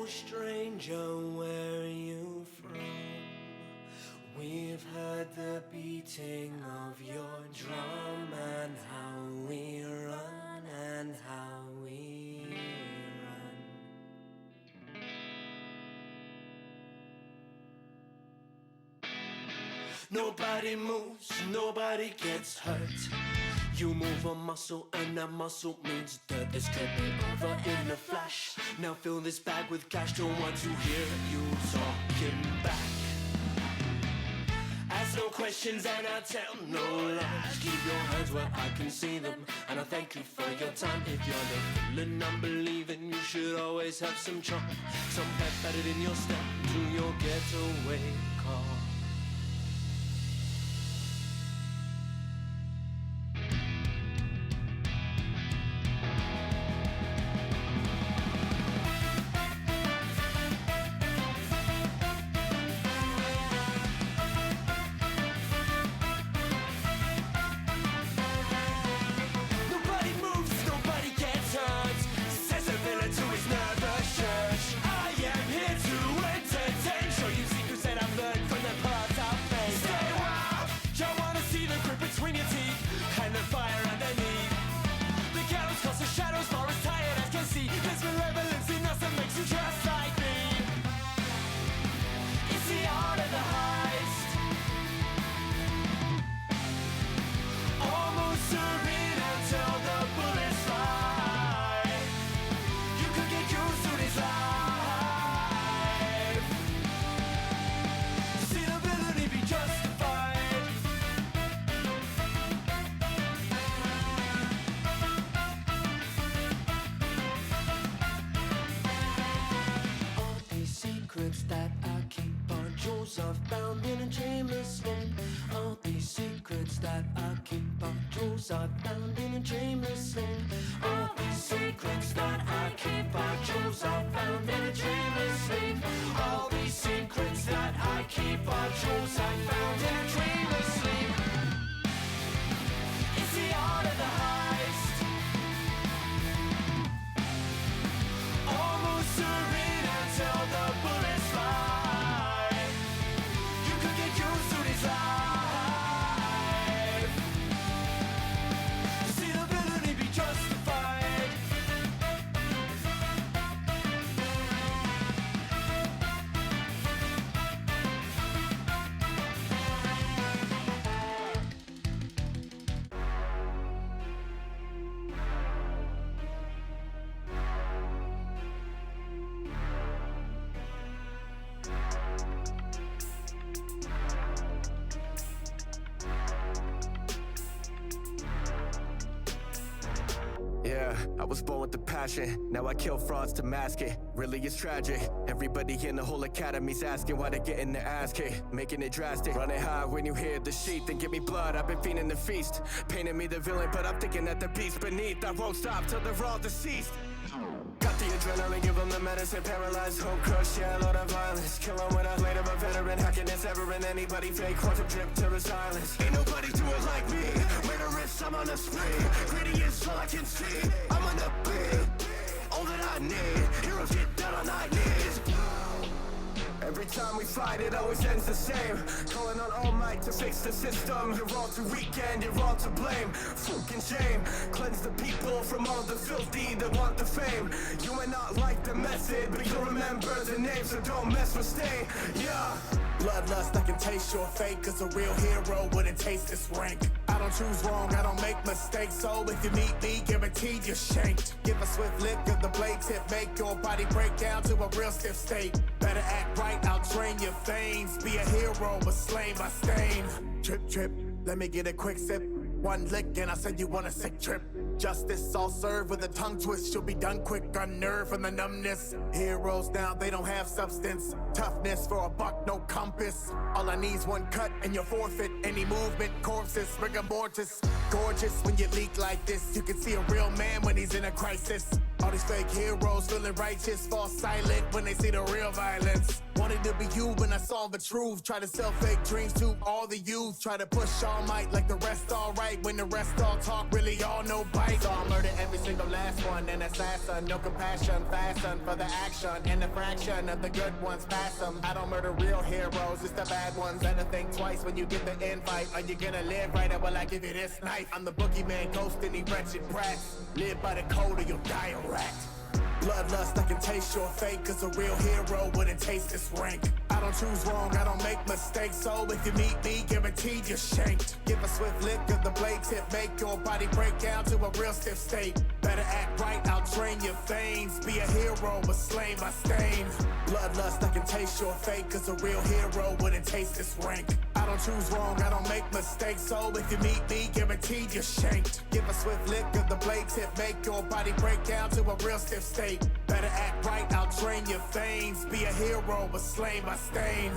stranger, where are you from? We've heard the beating of your drum, and how we run, and how we run. Nobody moves, nobody gets hurt. You move a muscle and that muscle means dirt. This could be over in a flash. Now fill this bag with cash. Don't want to hear you talking back. Ask no questions and I tell no lies. Keep your hands where I can see them, and I thank you for your time. If you're the feeling I'm believing, you should always have some charm, some pep added in your step to your getaway car. That I keep are jewels I've found in a dreamless land. All these secrets that I keep are jewels I've found in a dreamless land. All these secrets that I keep are jewels I've found in a dreamless land. All these secrets that I keep are jewels I've found in a dreamless land. It's the art of the heist, almost serene until the bullets fly. You could get used to this life. See the villainy be justified. Yeah, I was born with the passion. Now I kill frauds to mask it. Really, it's tragic. Everybody in the whole academy's asking why they getting their ass kicked. Making it drastic. Running high when you hear the sheet. Then give me blood, I've been feeding the feast. Painting me the villain, but I'm thinking that the beast beneath. I won't stop till they're all deceased. Got the adrenaline, give them the medicine. Paralyzed, hope crush, yeah, a lot of violence. Kill them with a blade of a veteran. Hacking this ever in anybody fake. Quantum drip to his silence. Ain't nobody do it like me. Murderous, I'm on the spree. Greedy is all I can see. I'm on the beat. All that I need. Heroes get down on their knees. Every time we fight, it always ends the same. Calling on all might to fix the system. You're all too weak and you're all to blame. Fucking shame. Cleanse the people from all the filthy that want the fame. You may not like the method, but you'll remember the name, so don't mess with stay. Yeah. Bloodlust, I can taste your fate, cause a real hero wouldn't taste this rank. I don't choose wrong, I don't make mistakes, so if you meet me, guaranteed you're shanked. Give a swift lick of the blade tip, make your body break down to a real stiff state. Better act right, I'll drain your veins. Be a hero, but slain by stain. Trip, trip, let me get a quick sip. One lick and I said you want a sick trip. Justice I'll serve with a tongue twist. You'll be done quick, unnerved from the numbness. Heroes now, they don't have substance. Toughness for a buck, no compass. All I need's one cut and you forfeit. Any movement, corpses, rigor mortis. Gorgeous when you leak like this. You can see a real man when he's in a crisis. All these fake heroes feeling righteous, fall silent when they see the real violence. Wanted to be you when I saw the truth. Try to sell fake dreams to all the youth. Try to push all might like the rest all right. When the rest all talk, really all no bite. So I murder every single last last one, an assassin. No compassion, fasten for the action. And the fraction of the good ones pass them. I don't murder real heroes, it's the bad ones. Better think twice when you get the invite. Are you gonna live right, or will I give you this knife? I'm the boogeyman, ghost in these wretched brats. Live by the code or you'll die a rat. Bloodlust, I can taste your fate, cause a real hero wouldn't taste this rank. I don't choose wrong, I don't make mistakes, so if you meet me, guaranteed you're shanked. Give a swift lick of the blade tip, make your body break down to a real stiff state. Better act right, I'll drain your veins. Be a hero, but slain by stain. Bloodlust, I can taste your fate, cause a real hero wouldn't taste this rank. I don't choose wrong, I don't make mistakes, so if you meet me, guaranteed you're shanked. Give a swift lick of the blade tip, make your body break down to a real stiff state. Better act right, I'll drain your veins. Be a hero, but slain by stain.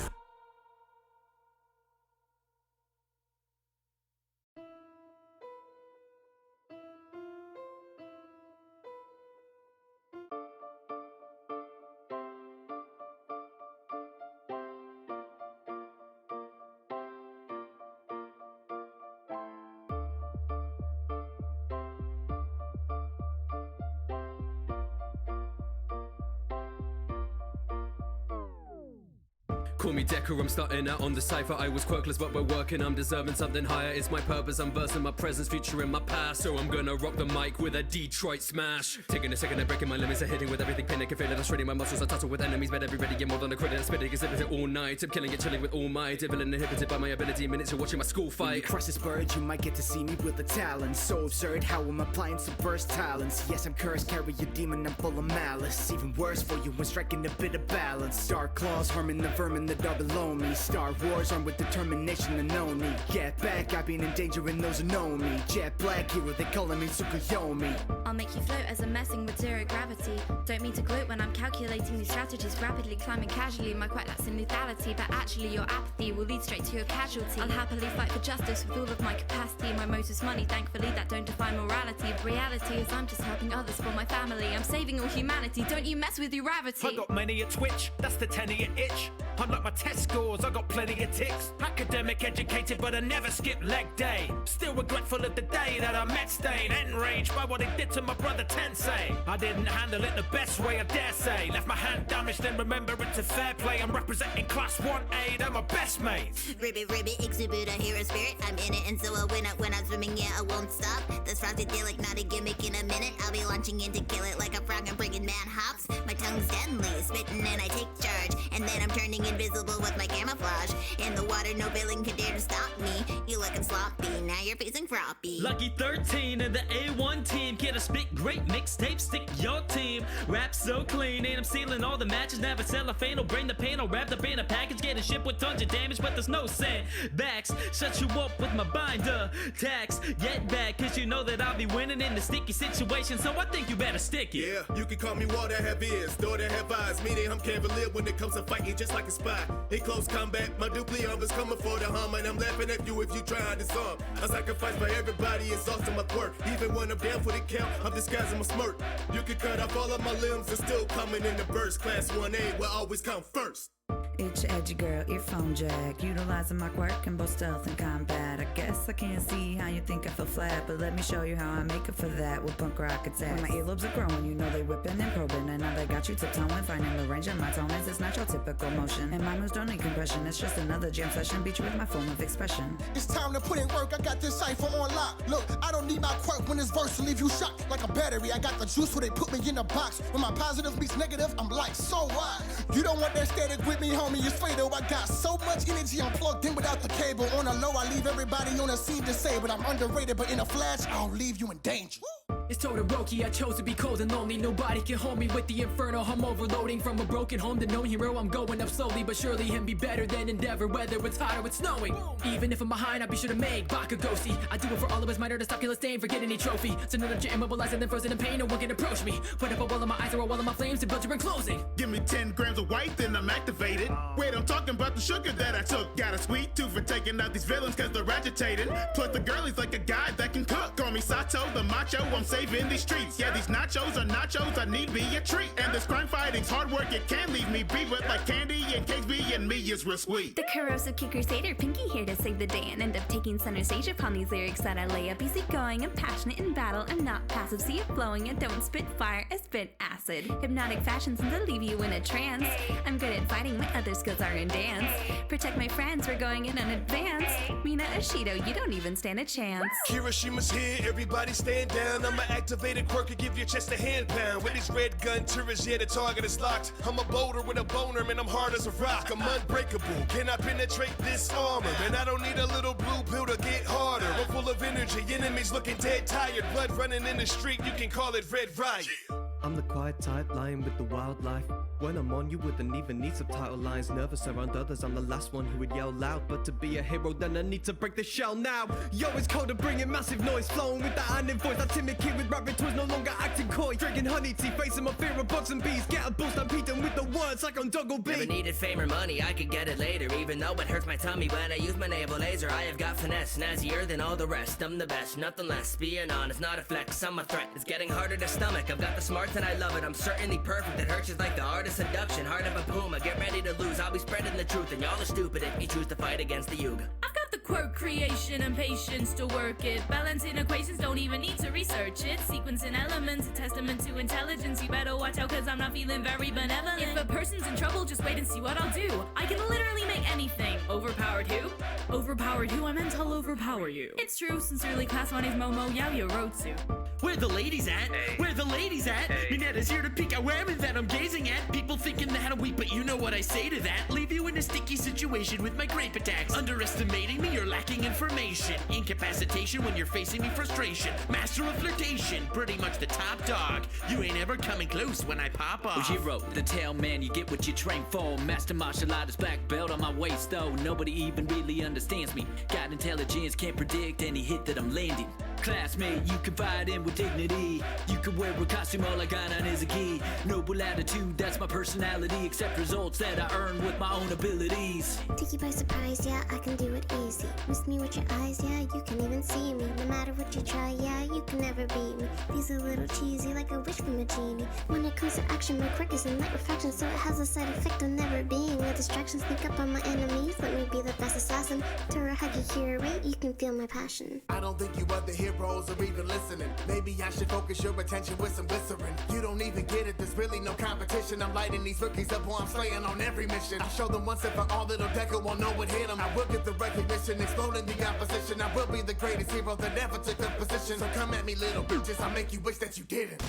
Call me Decker, I'm starting out on the cypher. I was quirkless, but we're working, I'm deserving something higher. It's my purpose, I'm versing my presence, future in my past. So I'm gonna rock the mic with a Detroit smash. Taking a second and breaking my limits, I'm hitting with everything, panic and feeling. I'm shredding my muscles, I tussle with enemies, better be ready, get more than a credit. I'm spitting, exhibit it all night. I'm killing it, chilling with all might. Devil inhibited by my ability, minutes of watching my school fight. When you crush this bird, you might get to see me with a talent. So absurd how I'm applying subverse talents. Yes, I'm cursed, carry a demon, I'm full of malice. Even worse for you when striking a bit of balance. Dark claws harming the vermin that are below me. Star Wars armed with determination to know me. Get back, I've been endangering those who know me. Jet black hero, they calling me Tsukuyomi. I'll make you float as I'm messing with zero gravity. Don't mean to gloat when I'm calculating these strategies. Rapidly climbing casually, my quite lacks in lethality. But actually your apathy will lead straight to your casualty. I'll happily fight for justice with all of my capacity. My motive's money, thankfully that don't define morality. Reality is I'm just helping others for my family. I'm saving all humanity, don't you mess with your gravity. I got many a twitch, that's the 10 of your itch. Unlike my test scores, I got plenty of ticks. Academic, educated, but I never skip leg day. Still regretful of the day that I met Stain. Enraged by what they did to my brother Tensei. I didn't handle it the best way, I dare say. Left my hand damaged, then remember it's a fair play. I'm representing class 1A, they're my best mates. Ribbit, exhibit a hero spirit. I'm in it and so I win it when I'm swimming, yeah, I won't stop. This frosty-delic, not a gimmick in a minute. I'll be launching in to kill it like a frog, I'm bringing mad hops. My tongue's deadly, spitting and I take charge. And then I'm turning invisible with my camouflage. In the water, no villain can dare to stop me. You looking sloppy, now you're facing froppy. Lucky 13 and the A1 team. Get a spit great mixtape, stick your team. Rap so clean, and I'm sealing all the matches. Never cellophane, or bring the pain, or wrapped up in a package. Getting shipped with tons of damage, but there's no sandbags. Shut you up with my binder tax. Get back, cause you know that I'll be winning in the sticky situation. So I think you better stick it. Yeah, you can call me water, have ears, daughter, have eyes. Meaning I'm cavalier when it comes to fighting just like a spy. In close combat, my duplicate is coming for the hum. And I'm laughing at you if you try to disarm. I sacrifice for everybody, exhausting my quirk. Even when I'm down for the count, I'm disguising my smirk. You can cut off all of my limbs and still coming in the burst. Class 1A will always come first. It's your edgy girl, earphone jack. Utilizing my quirk in both stealth and combat. I guess I can't see how you think I feel flat, but let me show you how I make up for that with punk rock attacks. When my earlobes are growing, you know they whipping and probing, and now they got you tiptoeing, finding the range of my tone as it's not your typical motion. And my moves don't need compression, it's just another jam session. Beat you with my form of expression. It's time to put in work, I got this cipher on lock. Look, I don't need my quirk when this verse will leave you shocked like a battery. I got the juice where they put me in a box. When my positive meets negative, I'm like, so what? You don't want that static with me, homie, it's fatal. I got so much energy, I'm plugged in without the cable. On a low, I leave everybody on the scene disabled. I'm underrated, but in a flash, I'll leave you in danger. It's Todoroki, I chose to be cold and lonely. Nobody can hold me with the inferno. I'm overloading from a broken home to no hero. I'm going up slowly, but surely and be better than Endeavor. Whether it's hot or it's snowing. Even if I'm behind, I'll be sure to make Bakugoshi. I do it for all of his minor to stop killing stain, forget any trophy. So no legit immobilized and then frozen in pain, no one can approach me. Put up a wall of my eyes or a wall of my flames and build your in closing. Give me 10 grams of white, then I'm activated. Wait, I'm talking about the sugar that I took. Got a sweet tooth for taking out these villains cause they're agitated. Plus the girl is like a guy that can cook. Call me Sato, the macho, I'm saving these streets. Yeah, these nachos are nachos, I need me a treat. And this crime fighting's hard work, it can leave me be. But like candy and cakes, being me is real sweet. The corrosive kid crusader, Pinky here to save the day and end up taking center stage upon these lyrics that I lay up. Easy going and passionate in battle, I'm not passive. See it flowing, I don't spit fire, I spit acid. Hypnotic fashion since I leave you in a trance. I'm good at fighting, my other skills are in dance. Protect my friends, we're going in advance. Mina Ashido, you don't even stand a chance. Hiroshima's here, everybody stand down. I'm an activated quirk and give your chest a hand pound. With this red gun, tourist, yeah, the target is locked. I'm a boulder with a boner, man, I'm hard as a rock. I'm unbreakable, can I penetrate this armor? Man, I don't need a little blue pill to get harder. I'm full of energy, enemies looking dead tired. Blood running in the street, you can call it red riot. I'm the quiet type, lying with the wildlife. When I'm on, you wouldn't even need subtitle lines. Nervous around others, I'm the last one who would yell loud. But to be a hero, then I need to break the shell now. Yo, it's cold to bring in massive noise, flowing with that iron voice. That timid kid with rabbit toys, no longer acting coy. Drinking honey tea, facing my fear of bugs and bees. Get a boost, I'm beating with the words like on Doggle B. Never needed fame or money, I could get it later. Even though it hurts my tummy when I use my navel laser. I have got finesse, snazzier than all the rest. I'm the best, nothing less. Being honest, not a flex, I'm a threat. It's getting harder to stomach, I've got the smarts and I love it. I'm certainly perfect, it hurts just like the art of seduction. Heart of a puma, get ready to lose. I'll be spreading the truth and y'all are stupid if you choose to fight against the Yuga. I've got the quirk, creation, and patience to work it. Balancing equations, don't even need to research it. Sequencing elements, a testament to intelligence. You better watch out cause I'm not feeling very benevolent. If a person's in trouble, just wait and see what I'll do. I can literally make anything. Overpowered who? Overpowered who? I meant I'll overpower you. It's true, sincerely, class 1 is Momo Yaoyo Rotsu. Where the ladies at? Hey. Where the ladies at? Hey. Minetta's here to peek at women that I'm gazing at. People thinking that I'm weak, but you know what I say to that. Leave you in a sticky situation with my grape attacks. Underestimating me, you're lacking information. Incapacitation when you're facing me, frustration. Master of flirtation, pretty much the top dog. You ain't ever coming close when I pop off. Ujiro, the tail man, you get what you train for. Master martial artist, black belt on my waist though. Nobody even really understands me. Got intelligence, can't predict any hit that I'm landing. Classmate, you can fight in with dignity. You can wear a costume, all I got on is a key. Noble attitude, that's my personality. Accept results that I earn with my own abilities. Take you by surprise, yeah, I can do it easy. Miss me with your eyes, yeah, you can even see me. No matter what you try, yeah, you can never beat me. These are a little cheesy, like a wish from a genie. When it comes to action, my quirk is in light refraction, so it has a side effect of never being a distraction. Sneak up on my enemies, let me be the best assassin. Tura, hug you hear it, you can feel my passion. I don't think you other heroes are even listening. Maybe I should focus your attention with some glycerin. You don't even get it, there's really no competition. I'm lighting these rookies up while I'm slaying on every mission. I show them once and for all, little Decker won't know what hit them. I will get the recognition, exploding the opposition. I will be the greatest hero that ever took a position. So come at me, little bitches, I'll make you wish that you didn't.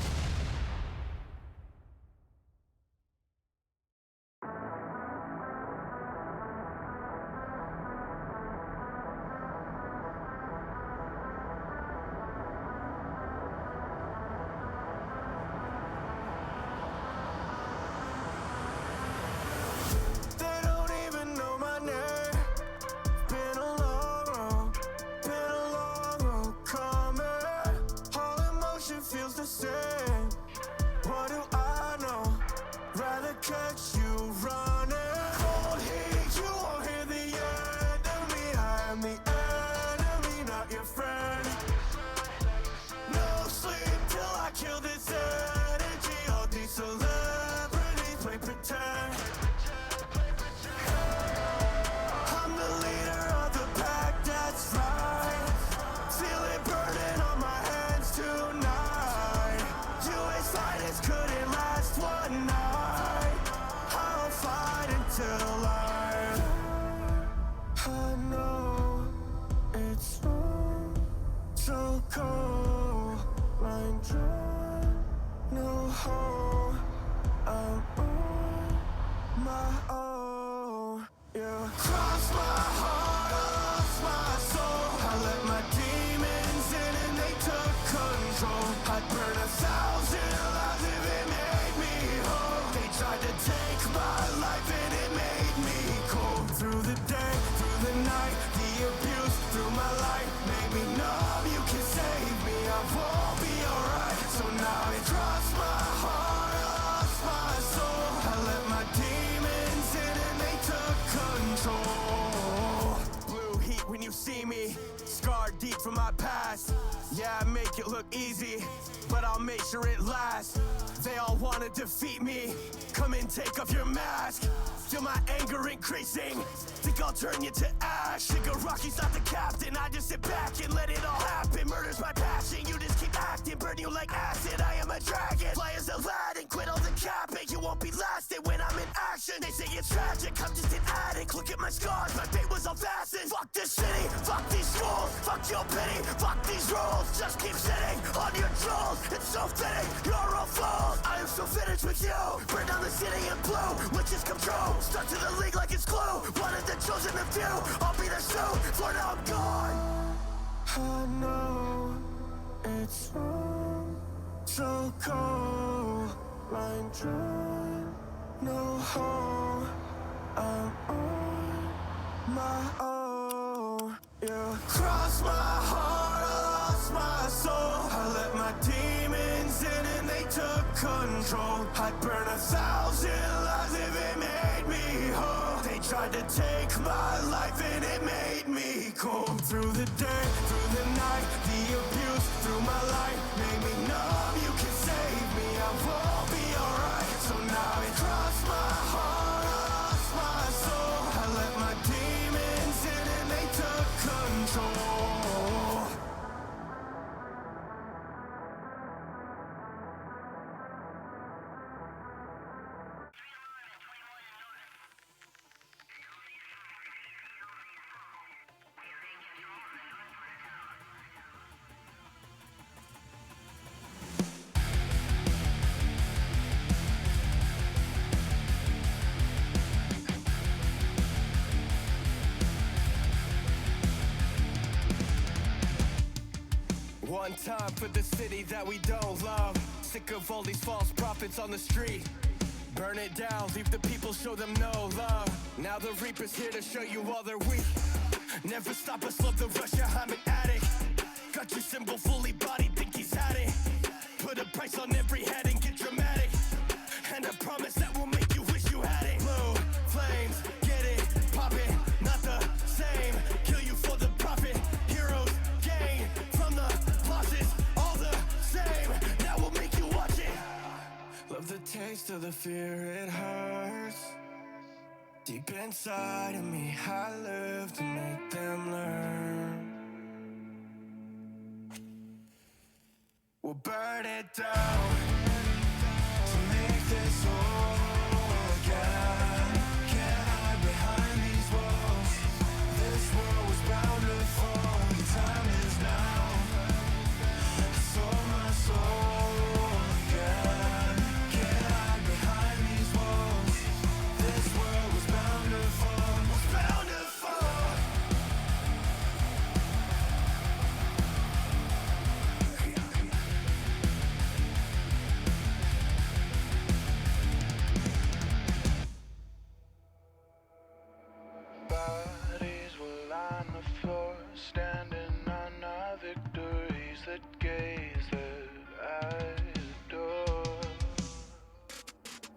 Cross my heart, lost my soul. I let my demons in. wanna defeat me? Come and take off your mask. Feel my anger increasing. Think I'll turn you to ash. Shigaраki's not the captain. I just sit back and let it all happen. Murder's my passion. You just keep acting. Burn you like acid. I am a dragon. Fly as Aladdin. Quit all the capping. You won't be lasting when I'm in action. They say it's tragic. I'm just an addict. Look at my scars. My fate was all fastened. Fuck this city. Fuck these schools. Fuck your pity. Fuck these rules. Just keep sitting on your trolls. It's so fitting. You're all fools. I am so finished with you. Burn down the city in blue. Witches come true. Stuck to the league like it's glue. One of the chosen of few. I'll be there soon. For now I'm gone. I know it's wrong. So cold. Line drawn. No hope. I'm on my own. You crossed my heart. I lost my soul. I let my demons in and they took control. I'd burn 1,000 lives if it made me whole. They tried to take my life and it made me cold. Through the day, through the night, the abuse through my life made me numb. You can save me, I won't be alright. So now it crossed my heart, I lost my soul. I let my demons in and they took control. One time for the city that we don't love. Sick of all these false prophets on the street. Burn it down, leave the people, show them no love. Now the Reaper's here to show you all they're weak. Never stop us, love the rush, yeah, I'm an addict. Got your symbol fully bodied, think he's had it. Put a price on every head and get dramatic. And I promise that will make you wish you had it. Blue flames, get it, pop it, not the same. Kill you for the profit, heroes gain from the losses, all the same. That will make you watch it. Love the taste of the fear, it hurts. Deep inside of me, I live to make them learn. We'll burn it down to make this whole again. Can't hide behind these walls. This world was bound to fall. The time is now. I sold my soul again. Can't hide behind these walls. This world was bound to fall. Was bound to fall. Bodies will line the floor, standing on our victories that gaze that I adore.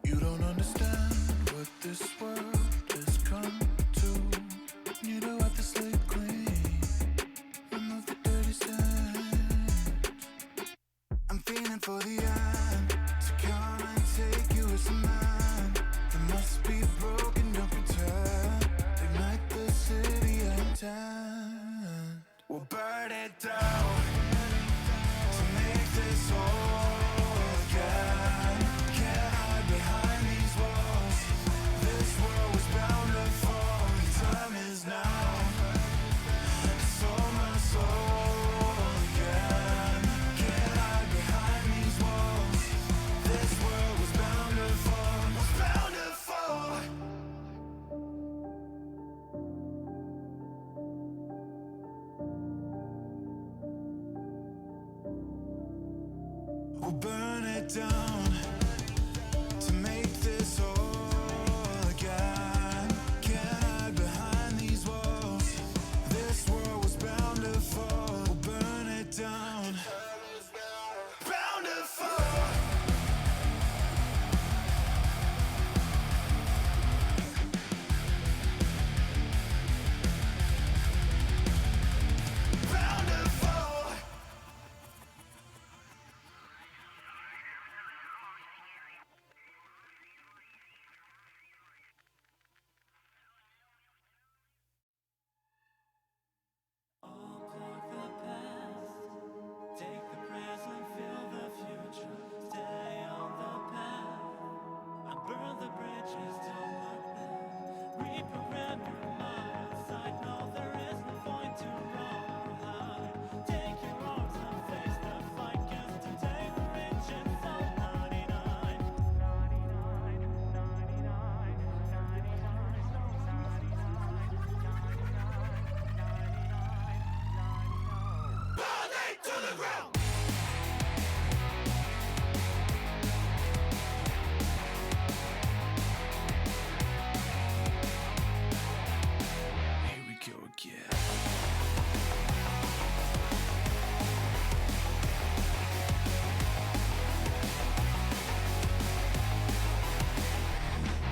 You don't understand what this world has come to. Need to wipe the slate clean, remove the dirty stains. I'm feeling for the end to come and take you as a man. You must be broken, don't pretend. Ignite the city and tent. We'll burn it down to make this whole again. Can't hide behind these walls. This world was bound to fall. The time is now. I sold my soul again. Can't hide behind these walls. This world was bound to fall. Was bound to fall. We'll burn it down to make this whole again. Can't hide behind these walls. This world was bound to fall. We'll burn it down. Bound to fall. Bound to fall.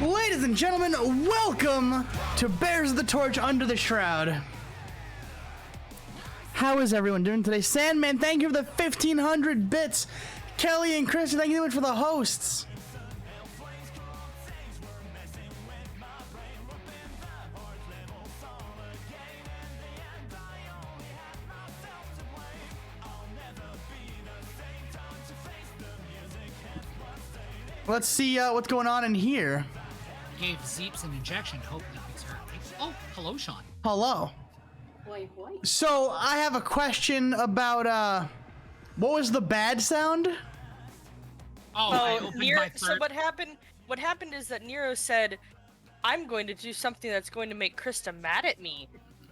Ladies and gentlemen, welcome to Bears of the Torch Under the Shroud. How is everyone doing today? Sandman, thank you for the 1,500 bits. Kelly and Chris, thank you so much for the hosts. Let's see what's going on in here. Gave Zeeps an injection, hoping he fix her. Oh, hello, Sean. Hello. So, I have a question about, what was the bad sound? So what happened is that Nero said, I'm going to do something that's going to make Krista mad at me.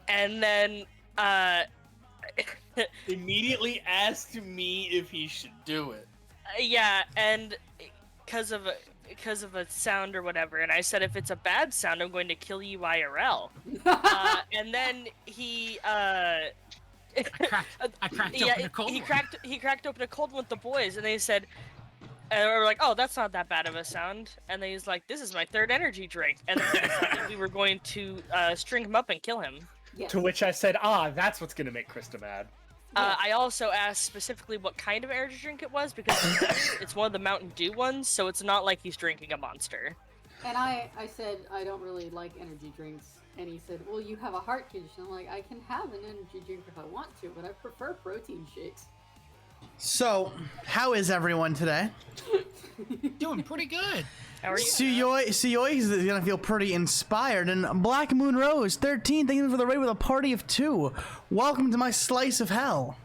And then, immediately asked me if he should do it. Yeah, and because of a sound or whatever, and I said if it's a bad sound, I'm going to kill you IRL. And then he I cracked open a cold one. He cracked open a cold one with the boys, and they said, and we were like, oh, that's not that bad of a sound. And then he's like, this is my third energy drink, and then we decided we were going to string him up and kill him. To which I said, that's what's gonna make Krista mad. I also asked specifically what kind of energy drink it was, because it's one of the Mountain Dew ones, so it's not like he's drinking a Monster. And I said, I don't really like energy drinks. And he said, well, you have a heart condition. I'm like, I can have an energy drink if I want to, but I prefer protein shakes. So, how is everyone today? Doing pretty good. How are you? Suyoi is gonna feel pretty inspired, and Black Moon Rose 13, thank you for the raid with a party of 2. Welcome to my slice of hell.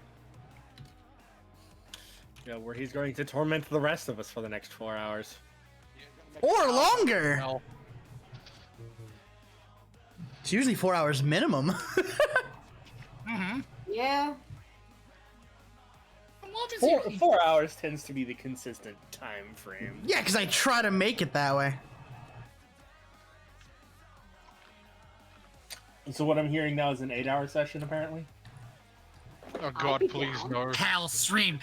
Yeah, where he's going to torment the rest of us for the next 4 hours. Or longer! It's usually 4 hours minimum. Yeah. 4 hours tends to be the consistent time frame. Yeah, because I try to make it that way. And so what I'm hearing now is an 8-hour session, apparently? Oh god, please no. Hell stream.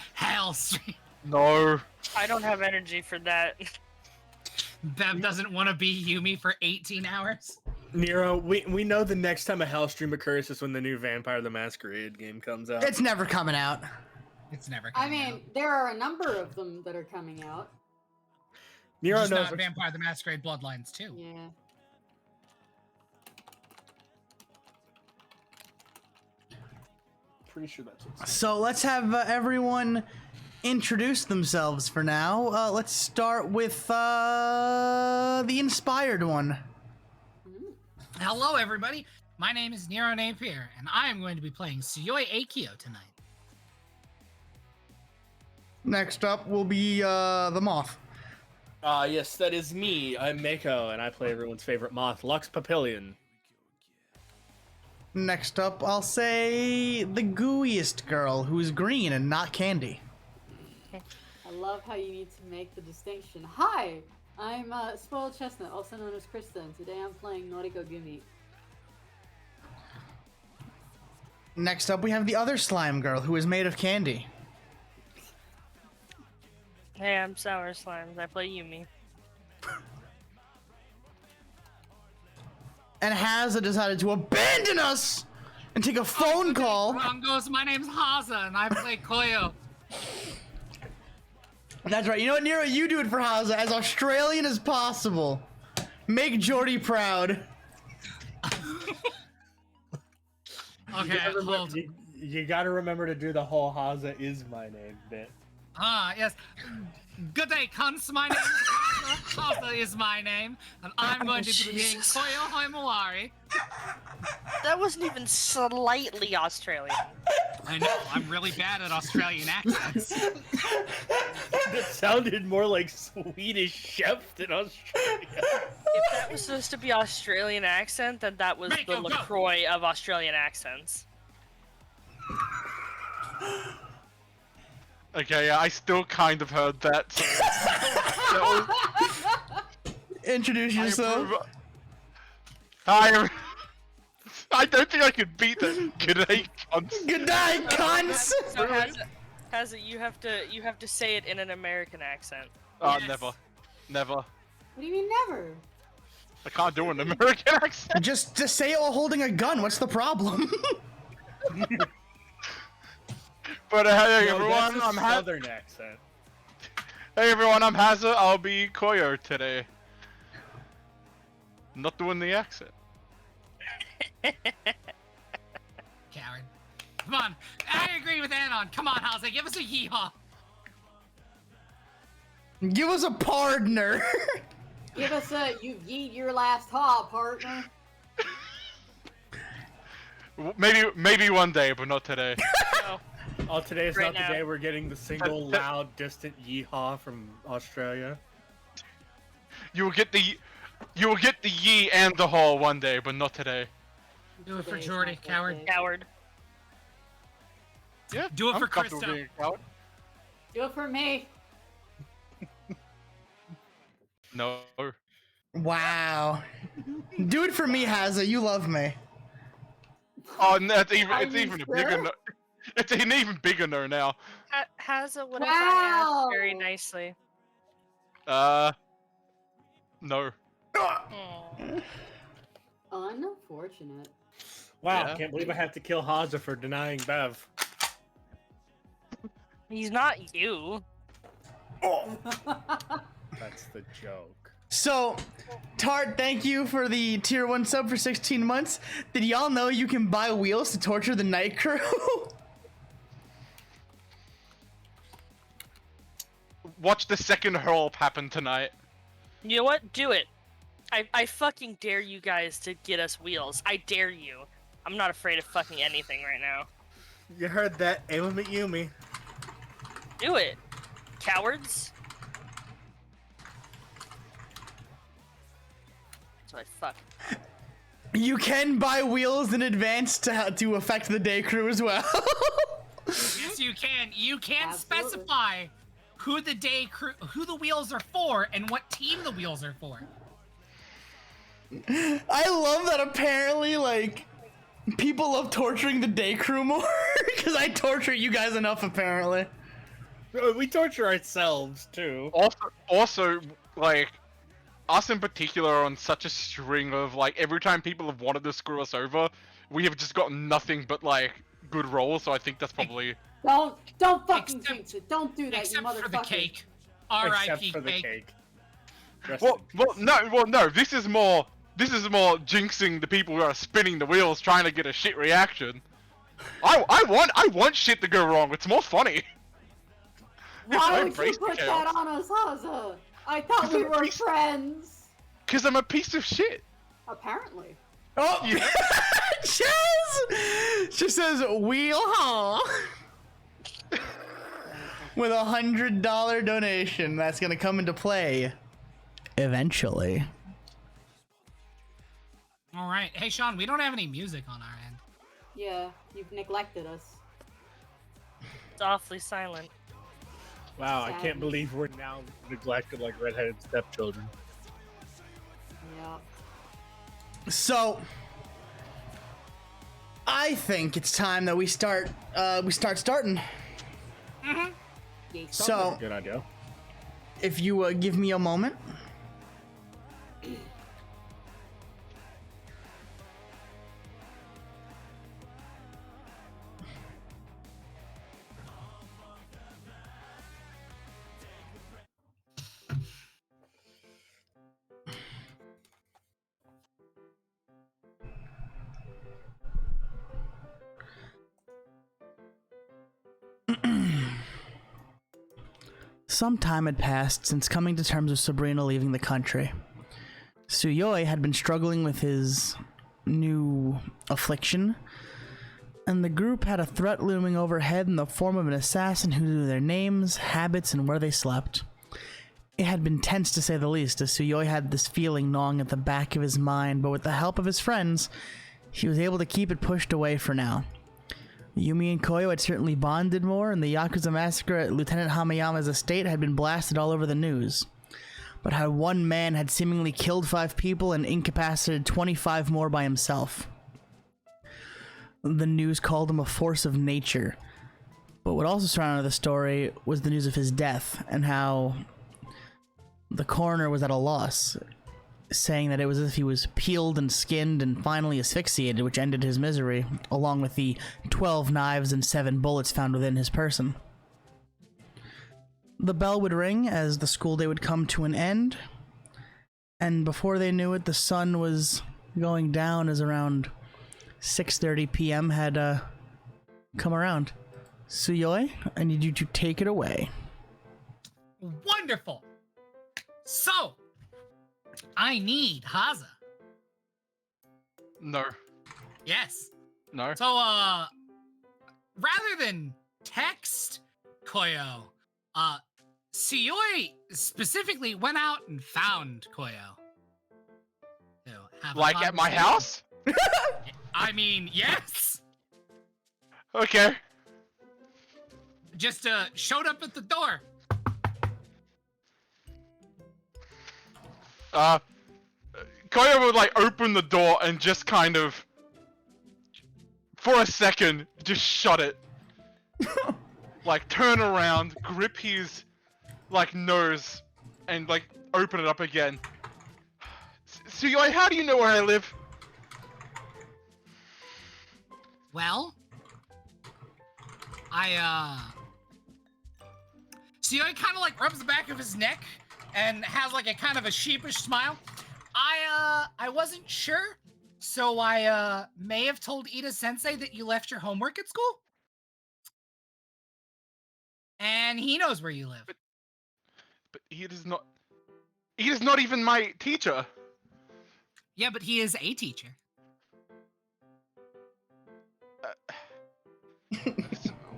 No. I don't have energy for that. Bev doesn't want to be Yumi for 18 hours. Nero, we know the next time a hell stream occurs is when the new Vampire the Masquerade game comes out. It's never coming out. It's never coming out. There are a number of them that are coming out. Nero Just knows not Vampire the Masquerade Bloodlines 2. Yeah. Pretty sure that's it. So let's have everyone introduce themselves for now. Let's start with the inspired one. Hello, everybody. My name is Nero Napier, and I am going to be playing Suyoi Aikyo tonight. Next up will be the moth. Yes, that is me. I'm Mako, and I play everyone's favorite moth, Lux Papillion. Next up, I'll say the gooeyest girl, who's green and not candy. I love how you need to make the distinction. Hi, I'm Spoiled Chestnut, also known as Krista, and today I'm playing Noriko Gumi. Next up, we have the other slime girl, who is made of candy. Hey, I'm Sour Slimes. I play Yumi. And Haza decided to abandon us and take a phone call. Rongos, my name's Haza, and I play Koyo. That's right. You know what, Nero? You do it for Haza, as Australian as possible. Make Jordy proud. Okay, hold. You gotta remember to do the whole Haza is my name bit. Yes. Good day, cunts. My name is Haza. Haza is my name, and I'm going to be being Koyo Hoimawari. That wasn't even slightly Australian. I know, I'm really bad at Australian accents. That sounded more like Swedish chef than Australia. If that was supposed to be Australian accent, then that was the LaCroix of Australian accents. Okay, yeah, I still kind of heard that. So Introduce yourself. Hi. I don't think I could beat that. Good day, cunts. Good day, cunts. So Hazza, you have to say it in an American accent. Oh, yes. Never. What do you mean never? I can't do an American accent. Just say it while holding a gun. What's the problem? But hey No, everyone, that's a I'm southern accent. Hey everyone, I'm Hazza. I'll be Koyo today. Not doing the accent. Coward. Come on. I agree with Anon. Come on, Halsey. Give us a yeehaw. Give us a partner. Give us a you yeet your last haw, partner. Maybe one day, but not today. No. Oh, today is Right not now. the day we're getting the single loud, distant yeehaw from Australia. You will get the yee and the haw one day, but not today. Do it for Jordy, coward. Coward. Yeah. Do it I'm for comfortable Krista. being a coward. Do it for me. No. Wow. Do it for me, Hazza. You love me. Oh, no, it's even a sure? bigger no. It's an even bigger no now. Has a what if I Wow. asked very nicely? No. Aw. Unfortunate. Wow, Yeah. can't believe I have to kill Haza for denying Bev. He's not you. That's the joke. So, Tart, thank you for the tier 1 sub for 16 months. Did y'all know you can buy wheels to torture the night crew? Watch the second hurl happen tonight. You know what? Do it. I fucking dare you guys to get us wheels. I dare you. I'm not afraid of fucking anything right now. You heard that, aim at Yumi. Do it. Cowards. So I fuck. You can buy wheels in advance to affect the day crew as well. Yes, you can. You can Absolutely. specify who the wheels are for, and what team the wheels are for. I love that apparently, like, people love torturing the day crew more, because I torture you guys enough, apparently. We torture ourselves, too. Also, like, us in particular are on such a string of, like, every time people have wanted to screw us over, we have just gotten nothing but, like, good rolls, so I think that's probably... Don't fucking jinx it. Don't do that, you Except motherfucker. for the cake. Except R.I.P. for the cake. cake. Rest Well, in peace. no, this is more jinxing the people who are spinning the wheels trying to get a shit reaction. I want shit to go wrong, it's more funny. I Why would you embrace the put chaos. that on us, Haza? I thought we were friends. Cause I'm a piece of shit. Apparently. Oh, Yeah. Chaz! She says, wheel haul. With $100 donation, that's gonna come into play eventually. All right. Hey, Sean, we don't have any music on our end. Yeah, you've neglected us. It's awfully silent. Wow, I Sad. can't believe we're now neglected like redheaded stepchildren. Yeah. So, I think it's time that we start starting. So, Good idea. if you give me a moment. Some time had passed since coming to terms with Sabrina leaving the country. Suyoi had been struggling with his new affliction, and the group had a threat looming overhead in the form of an assassin who knew their names, habits, and where they slept. It had been tense to say the least, as Suyoi had this feeling gnawing at the back of his mind, but with the help of his friends, he was able to keep it pushed away for now. Yumi and Koyo had certainly bonded more, and the Yakuza massacre at Lieutenant Hamayama's estate had been blasted all over the news. But how one man had seemingly killed 5 people and incapacitated 25 more by himself. The news called him a force of nature. But what also surrounded the story was the news of his death, and how the coroner was at a loss. saying that it was as if he was peeled and skinned and finally asphyxiated, which ended his misery, along with the 12 knives and 7 bullets found within his person. The bell would ring as the school day would come to an end, and before they knew it, the sun was going down as around 6:30 p.m. had come around. Suyoi, I need you to take it away. Wonderful. So, I need Haza. No. Yes. No. So, rather than text Koyo, Suyoi specifically went out and found Koyo. To have a Like at my conversation. house? I mean, yes. Okay. Just showed up at the door. Koyo would like open the door and just kind of, for a second, just shut it. Like turn around, grip his like nose, and like open it up again. Suyoi, how do you know where I live? Well, Suyoi kind of like rubs the back of his neck and has like a kind of a sheepish smile. I wasn't sure, so I may have told Ida Sensei that you left your homework at school. And he knows where you live. But he is not even my teacher. Yeah, but he is a teacher.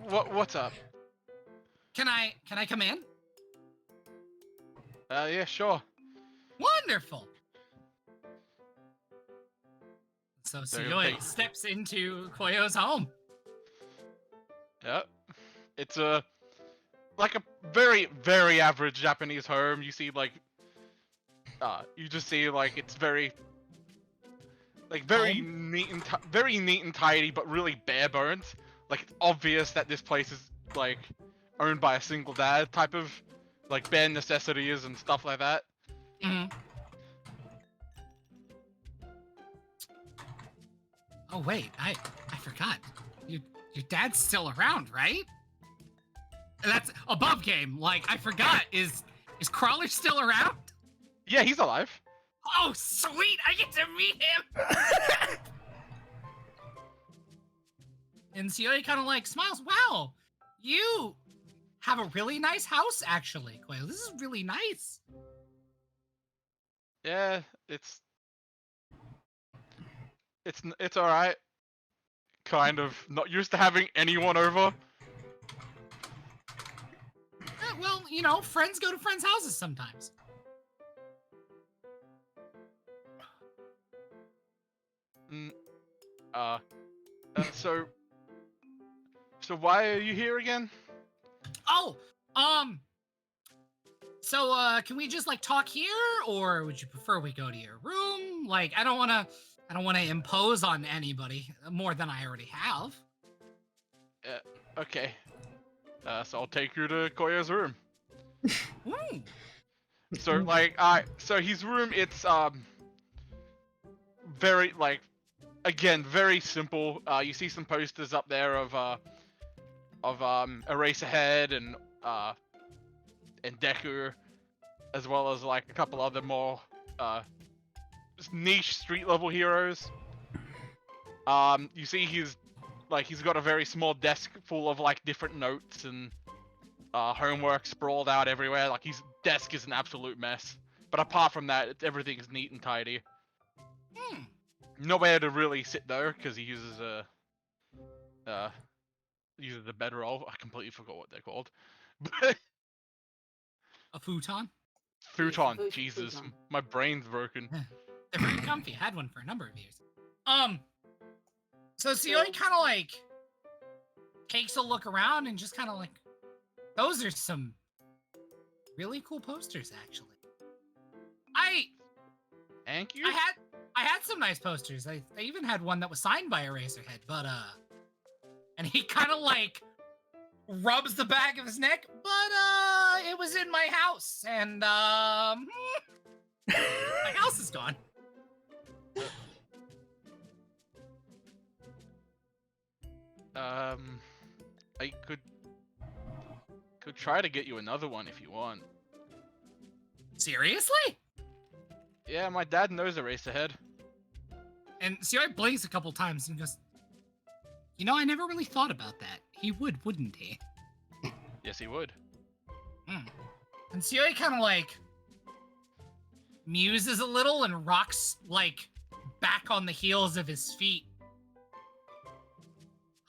What's up? Can I come in? Yeah, sure. Wonderful. So There you Suyoi go. steps into Koyo's home. Yep. It's like a very, very average Japanese home. You see like you just see like it's very neat and very neat and tidy, but really bare bones. Like it's obvious that this place is like owned by a single dad type of like bare necessities and stuff like that. Mm-hmm. Oh wait, I forgot. Your dad's still around, right? That's above game. Like I forgot. Is Crawler still around? Yeah, he's alive. Oh sweet, I get to meet him. And Suyoi kind of like smiles. Wow, you have a really nice house, actually, Koyo. This is really nice. Yeah, it's all right. Kind of not used to having anyone over. Well, you know, friends go to friends' houses sometimes. So why are you here again? Oh, so can we just like talk here, or would you prefer we go to your room? Like, I don't want to impose on anybody more than I already have. Okay. So I'll take you to Koya's room. So like, so his room, it's very like, again, very simple. You see some posters up there of Eraserhead and Deku, as well as like a couple other more niche street level heroes. You see he's got a very small desk full of like different notes and homework sprawled out everywhere. Like his desk is an absolute mess. But apart from that, everything is neat and tidy. Nowhere to really sit though, because he uses a bedroll. I completely forgot what they're called. A futon? Futon. Jesus, futon. My brain's broken. They're very comfy. I had one for a number of years. So Suyoi kind of like takes a look around and just kind of like, those are some really cool posters, actually. Thank you. I had some nice posters. I even had one that was signed by Eraserhead, but and he kind of like rubs the back of his neck, but it was in my house, and My house is gone. I could try to get you another one if you want. Seriously? Yeah, my dad knows a race ahead. And Seedy blinks a couple times and goes, you know, I never really thought about that. He would, wouldn't he? Yes, he would. And Seedy kind of like muses a little and rocks like back on the heels of his feet.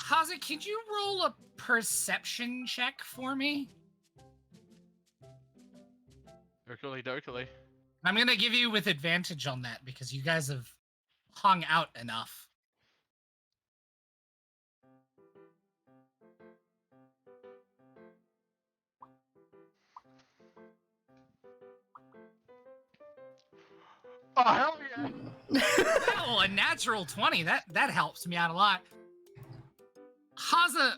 Haza, could you roll a perception check for me? Dokily dokily. I'm gonna give you with advantage on that because you guys have hung out enough. Oh, hell yeah! Oh, a natural 20. That helps me out a lot. Haza,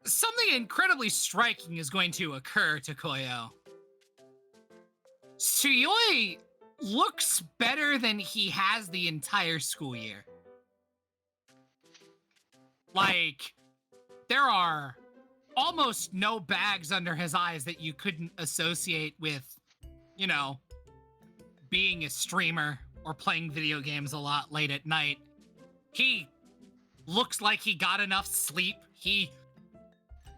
something incredibly striking is going to occur to Koyo. Tsuyoi looks better than he has the entire school year. Like, there are almost no bags under his eyes that you couldn't associate with, you know, being a streamer or playing video games a lot late at night. He looks like he got enough sleep. He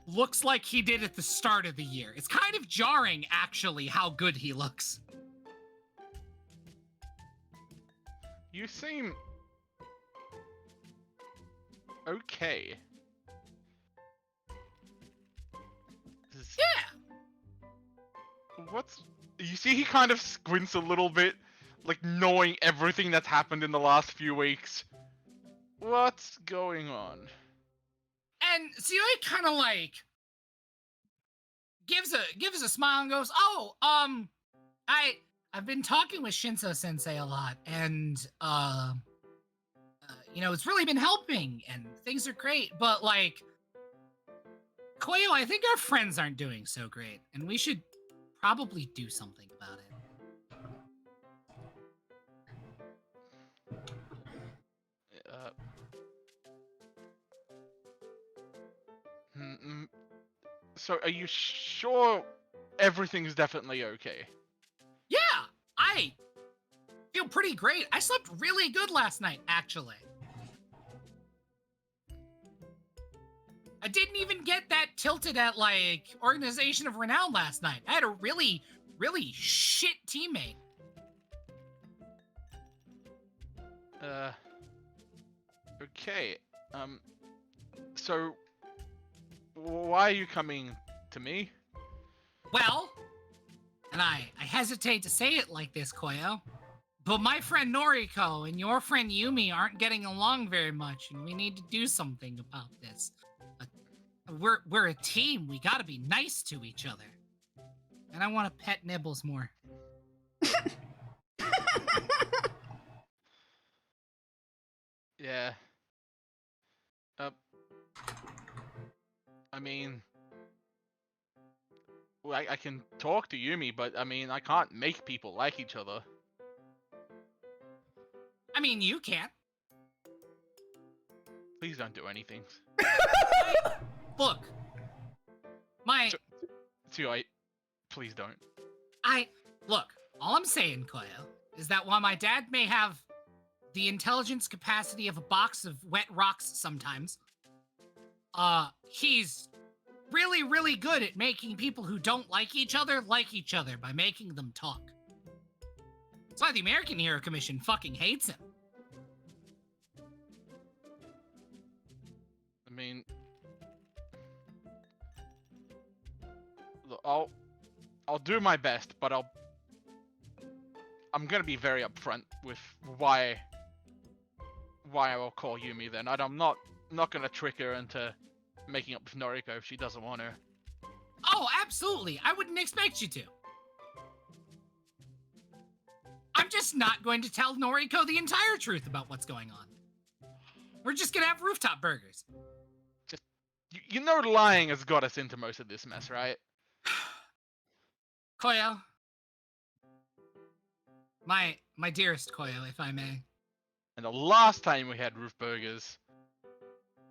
looks like he did at the start of the year. It's kind of jarring, actually, how good he looks. You seem okay. Yeah. What's... You see he kind of squints a little bit, like knowing everything that's happened in the last few weeks. What's going on? And Seedy kind of like gives a smile and goes, "Oh, I've been talking with Shinso Sensei a lot, and you know, it's really been helping, and things are great. But like, Koyo, I think our friends aren't doing so great, and we should probably do something about it." So are you sure everything's definitely okay? Yeah, I feel pretty great. I slept really good last night, actually. I didn't even get that tilted at, like, Organization of Renown last night. I had a really, really shit teammate. Okay. So, why are you coming to me? Well, and I hesitate to say it like this, Koyo, but my friend Noriko and your friend Yumi aren't getting along very much, and we need to do something about this. We're a team. We gotta be nice to each other. And I want to pet Nibbles more. Yeah. I mean, well, I can talk to Yumi, but I mean, I can't make people like each other. I mean, you can't. Please don't do anything. Look, my... Please don't. Look, all I'm saying, Koyo, is that while my dad may have the intelligence capacity of a box of wet rocks sometimes, he's really, really good at making people who don't like each other by making them talk. That's why the American Hero Commission fucking hates him. I mean, look, I'll do my best, but I'm gonna be very upfront with why I will call Yumi then. I'm not gonna trick her into making up with Noriko if she doesn't want her. Oh, absolutely. I wouldn't expect you to. I'm just not going to tell Noriko the entire truth about what's going on. We're just gonna have rooftop burgers. Just, you know lying has got us into most of this mess, right? Koyo, My dearest Koyo, if I may. And the last time we had roof burgers,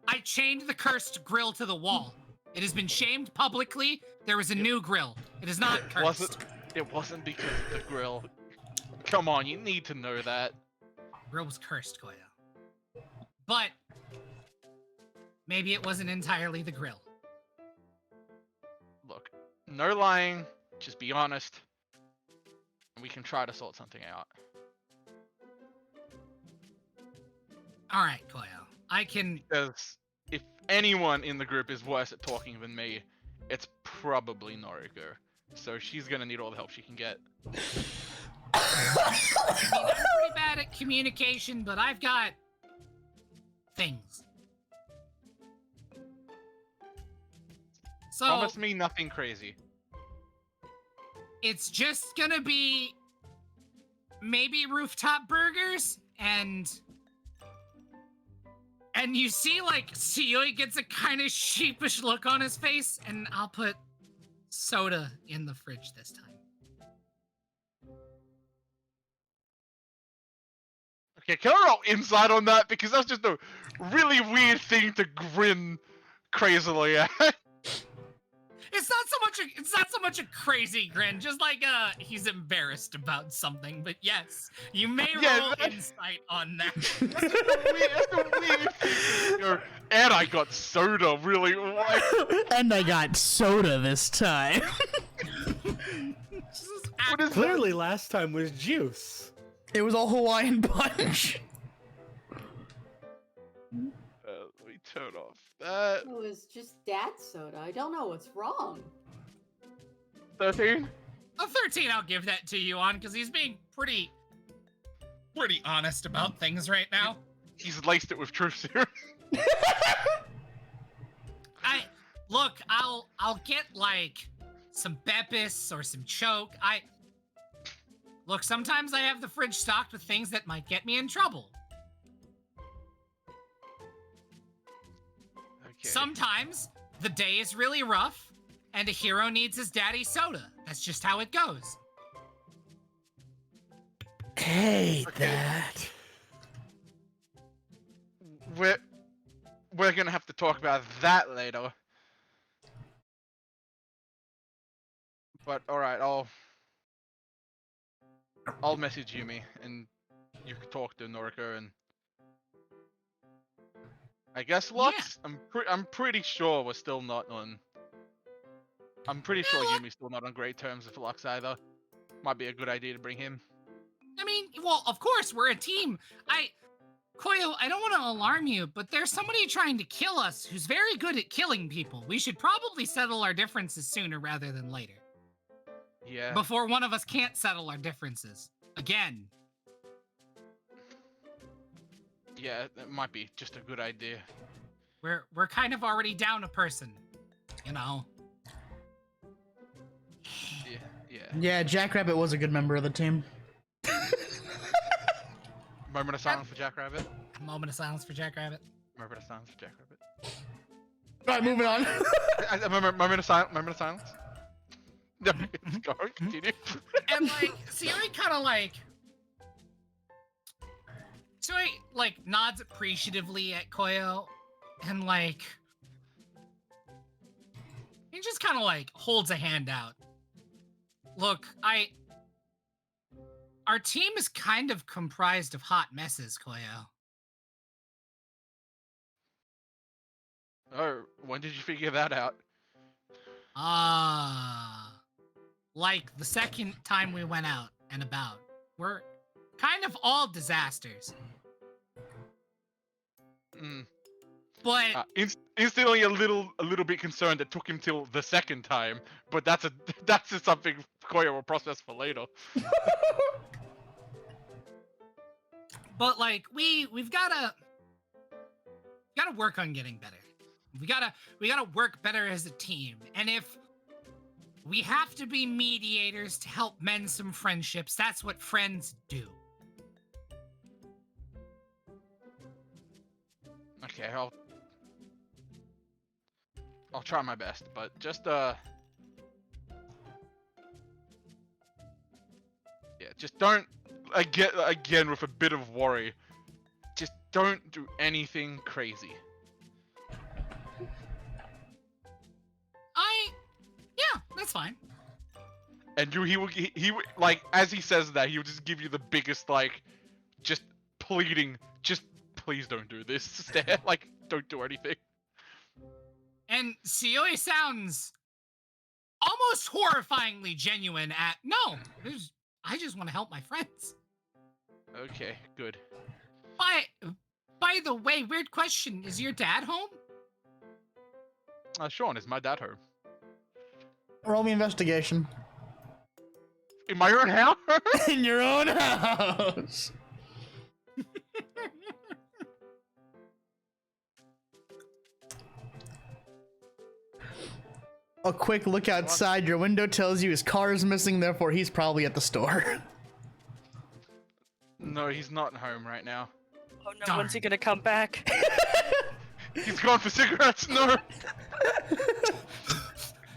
I chained the cursed grill to the wall. It has been shamed publicly. There is a new grill. It is not cursed. It wasn't because of the grill. Come on, you need to know that. Grill was cursed, Koyo. But maybe it wasn't entirely the grill. Look, no lying. Just be honest. And we can try to sort something out. All right, Koyo. I can. Because if anyone in the group is worse at talking than me, it's probably Noriko. So she's gonna need all the help she can get. I mean, I'm pretty bad at communication, but I've got things. So promise me nothing crazy. It's just gonna be maybe rooftop burgers and you see like Siyoi gets a kind of sheepish look on his face, and I'll put soda in the fridge this time. Okay, can I roll insight on that? Because that's just a really weird thing to grin crazily at. It's not so much a crazy grin, just like he's embarrassed about something. But yes, you may roll insight on that. That's a weird thing. And I got soda, really. And I got soda this time. Clearly, last time was juice. It was a Hawaiian punch. Let me turn off that. It was just dad's soda. I don't know what's wrong. 13? A 13 I'll give that to you on, because he's being pretty honest about things right now. He's laced it with truth serum. I'll get like some Beppis or some choke. Look, sometimes I have the fridge stocked with things that might get me in trouble. Okay. Sometimes the day is really rough and a hero needs his daddy's soda. That's just how it goes. Hate that. We're gonna have to talk about that later. But alright, I'll message Yumi and you can talk to Noriko and I guess Lux. Yeah. I'm pretty sure we're still not on. I'm pretty sure Yumi's still not on great terms with Lux either. Might be a good idea to bring him. I mean, well, of course we're a team. Koyo, I don't want to alarm you, but there's somebody trying to kill us who's very good at killing people. We should probably settle our differences sooner rather than later. Yeah. Before one of us can't settle our differences. Again. Yeah, that might be just a good idea. We're kind of already down a person, you know. Yeah. Yeah, Jackrabbit was a good member of the team. Moment of silence for Jackrabbit. Moment of silence for Jackrabbit. Moment of silence for Jackrabbit. Alright, moving on. Moment of silence. No, go on, continue. And like, Siri kind of like nods appreciatively at Koyo, and like he just kind of like holds a hand out. Look, our team is kind of comprised of hot messes, Koyo. Oh, when did you figure that out? Like the second time we went out and about. We're kind of all disasters. But instantly a little bit concerned it took him till the second time, but that's just something Koyo will process for later. But like we've gotta work on getting better. We gotta work better as a team. And if we have to be mediators to help mend some friendships, that's what friends do. Okay, I'll try my best, but just just don't again with a bit of worry. Just don't do anything crazy. Yeah, that's fine. And he would like as he says that he would just give you the biggest like, just pleading, just please don't do this stare. Like don't do anything. And Sioi sounds almost horrifyingly genuine at, no, I just want to help my friends. Okay, good. By the way, weird question, is your dad home? Sean, is my dad home? Roll me investigation. In my own house? In your own house. A quick look outside your window tells you his car is missing, therefore he's probably at the store. No, he's not home right now. Oh no, when's he gonna come back? He's gone for cigarettes, no!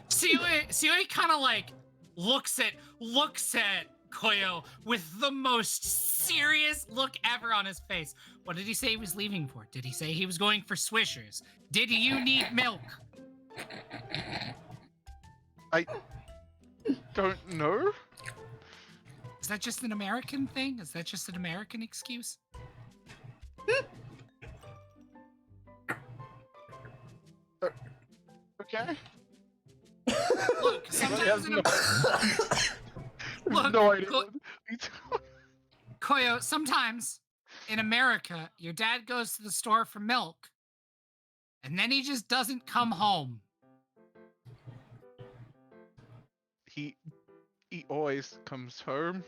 Sioi kind of like looks at Koyo with the most serious look ever on his face. What did he say he was leaving for? Did he say he was going for Swishers? Did you need milk? I don't know. Is that just an American thing? Is that just an American excuse? Okay. Look, sometimes in Look, no idea. Koyo, sometimes in America, your dad goes to the store for milk, and then he just doesn't come home. He always comes home.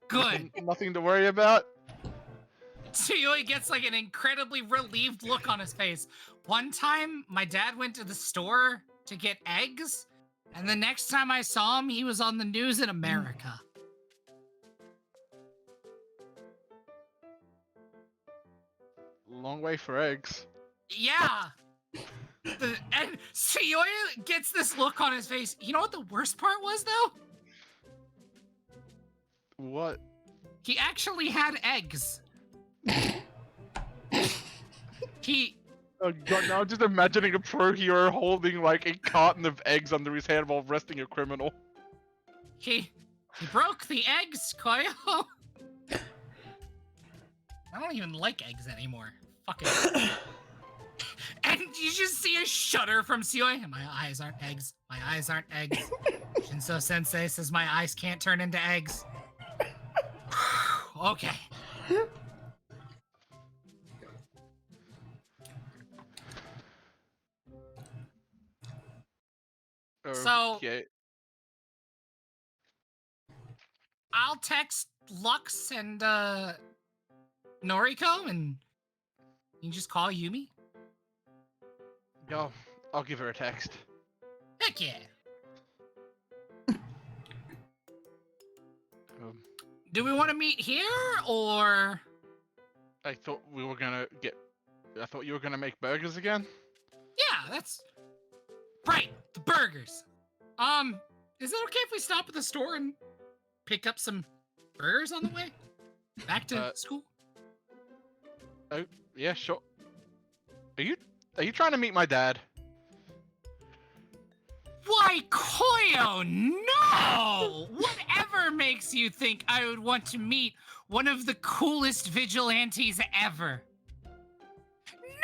Good. Nothing to worry about. Tsuyoi gets like an incredibly relieved look on his face. One time, my dad went to the store to get eggs, and the next time I saw him, he was on the news in America. Long way for eggs. Yeah. And Tsuyoi gets this look on his face. You know what the worst part was, though? What? He actually had eggs. Oh god, now I'm just imagining a pro hero holding like a carton of eggs under his hand while arresting a criminal. He broke the eggs, Koyo. I don't even like eggs anymore. Fucking. And you just see a shudder from Sioi. My eyes aren't eggs. My eyes aren't eggs. Shinso Sensei says my eyes can't turn into eggs. Okay. So, I'll text Lux and Noriko, and you can just call Yumi. Yo, I'll give her a text. Heck yeah. Do we want to meet here, or? I thought you were gonna make burgers again? Yeah, that's... Right, the burgers. Is it okay if we stop at the store and pick up some burgers on the way? Back to school? Oh, yeah, sure. Are you trying to meet my dad? Why, Koyo, no! Whatever makes you think I would want to meet one of the coolest vigilantes ever?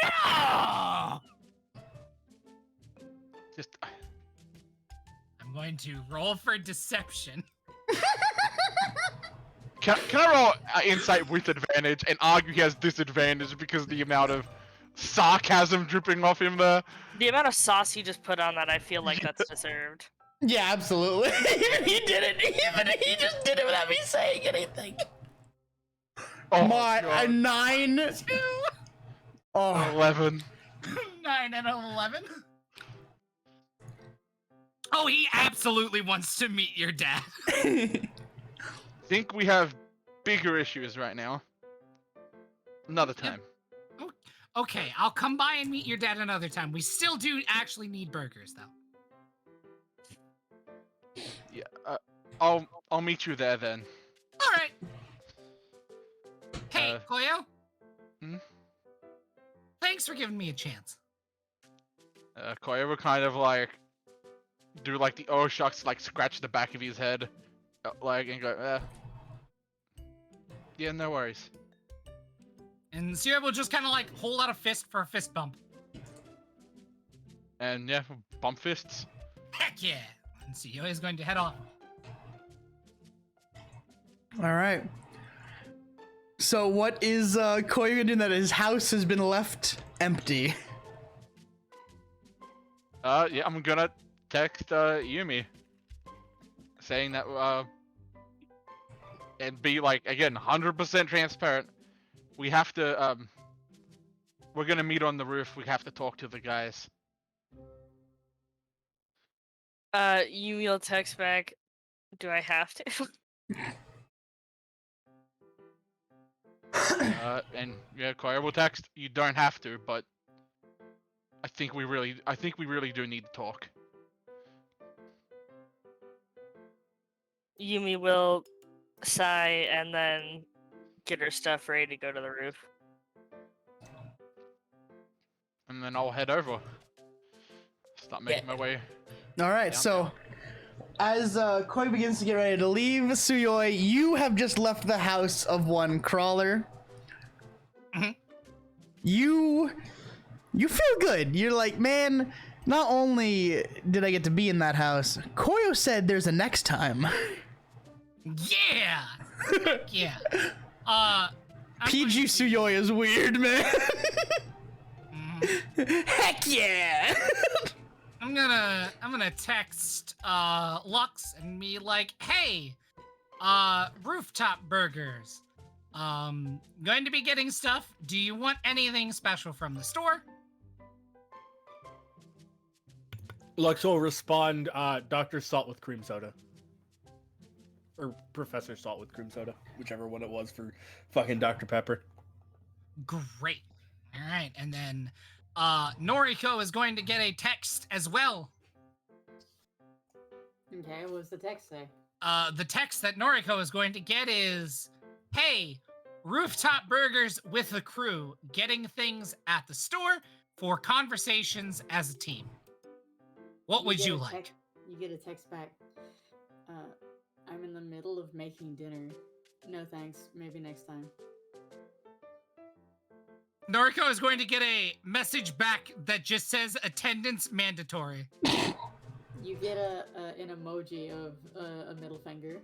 No! I'm going to roll for deception. Can I roll insight with advantage and argue he has disadvantage because of the amount of sarcasm dripping off him there? The amount of sauce he just put on that, I feel like that's deserved. Yeah, absolutely. He did it. He just did it without me saying anything. Oh my 9. 11. 9 and 11. Oh, he absolutely wants to meet your dad. Think we have bigger issues right now. Another time. Okay, I'll come by and meet your dad another time. We still do actually need burgers, though. Yeah, I'll meet you there then. All right. Hey, Koyo. Hmm? Thanks for giving me a chance. Koya will kind of like do like the oh shucks, like scratch the back of his head, like and go, yeah, no worries. And Sierra will just kind of like hold out a fist for a fist bump. And yeah, bump fists. Heck yeah! And CEO is going to head off. All right. So what is Koya gonna do now that his house has been left empty? Yeah, I'm gonna text Yumi, saying that and be like again 100% transparent. We have to we're gonna meet on the roof. We have to talk to the guys. Yumi will text back. Do I have to? And yeah, Koya will text. You don't have to, but I think we really do need to talk. Yumi will sigh and then get her stuff ready to go to the roof. And then I'll head over. Start making my way. All right, so as Koi begins to get ready to leave, Suyoi, you have just left the house of one crawler. You feel good. You're like, man, not only did I get to be in that house, Koyo said there's a next time. Yeah! Yeah. PG Suyoi is weird, man. Heck yeah! I'm gonna text Lux and be like, hey, rooftop burgers. Going to be getting stuff. Do you want anything special from the store? Lux will respond, Dr. Salt with cream soda. Or Professor Salt with cream soda. Whichever one it was for fucking Dr. Pepper. Great. All right, and then Noriko is going to get a text as well. Okay, what does the text say? The text that Noriko is going to get is, hey, rooftop burgers with the crew, getting things at the store for conversations as a team. What would you like? You get a text back. I'm in the middle of making dinner. No thanks, maybe next time. Noriko is going to get a message back that just says attendance mandatory. You get an emoji of a middle finger.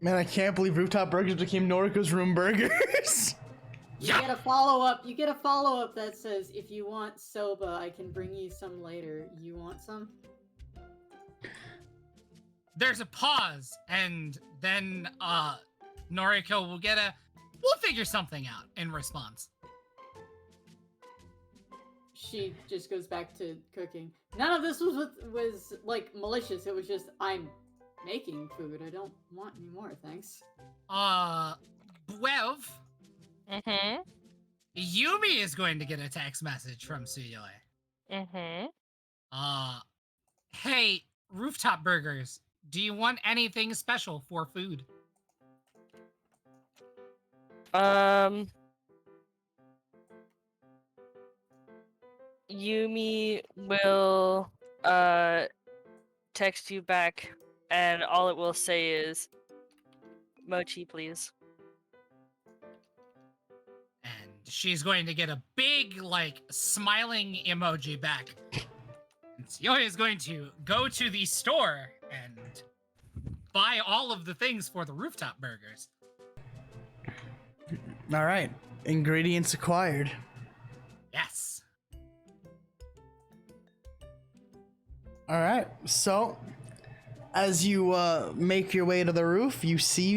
Man, I can't believe Rooftop Burgers became Noriko's Room Burgers. You get a follow-up. You get a follow-up that says, if you want soba, I can bring you some later. You want some? There's a pause, and then Noriko will get a, we'll figure something out in response. She just goes back to cooking. None of this was like malicious. It was just, I'm making food. I don't want any more, thanks. Bwev. Yumi is going to get a text message from Suyoi. Hey, Rooftop Burgers, do you want anything special for food? Yumi will text you back, and all it will say is, mochi, please. And she's going to get a big, like, smiling emoji back. And Suyoi is going to go to the store and buy all of the things for the Rooftop Burgers. All right, ingredients acquired. Yes. All right, so as you make your way to the roof, you see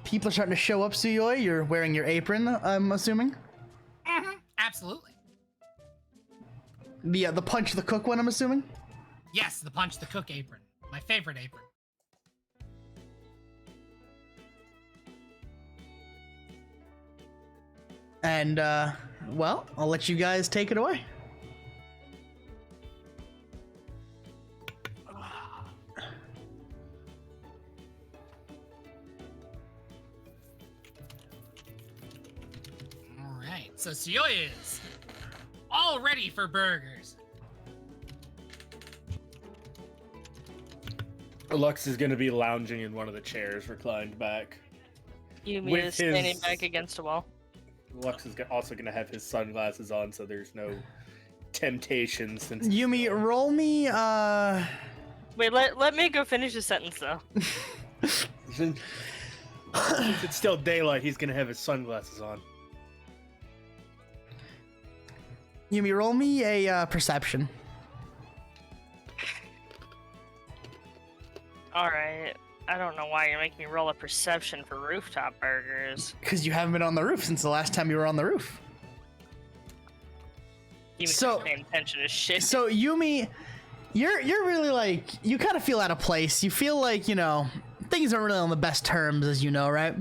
people are starting to show up, Suyoi. You're wearing your apron, I'm assuming? Absolutely. The Punch the Cook one, I'm assuming? Yes, the Punch the Cook apron. My favorite apron. And, well, I'll let you guys take it away. So Suyoi is all ready for burgers. Lux is going to be lounging in one of the chairs, reclined back. Yumi is standing back against a wall. Lux is also going to have his sunglasses on, so there's no temptation. Since Yumi, roll me. Wait, let me go finish the sentence though. Since it's still daylight, he's going to have his sunglasses on. Yumi, roll me a perception. Alright. I don't know why you're making me roll a perception for rooftop burgers. Because you haven't been on the roof since the last time you were on the roof. Yumi's not paying attention to shit. So Yumi, you're really like, you kind of feel out of place. You feel like, you know, things aren't really on the best terms, as you know, right?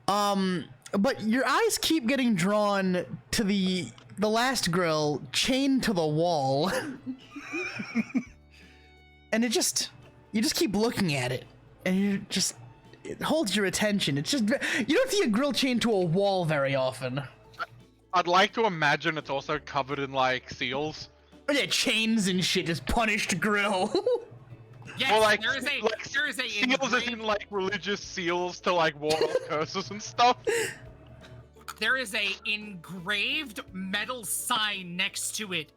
But your eyes keep getting drawn to the last grill chained to the wall. And you just keep looking at it. And it holds your attention. It's just, you don't see a grill chained to a wall very often. I'd like to imagine it's also covered in, like, seals. Yeah, chains and shit, just punished grill. Yes, or, like, there is a seals as in, like, religious seals to, like, ward off curses and stuff. There is a engraved metal sign next to it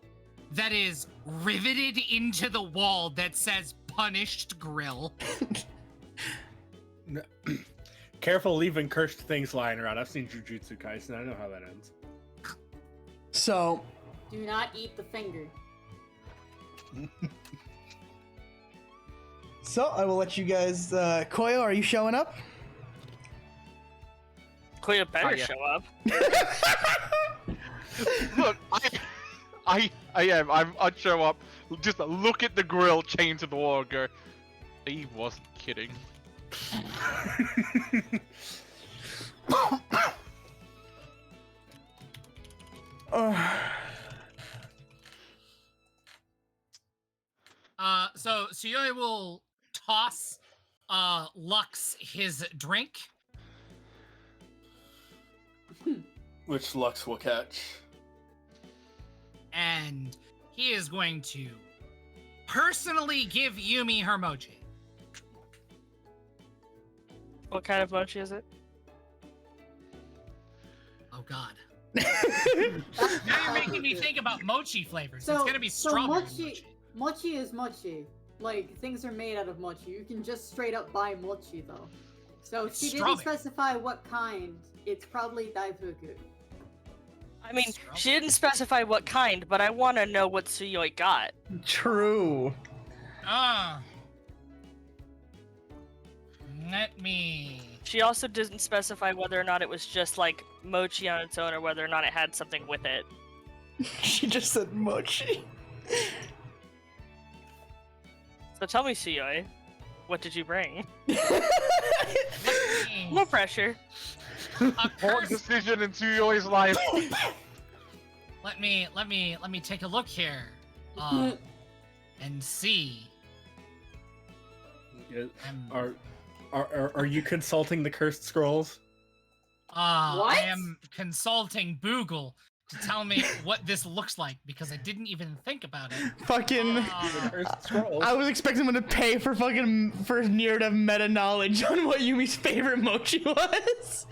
that is riveted into the wall that says punished grill. Careful leaving cursed things lying around. I've seen Jujutsu Kaisen. I know how that ends. So, Do not eat the finger. so I will let you guys. Koyo, are you showing up? Koyo better show up. Look, I am. I'd show up. Just look at the grill chained to the wall and go, he wasn't kidding. So Suyoi will toss Lux his drink. Which Lux will catch. And he is going to personally give Yumi her mochi. What kind of mochi is it? Oh god. Now you're making me think about mochi flavors. It's gonna be strawberry mochi. Mochi is mochi. Like, things are made out of mochi. You can just straight up buy mochi, though. So if she didn't specify what kind, it's probably daifuku. I mean, she didn't specify what kind, but I want to know what Suyoi got. True. Let me... She also didn't specify whether or not it was just, like, mochi on its own, or whether or not it had something with it. She just said mochi. So tell me, Suyoi, what did you bring? No pressure. Important decision in Suyoi's life. Let me take a look here. And see. Are you consulting the cursed scrolls? I am consulting Boogle to tell me what this looks like because I didn't even think about it. Fucking. I was expecting him to pay for narrative meta knowledge on what Yumi's favorite mochi was.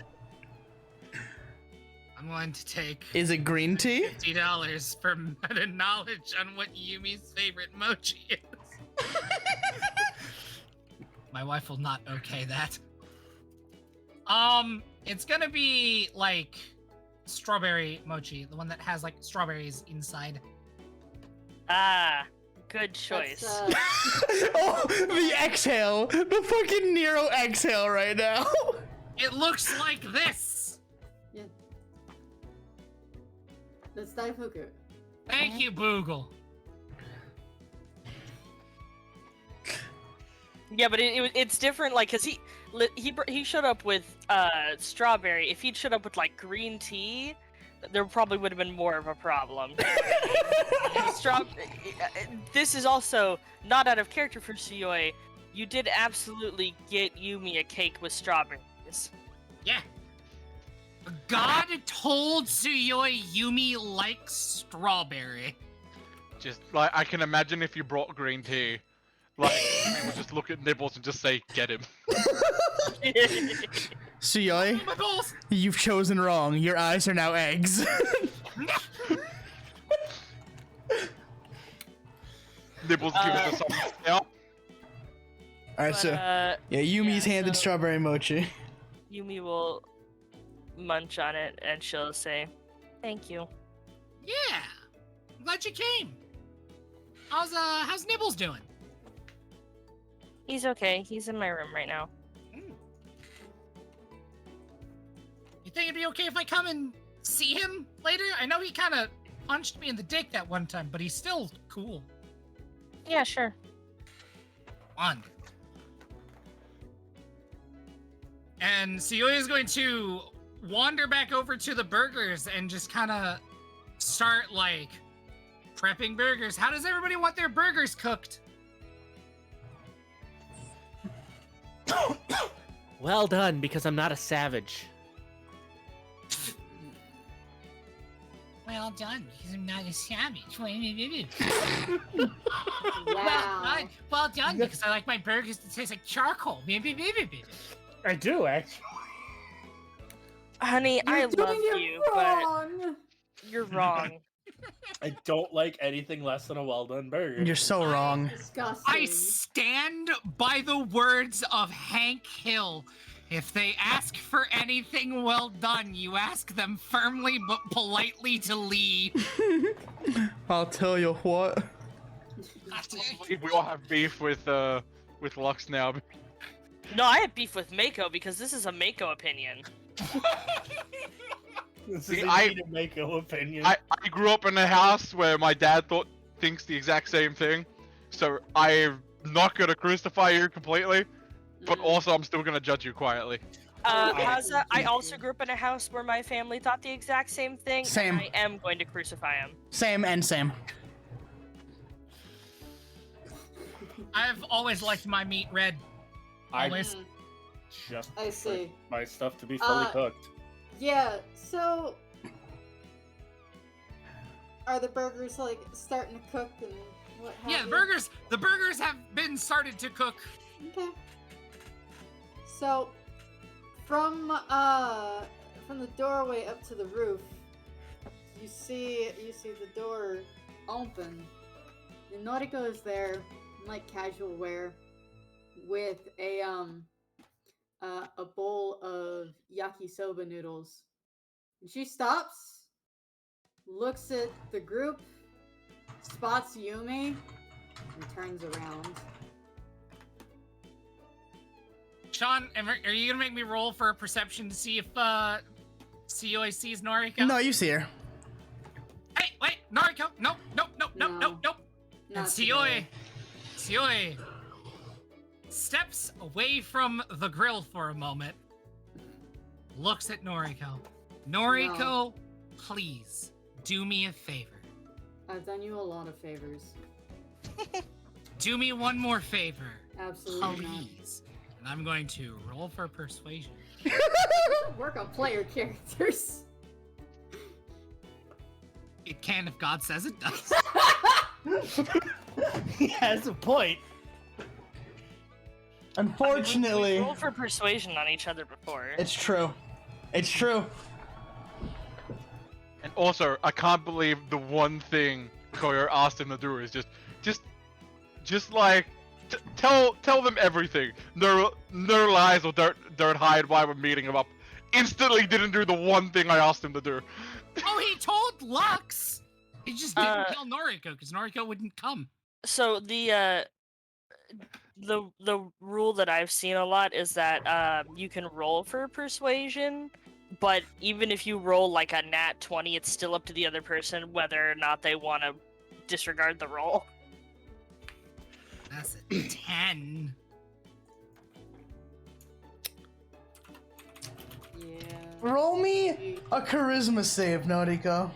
I'm going to take. Is it green tea? $50 for meta knowledge on what Yumi's favorite mochi is. My wife will not okay that. It's gonna be like strawberry mochi, the one that has like strawberries inside. Ah, good choice. Oh, the exhale, the fucking Nero exhale right now. It looks like this. Yeah. That's daifuku. Thank you, Boogle. Yeah, but it's different, like, cause he showed up with strawberry. If he'd showed up with like green tea, there probably would have been more of a problem. This is also not out of character for Suyoi. You did absolutely get Yumi a cake with strawberries. Yeah. God told Tsuyoi Yumi likes strawberry. Just like I can imagine if you brought green tea, like we would just look at Nibbles and just say, "Get him." Tsuyoi, you've chosen wrong. Your eyes are now eggs. Nibbles give it a thumbs down. Alright, so yeah, Yumi's handed strawberry mochi. Yumi will munch on it and she'll say, "Thank you." Yeah, I'm glad you came. How's Nibbles doing? He's okay. He's in my room right now. You think it'd be okay if I come and see him later? I know he kind of punched me in the dick that one time, but he's still cool. Yeah, sure. Wonderful. And Tsuyoi is going to wander back over to the burgers and just kind of start, like, prepping burgers. How does everybody want their burgers cooked? Well done, because I'm not a savage. Well done, because I'm not a savage. Wow. Well done, because I like my burgers to taste like charcoal. I do, actually. Honey, You're I love doing it you, wrong. but you're wrong. I don't like anything less than a well-done burger. You're so wrong. Disgusting. I stand by the words of Hank Hill. If they ask for anything well done, you ask them firmly but politely to leave. I'll tell you what. We all have beef with Lux now. No, I have beef with Mako because this is a Mako opinion. This See, is a Mako opinion. I grew up in a house where my dad thinks the exact same thing, so I'm not gonna crucify you completely, but also I'm still gonna judge you quietly. Haza, I also grew up in a house where my family thought the exact same thing. Same. And I am going to crucify him. Same and same. I've always liked my meat red. Always. Just I see. like my stuff to be fully cooked. Yeah, so are the burgers like starting to cook and what have Yeah, you? the burgers have been started to cook. Okay. So from the doorway up to the roof, you see the door open. And Noriko is there in like casual wear with a bowl of yakisoba noodles. And she stops, looks at the group, spots Yumi, and turns around. Sean, are you gonna make me roll for a perception to see if Tsuyoi sees Noriko? No, you see her. Hey, wait, Noriko! Nope. And Tsuyoi steps away from the grill for a moment, looks at Noriko. Noriko, please do me a favor. I've done you a lot of favors. Do me one more favor. Absolutely Please. And I'm going to roll for persuasion. Work on player characters. It can if God says it does. He has a point. Unfortunately, we rolled for persuasion on each other before. it's true. It's true. And also, I can't believe the one thing Koyo asked him to do is just like tell them everything. No lies or don't hide why we're meeting him up. Instantly didn't do the one thing I asked him to do. Oh, he told Lux. He just didn't tell Noriko because Noriko wouldn't come. So the rule that I've seen a lot is that you can roll for persuasion, but even if you roll like a nat 20, it's still up to the other person whether or not they want to disregard the roll. That's a 10. Yeah. Roll me a charisma save, Noriko.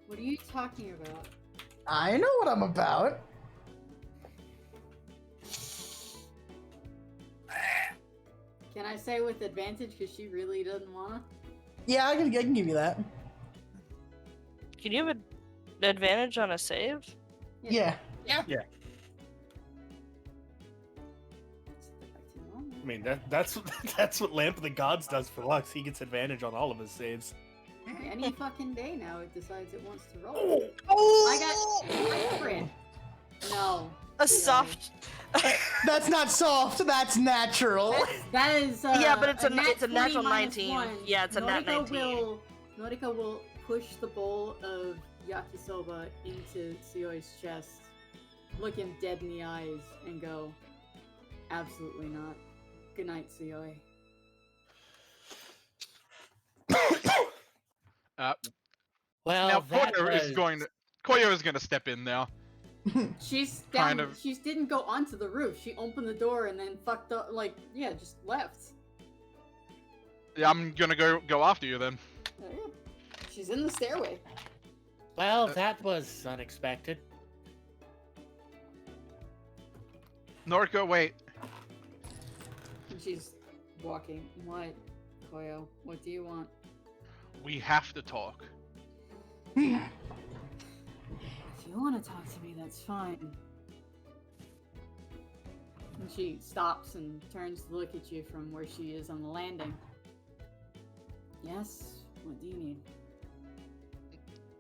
What are you talking about? I know what I'm about. Can I say with advantage because she really doesn't wanna? Yeah, I can give you that. Can you have an advantage on a save? Yeah. Yeah. Yeah. I mean that's that's what Lamp of the Gods does for Lux. He gets advantage on all of his saves. Any fucking day now, it decides it wants to roll. Oh! I crit. No. A soft. That's not soft. That's natural. That is. Yeah, but it's a nat natural 20 minus 19. one. Yeah, it's a nat 19. Norika will push the bowl of yakisoba into Tsuyoi's chest, look him dead in the eyes, and go, "Absolutely not. Good night, Tsuyoi." Well, now that Koyo is going to step in now. She's down. Kind of. She didn't go onto the roof. She opened the door and then fucked up. Just left. Yeah, I'm gonna go after you then. Oh, yeah. She's in the stairway. Well, that was unexpected. Noriko, wait. And she's walking. What, Koyo? What do you want? We have to talk. If you want to talk to me, that's fine. And she stops and turns to look at you from where she is on the landing. Yes? What do you need?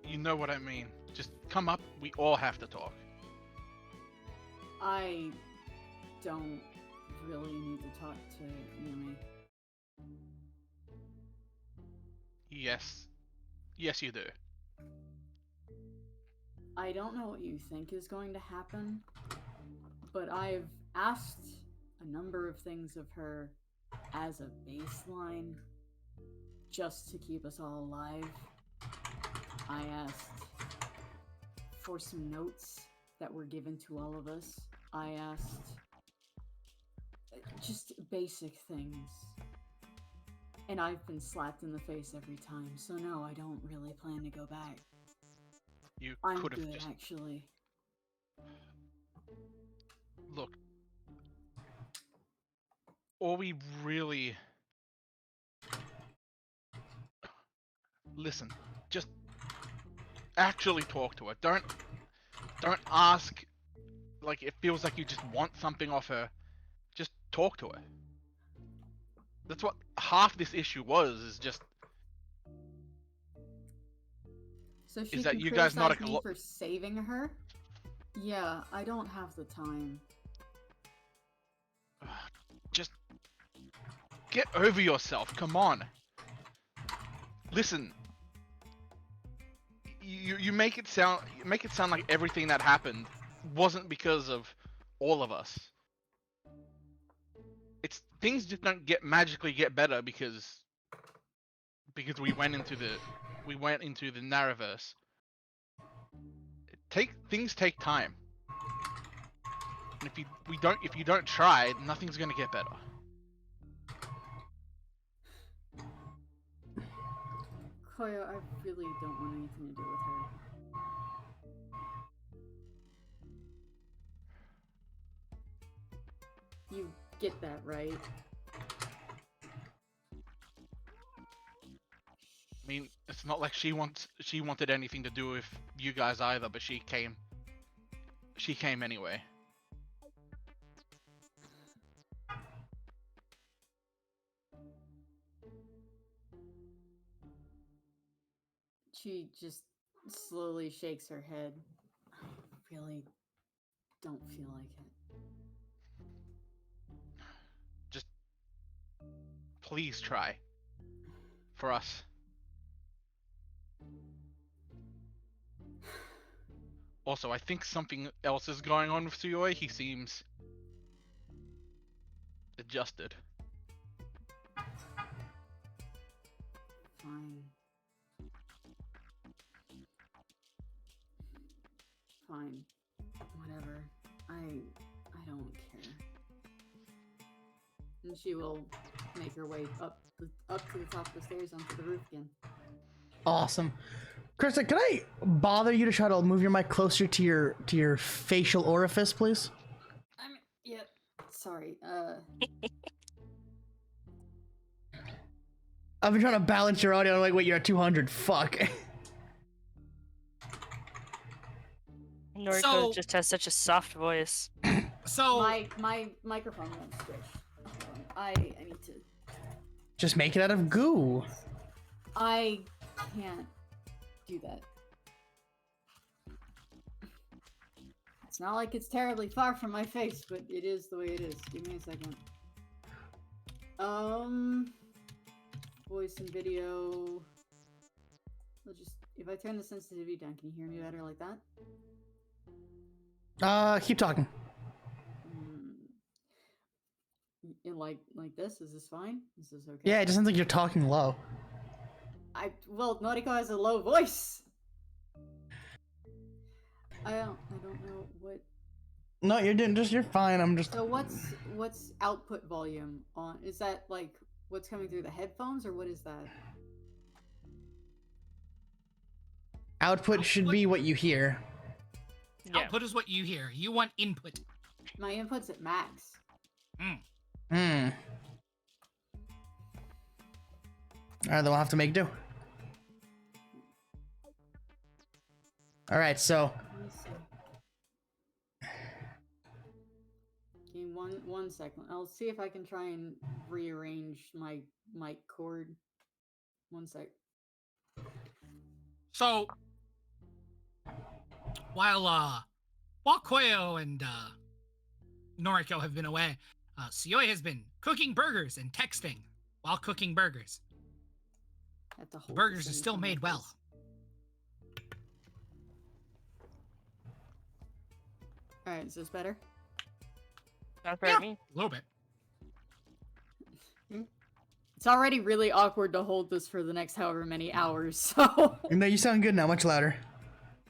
You know what I mean. Just come up. We all have to talk. I don't really need to talk to Yumi. Yes. Yes, you do. I don't know what you think is going to happen, but I've asked a number of things of her as a baseline, just to keep us all alive. I asked for some notes that were given to all of us. I asked just basic things. And I've been slapped in the face every time, so no, I don't really plan to go back. I'm could have good, just... actually. Look. Or we really... Listen, just actually talk to her. Don't ask like it feels like you just want something off her. Just talk to her. That's what half this issue was, is just So she is that can you guys not criticize me for saving her? Yeah, I don't have the time. Just get over yourself. Come on. Listen. You make it sound like everything that happened wasn't because of all of us. It's things just don't magically get better because we went into the Narraverse. Things take time. And if you don't try, nothing's gonna get better. Koyo, I really don't want anything to do with her. You get that, right? I mean, it's not like she wanted anything to do with you guys either, but she came anyway. She just slowly shakes her head. I really don't feel like it. Just please try. For us. Also, I think something else is going on with Tsuyoi. He seems adjusted. Fine. Fine. Whatever. I don't care. And she will make her way up to the top of the stairs onto the roof again. Awesome. Krista, can I bother you to try to move your mic closer to your facial orifice, please? Yeah. Sorry. I've been trying to balance your audio. I'm like, wait, you're at 200. Fuck. Noriko just has such a soft voice. So my microphone won't switch. I need to. Just make it out of goo. I can't do that. It's not like it's terribly far from my face, but it is the way it is. Give me a second. Voice and video. I'll just, if I turn the sensitivity down, can you hear me better like that? Keep talking. Like this? Is this fine? Is this okay? Yeah, it just sounds like you're talking low. Well, Noriko has a low voice. I don't know what. No, you're fine. I'm just. So what's output volume on? Is that like what's coming through the headphones, or what is that? Output should be what you hear. Output is what you hear. You want input. My input's at max. Alright, then we'll have to make do. Alright, so. Let me see. Give me one second. I'll see if I can try and rearrange my mic cord. One sec. So while Koyo and Noriko have been away, Suyoi has been cooking burgers and texting while cooking burgers. Burgers are still made well. Alright, is this better? Not for me. A little bit. It's already really awkward to hold this for the next however many hours, so... No, you sound good now, much louder.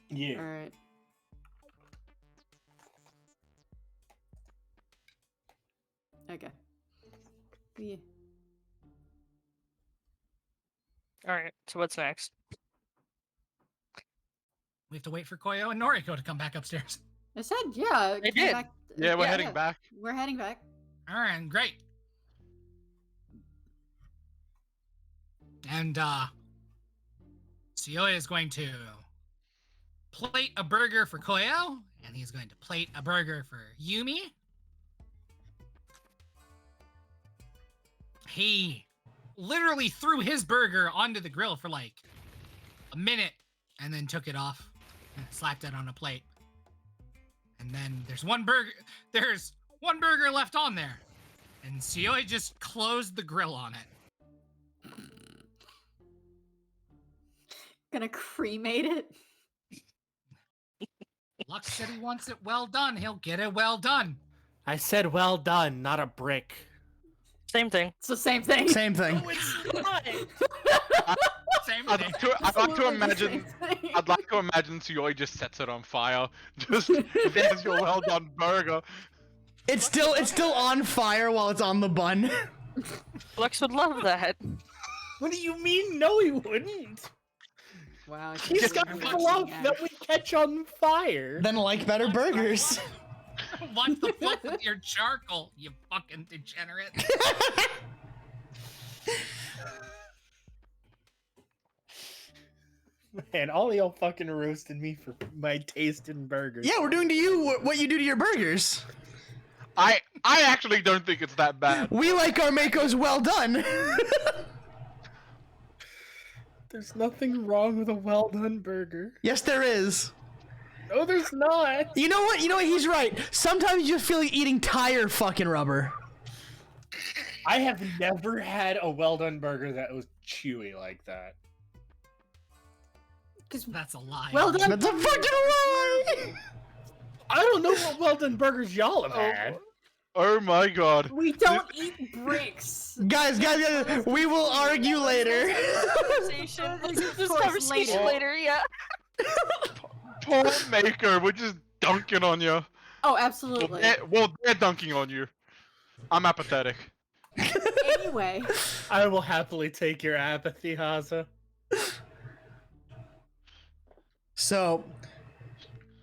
Yeah. Alright. Okay. Yeah. Alright, so what's next? We have to wait for Koyo and Noriko to come back upstairs. I said, yeah. They did. Yeah, we're heading back. We're heading back. Alright, great. And Suyoi is going to plate a burger for Koyo, and he's going to plate a burger for Yumi. He literally threw his burger onto the grill for like a minute and then took it off and slapped it on a plate. And then there's one burger left on there. And Suyoi just closed the grill on it. Gonna cremate it. Lux said he wants it well done. He'll get it well done. I said well done, not a brick. Same thing. It's the same thing. Same thing. No, it's not. Same I'd thing. like to imagine Suyoi just sets it on fire. Just there's your well done burger. It's still on fire while it's on the bun. Lux would love that. What do you mean? No, he wouldn't. Wow. He's got fluff that we catch on fire. Then like better burgers. Watch the fluff with your charcoal, you fucking degenerate. Man, all y'all fucking roasted me for my taste in burgers. Yeah, we're doing to you what you do to your burgers. I actually don't think it's that bad. We like our Makos well done. There's nothing wrong with a well done burger. Yes, there is. No, there's not. You know what? He's right. Sometimes you just feel like eating tire fucking rubber. I have never had a well done burger that was chewy like that. That's a lie. Well done. That's a fucking lie. I don't know what well done burgers y'all have had. Oh my god. We don't eat bricks. Guys, we will argue later. This conversation later, yeah. Poor Maker, we're just dunking on you. Oh, absolutely. Well, they're dunking on you. I'm apathetic. Anyway. I will happily take your apathy, Haza. So,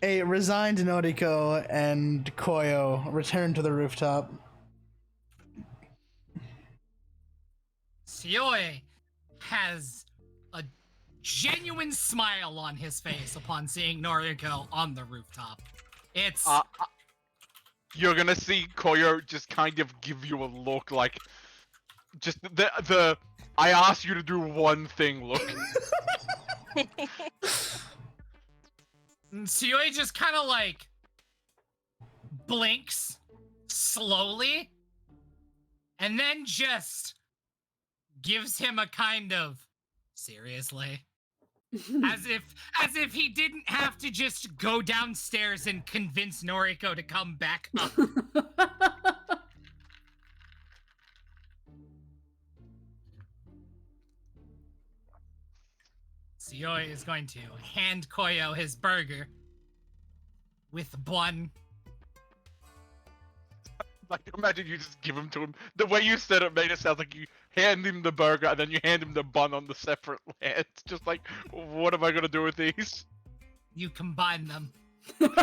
a resigned Noriko and Koyo return to the rooftop. Suyoi has a genuine smile on his face upon seeing Noriko on the rooftop. It's You're gonna see Koyo just kind of give you a look like, just the I asked you to do one thing look. Tsuyoi just kind of like blinks slowly and then just gives him a kind of seriously as if he didn't have to just go downstairs and convince Noriko to come back up. Tsuyoi is going to hand Koyo his burger with bun. Like, imagine you just give him to him. The way you said it made it sound like you hand him the burger and then you hand him the bun on the separate land. It's just like, what am I gonna do with these? You combine them. Yeah,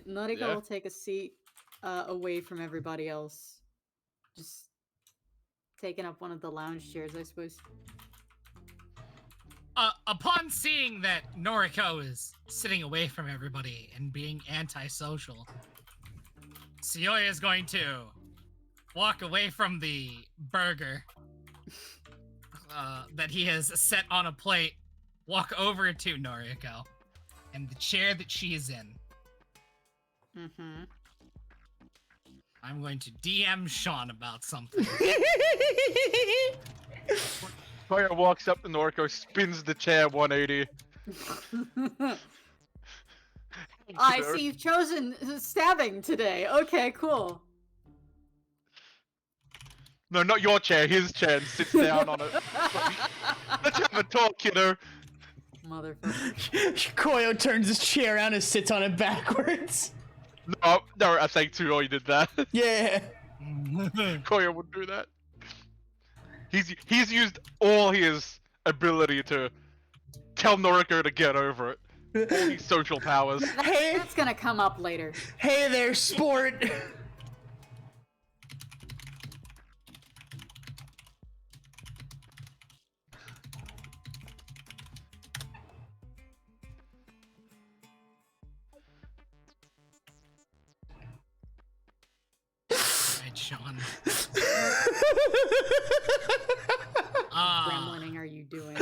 Noriko will take a seat away from everybody else. Just taking up one of the lounge chairs, I suppose. Upon seeing that Noriko is sitting away from everybody and being antisocial, Tsuyoi is going to walk away from the burger that he has set on a plate, walk over to Noriko and the chair that she is in. Mm-hmm. I'm going to DM Sean about something. Koyo walks up to Noriko, spins the chair 180. I see you've chosen stabbing today. Okay, cool. No, not your chair, his chair, and sits down on it. Let's have a talk, kiddo. Motherfucker. Koyo turns his chair around and sits on it backwards. No, I think Tsuyoi did that. Yeah. Koyo would do that. He's used all his ability to tell Noriko to get over it. All his social powers. That's gonna come up later. Hey there, sport. Right, Sean. Gremlining are you doing?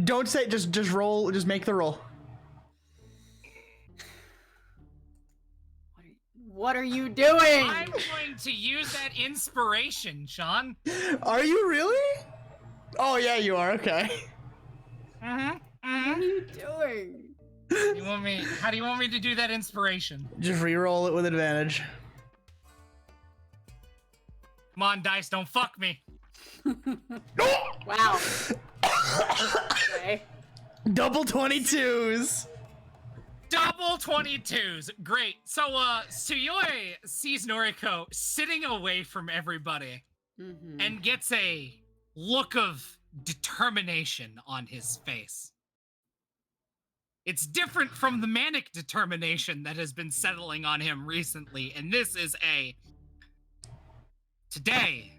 Don't say, just roll, just make the roll. What are you doing? I'm going to use that inspiration, Sean. Are you really? Oh yeah, you are, okay. Mm-hmm. What are you doing? How do you want me to do that inspiration? Just re-roll it with advantage. Come on, dice, don't fuck me. Wow. Okay. Double 22s. Double 22s. Great. So, Tsuyoi sees Noriko sitting away from everybody and gets a look of determination on his face. It's different from the manic determination that has been settling on him recently, and this is a today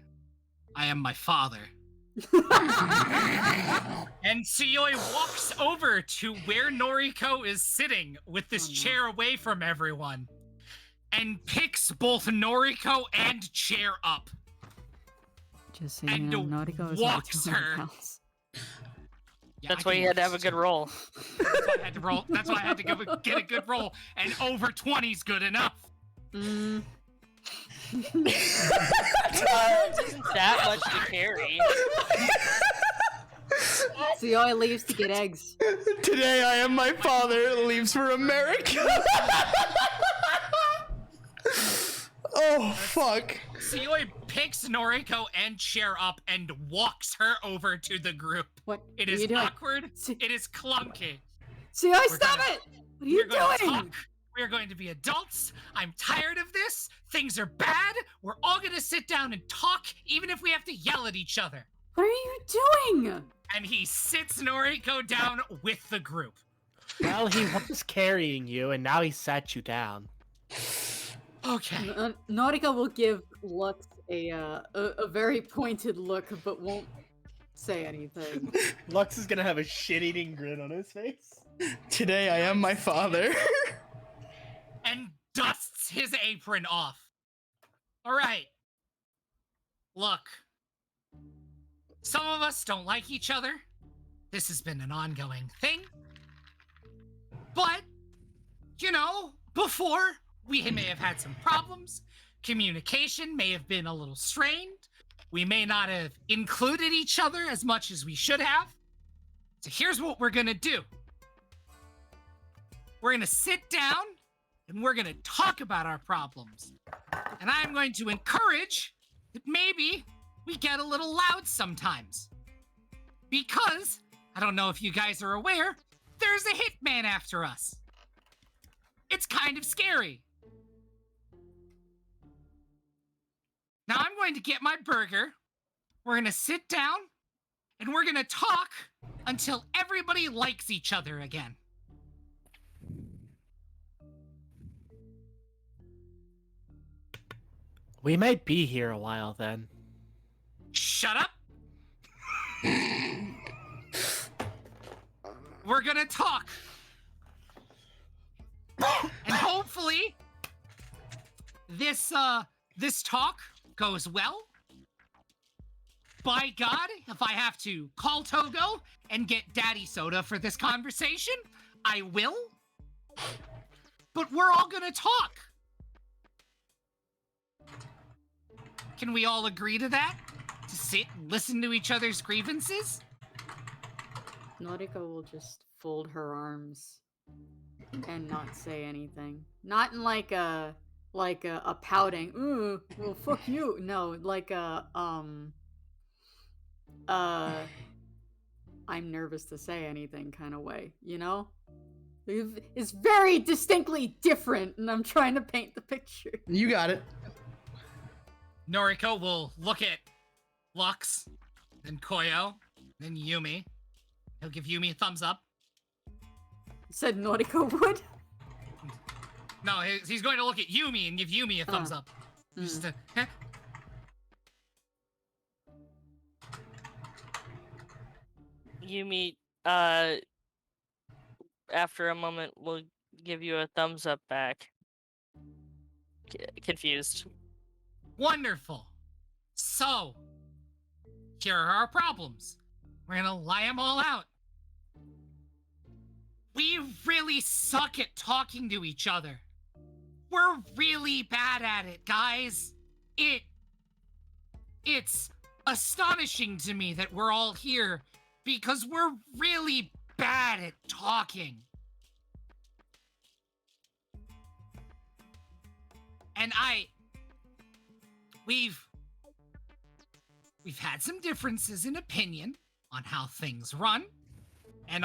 I am my father. And Tsuyoi walks over to where Noriko is sitting with this chair away from everyone and picks both Noriko and chair up. Just so you know, Noriko is walks her. Yeah, That's why you had to have a good roll. That's why I had to roll. That's why I had to get a good roll, and over 20's good enough. Isn't that much to carry. Tsuyoi leaves to get eggs. Today I am my father, leaves for America. Oh, fuck. Tsuyoi picks Noriko and chair up and walks her over to the group. What? It are is you doing? awkward. It is clunky. Tsuyoi, stop it! What are you doing? We're going to be adults. I'm tired of this. Things are bad. We're all going to sit down and talk, even if we have to yell at each other. What are you doing? And he sits Noriko down with the group. Well, he was carrying you, and now he sat you down. Okay. Nautica will give Lux a very pointed look, but won't say anything. Lux is gonna have a shit-eating grin on his face. Today I am my father. And dusts his apron off. All right. Look. Some of us don't like each other. This has been an ongoing thing. But, you know, before, we may have had some problems. Communication may have been a little strained. We may not have included each other as much as we should have. So here's what we're gonna do. We're gonna sit down and we're gonna talk about our problems. And I'm going to encourage that maybe we get a little loud sometimes. Because, I don't know if you guys are aware, there's a hitman after us. It's kind of scary. Now I'm going to get my burger. We're going to sit down and we're going to talk until everybody likes each other again. We might be here a while then. Shut up. We're going to talk. And hopefully this talk goes well. By God, if I have to call Togo and get Daddy Soda for this conversation, I will. But we're all gonna talk. Can we all agree to that? To sit and listen to each other's grievances? Nautica will just fold her arms and not say anything. Not in like a pouting, ooh, well fuck you. No, like a I'm nervous to say anything kind of way, you know? It's very distinctly different, and I'm trying to paint the picture. You got it. Noriko will look at Lux, then Koyo, then Yumi. He'll give Yumi a thumbs up. Said Noriko would? No, he's going to look at Yumi and give Yumi a thumbs up. Just to, Yumi, after a moment, will give you a thumbs up back. Confused. Wonderful. So, here are our problems. We're gonna lie them all out. We really suck at talking to each other. We're really bad at it, guys. It's astonishing to me that we're all here because we're really bad at talking. And we've had some differences in opinion on how things run and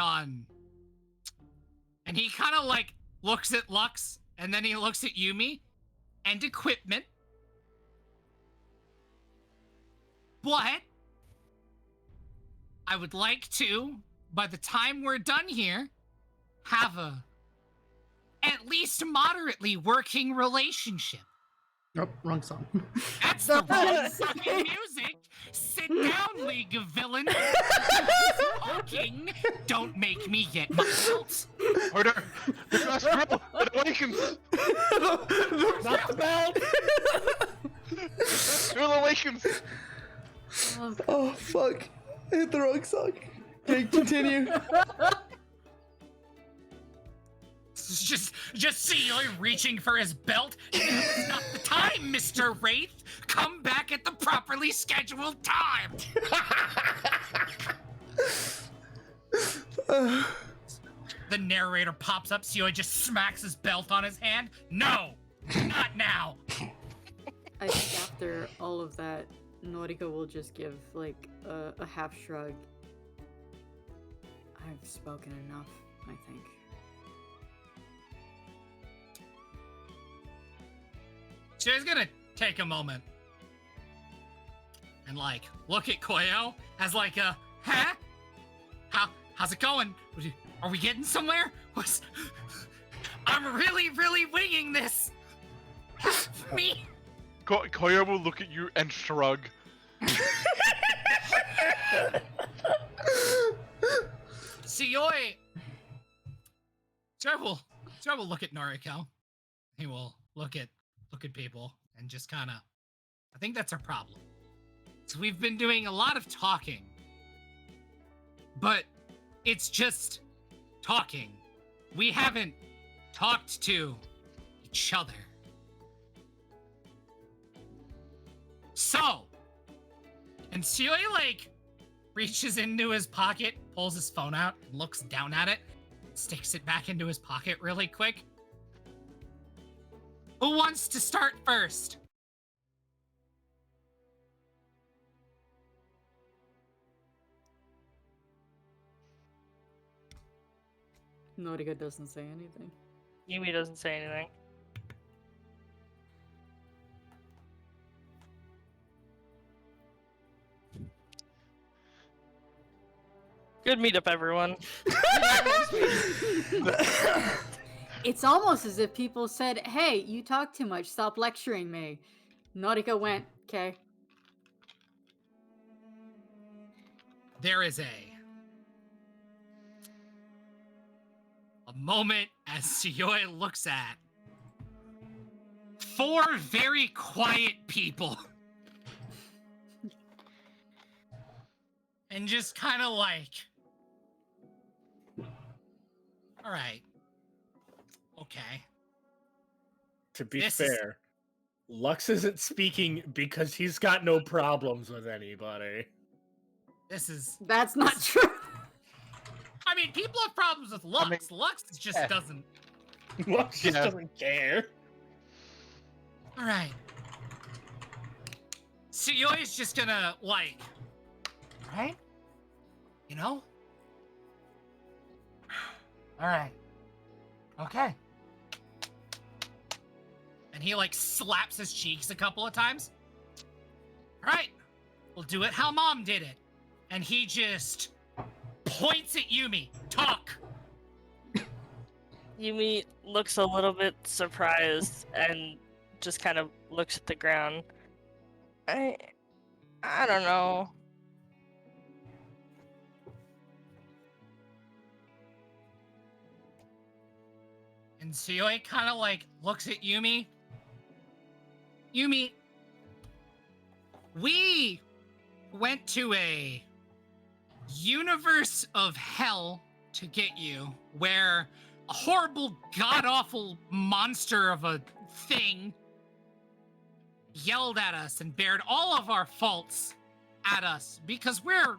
he kind of like looks at Lux and then he looks at Yumi and equipment. But I would like to, by the time we're done here, have a at least moderately working relationship. Oh, wrong song. That's the wrong fucking music. Sit down, League of Villains. Talking. Don't make me get my belt. Order. It awakens. Not the belt. It awakens. Oh fuck! I hit the wrong song. Okay, continue. Just see you reaching for his belt. It's not the time, Mr. Wraith. Come back at the properly scheduled time. The narrator pops up. Seoi just smacks his belt on his hand. No, not now. I think after all of that, Noriko will just give like a half shrug. I've spoken enough, I think. She's gonna take a moment and like look at Koyo as like a, huh? How's it going? Are we getting somewhere? I'm really, really winging this. Me. Koya will look at you and shrug. Joy will look at Noriko. He will look at people and just kind of. I think that's our problem. So we've been doing a lot of talking, but it's just talking. We haven't talked to each other. So, and Sui reaches into his pocket, pulls his phone out, and looks down at it, sticks it back into his pocket really quick. Who wants to start first? Noriko doesn't say anything. Yumi doesn't say anything. Good meetup, everyone. It's almost as if people said, "Hey, you talk too much. Stop lecturing me." Noriko went, "Okay." There is a moment as Suyoi looks at 4 very quiet people and just kind of all right, okay. To be fair, Lux isn't speaking because he's got no problems with anybody. That's not true. I mean, people have problems with Lux. Lux just doesn't. Lux just doesn't care. All right. Suyoi's just gonna right? You know? All right. Okay. And he slaps his cheeks a couple of times. All right. We'll do it how Mom did it. And he just points at Yumi. Talk. Yumi looks a little bit surprised and just kind of looks at the ground. I don't know. And Suyoi kind of looks at Yumi. Yumi, we went to a universe of hell to get you, where a horrible, god-awful monster of a thing yelled at us and bared all of our faults at us because we're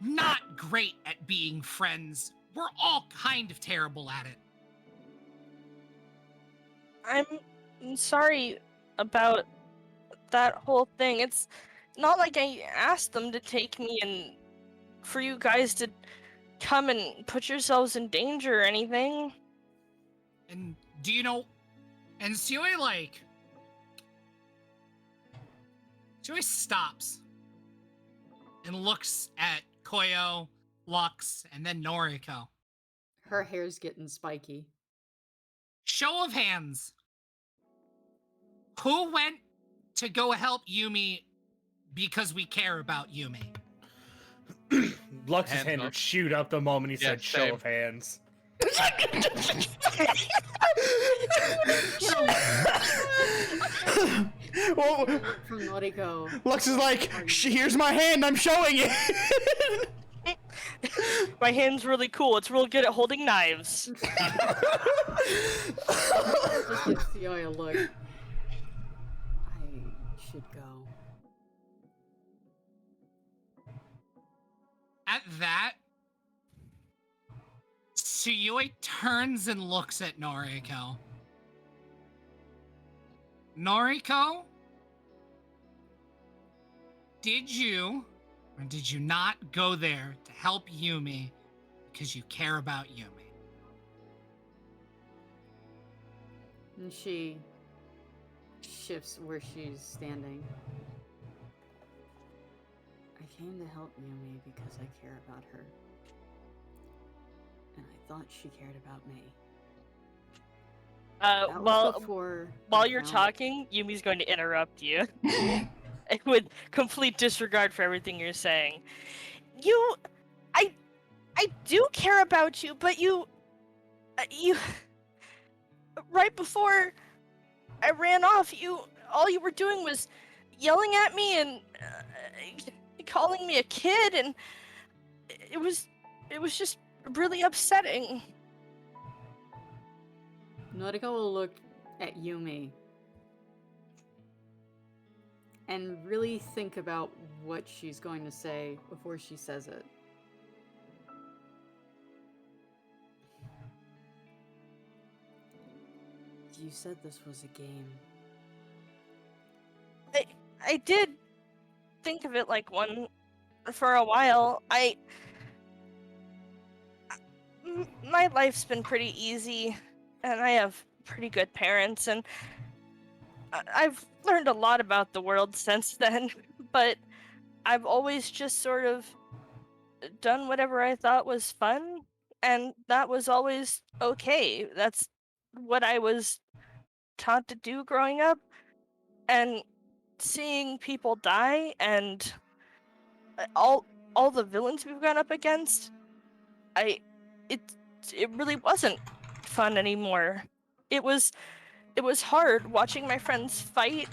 not great at being friends. We're all kind of terrible at it. I'm sorry about that whole thing. It's not like I asked them to take me and for you guys to come and put yourselves in danger or anything. And do you know? And Suyoi Suyoi stops and looks at Koyo, Lux, and then Noriko. Her hair's getting spiky. Show of hands. Who went to go help Yumi because we care about Yumi? Lux's hand would shoot up the moment he said show same. of hands. Well, from Noriko. Lux is like, here's my hand, I'm showing it. My hand's really cool. It's real good at holding knives. Just give Suyoi a look. I should go. At that, Suyoi turns and looks at Noriko. Noriko, did you or did you not go there to help Yumi because you care about Yumi? And she shifts where she's standing. I came to help Yumi because I care about her. And I thought she cared about me. While you're talking, Yumi's going to interrupt you. With complete disregard for everything you're saying. I do care about you, but you, right before I ran off, all you were doing was yelling at me and calling me a kid, and it was just really upsetting. Noriko will look at Yumi and really think about what she's going to say before she says it. You said this was a game. I did think of it like one for a while. My life's been pretty easy, and I have pretty good parents, and I've learned a lot about the world since then, but I've always just sort of done whatever I thought was fun, and that was always okay. That's what I was taught to do growing up, and seeing people die and all the villains we've gone up against, it really wasn't fun anymore. It was hard watching my friends fight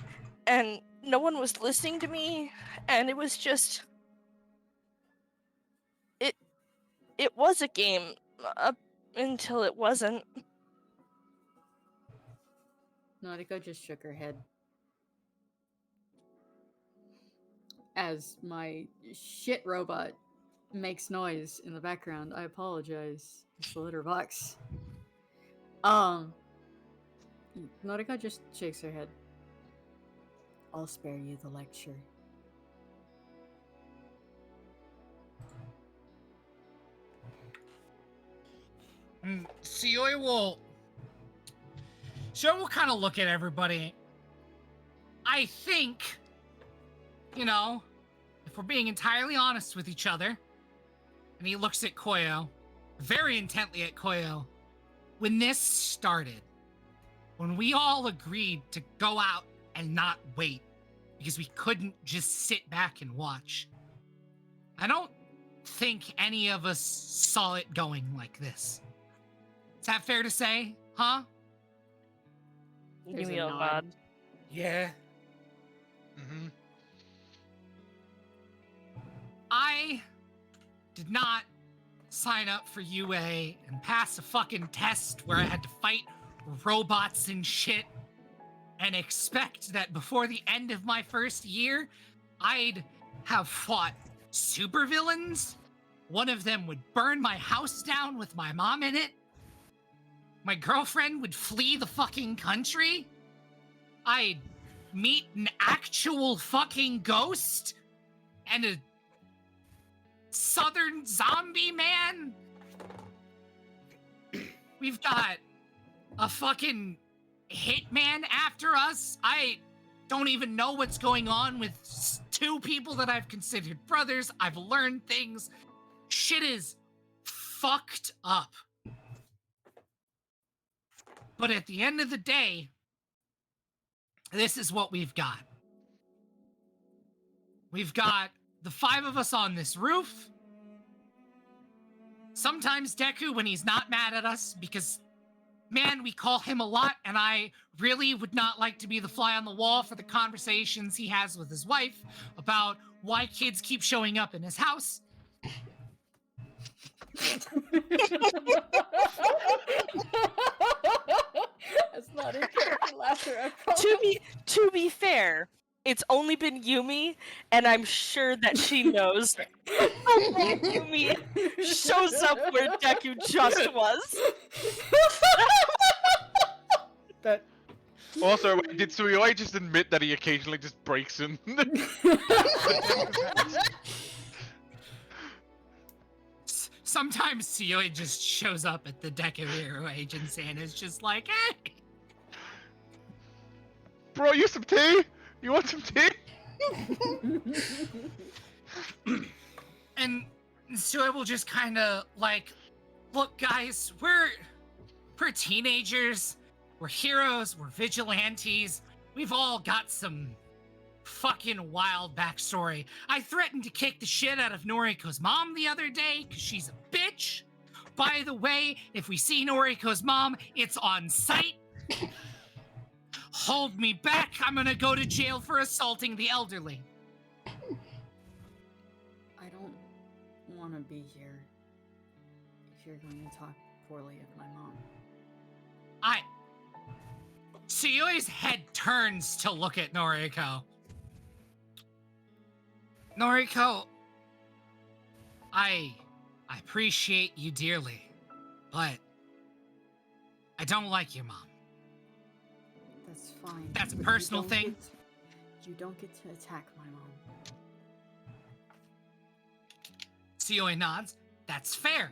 and no one was listening to me, and it was just it was a game up until it wasn't. Noriko just shook her head. As my shit robot makes noise in the background, I apologize. It's the litter box. Noriko just shakes her head. I'll spare you the lecture. Suyoi will kind of look at everybody. I think, if we're being entirely honest with each other, and he looks at Koyo, very intently at Koyo, when this started, when we all agreed to go out and not wait, because we couldn't just sit back and watch, I don't think any of us saw it going like this. Is that fair to say, huh? Give me a nod. Yeah. Mm-hmm. I did not sign up for UA and pass a fucking test where I had to fight robots and shit and expect that before the end of my first year, I'd have fought supervillains. One of them would burn my house down with my mom in it. My girlfriend would flee the fucking country. I'd meet an actual fucking ghost and a southern zombie man. We've got a fucking hitman after us. I don't even know what's going on with two people that I've considered brothers. I've learned things. Shit is fucked up. But at the end of the day, this is what we've got. We've got the 5 of us on this roof. Sometimes Deku when he's not mad at us, because, man, we call him a lot, and I really would not like to be the fly on the wall for the conversations he has with his wife about why kids keep showing up in his house. That's not a character laughter, I promise. To be fair, it's only been Yumi, and I'm sure that she knows Yumi shows up where Deku just was. That. Also, did Suyoi just admit that he occasionally just breaks in? Sometimes Suyoi just shows up at the Deku Hero Agency and is just like, hey! Bro, you some tea? You want some tea? And Sui will just kind of like, look, guys, we're teenagers. We're heroes. We're vigilantes. We've all got some fucking wild backstory. I threatened to kick the shit out of Noriko's mom the other day because she's a bitch. By the way, if we see Noriko's mom, it's on sight. Hold me back. I'm gonna go to jail for assaulting the elderly. I don't want to be here if you're going to talk poorly of my mom. Suyoi's head turns to look at Noriko. Noriko, I appreciate you dearly, but I don't like your mom. That's fine. That's a but personal thing. You don't get to attack my mom. Suyoi nods. That's fair.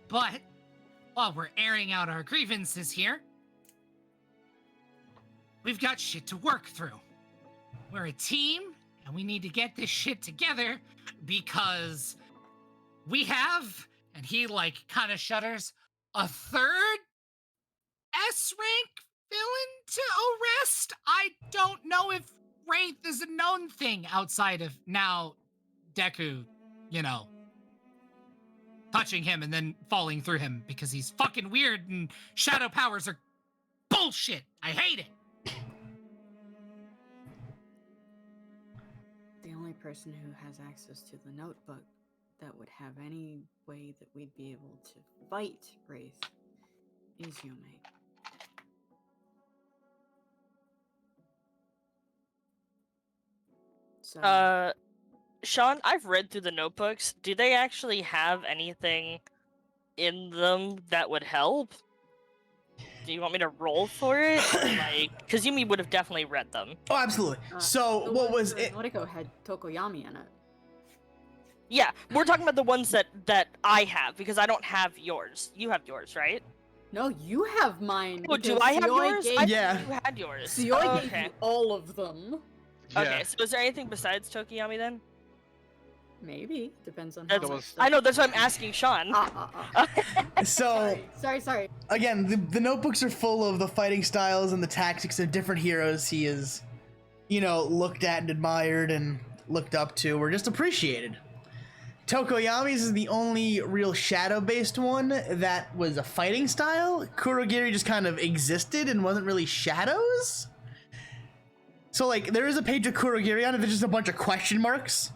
But while we're airing out our grievances here, we've got shit to work through. We're a team, and we need to get this shit together because we have, and he like kind of shudders, a third S-rank villain to arrest. I don't know if Wraith is a known thing outside of now Deku, touching him and then falling through him because he's fucking weird and shadow powers are bullshit. I hate it. The only person who has access to the notebook that would have any way that we'd be able to fight Wraith is Yume. So, Sean, I've read through the notebooks. Do they actually have anything in them that would help? Do you want me to roll for it? Because Yumi would have definitely read them. Oh, absolutely. So, what was it? Noriko had Tokoyami in it. Yeah, we're talking about the ones that I have, because I don't have yours. You have yours, right? No, you have mine. Oh, do I have yours? I thought you had yours. Suyoi gave you all of them. Okay, so is there anything besides Tokiyami then? Maybe. Depends on how much I know, that's why I'm asking Sean. So, sorry. Again, the notebooks are full of the fighting styles and the tactics of different heroes he is, looked at and admired and looked up to, or just appreciated. Tokoyami's is the only real shadow-based one that was a fighting style. Kurogiri just kind of existed and wasn't really shadows. So, there is a page of Kurogiri on it, there's just a bunch of question marks.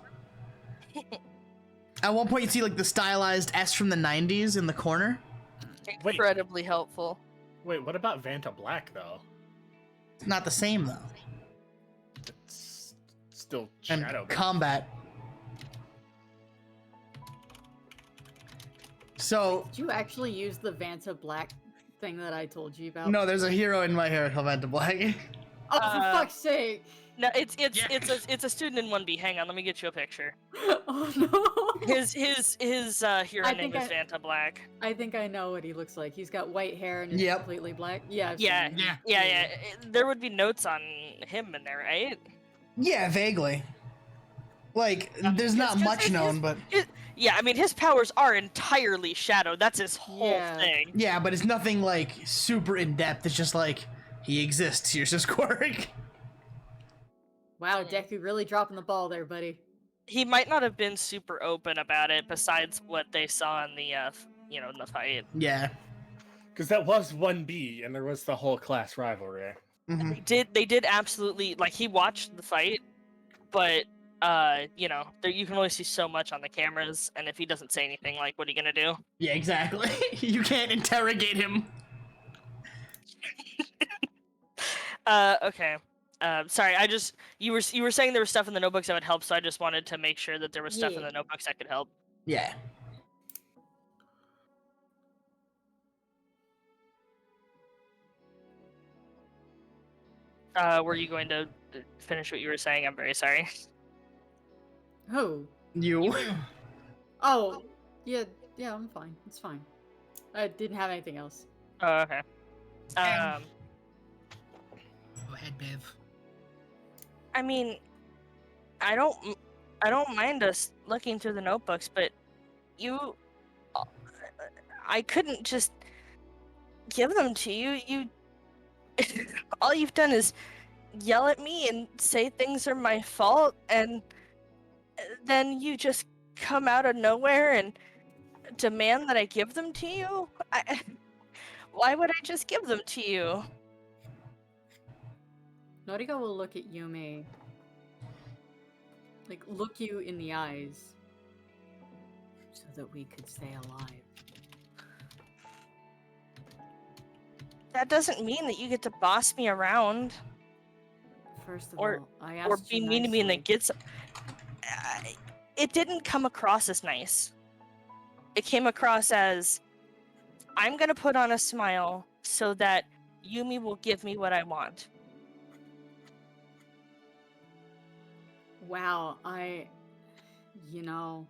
At one point, you see, the stylized S from the 90s in the corner. Incredibly helpful. Wait, what about Vanta Black, though? It's not the same, though. It's still And shadow. combat. So... Did you actually use the Vanta Black thing that I told you about? No, there's a hero in my hair called Vanta Black. Oh, for fuck's sake! No, it's a student in 1B. Hang on, let me get you a picture. Oh no! His hero name is Vanta Black. I think I know what he looks like. He's got white hair and is Yep. completely black. Yeah. I've Yeah. seen him. There would be notes on him in there, right? Yeah, vaguely. There's not much known, but... Yeah, I mean, his powers are entirely shadow. That's his whole thing. Yeah, but it's nothing, super in-depth. It's just he exists. Here's his quirk. Wow, Deku really dropping the ball there, buddy. He might not have been super open about it, besides what they saw in the, in the fight. Yeah. Because that was 1B, and there was the whole class rivalry. Mm-hmm. They did absolutely, he watched the fight, but, you can only see so much on the cameras, and if he doesn't say anything, what are you gonna do? Yeah, exactly. You can't interrogate him. Okay. Sorry, you were saying there was stuff in the notebooks that would help, so I just wanted to make sure that there was stuff in the notebooks that could help. Yeah. Were you going to finish what you were saying? I'm very sorry. Who? You. Oh, yeah, I'm fine. It's fine. I didn't have anything else. Oh, okay. Go ahead, Bev. I mean, I don't I don't mind us looking through the notebooks, but I couldn't just give them to you. You, all you've done is yell at me and say things are my fault, and then you just come out of nowhere and demand that I give them to you? Why would I just give them to you? Noriko will look at Yumi. Like, look you in the eyes. So that we could stay alive. That doesn't mean that you get to boss me around. First of all, I asked or be you mean to me and then nicely. get some. It didn't come across as nice. It came across as, I'm gonna put on a smile so that Yumi will give me what I want. Wow, you know,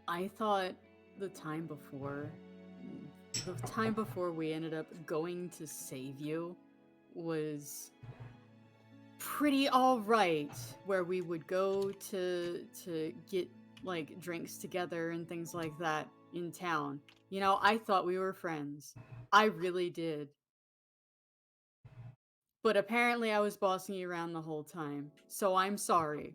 I thought the time before we ended up going to save you was pretty alright, where we would go to get like drinks together and things like that in town. You know, I thought we were friends. I really did. But apparently I was bossing you around the whole time, so I'm sorry.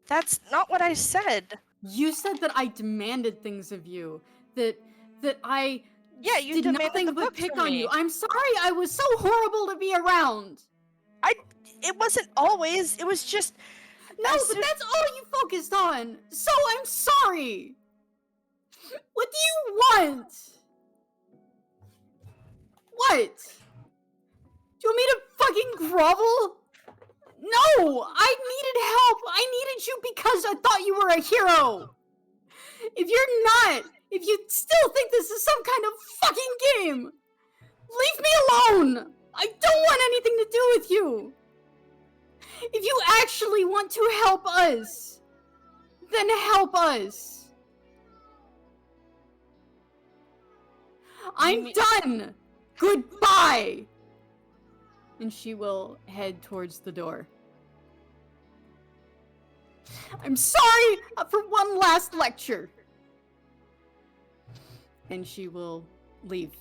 That's not what I said. You said that I demanded things of you, that I you did demanded nothing the but books pick from on me. you. I'm sorry, I was so horrible to be around. It wasn't always, it was just... No, but that's all you focused on, so I'm sorry. What do you want? What? Do you want me to fucking grovel? No, I needed help. I needed you because I thought you were a hero. If you're not, if you still think this is some kind of fucking game, leave me alone. I don't want anything to do with you. If you actually want to help us, then help us. I'm done. Goodbye. And she will head towards the door. I'm sorry for one last lecture. And she will leave.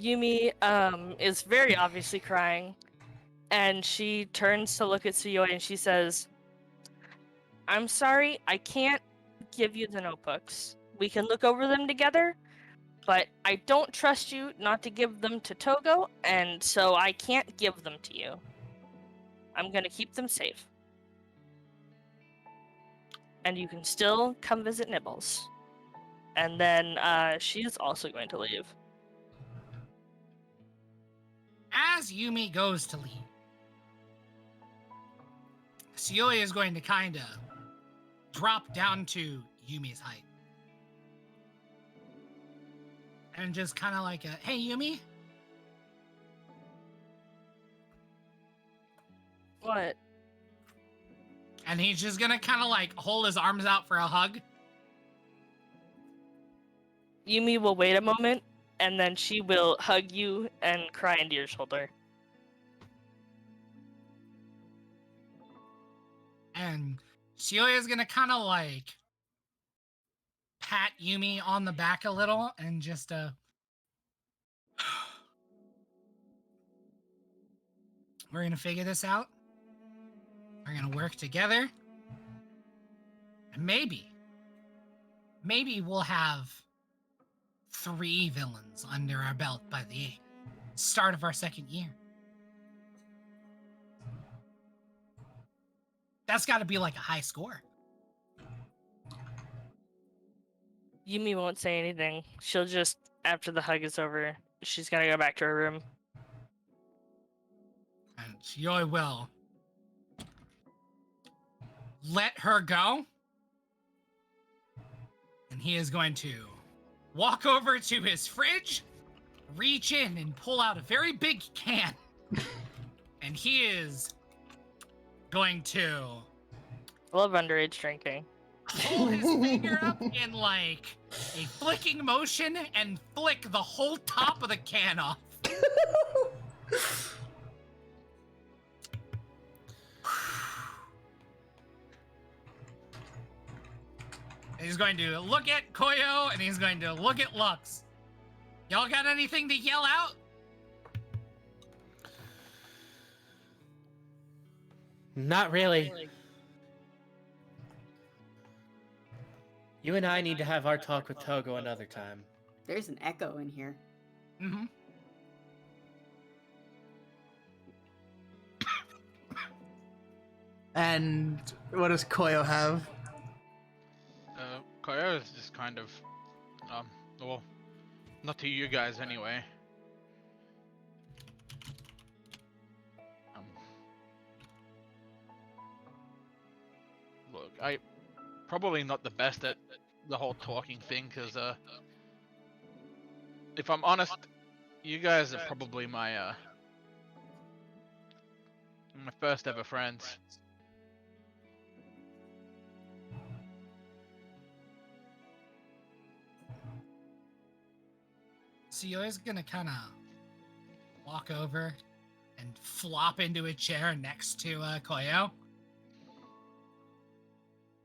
Yumi is very obviously crying, and she turns to look at Tsuyoi and she says, I'm sorry, I can't give you the notebooks. We can look over them together, but I don't trust you not to give them to Togo, and so I can't give them to you. I'm gonna keep them safe. And you can still come visit Nibbles. And then she's also going to leave. As Yumi goes to leave, Tsuyoi is going to kind of drop down to Yumi's height. And just kind of like, hey, Yumi? What? And he's just gonna kind of like hold his arms out for a hug. Yumi will wait a moment, and then she will hug you and cry into your shoulder. And Tsuyoi is gonna kind of like pat Yumi on the back a little and just we're gonna figure this out. We're gonna work together. And maybe we'll have 3 villains under our belt by the start of our 2nd year. That's gotta be like a high score. Yumi won't say anything. She'll just, after the hug is over, she's gonna go back to her room. And Tsuyoi will let her go. And he is going to walk over to his fridge, reach in and pull out a very big can. And he is going to Love underage drinking. pull his finger up in like a flicking motion and flick the whole top of the can off. He's going to look at Koyo and he's going to look at Lux. Y'all got anything to yell out? Not really. You and I need to have our talk with Togo another time. There's an echo in here. Mm-hmm. And what does Koyo have? Koyo is just kind of, well, not to you guys anyway. Look, I probably not the best at the whole talking thing, because if I'm honest, you guys are probably my first ever friends. So you're always gonna kind of walk over and flop into a chair next to Koyo.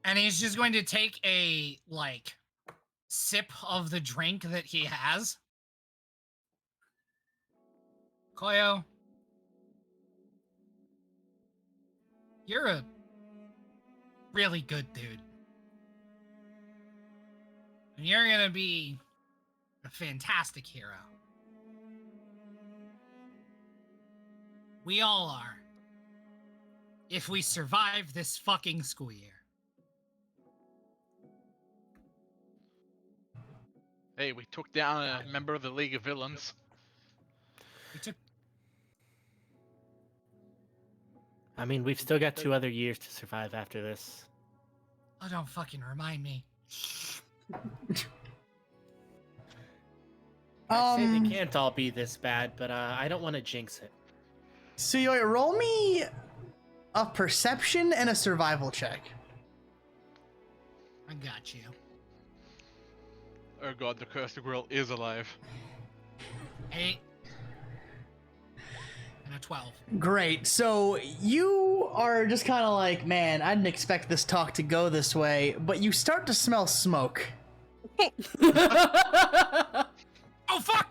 And he's just going to take a, like, sip of the drink that he has. Koyo, you're a really good dude. And you're gonna be a fantastic hero. We all are. If we survive this fucking school year. Hey, we took down a member of the League of Villains. I mean, we've still got 2 other years to survive after this. Oh, don't fucking remind me. I'd say they can't all be this bad, but I don't want to jinx it. So you roll me a perception and a survival check. I got you. Oh god, the cursed grill is alive. 8 and a 12. Great. So you are just kind of like, man, I didn't expect this talk to go this way, but you start to smell smoke. Oh fuck!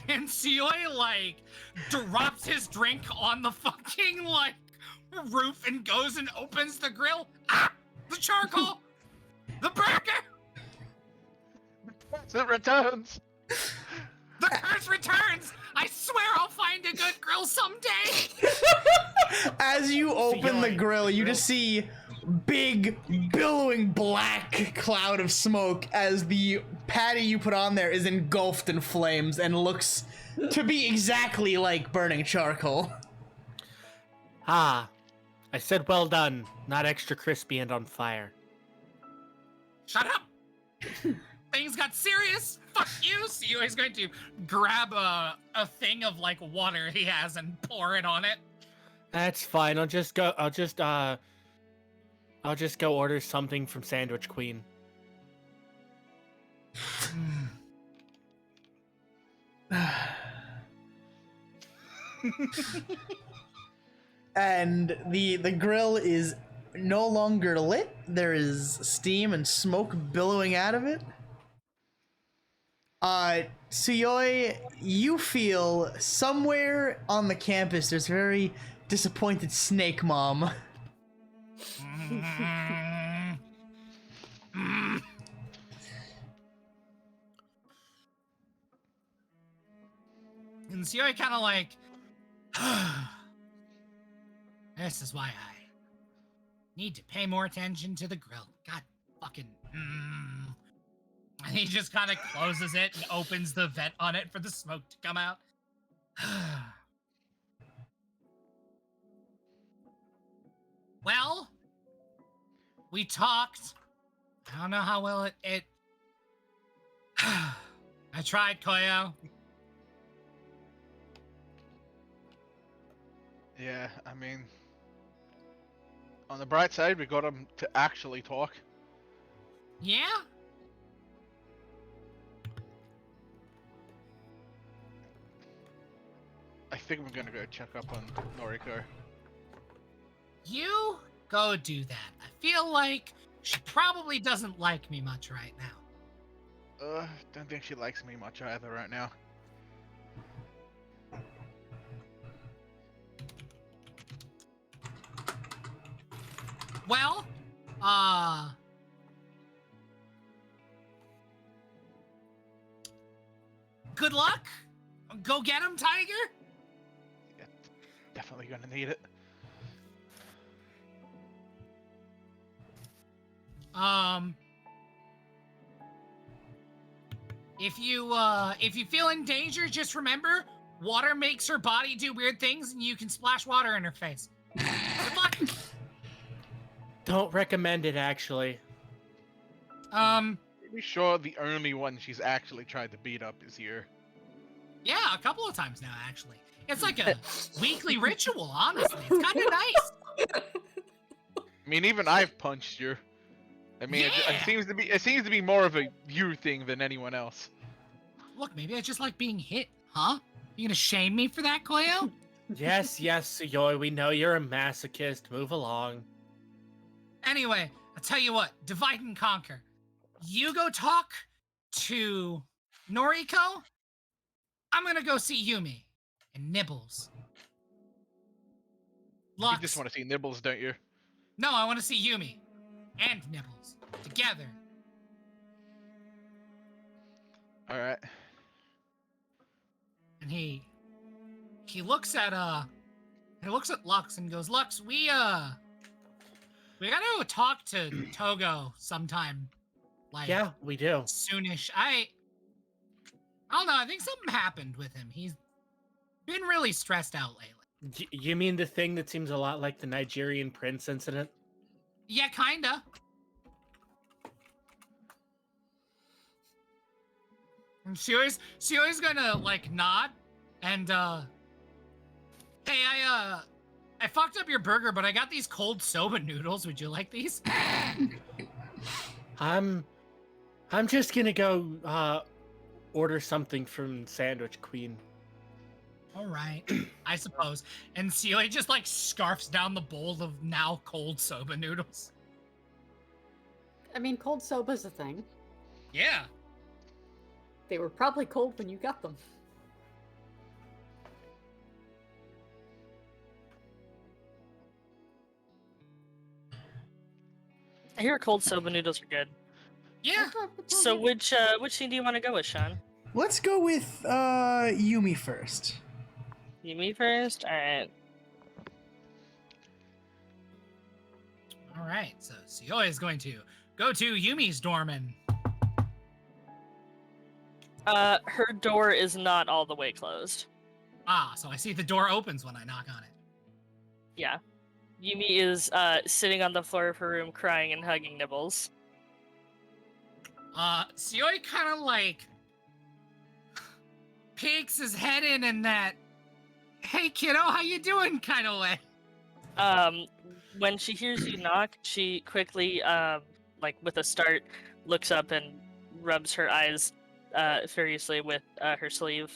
And Sioi, like, drops his drink on the fucking, like, roof and goes and opens the grill. Ah! The charcoal! The burger! It returns! The curse returns! I swear I'll find a good grill someday! As you open the grill, you just see big, billowing black cloud of smoke as the patty you put on there is engulfed in flames and looks to be exactly like burning charcoal. Ah, I said well done, not extra crispy and on fire. Shut up! Things got serious! Fuck you! Sioi is going to grab a thing of, like, water he has and pour it on it. That's fine. I'll just go order something from Sandwich Queen. And the grill is no longer lit. There is steam and smoke billowing out of it. Suyoi, you feel somewhere on the campus there's a very disappointed snake mom. And Sioi kind of like, this is why I need to pay more attention to the grill. God fucking. And he just kind of closes it and opens the vent on it for the smoke to come out. Well, we talked. I don't know how well it I tried, Koyo. Yeah, I mean, on the bright side, we got him to actually talk. Yeah? I think I'm gonna go check up on Noriko. You go do that. I feel like she probably doesn't like me much right now. Don't think she likes me much either right now. Well, good luck. Go get him, Tiger. Yeah, definitely gonna need it. If you feel in danger, just remember, water makes her body do weird things, and you can splash water in her face. Good luck. Don't recommend it, actually. Pretty sure the only one she's actually tried to beat up is you. Yeah, a couple of times now, actually. It's like a weekly ritual, honestly. It's kind of nice. I mean, even I've punched you. I mean, Yeah. it seems to be more of a you thing than anyone else. Look, maybe I just like being hit, huh? You gonna shame me for that, Koyo? Yes, Suyoi, we know you're a masochist. Move along. Anyway, I'll tell you what, divide and conquer. You go talk to Noriko. I'm gonna go see Yumi and Nibbles. Lux. You just want to see Nibbles, don't you? No, I want to see Yumi and Nibbles together. All right. And he looks at Lux and goes, Lux, we gotta go talk to Togo sometime. Like, Yeah, we do. Soonish. I don't know. I think something happened with him. He's been really stressed out lately. You mean the thing that seems a lot like the Nigerian prince incident? Yeah, kinda. And Suyui's gonna like nod and hey, I fucked up your burger, but I got these cold soba noodles. Would you like these? I'm just gonna go order something from Sandwich Queen. All right, I suppose. And Suyui just like scarfs down the bowl of now cold soba noodles. I mean, cold soba's a thing. Yeah. They were probably cold when you got them. I hear cold soba noodles are good. Yeah. So which scene do you want to go with, Sean? Let's go with Yumi first. Yumi first? Alright. All right, so Suyui is going to go to Yumi's dorm and Her door is not all the way closed. so I see the door opens when I knock on it. Yeah. Yumi is sitting on the floor of her room crying and hugging Nibbles. Suyui kind of like peeks his head in that, hey kiddo, how you doing kind of way. When she hears you knock, she quickly, like with a start, looks up and rubs her eyes furiously with her sleeve.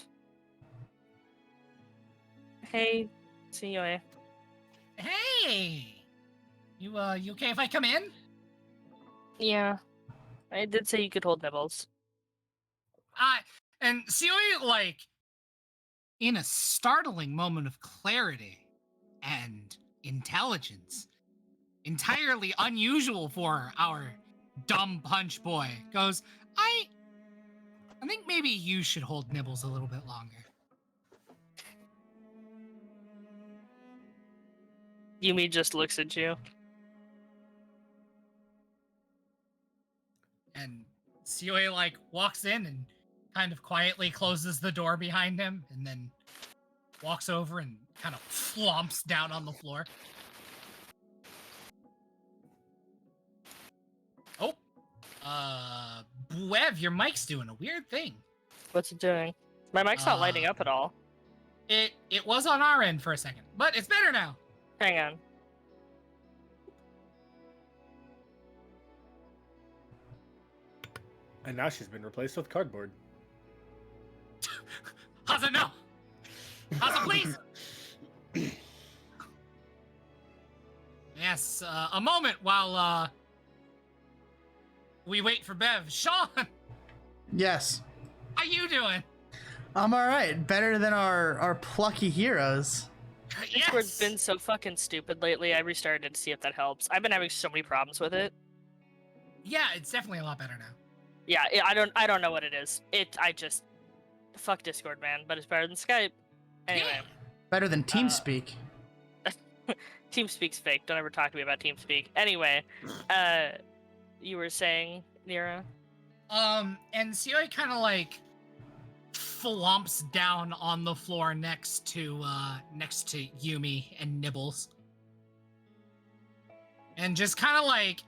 Hey, Suyoi. Hey! You okay if I come in? Yeah. I did say you could hold Nibbles. And Suyui, like, in a startling moment of clarity and intelligence, entirely unusual for our dumb punch boy, goes, I think maybe you should hold Nibbles a little bit longer. Yumi just looks at you. And Suyui, like, walks in and kind of quietly closes the door behind him and then walks over and kind of flumps down on the floor. Oh, Buev, your mic's doing a weird thing. What's it doing? My mic's not lighting up at all. It was on our end for a second, but it's better now. Hang on. And now she's been replaced with cardboard. How's it now? Casa, please. Yes, a moment while we wait for Bev. Sean, Yes. how you doing? I'm alright. Better than our plucky heroes. Discord's been so fucking stupid lately. I restarted to see if that helps. I've been having so many problems with it. Yeah, it's definitely a lot better now. Yeah, I don't know what it is. I just fuck Discord, man. But it's better than Skype. Anyway. Better than TeamSpeak. TeamSpeak's fake. Don't ever talk to me about TeamSpeak. Anyway, you were saying, Nira? And Sioi kind of like flumps down on the floor next to Yumi and Nibbles. And just kind of like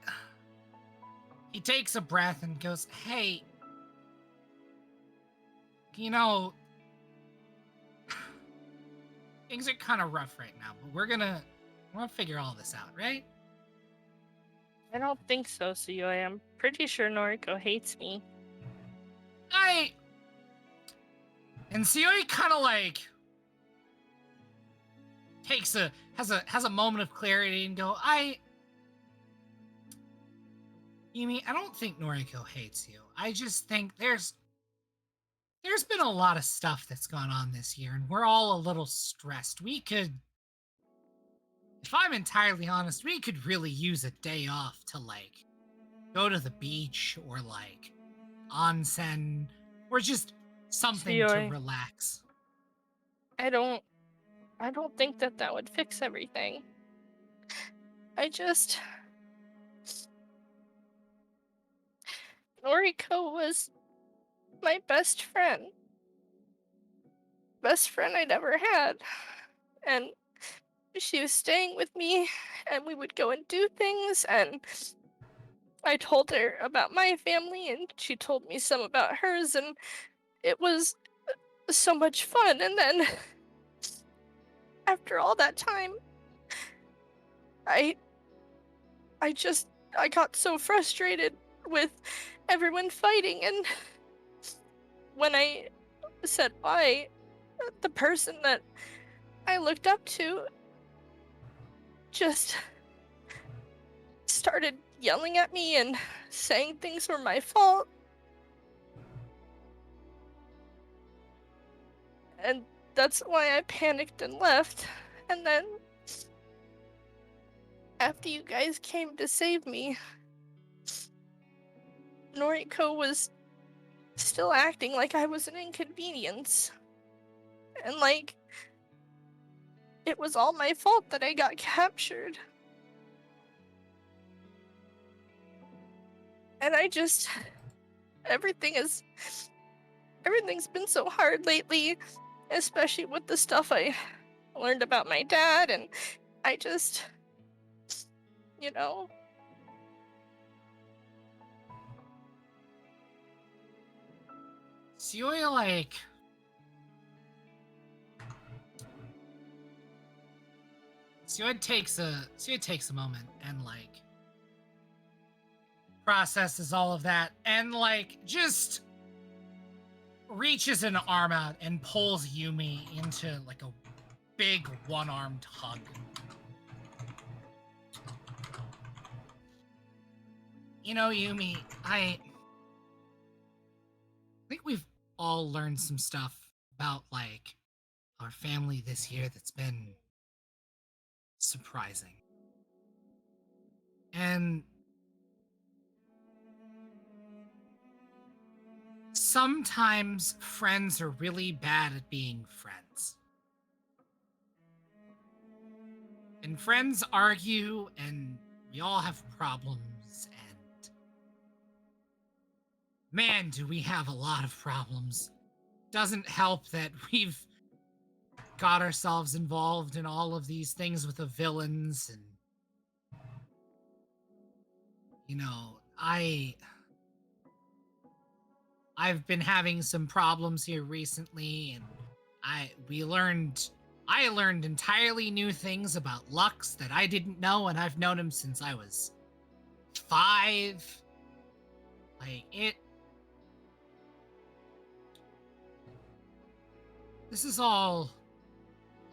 he takes a breath and goes, "Hey, you know, things are kind of rough right now, but we're gonna figure all this out, right?" I don't think so, Suyoi. I'm pretty sure Noriko hates me. And Sioi kind of like has a moment of clarity and go, Yumi, I don't think Noriko hates you. I just think there's been a lot of stuff that's gone on this year, and we're all a little stressed. We could, if I'm entirely honest, we could really use a day off to like go to the beach or like onsen or just something to Sioi. relax. I don't think that would fix everything. Noriko was my best friend. Best friend I'd ever had. And she was staying with me, and we would go and do things, and I told her about my family, and she told me some about hers, and it was so much fun. And then, after all that time, I got so frustrated with everyone fighting, and when I said bye, the person that I looked up to just started yelling at me and saying things were my fault. And that's why I panicked and left. And then, after you guys came to save me, Noriko was still acting like I was an inconvenience. And like, it was all my fault that I got captured. And everything's been so hard lately, especially with the stuff I learned about my dad, and I just, you know. Sioi like Sioi takes a moment and like processes all of that and like just reaches an arm out and pulls Yumi into like a big one-armed hug. You know, Yumi, I think we've all learned some stuff about like our family this year that's been surprising. And sometimes friends are really bad at being friends. And friends argue, and we all have problems, and man, do we have a lot of problems. Doesn't help that we've got ourselves involved in all of these things with the villains, and you know, I've been having some problems here recently, and I learned entirely new things about Lux that I didn't know, and I've known him since I was 5. This is all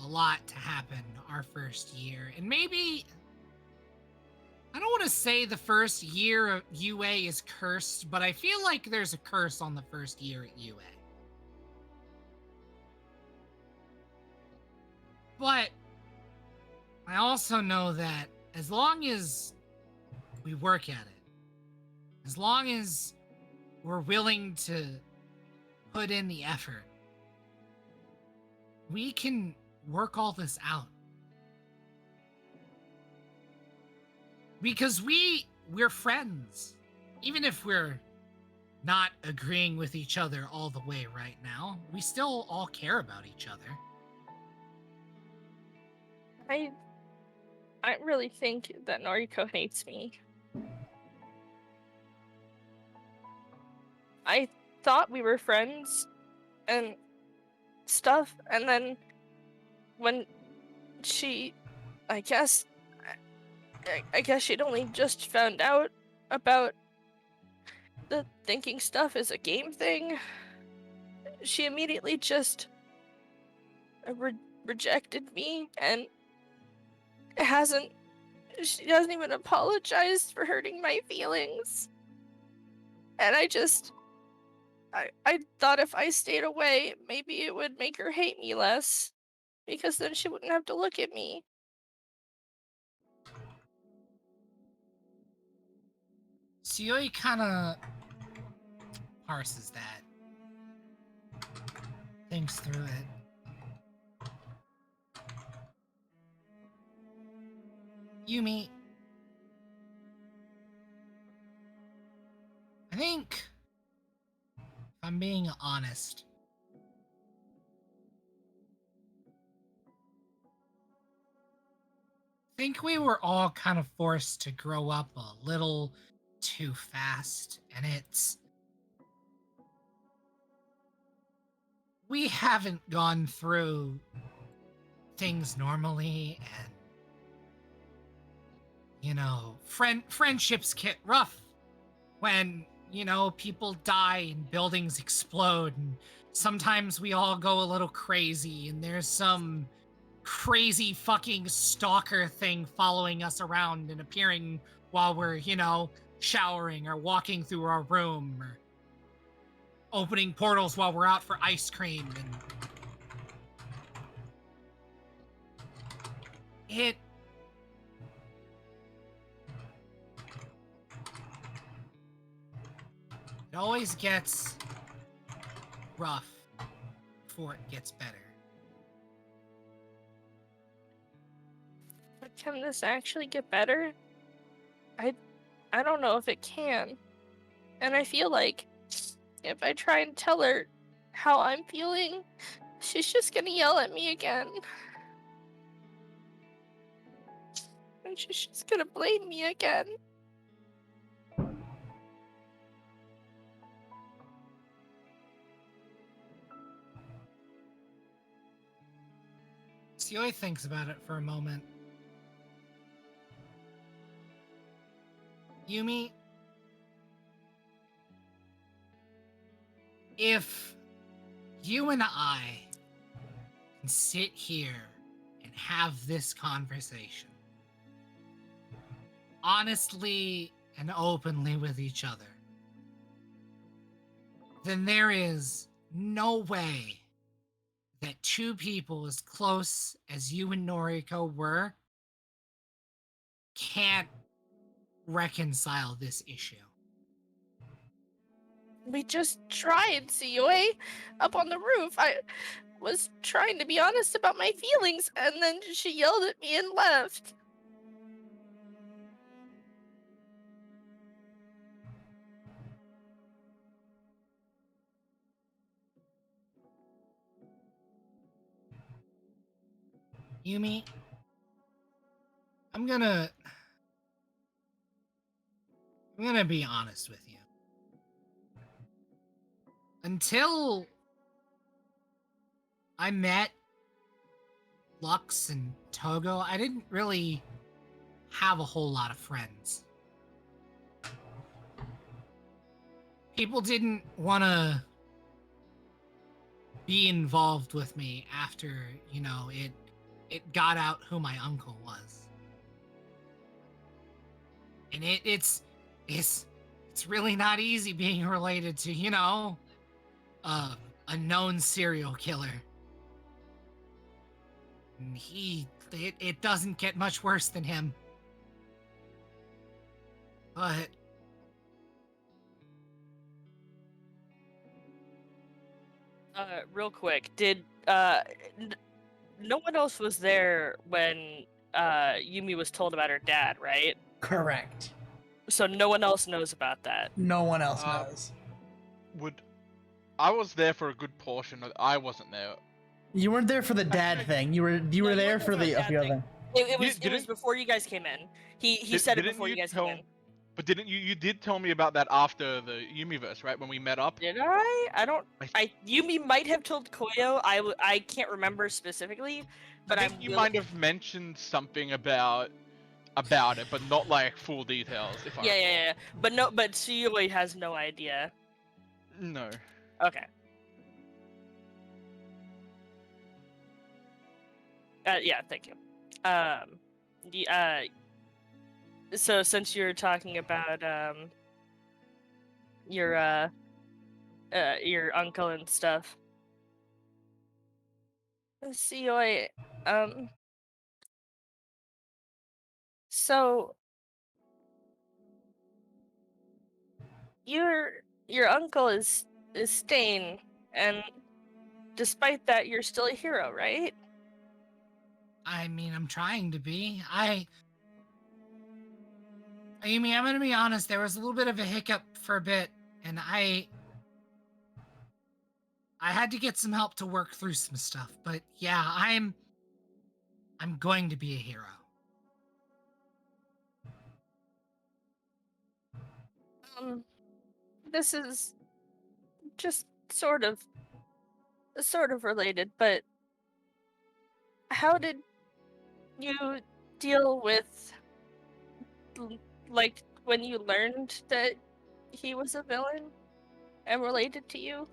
a lot to happen our first year. And maybe, I don't want to say the first year of UA is cursed, but I feel like there's a curse on the first year at UA. But I also know that as long as we work at it, as long as we're willing to put in the effort, we can work all this out. Because we're friends. Even if we're not agreeing with each other all the way right now, we still all care about each other. I really think that Noriko hates me. I thought we were friends and stuff, and then when she, I guess she'd only just found out about the thinking stuff is a game thing. She immediately just rejected me, and she hasn't even apologized for hurting my feelings. And I thought if I stayed away, maybe it would make her hate me less, because then she wouldn't have to look at me. Suyoi kind of parses that, thinks through it. Yumi, I think, if I'm being honest, I think we were all kind of forced to grow up a little too fast, and we haven't gone through things normally, and friendships get rough when, people die and buildings explode, and sometimes we all go a little crazy, and there's some crazy fucking stalker thing following us around and appearing while we're, showering or walking through our room or opening portals while we're out for ice cream, and it always gets rough before it gets better. But can this actually get better? I don't know if it can. And I feel like if I try and tell her how I'm feeling, she's just gonna yell at me again. And she's just gonna blame me again. Suyoi thinks about it for a moment. Yumi, if you and I can sit here and have this conversation honestly and openly with each other, then there is no way that two people as close as you and Noriko were can't reconcile this issue. We just tried, Suyoi. Up on the roof, I was trying to be honest about my feelings, and then she yelled at me and left. Yumi, I'm gonna be honest with you. Until I met Lux and Togo, I didn't really have a whole lot of friends. People didn't want to be involved with me after, it it got out who my uncle was. And it's really not easy being related to, you know, a known serial killer. And it doesn't get much worse than him. But real quick, did no one else was there when Yumi was told about her dad, right? Correct. So no one else knows about that. No one else knows. I was there for a good portion. I wasn't there. You weren't there for the dad thing. You were there for the other thing. It was before you guys came in. He said it before you guys came in. But didn't you did tell me about that after the Yumiverse, right? When we met up? Did I? I don't. Yumi might have told Koyo. I can't remember specifically, but I think you might have mentioned something about it, but not like full details. If I yeah. But Tsuyoi has no idea. No. Okay. Yeah, thank you. So since you're talking about your uncle and stuff, Tsuyoi, so your uncle is Stain, and despite that, you're still a hero, right? I mean, I'm trying to be. Yumi, I'm gonna be honest, there was a little bit of a hiccup for a bit, and I had to get some help to work through some stuff, but yeah, I'm going to be a hero. This is just sort of related, but how did you deal with, like, when you learned that he was a villain and related to you?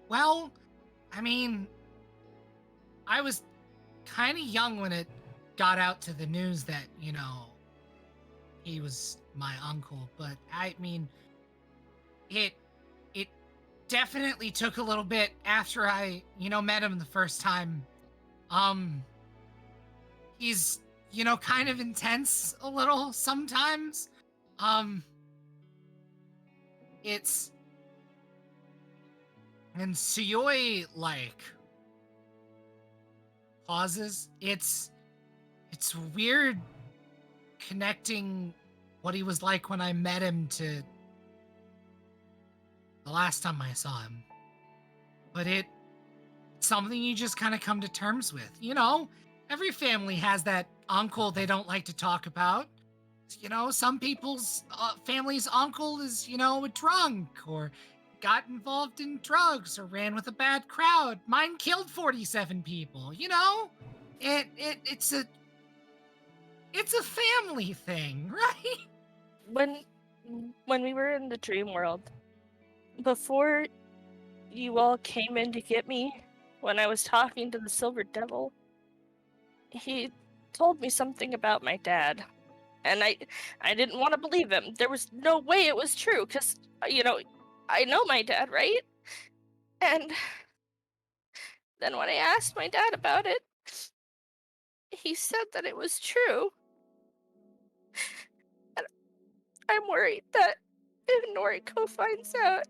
Well, I mean, I was kind of young when it got out to the news that, you know, he was my uncle, but I mean, it definitely took a little bit after I, you know, met him the first time. He's, you know, kind of intense a little sometimes. And Tsuyoi, like, pauses. It's weird connecting what he was like when I met him to the last time I saw him. But it's something you just kind of come to terms with. You know, every family has that uncle they don't like to talk about. You know, some people's family's uncle is, you know, a drunk or got involved in drugs or ran with a bad crowd. Mine killed 47 people, you know? It's a family thing, right? When we were in the dream world, before you all came in to get me, when I was talking to the Silver Devil, he told me something about my dad. And I didn't want to believe him. There was no way it was true, because, you know, I know my dad, right? And then when I asked my dad about it, he said that it was true. And I'm worried that if Noriko finds out,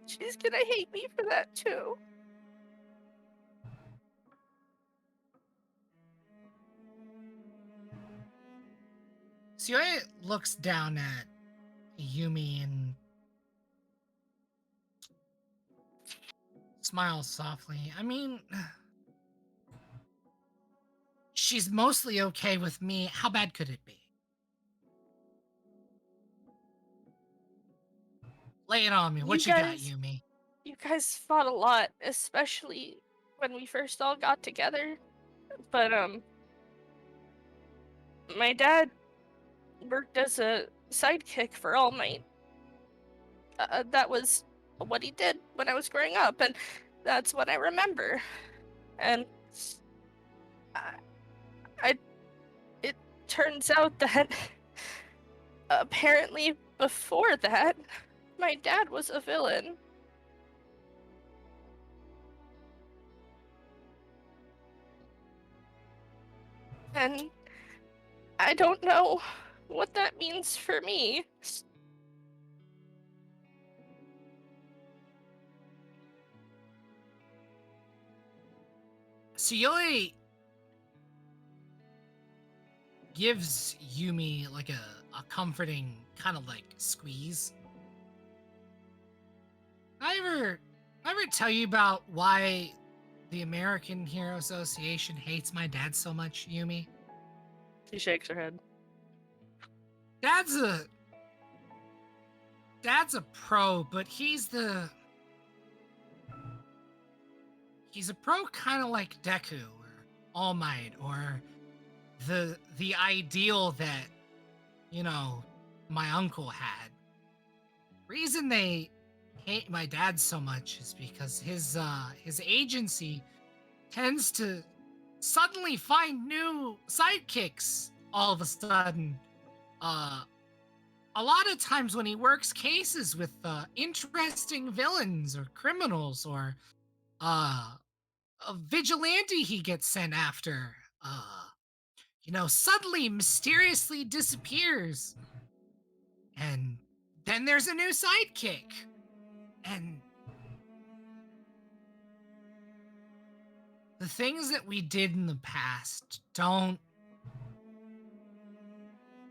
she's gonna hate me for that too. Tsuyoi looks down at Yumi and smiles softly. I mean, she's mostly okay with me. How bad could it be? Lay it on me. What you got, Yumi? You guys fought a lot, especially when we first all got together. But, my dad worked as a sidekick for All Might. That was what he did when I was growing up, and that's what I remember. And it turns out that apparently before that, my dad was a villain. And I don't know what that means for me. Suyoi gives Yumi like a comforting kind of like squeeze. I ever tell you about why the American Hero Association hates my dad so much, Yumi? She shakes her head. Dad's a pro, but he's a pro kind of like Deku or All Might or the ideal that, you know, my uncle had. Reason they hate my dad so much is because his agency tends to suddenly find new sidekicks all of a sudden. A lot of times when he works cases with interesting villains or criminals or a vigilante he gets sent after, suddenly mysteriously disappears. And then there's a new sidekick. And the things that we did in the past don't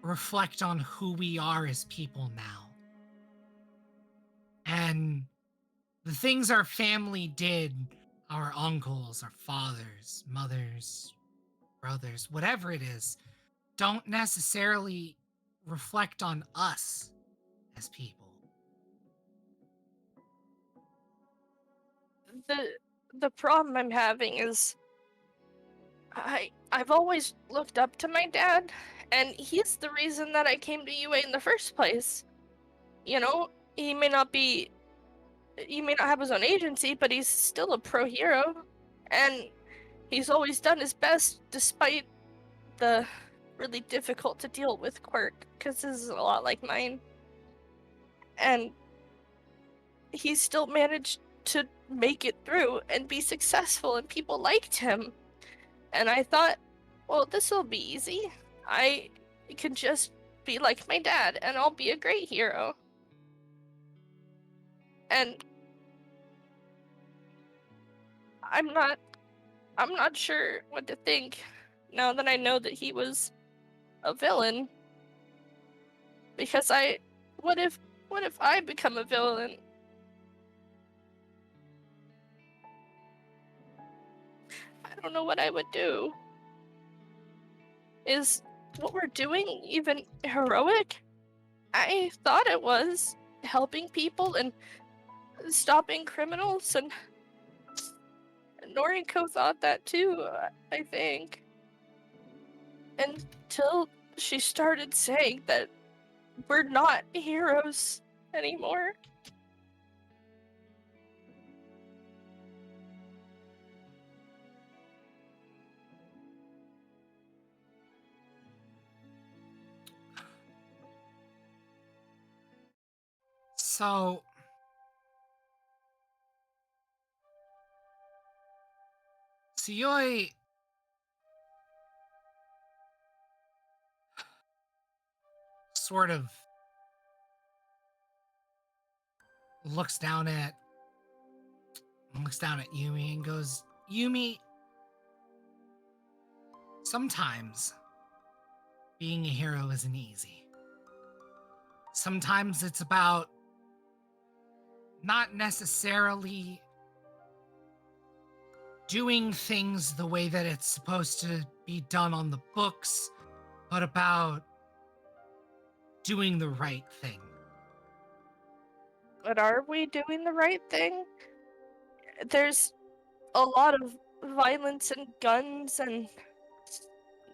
reflect on who we are as people now. And the things our family did, our uncles, our fathers, mothers, brothers, whatever it is, don't necessarily reflect on us as people. The problem I'm having is I've always looked up to my dad, and he's the reason that I came to UA in the first place. You know, he may not have his own agency, but he's still a pro hero, and he's always done his best despite the really difficult to deal with quirk, because this is a lot like mine. And he still managed to make it through and be successful, and people liked him. And I thought, well, this will be easy. I can just be like my dad, and I'll be a great hero. And I'm not sure what to think now that I know that he was a villain. Because what if I become a villain? I don't know what I would do. Is what we're doing even heroic? I thought it was helping people and stopping criminals, and Noriko thought that too, I think. Until she started saying that we're not heroes anymore. So Suyoi sort of looks down at Yumi and goes, Yumi, sometimes being a hero isn't easy. Sometimes it's about not necessarily doing things the way that it's supposed to be done on the books, but about doing the right thing. But are we doing the right thing? There's a lot of violence and guns and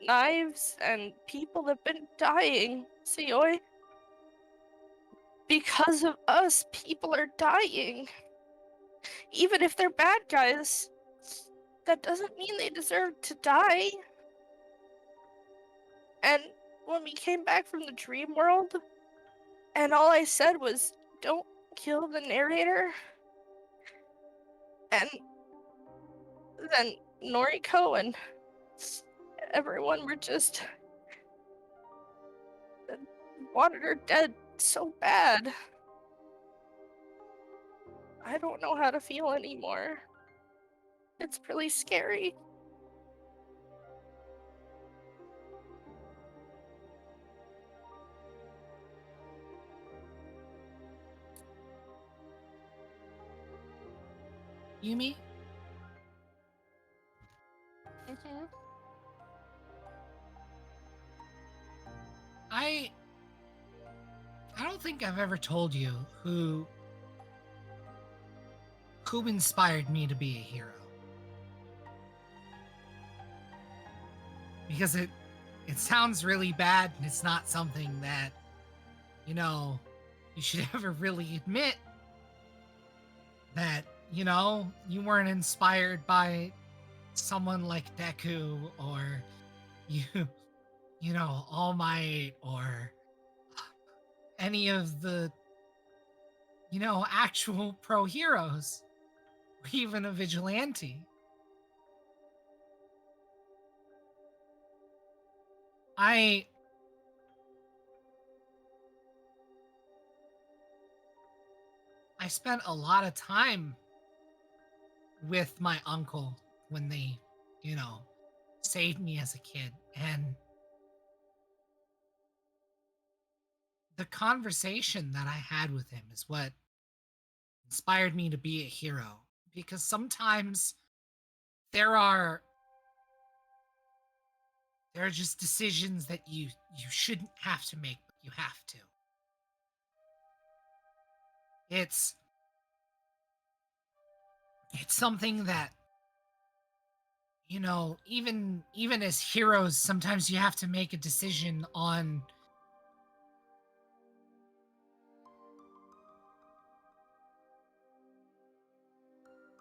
knives, and people have been dying, Suyoi. Because of us, people are dying. Even if they're bad guys, that doesn't mean they deserve to die. And when we came back from the dream world, and all I said was, don't kill the narrator, and then Noriko and everyone were just wanted her dead so bad. I don't know how to feel anymore. It's really scary. Yumi? Mm-hmm. I don't think I've ever told you who inspired me to be a hero. Because it sounds really bad, and it's not something that, you know, you should ever really admit that, you know, you weren't inspired by someone like Deku or you know, All Might or any of the, you know, actual pro heroes, or even a vigilante. I spent a lot of time with my uncle when they, you know, saved me as a kid, and the conversation that I had with him is what inspired me to be a hero. Because sometimes there are just decisions that you shouldn't have to make, but you have to. It's something that, you know, even as heroes, sometimes you have to make a decision on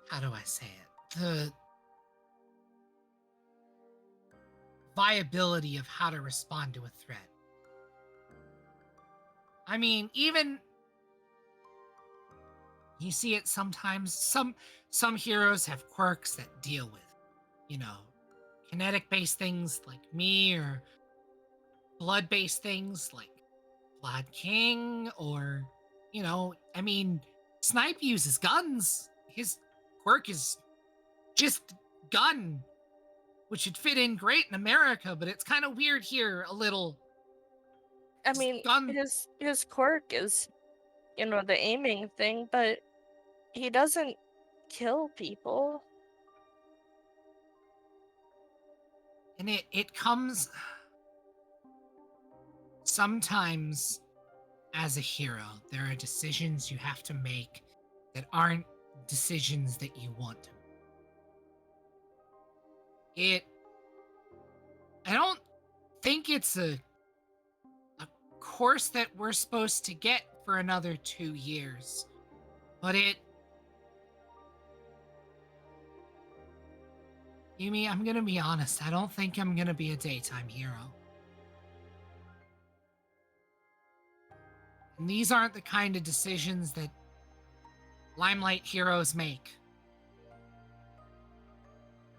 how do I say it? The viability of how to respond to a threat. I mean, even you see it sometimes. Some heroes have quirks that deal with, you know, kinetic-based things like me, or blood-based things like Blood King, or, you know, I mean, Snipe uses guns. His quirk is just gun, which would fit in great in America, but it's kind of weird here a little. I mean, his quirk is, you know, the aiming thing, but he doesn't kill people. And it comes sometimes as a hero. There are decisions you have to make that aren't decisions that you want to. I don't think it's a course that we're supposed to get for another 2 years, but Yumi, I'm gonna be honest, I don't think I'm gonna be a daytime hero. And these aren't the kind of decisions that Limelight heroes make.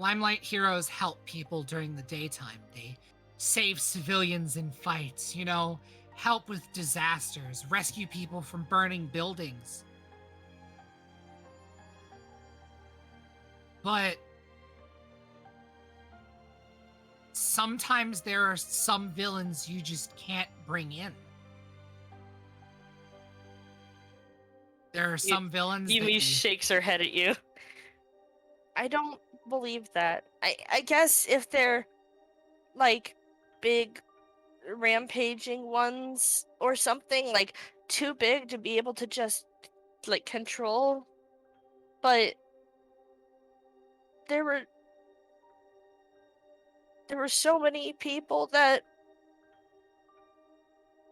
Limelight heroes help people during the daytime. They save civilians in fights, you know, help with disasters, rescue people from burning buildings. But sometimes there are some villains you just can't bring in. There are some villains that Yumi shakes her head at you. I don't believe that. I guess if they're like big rampaging ones or something, like too big to be able to just like control, but there were so many people that,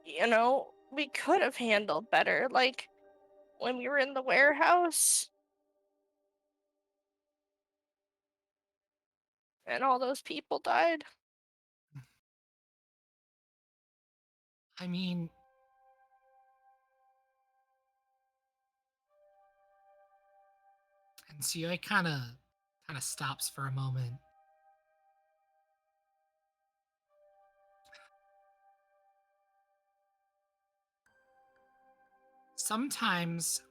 you know, we could have handled better, like when we were in the warehouse. And all those people died. I mean, and Suyoi kind of stops for a moment. Sometimes,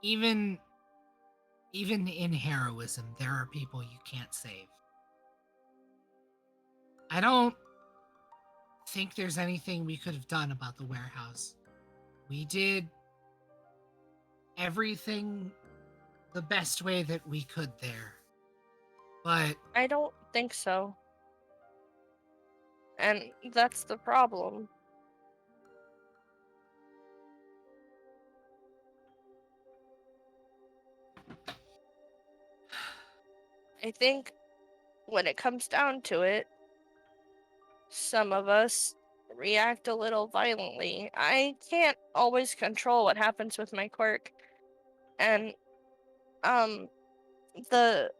even in heroism, there are people you can't save. I don't think there's anything we could have done about the warehouse. We did everything the best way that we could there. But I don't think so. And that's the problem. I think when it comes down to it, some of us react a little violently. I can't always control what happens with my quirk. And the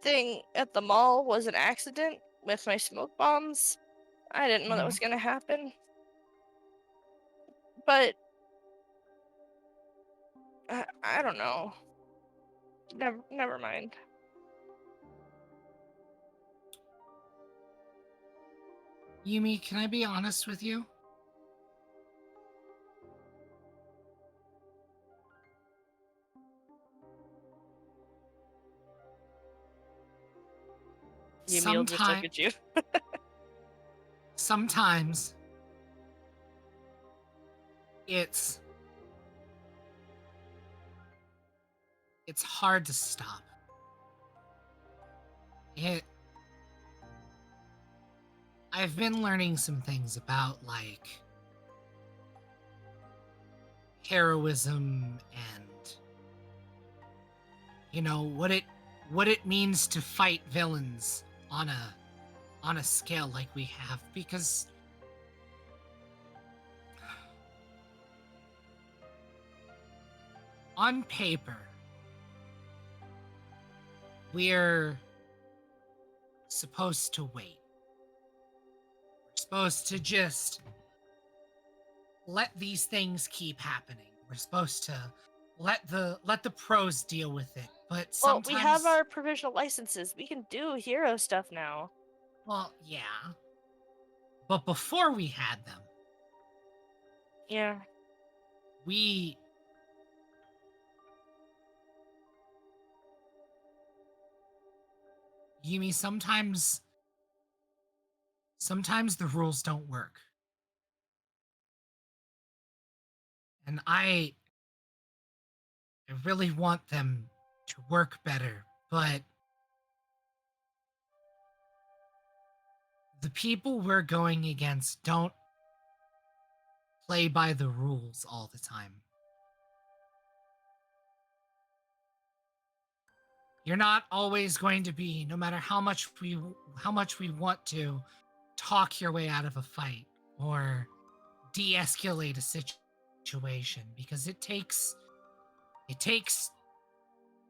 thing at the mall was an accident with my smoke bombs. I didn't know that was going to happen. But I don't know. Never mind. Yumi, can I be honest with you? Yumi will just look at you. Sometimes it's hard to stop. I've been learning some things about, like, heroism and, you know, what it means to fight villains on a scale like we have, because on paper we're supposed to wait. We're supposed to just let these things keep happening. We're supposed to let the pros deal with it. But sometimes, well, we have our provisional licenses. We can do hero stuff now. Well, yeah. But before we had them, yeah, Yumi, sometimes the rules don't work. And I really want them to work better, but the people we're going against don't play by the rules all the time. You're not always going to be, no matter how much we want to, talk your way out of a fight or de-escalate a situation, because it takes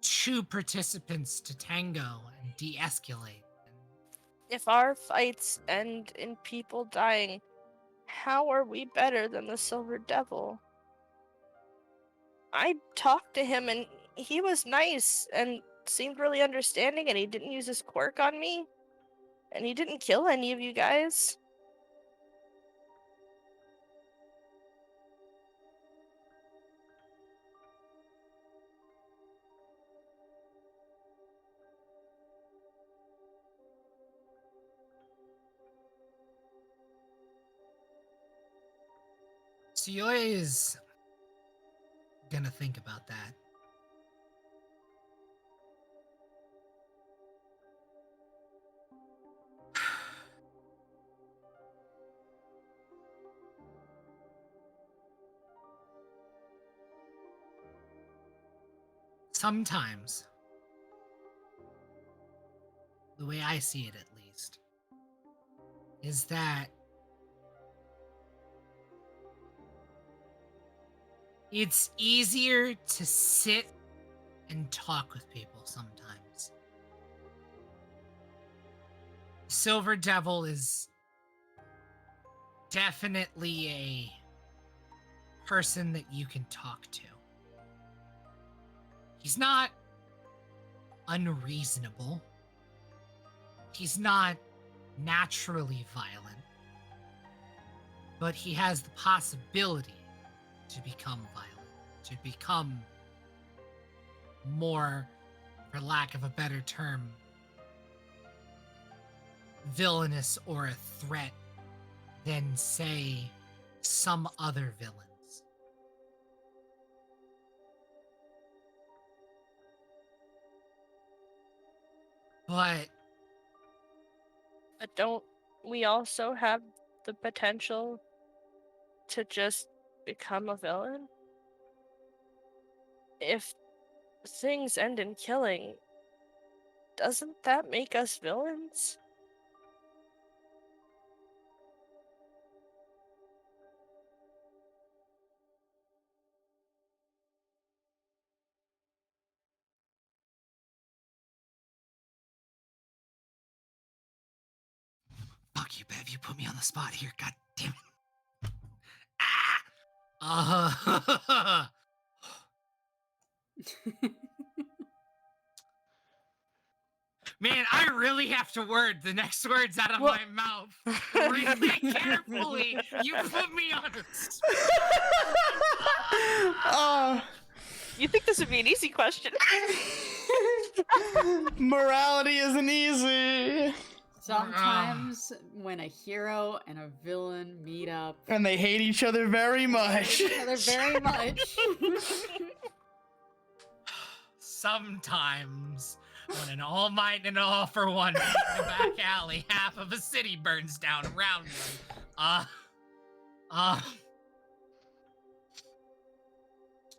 two participants to tango and de-escalate. If our fights end in people dying, how are we better than the Silver Devil? I talked to him and he was nice and seemed really understanding, and he didn't use his quirk on me, and he didn't kill any of you guys. Suyoi is gonna think about that. Sometimes, the way I see it at least, is that it's easier to sit and talk with people sometimes. Silver Devil is definitely a person that you can talk to. He's not unreasonable. He's not naturally violent. But he has the possibility to become violent, to become more, for lack of a better term, villainous or a threat than, say, some other villains. But don't we also have the potential to just become a villain? If things end in killing, doesn't that make us villains? fuck you, Bev, you put me on the spot here. God damn it. Man, I really have to word the next words out of my mouth really carefully. You put me on a spot. You think this would be an easy question? Morality isn't easy. Sometimes when a hero and a villain meet up, And they hate each other very much. very much. Sometimes when an all might and all for one meet in the back alley, half of a city burns down around them.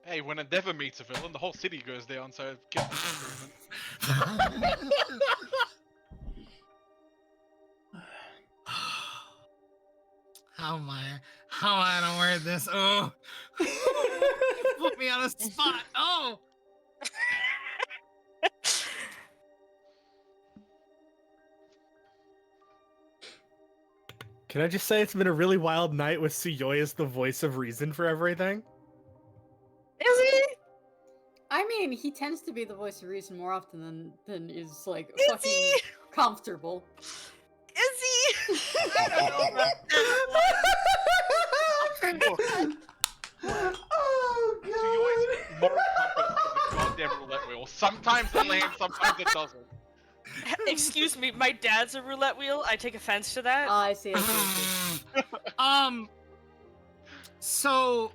Hey, when Endeavor meets a villain, the whole city goes down, so it gets improvement. How am I gonna word this? Oh, you put me on a spot. Oh. Can I just say it's been a really wild night with Suyoi as the voice of reason for everything? Is he? I mean, he tends to be the voice of reason more often than is like Is fucking he? comfortable. Is he? I don't know about that. Oh god. Suyui's moral compass of the goddamn roulette wheel. Sometimes it lands, sometimes it doesn't. Excuse me, my dad's a roulette wheel. I take offense to that. I see. So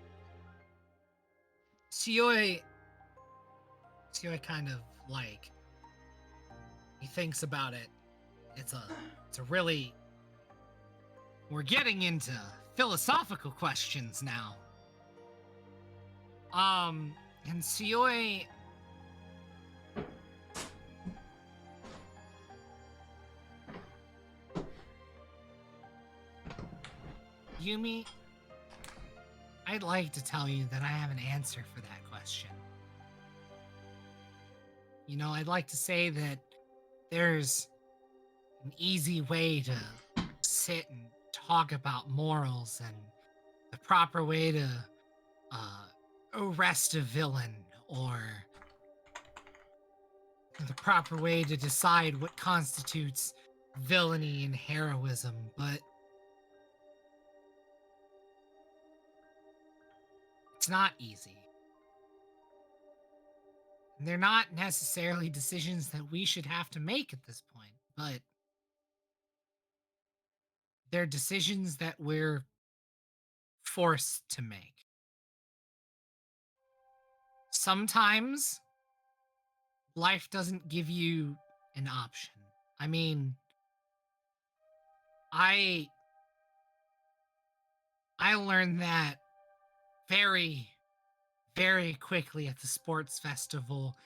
Suyoi kind of like, he thinks about it. It's a really, we're getting into philosophical questions now. And Suyoi Yumi, I'd like to tell you that I have an answer for that question. You know, I'd like to say that there's an easy way to sit and talk about morals and the proper way to arrest a villain, or the proper way to decide what constitutes villainy and heroism, but it's not easy. And they're not necessarily decisions that we should have to make at this point, but they're decisions that we're forced to make. Sometimes life doesn't give you an option. I mean, I learned that very, very quickly at the sports festival.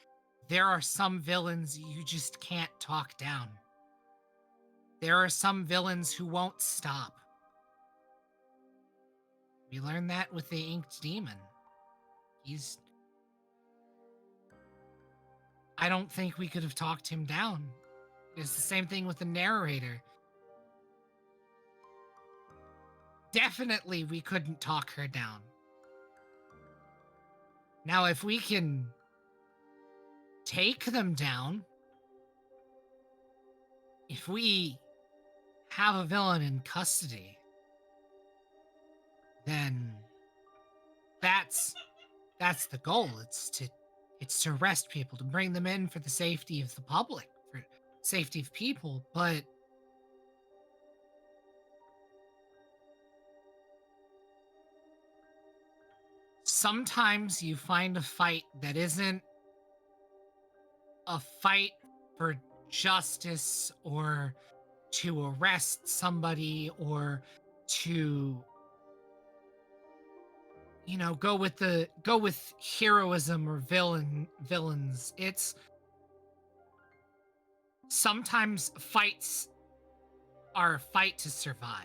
There are some villains you just can't talk down. There are some villains who won't stop. We learned that with the Inked Demon. I don't think we could have talked him down. It's the same thing with the narrator. definitely we couldn't talk her down. Now, if we can take them down, if we have a villain in custody, then that's the goal. It's to arrest people, to bring them in for the safety of the public, for safety of people, but sometimes you find a fight that isn't a fight for justice or to arrest somebody or to go with heroism or villains. It's sometimes fights are a fight to survive.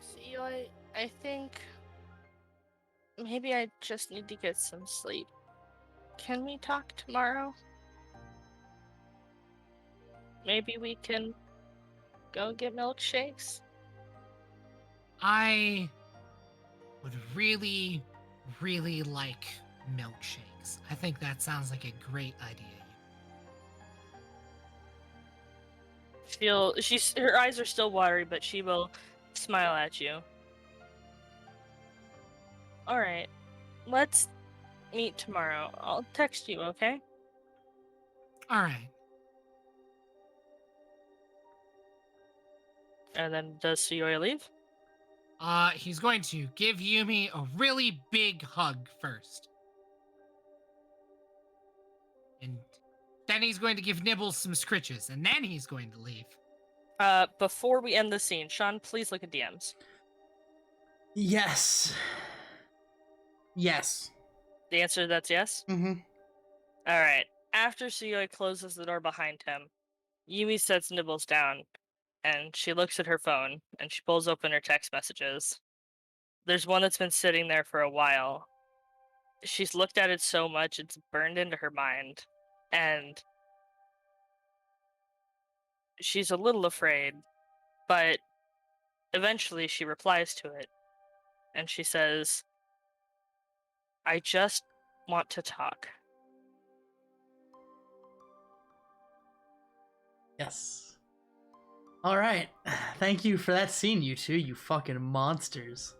See, I think maybe I just need to get some sleep. Can we talk tomorrow? Maybe we can go get milkshakes? I would really, really like milkshakes. I think that sounds like a great idea. Her eyes are still watery, but she will smile at you. Alright, let's meet tomorrow. I'll text you, okay? Alright. And then does Suyoya leave? He's going to give Yumi a really big hug first. And then he's going to give Nibbles some scritches, and then he's going to leave. Before we end the scene, Sean, please look at DMs. Yes. Yes. The answer to that's yes? Mm-hmm. Alright. After Suyoya closes the door behind him, Yumi sets Nibbles down, and she looks at her phone, and she pulls open her text messages. There's one that's been sitting there for a while. She's looked at it so much, it's burned into her mind, and she's a little afraid, but eventually she replies to it, and she says, I just want to talk. Yes. All right. Thank you for that scene, you two, you fucking monsters.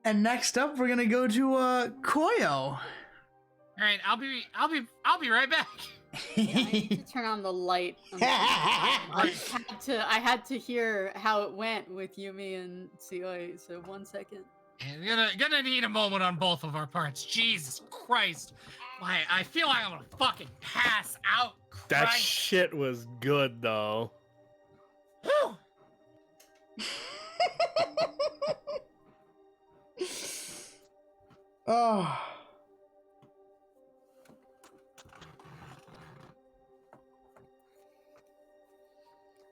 And next up, we're gonna go to Koyo. All right, I'll be right back. Yeah, I need to turn on the light. I had to hear how it went with Yumi and Suyoya, so 1 second. And gonna need a moment on both of our parts. Jesus Christ. I feel like I'm gonna fucking pass out. That Christ. shit was good, though. Oh.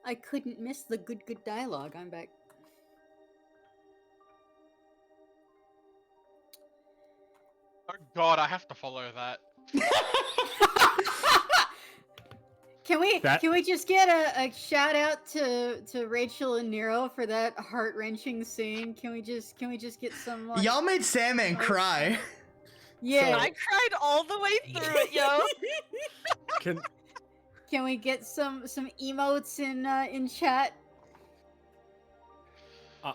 I couldn't miss the good dialogue. I'm back. Oh god, I have to follow that. Can we just get a shout out to Rachel and Nero for that heart wrenching scene? Can we just get some? Like, Y'all made Sandman cry. Yeah, I cried all the way through it, yo. Can we get some emotes in chat?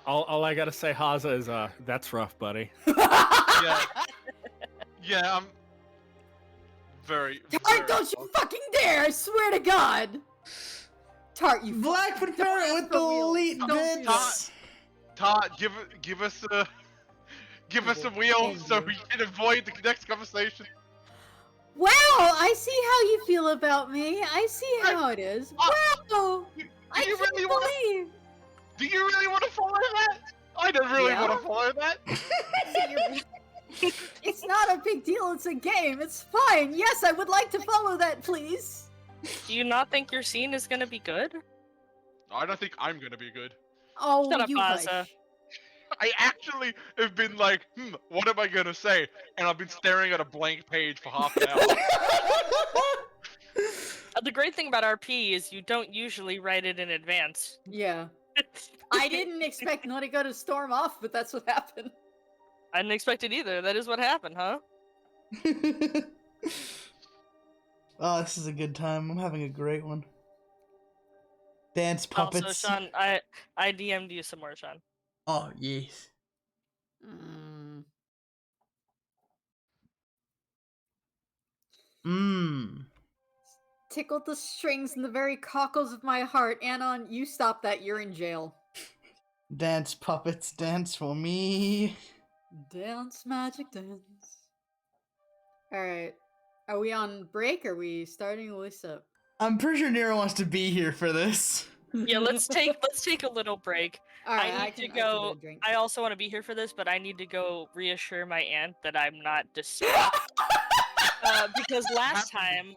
All I gotta say, Haza, is that's rough, buddy. Yeah, I'm very. Tart, don't you fucking dare! I swear to God. Tart, you Blackfoot parrot with the elite bits. Tart, give us a wheel so we can avoid the next conversation. Wow, I see how you feel about me. I see how it is. Wow, I can't believe. Do you really want to follow that? I don't really want to follow that. It's not a big deal. It's a game. It's fine. Yes, I would like to follow that, please. Do you not think your scene is gonna be good? I don't think I'm gonna be good. Oh, Shut up, you Haza. hush. I actually have been like, what am I gonna say? And I've been staring at a blank page for half an hour. The great thing about RP is you don't usually write it in advance. Yeah. I didn't expect Nautico to storm off, but that's what happened. I didn't expect it either. That is what happened, huh? Oh, this is a good time. I'm having a great one. Dance puppets. Also, Sean, I DM'd you some more, Sean. Oh, yes. Tickled the strings in the very cockles of my heart. Anon, you stop that. You're in jail. Dance puppets, dance for me. Dance, magic dance. Alright. Are we on break? Or are we starting this up? I'm pretty sure Nero wants to be here for this. Yeah, let's take a little break. Alright, I I need can to get go. a drink. I also want to be here for this, but I need to go reassure my aunt that I'm not distraught. Because last time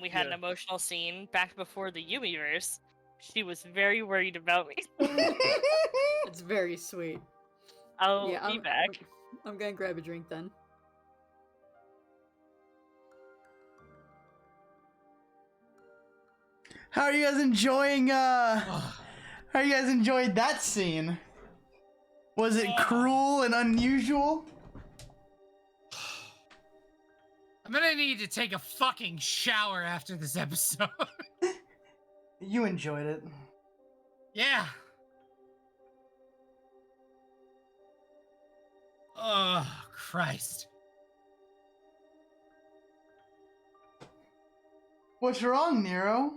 we had an emotional scene back before the Yumiverse, she was very worried about me. It's very sweet. I'll be back. I'm gonna grab a drink then. How are you guys enjoying, how you guys enjoyed that scene? Was it cruel and unusual? I'm gonna need to take a fucking shower after this episode. You enjoyed it. Yeah. Oh, Christ. What's wrong, Nero?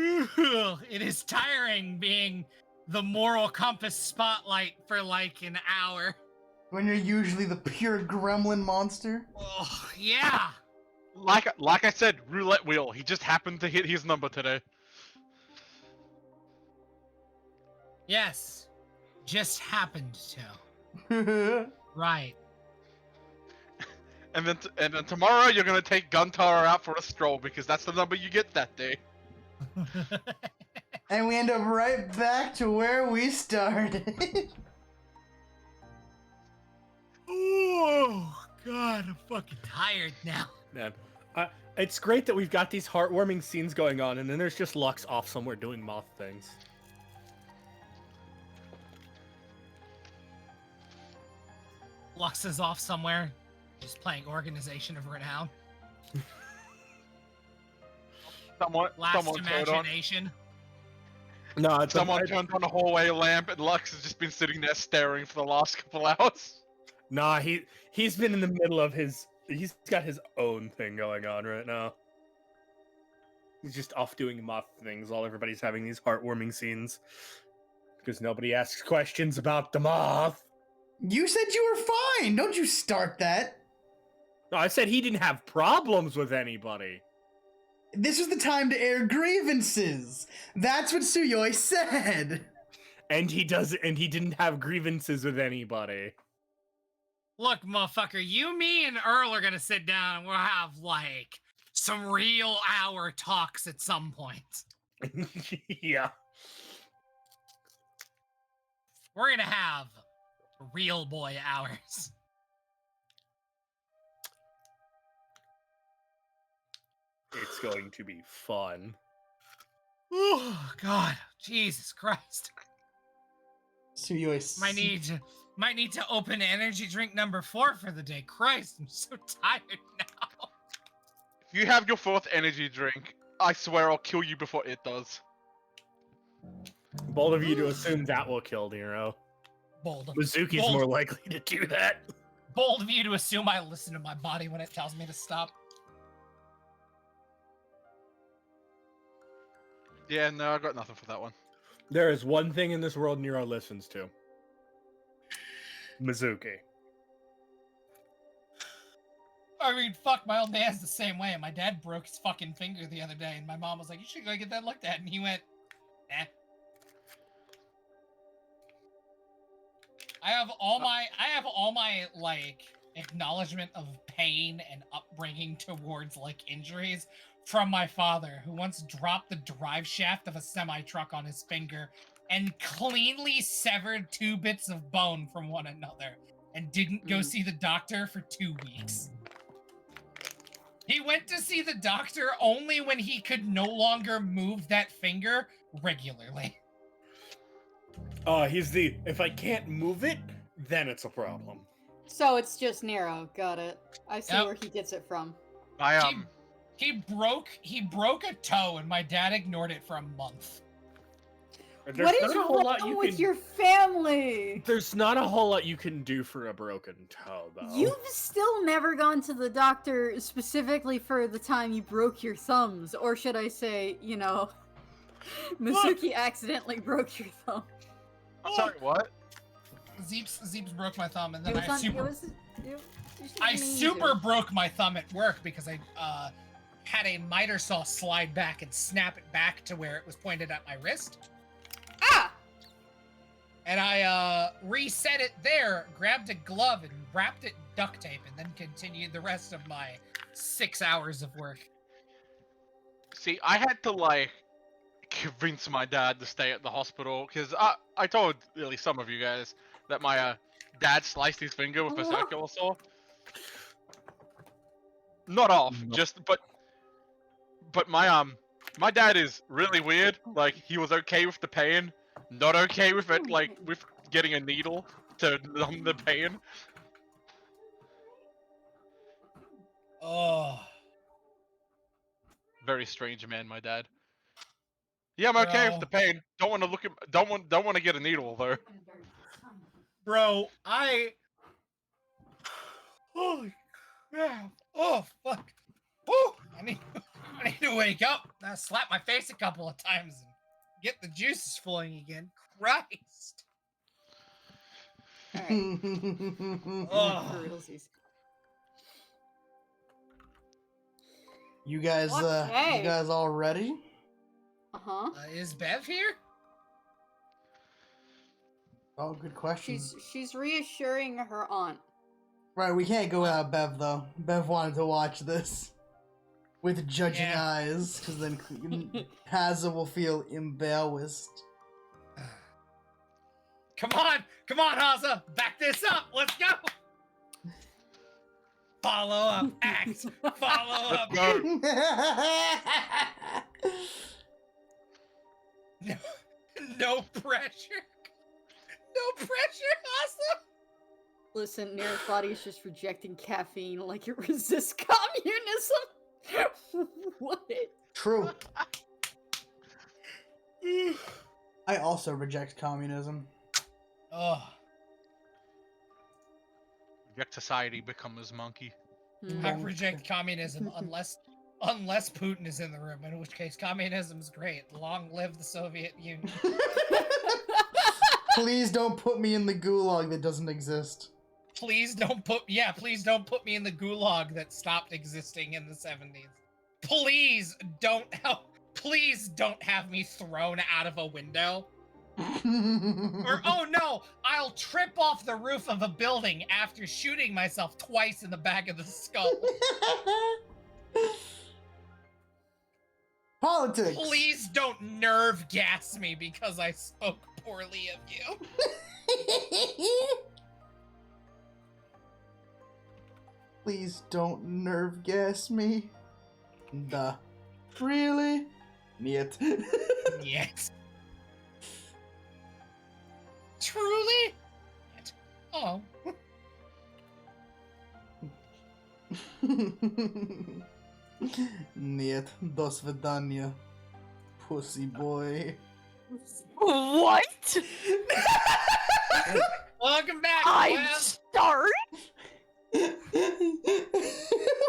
It is tiring being the moral compass spotlight for like an hour. When you're usually the pure gremlin monster? Oh, yeah. Like I said, roulette wheel. He just happened to hit his number today. Yes. Just happened to. Right. And then tomorrow you're gonna take Guntara out for a stroll because that's the number you get that day. And we end up right back to where we started. Oh, God, I'm fucking tired now. Man, it's great that we've got these heartwarming scenes going on, and then there's just Lux off somewhere doing moth things. Lux is off somewhere, just playing Organization of Renown. Last imagination. No, someone turned on a hallway lamp, and Lux has just been sitting there staring for the last couple hours. Nah, he's been in the middle of he's got his own thing going on right now. He's just off doing moth things while everybody's having these heartwarming scenes. Because nobody asks questions about the moth. You said you were fine! Don't you start that! No, I said he didn't have problems with anybody. This was the time to air grievances! That's what Suyoi said! And he didn't have grievances with anybody. Look, motherfucker, you, me, and Earl are gonna sit down and we'll have, like, some real hour talks at some point. Yeah. We're gonna have real boy hours. It's going to be fun. Oh, God. Jesus Christ. Suyoi. Might need to open energy drink number 4 for the day. Christ, I'm so tired now. If you have your 4th energy drink, I swear I'll kill you before it does. Bold of you to assume that will kill Nero. Mizuki's more likely to do that. Bold of you to assume I listen to my body when it tells me to stop. Yeah, no, I got nothing for that one. There is one thing in this world Nero listens to. Mizuki. I mean, fuck, my old man's the same way. My dad broke his fucking finger the other day, and my mom was like, you should go get that looked at. And he went, eh. I have all my, like, acknowledgement of pain and upbringing towards, like, injuries from my father, who once dropped the drive shaft of a semi-truck on his finger and cleanly severed 2 bits of bone from one another and didn't go see the doctor for 2 weeks. He went to see the doctor only when he could no longer move that finger regularly. He's the, if I can't move it, then it's a problem. So it's just Nero. Got it. I see where he gets it from. He broke a toe and my dad ignored it for a month. What is wrong with your family? There's not a whole lot you can do for a broken toe, though. You've still never gone to the doctor specifically for the time you broke your thumbs, or should I say, you know, Mizuki accidentally broke your thumb. I'm sorry, what? Zeeps broke my thumb, and then It was I super broke my thumb at work because I had a miter saw slide back and snap it back to where it was pointed at my wrist. And I reset it there, grabbed a glove and wrapped it in duct tape, and then continued the rest of my 6 hours of work. See, I had to, like, convince my dad to stay at the hospital, because I told really some of you guys that my dad sliced his finger with a circular saw. Not off, but my dad is really weird. Like, he was okay with the pain, not okay with it, like, with getting a needle to numb the pain. Oh. Very strange man, my dad. Yeah, I'm okay with the pain. Don't want to look at. Don't want to get a needle though. Bro, holy crap! Oh fuck! Woo! I need to wake up. I slap my face a couple of times and get the juices flowing again. Christ! For realsies. You guys, you guys all ready? Is Bev here? Oh, good question. She's reassuring her aunt. Right, we can't go without Bev though. Bev wanted to watch this with judging eyes, because then Haza will feel embarrassed. Come on, Haza, back this up. Let's go. Follow up, act. Follow up. No pressure. No pressure, Haza. Listen, Nero's body is just rejecting caffeine like it resists communism. What? True. I also reject communism. Oh. Reject society, become his monkey. I reject communism unless Putin is in the room, in which case communism's great. Long live the Soviet Union. Please don't put me in the gulag that doesn't exist. Please don't put me in the gulag that stopped existing in the 70s. Please don't have me thrown out of a window. Or, oh no, I'll trip off the roof of a building after shooting myself twice in the back of the skull. Politics. Please don't nerve gas me because I spoke poorly of you. Please don't nerve gas me. Duh. Really? Niet. Yes. Truly? Oh. Niet. Do svidania. Pussy boy. What? Welcome back. I'm sorry.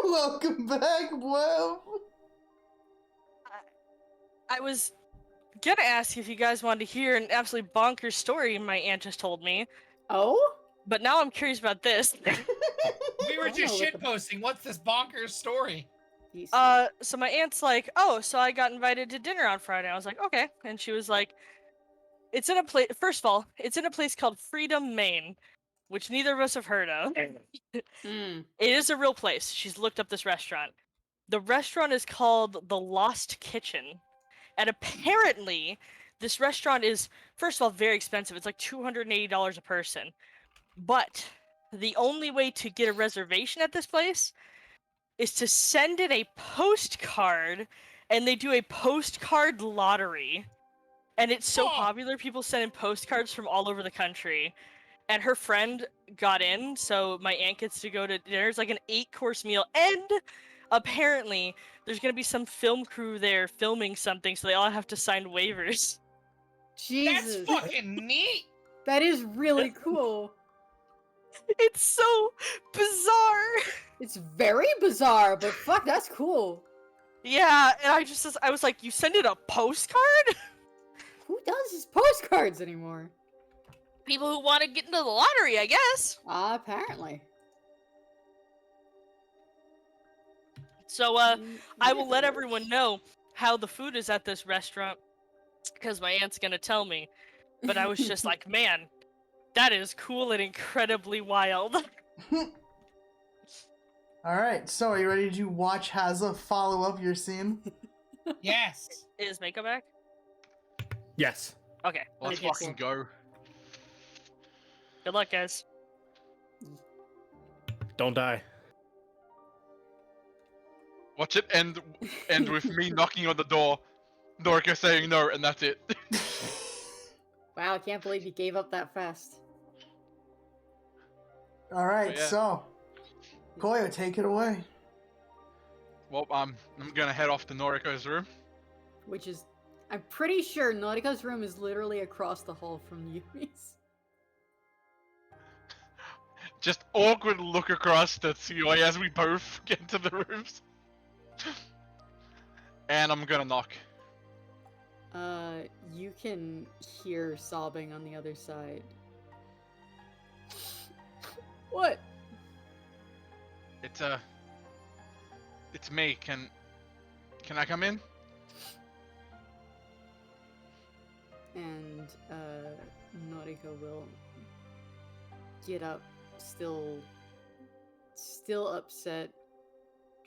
Welcome back, Web. I was gonna ask if you guys wanted to hear an absolutely bonkers story my aunt just told me. Oh? But now I'm curious about this. We were just shitposting. What's this bonkers story? So my aunt's like, oh, so I got invited to dinner on Friday. I was like, okay. And she was like, it's in a place, first of all, it's in a place called Freedom, Maine, which neither of us have heard of. It is a real place. She's looked up this restaurant. The restaurant is called The Lost Kitchen. And apparently, This restaurant is, first of all, very expensive. It's like $280 a person. But the only way to get a reservation at this place is to send in a postcard, and they do a postcard lottery. And it's so popular, people send in postcards from all over the country. And her friend got in, so my aunt gets to go to dinner. It's like an 8-course meal, and apparently there's gonna be some film crew there filming something, so they all have to sign waivers. Jesus. That's fucking neat. That is really cool. It's so bizarre. It's very bizarre, but fuck, that's cool. Yeah, and I was like, you send it a postcard? Who does his postcards anymore? People who want to get into the lottery, I guess. Apparently. So, I will let everyone know how the food is at this restaurant, because my aunt's gonna tell me. But I was just like, man, that is cool and incredibly wild. Alright, so are you ready to watch Hazza follow up your scene? Yes. Is makeup back? Yes. Okay. Let's Okay, fucking cool. go. Good luck, guys. Don't die. Watch it end with me knocking on the door, Noriko saying no, and that's it. Wow, I can't believe you gave up that fast. Alright, Yeah. so Koyo, take it away. Well, I'm gonna head off to Noriko's room. Which is, I'm pretty sure Noriko's room is literally across the hall from Yumi's. Just awkward look across to Tsuyoi as we both get into the rooms. And I'm gonna knock. You can hear sobbing on the other side. What? It's me. Can I come in? And, Noriko will get up, still upset,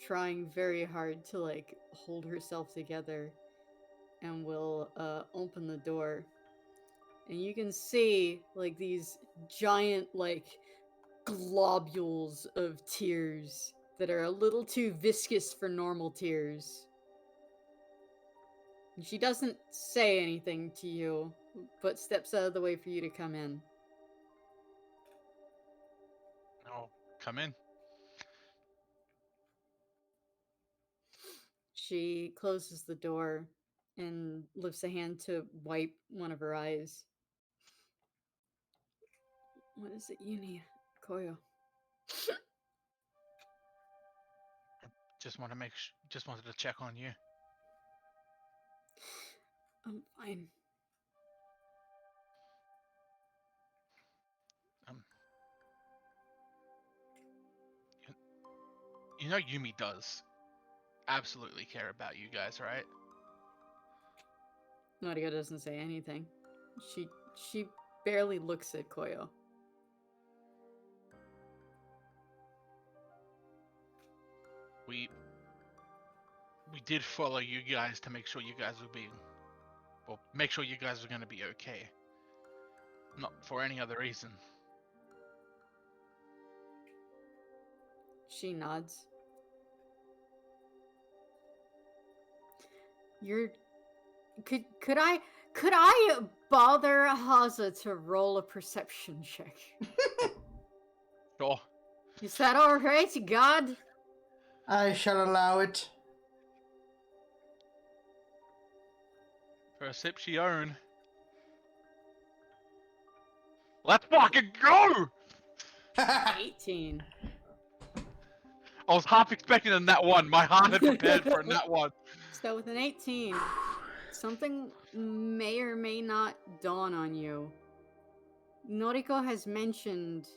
trying very hard to, like, hold herself together, and will, open the door. And you can see, like, these giant, like, globules of tears that are a little too viscous for normal tears. And she doesn't say anything to you, but steps out of the way for you to come in. No, come in. She closes the door and lifts a hand to wipe one of her eyes. What is it you need, Koyo? Just wanted to check on you. I'm fine. You know Yumi does absolutely care about you guys, right? Noriko doesn't say anything. She barely looks at Koyo. We did follow you guys to make sure you guys make sure you guys were gonna be okay. Not for any other reason. She nods. Could I bother Haza to roll a perception check? Sure. Is that alright, God? I shall allow it. Perception. Let's fucking go! 18. I was half expecting a nat one. My heart had prepared for a nat one. So with an 18, something may or may not dawn on you. Noriko has mentioned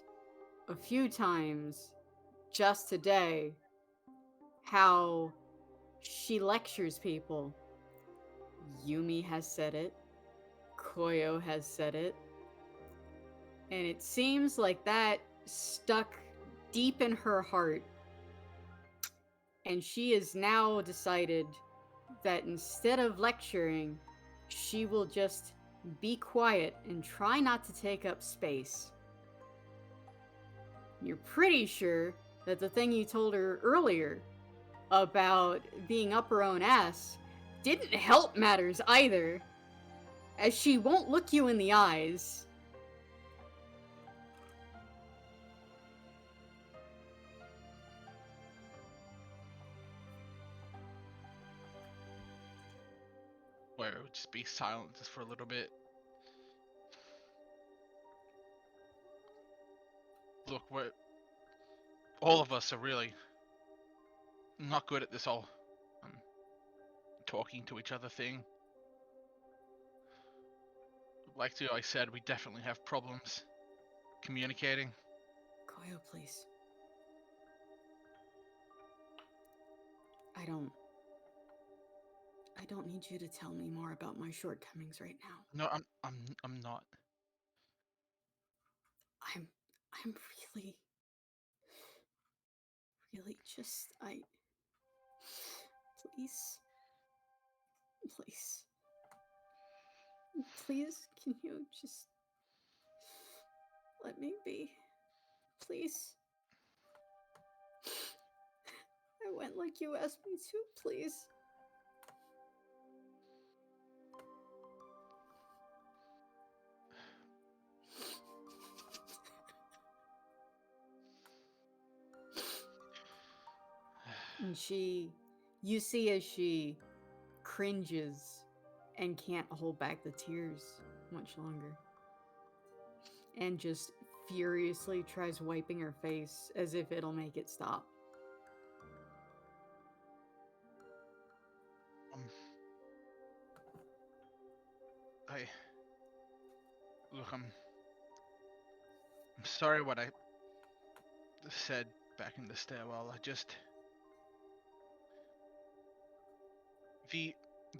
a few times just today how she lectures people. Yumi has said it. Koyo has said it. And it seems like that stuck deep in her heart. And she has now decided that instead of lecturing, she will just be quiet and try not to take up space. You're pretty sure that the thing you told her earlier about being up her own ass didn't help matters either, as she won't look you in the eyes. Where it would just be silent just for a little bit. Look, all of us are really not good at this whole talking to each other thing. Like I said, we definitely have problems communicating. Koyo, please. I don't need you to tell me more about my shortcomings right now. No, I'm not. I'm really just please, can you just let me be? Please. I went like you asked me to, please. And you see as she cringes and can't hold back the tears much longer. And just furiously tries wiping her face as if it'll make it stop. I'm sorry what I said back in the stairwell. I just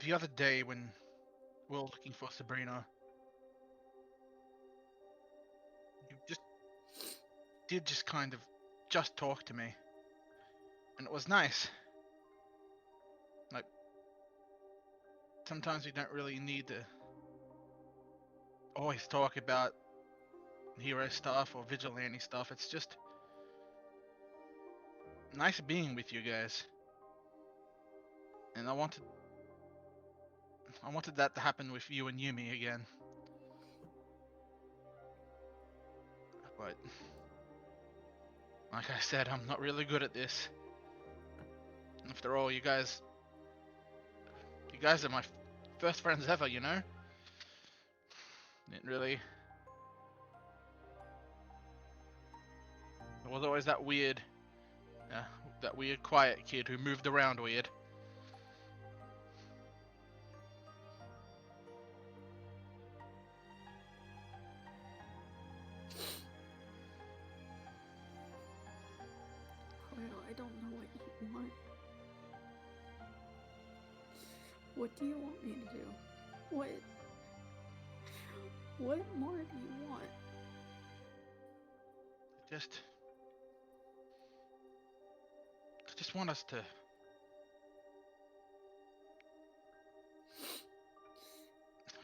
the other day when we were looking for Sabrina, you just kind of just talk to me, and it was nice. Like sometimes we don't really need to always talk about hero stuff or vigilante stuff. It's just nice being with you guys, and I wanted that to happen with you and Yumi again. But like I said, I'm not really good at this. After all, you guys are my first friends ever, you know? It really... There was always that weird quiet kid who moved around weird. Koyo, I don't know what you want. What do you want me to do? What more do you want? I just want us to...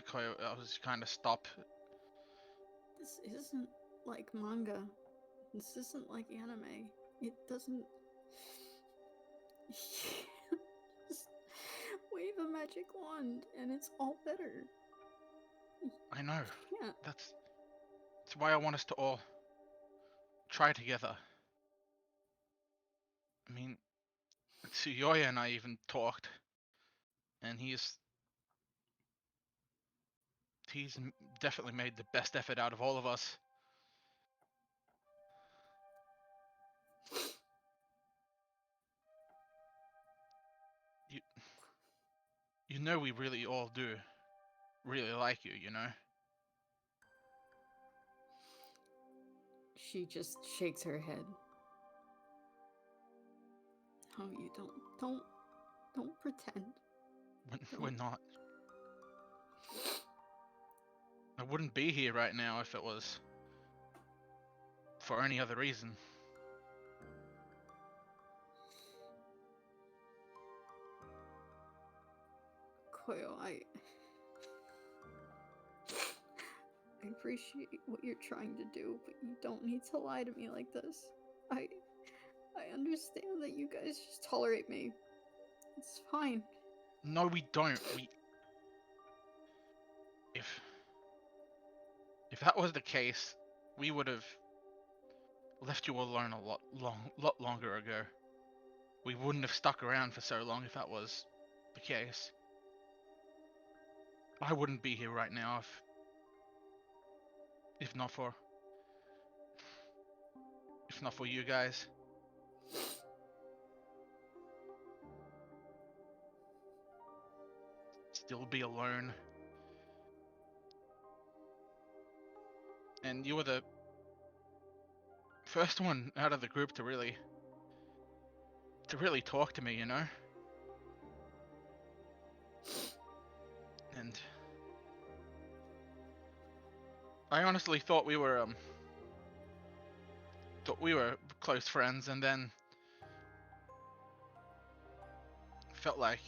Koyo, I was kind of stop. This isn't like manga. This isn't like anime. It doesn't... Just wave a magic wand and it's all better. I know. Yeah. That's why I want us to all try together. I mean, Tsuyoya and I even talked, and he's definitely made the best effort out of all of us. You know we really all do really like you, you know? She just shakes her head. Oh, you don't pretend. We're not. I wouldn't be here right now if it was for any other reason. Koyo, appreciate what you're trying to do, but you don't need to lie to me like this. I understand that you guys just tolerate me. It's fine. No, we don't. If that was the case, we would have left you alone a lot longer ago. We wouldn't have stuck around for so long if that was the case. I wouldn't be here right now if not for you guys. Still be alone. And you were the first one out of the group to really talk to me, you know? And I honestly thought we were close friends, and then felt like,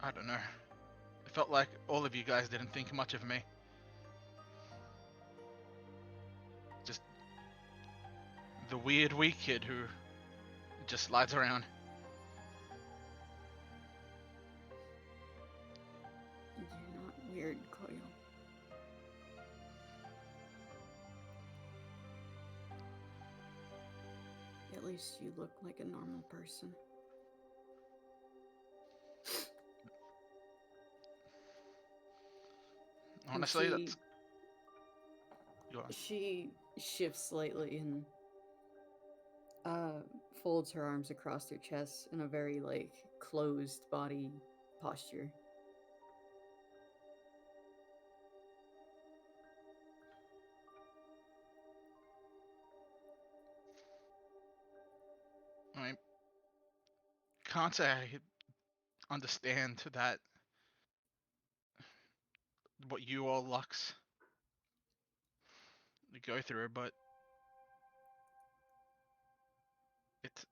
I don't know. It felt like all of you guys didn't think much of me. Just the weird wee kid who just slides around. You're not weird, Koyo. At least you look like a normal person. Honestly, that's... Go on. She shifts slightly and folds her arms across her chest in a very, like, closed body posture. I can't say I understand that what you all Lux go through, but it's...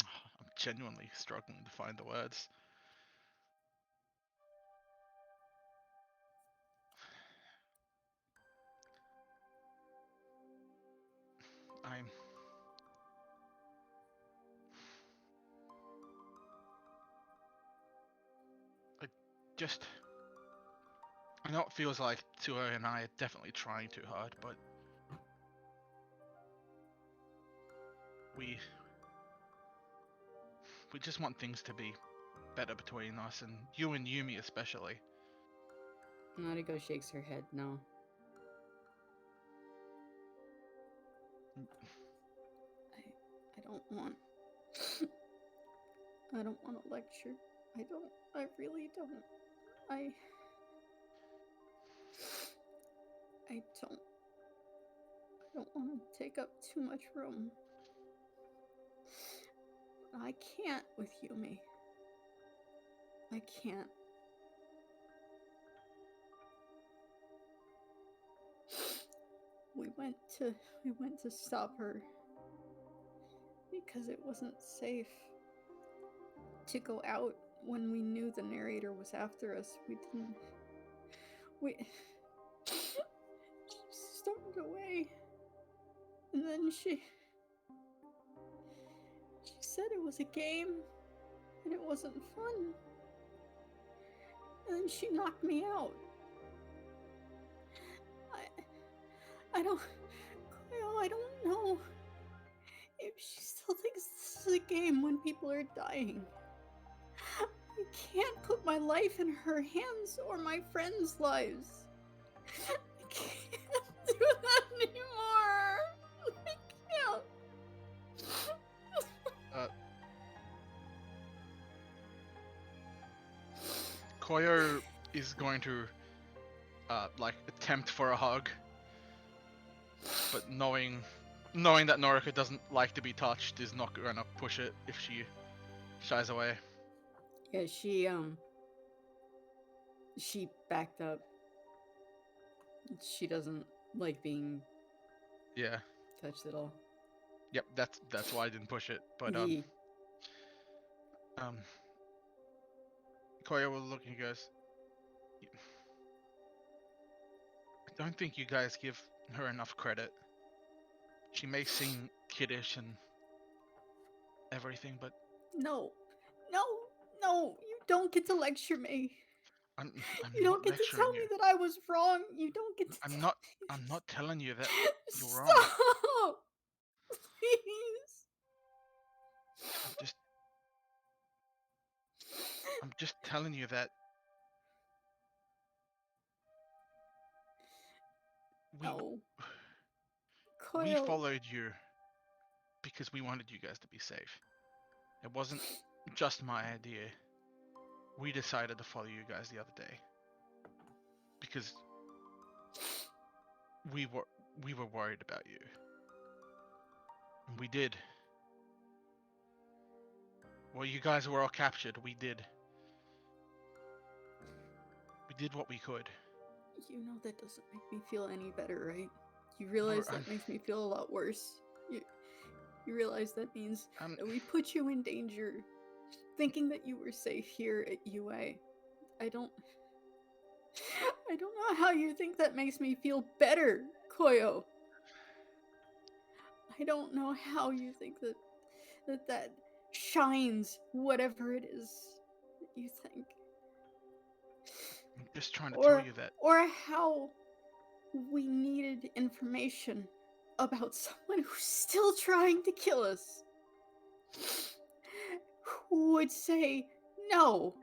I'm genuinely struggling to find the words. I know it feels like Tuo and I are definitely trying too hard, but we just want things to be better between us, and you and Yumi especially. Nariko shakes her head no. I don't want I don't want to lecture. I really don't. I don't want to take up too much room. I can't with Yumi. I can't. We went to stop her because it wasn't safe to go out when we knew the narrator was after us. She stormed away, and then she said it was a game and it wasn't fun, and then she knocked me out. I don't know if she still thinks this is a game when people are dying. I can't put my life in her hands or my friends' lives. I can't do that anymore. I can't. Koyo is going to attempt for a hug, but knowing that Noriko doesn't like to be touched, is not gonna push it if she shies away. Yeah, she backed up. She doesn't like being touched at all. Yep, that's why I didn't push it. But Koya will look and he goes, I don't think you guys give her enough credit. She may seem kiddish and everything, but No, no, no, you don't get to lecture me. I'm You not don't get to lecturing tell you. me that I was wrong. You don't get to I'm tell not telling you that you're wrong. Stop! Please. I'm just telling you that we Koyo. followed you because we wanted you guys to be safe. It wasn't just my idea. We decided to follow you guys the other day because we were worried about you. And we did. Well, you guys were all captured. We did. We did what we could. You know that doesn't make me feel any better, right? You realize that makes me feel a lot worse. You realize that means that we put you in danger, thinking that you were safe here at UA. I don't know how you think that makes me feel better, Koyo. I don't know how you think that shines whatever it is that you think. I'm just trying to tell you that. Or how we needed information about someone who's still trying to kill us. Who would say no?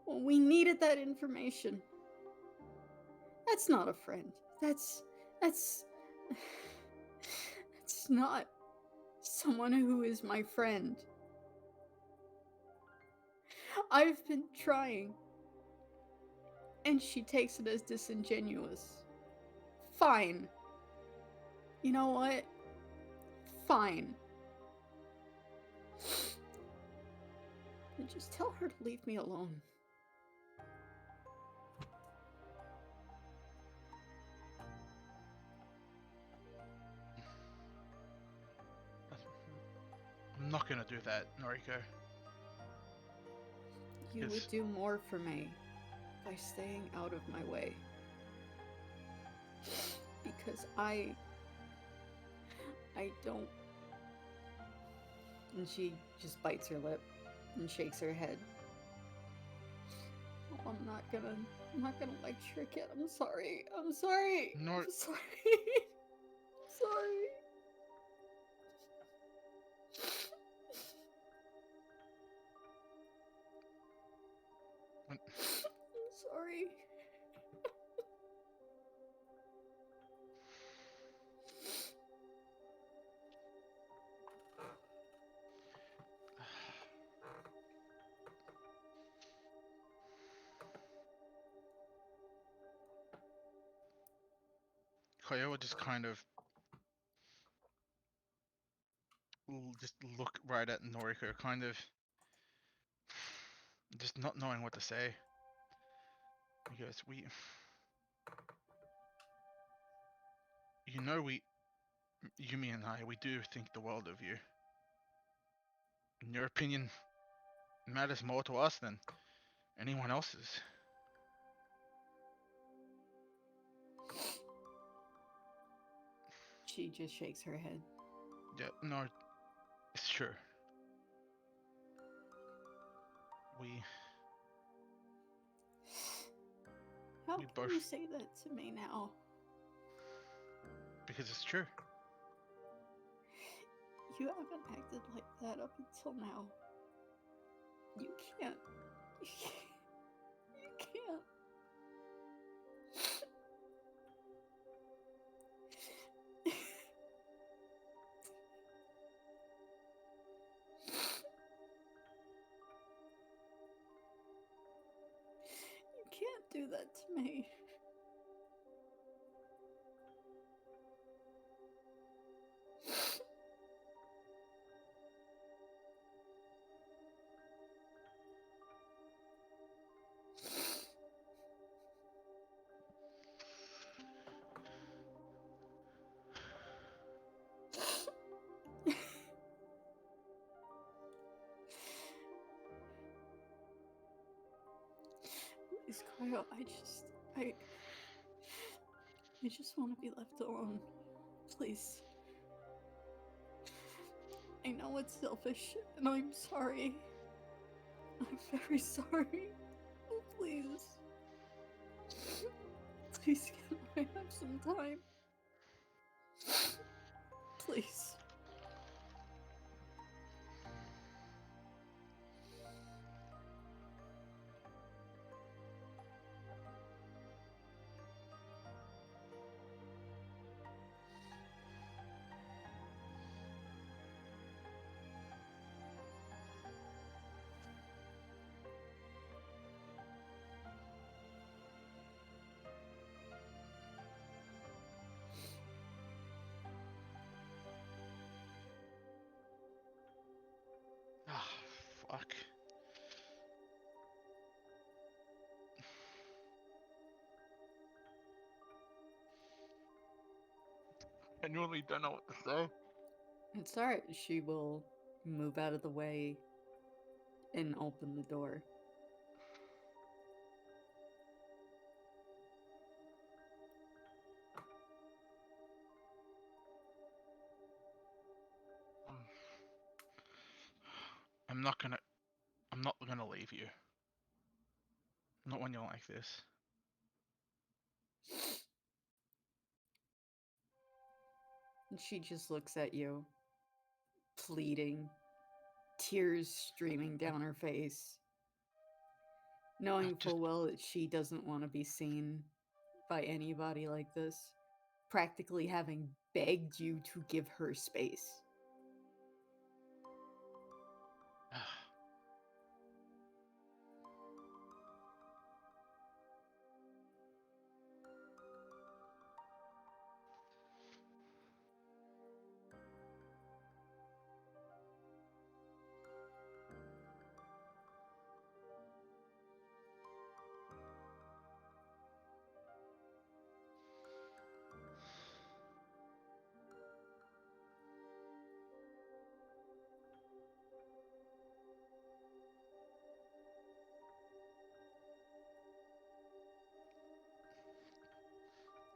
Well, we needed that information. That's not a friend. That's not someone who is my friend. I've been trying, and she takes it as disingenuous. Fine. You know what? Fine. And just tell her to leave me alone. I'm not gonna do that, Noriko. You would do more for me by staying out of my way. Because I don't... And she just bites her lip and shakes her head. Oh, I'm not gonna lecture again. I'm sorry. I'm sorry. I'm sorry. Sorry. I'm sorry. Koyo would just kind of just look right at Noriko, kind of just not knowing what to say. He goes, you know, Yumi and I, we do think the world of you. And your opinion matters more to us than anyone else's. She just shakes her head. Yeah, no, it's true. How we can both... you say that to me now? Because it's true. You haven't acted like that up until now. You can't. You can't. You can't do that to me. Please, Koyo, I just want to be left alone. Please. I know it's selfish, and I'm sorry. I'm very sorry. Please. Please, can I have some time? Please. Ah, fuck. I really don't know what to say. It's alright. She will move out of the way and open the door. I'm not gonna leave you. Not when you're like this. And she just looks at you, pleading, tears streaming down her face, knowing full well that she doesn't want to be seen by anybody like this, practically having begged you to give her space.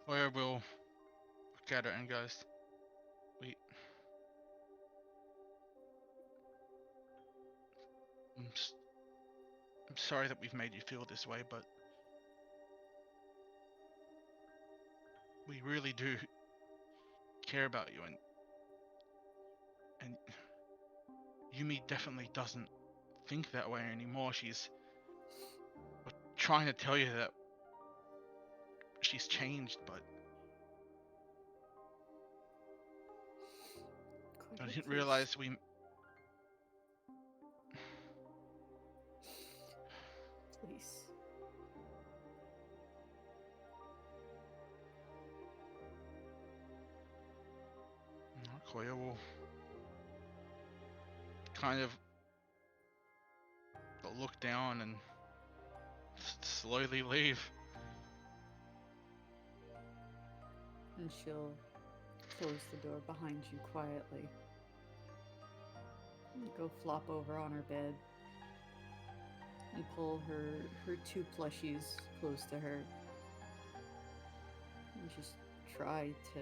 Where will look at it and goes, wait. I'm sorry that we've made you feel this way, but we really do care about you, and Yumi definitely doesn't think that way anymore. We're trying to tell you that she's changed, but I didn't realize we. Please. Koya will kind of look down and slowly leave. And she'll close the door behind you quietly. And go flop over on her bed and pull her two plushies close to her. And just try to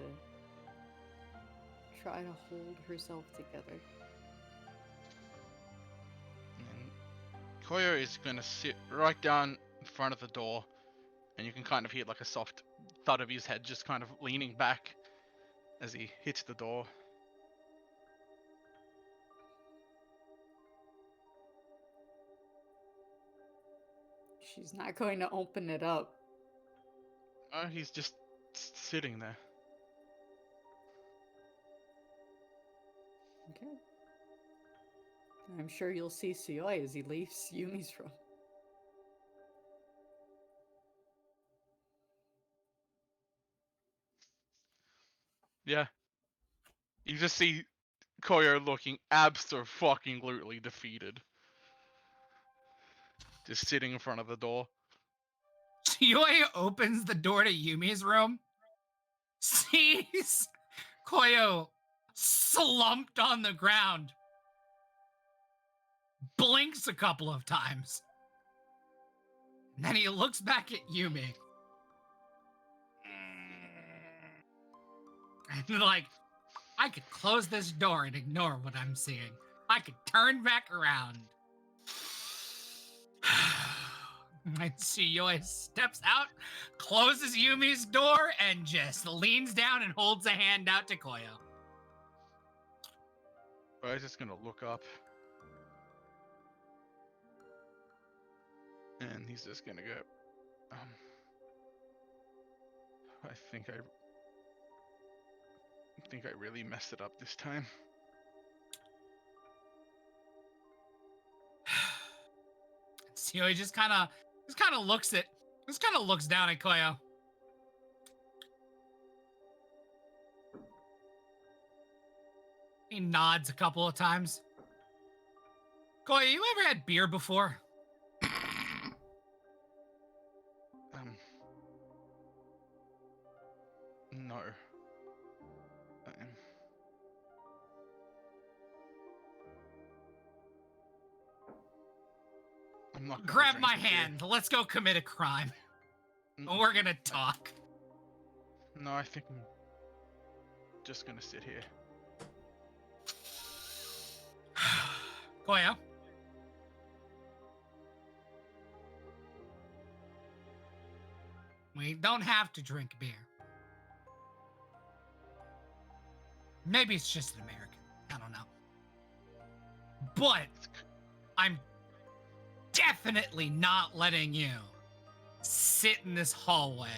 hold herself together. And Koya is gonna sit right down in front of the door, and you can kind of hear like a soft thud of his head just kind of leaning back as he hits the door. She's not going to open it up. He's just sitting there. Okay. I'm sure you'll see Suyoi as he leaves Yumi's room. Yeah. You just see Koya looking abso-fucking-lutely defeated. Just sitting in front of the door. Suyoi opens the door to Yumi's room, sees Koyo slumped on the ground, blinks a couple of times, And then he looks back at Yumi. And like, I could close this door and ignore what I'm seeing. I could turn back around. And Tsuyoi steps out, closes Yumi's door, and just leans down and holds a hand out to Koyo. I was just gonna look up. And he's just gonna go, I think I really messed it up this time. Tsuyoi just kind of looks down at Koyo. He nods a couple of times. Koyo, you ever had beer before? No. I'm not gonna Grab drink my the beer. hand. Let's go commit a crime. We're gonna talk. No, I think I'm just gonna sit here. Koyo. We don't have to drink beer. Maybe it's just an American. I don't know. But I'm definitely not letting you sit in this hallway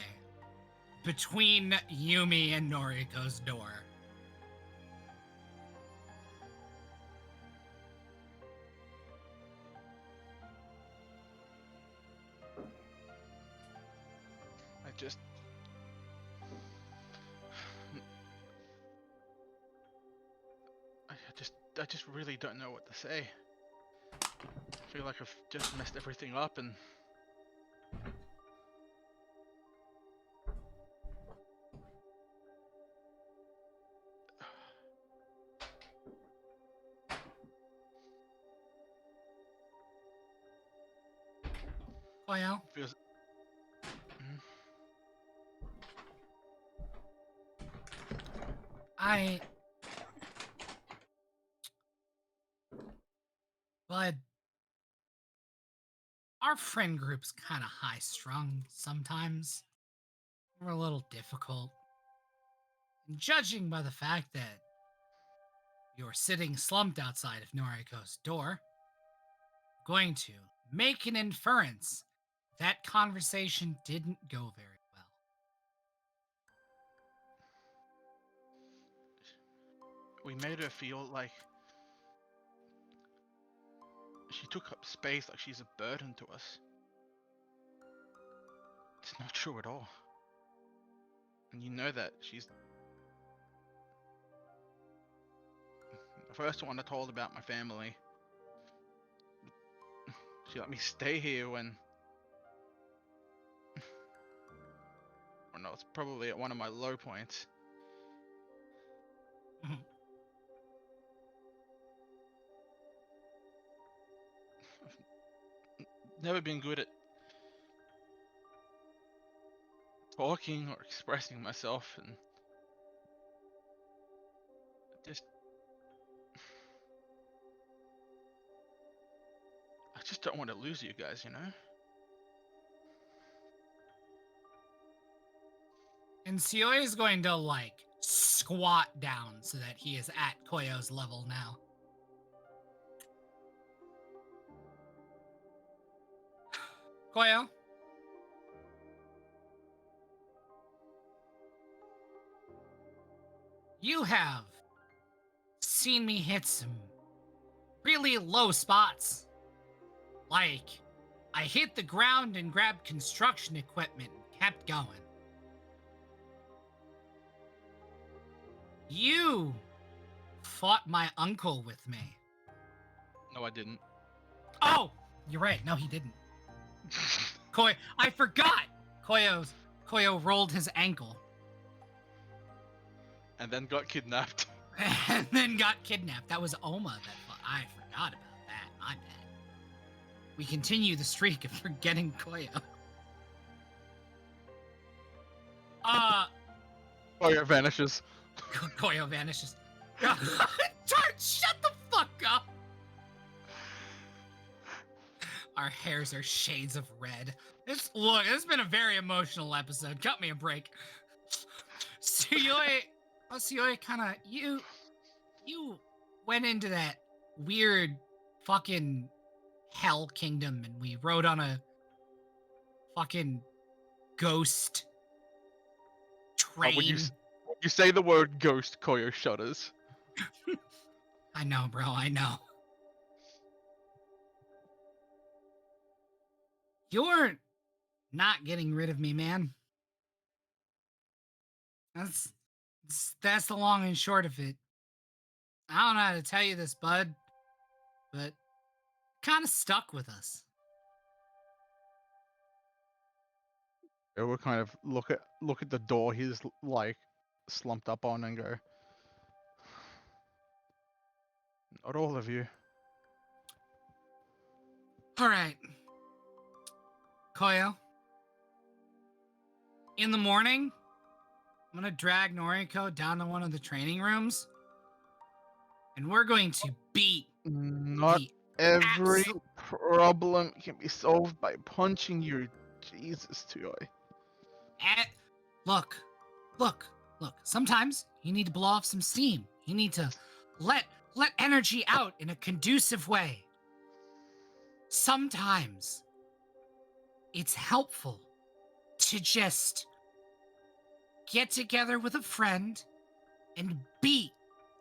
between Yumi and Noriko's door. I just really don't know what to say. I feel like I've just messed everything up and Koyo? feels But our friend group's kind of high-strung sometimes. We're a little difficult. And judging by the fact that you're sitting slumped outside of Noriko's door, I'm going to make an inference that conversation didn't go very well. we made her feel like she took up space, like she's a burden to us. It's not true at all. And you know that she's the first one I told about my family. She let me stay here when no, it's probably at one of my low points. Never been good at talking or expressing myself, and I just don't want to lose you guys, you know? And Tsuyoi is going to, like, squat down so that he is at Koyo's level now. Koyo? You have seen me hit some really low spots. Like, I hit the ground and grabbed construction equipment and kept going. You fought my uncle with me. No, I didn't. Oh, you're right. No, he didn't. I forgot. Koyo rolled his ankle. And then got kidnapped. And then got kidnapped. That was Oma that fought. I forgot about that. My bad. We continue the streak of forgetting Koyo. Koyo vanishes. Koyo vanishes. Tart, shut the fuck up! Our hairs are shades of red. This has been a very emotional episode. Cut me a break. Suyoi, kinda, you went into that weird fucking hell kingdom and we rode on a fucking ghost train. When you say the word ghost, Koyo shudders. I know, bro, I know. You're not getting rid of me, man. That's the long and short of it. I don't know how to tell you this, bud, but kind of stuck with us. Yeah, we'll kind of look at the door he's like slumped up on and go, not all of you. All right, Koyo. In the morning, I'm gonna drag Noriko down to one of the training rooms, and we're going to beat. Not every problem can be solved by punching you. Jesus, Tuyoi. Look. Sometimes you need to blow off some steam. You need to let energy out in a conducive way. Sometimes it's helpful to just get together with a friend and beat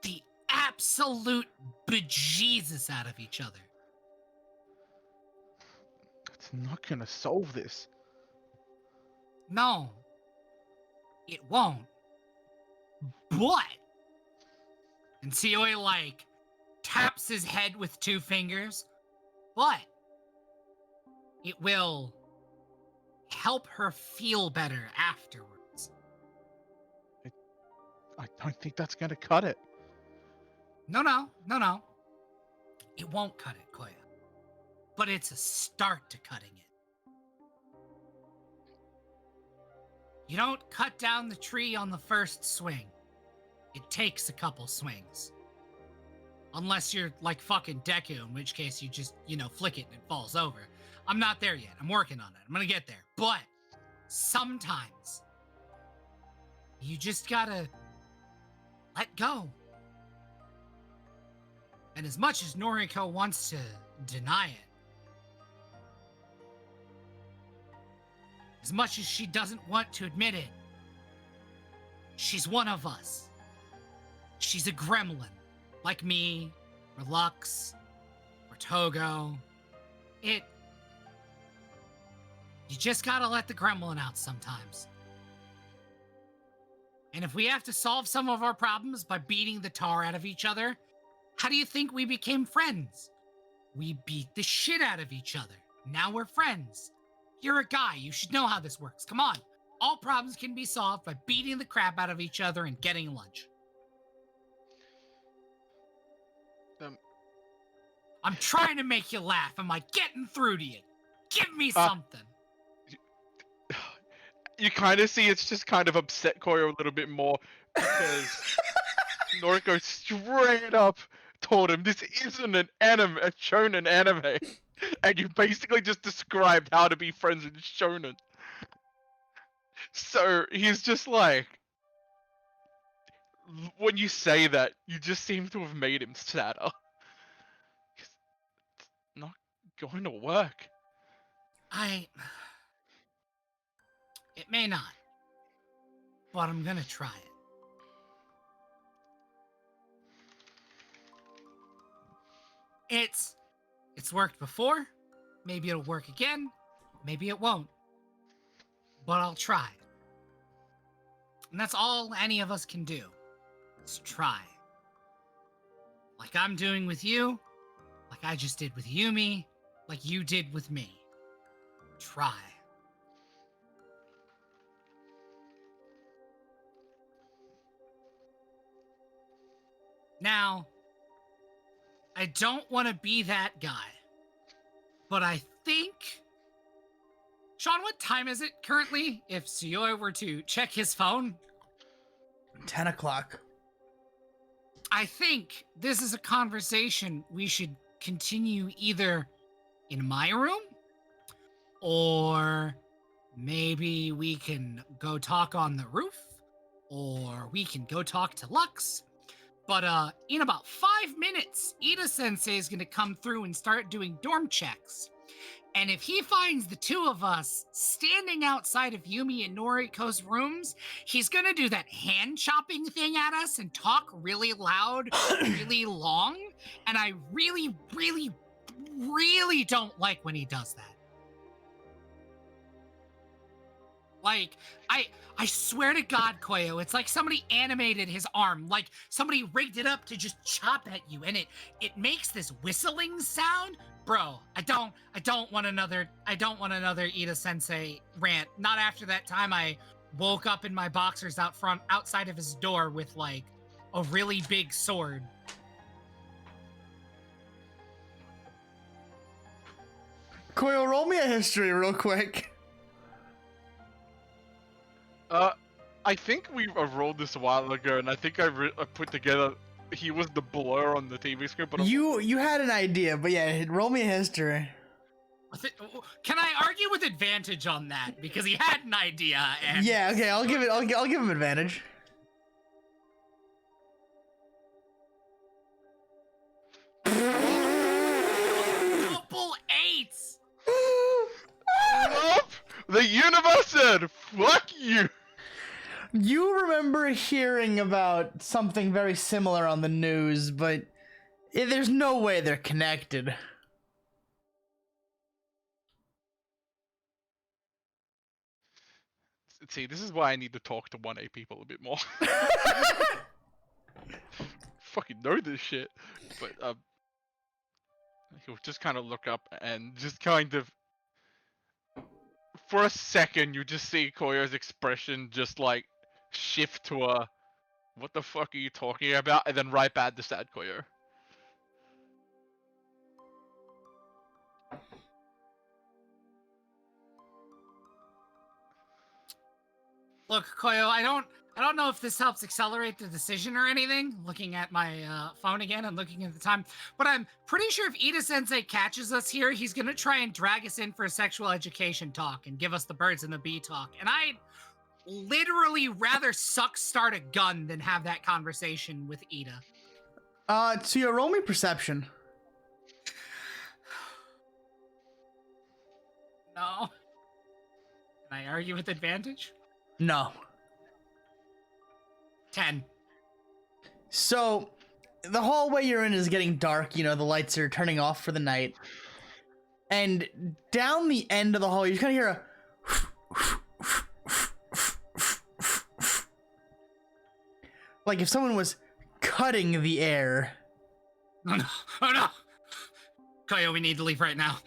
the absolute bejesus out of each other. It's not gonna solve this. No, it won't. But, and Suyoi like taps his head with 2 fingers, but it will help her feel better afterwards. I don't think that's gonna cut it. No. It won't cut it, Koya. But it's a start to cutting it. You don't cut down the tree on the first swing. It takes a couple swings. Unless you're like fucking Deku, in which case you just, flick it and it falls over. I'm not there yet. I'm working on it. I'm gonna get there. But sometimes you just gotta let go. And as much as Noriko wants to deny it, as much as she doesn't want to admit it, she's one of us. She's a gremlin, like me, or Lux, or Togo. You just gotta let the gremlin out sometimes. And if we have to solve some of our problems by beating the tar out of each other, how do you think we became friends? We beat the shit out of each other. Now we're friends. You're a guy. You should know how this works. Come on. All problems can be solved by beating the crap out of each other and getting lunch. I'm trying to make you laugh. Am I getting through to you? Give me something. You kind of see it's just kind of upset Koyo a little bit more because Noriko straight up told him this isn't an anime, a shonen anime, and you basically just described how to be friends with shonen. So he's just like, when you say that, you just seem to have made him sadder. It's not going to work. It may not, but I'm gonna try it. It's worked before. Maybe it'll work again. Maybe it won't. But I'll try. And that's all any of us can do, is try. Like I'm doing with you, like I just did with Yumi, like you did with me. Try. Now, I don't want to be that guy, but I think Sean, what time is it currently? If Suyoi were to check his phone, 10 o'clock. I think this is a conversation we should continue either in my room, or maybe we can go talk on the roof, or we can go talk to Lux. But in about 5 minutes, Ida Sensei is gonna come through and start doing dorm checks. And if he finds the two of us standing outside of Yumi and Noriko's rooms, he's gonna do that hand chopping thing at us and talk really loud, really long. And I really, really, really don't like when he does that. Like, I swear to God, Koyo, it's like somebody animated his arm, like somebody rigged it up to just chop at you, and it makes this whistling sound. Bro, I don't want another Ida Sensei rant. Not after that time I woke up in my boxers outside of his door with like a really big sword. Koyo, roll me a history real quick. I think we rolled this a while ago, and I think I put together he was the blur on the TV screen. But You had an idea, but yeah, roll me a history. Can I argue with advantage on that? Because he had an idea. And Yeah, okay, I'll give him advantage. Double eights. Nope. The universe said, "Fuck you." You remember hearing about something very similar on the news, but there's no way they're connected. See, this is why I need to talk to 1A people a bit more. Fucking know this shit. But he'll just kind of look up and just kind of, for a second, you just see Koyo's expression just like shift to a, "What the fuck are you talking about?" and then right back to sad Koyo. Look, Koyo, I don't know if this helps accelerate the decision or anything, looking at my phone again and looking at the time, but I'm pretty sure if Ida Sensei catches us here, he's gonna try and drag us in for a sexual education talk and give us the birds and the bee talk. And I'd literally rather start a gun than have that conversation with Ida. So you roll me perception. No. Can I argue with advantage? No. 10. So, the hallway you're in is getting dark, the lights are turning off for the night. And down the end of the hall, you kind of hear a... like if someone was cutting the air. Oh no! Oh no! Koyo, we need to leave right now.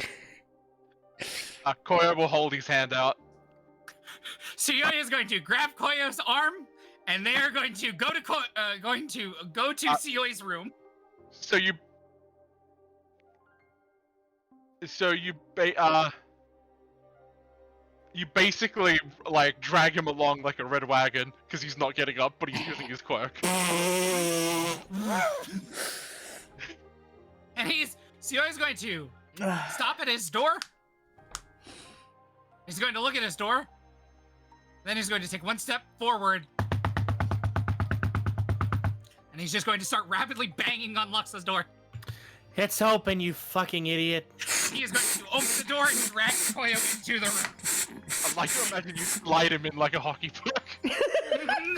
Koyo will hold his hand out. Suyoi is going to grab Koyo's arm, and they are going to go to Suyoi's room. So you basically like drag him along like a red wagon because he's not getting up, but he's using his quirk. And Suyoi's going to stop at his door. He's going to look at his door. Then he's going to take one step forward. And he's just going to start rapidly banging on Lux's door. It's open, you fucking idiot. He is going to open the door and drag Koyo into the room. I'd like to imagine you slide him in like a hockey puck.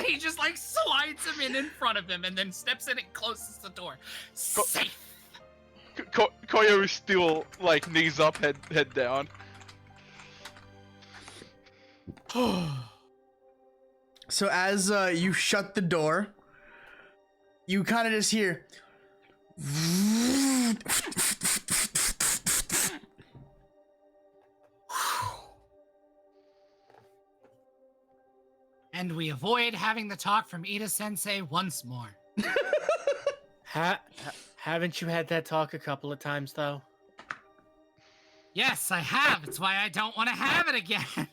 He just like slides him in front of him and then steps in and closes the door. Safe. Koyo is still like knees up, head down. So as you shut the door, you kind of just hear... And we avoid having the talk from Ida Sensei once more. Haven't you had that talk a couple of times, though? Yes, I have. It's why I don't want to have it again.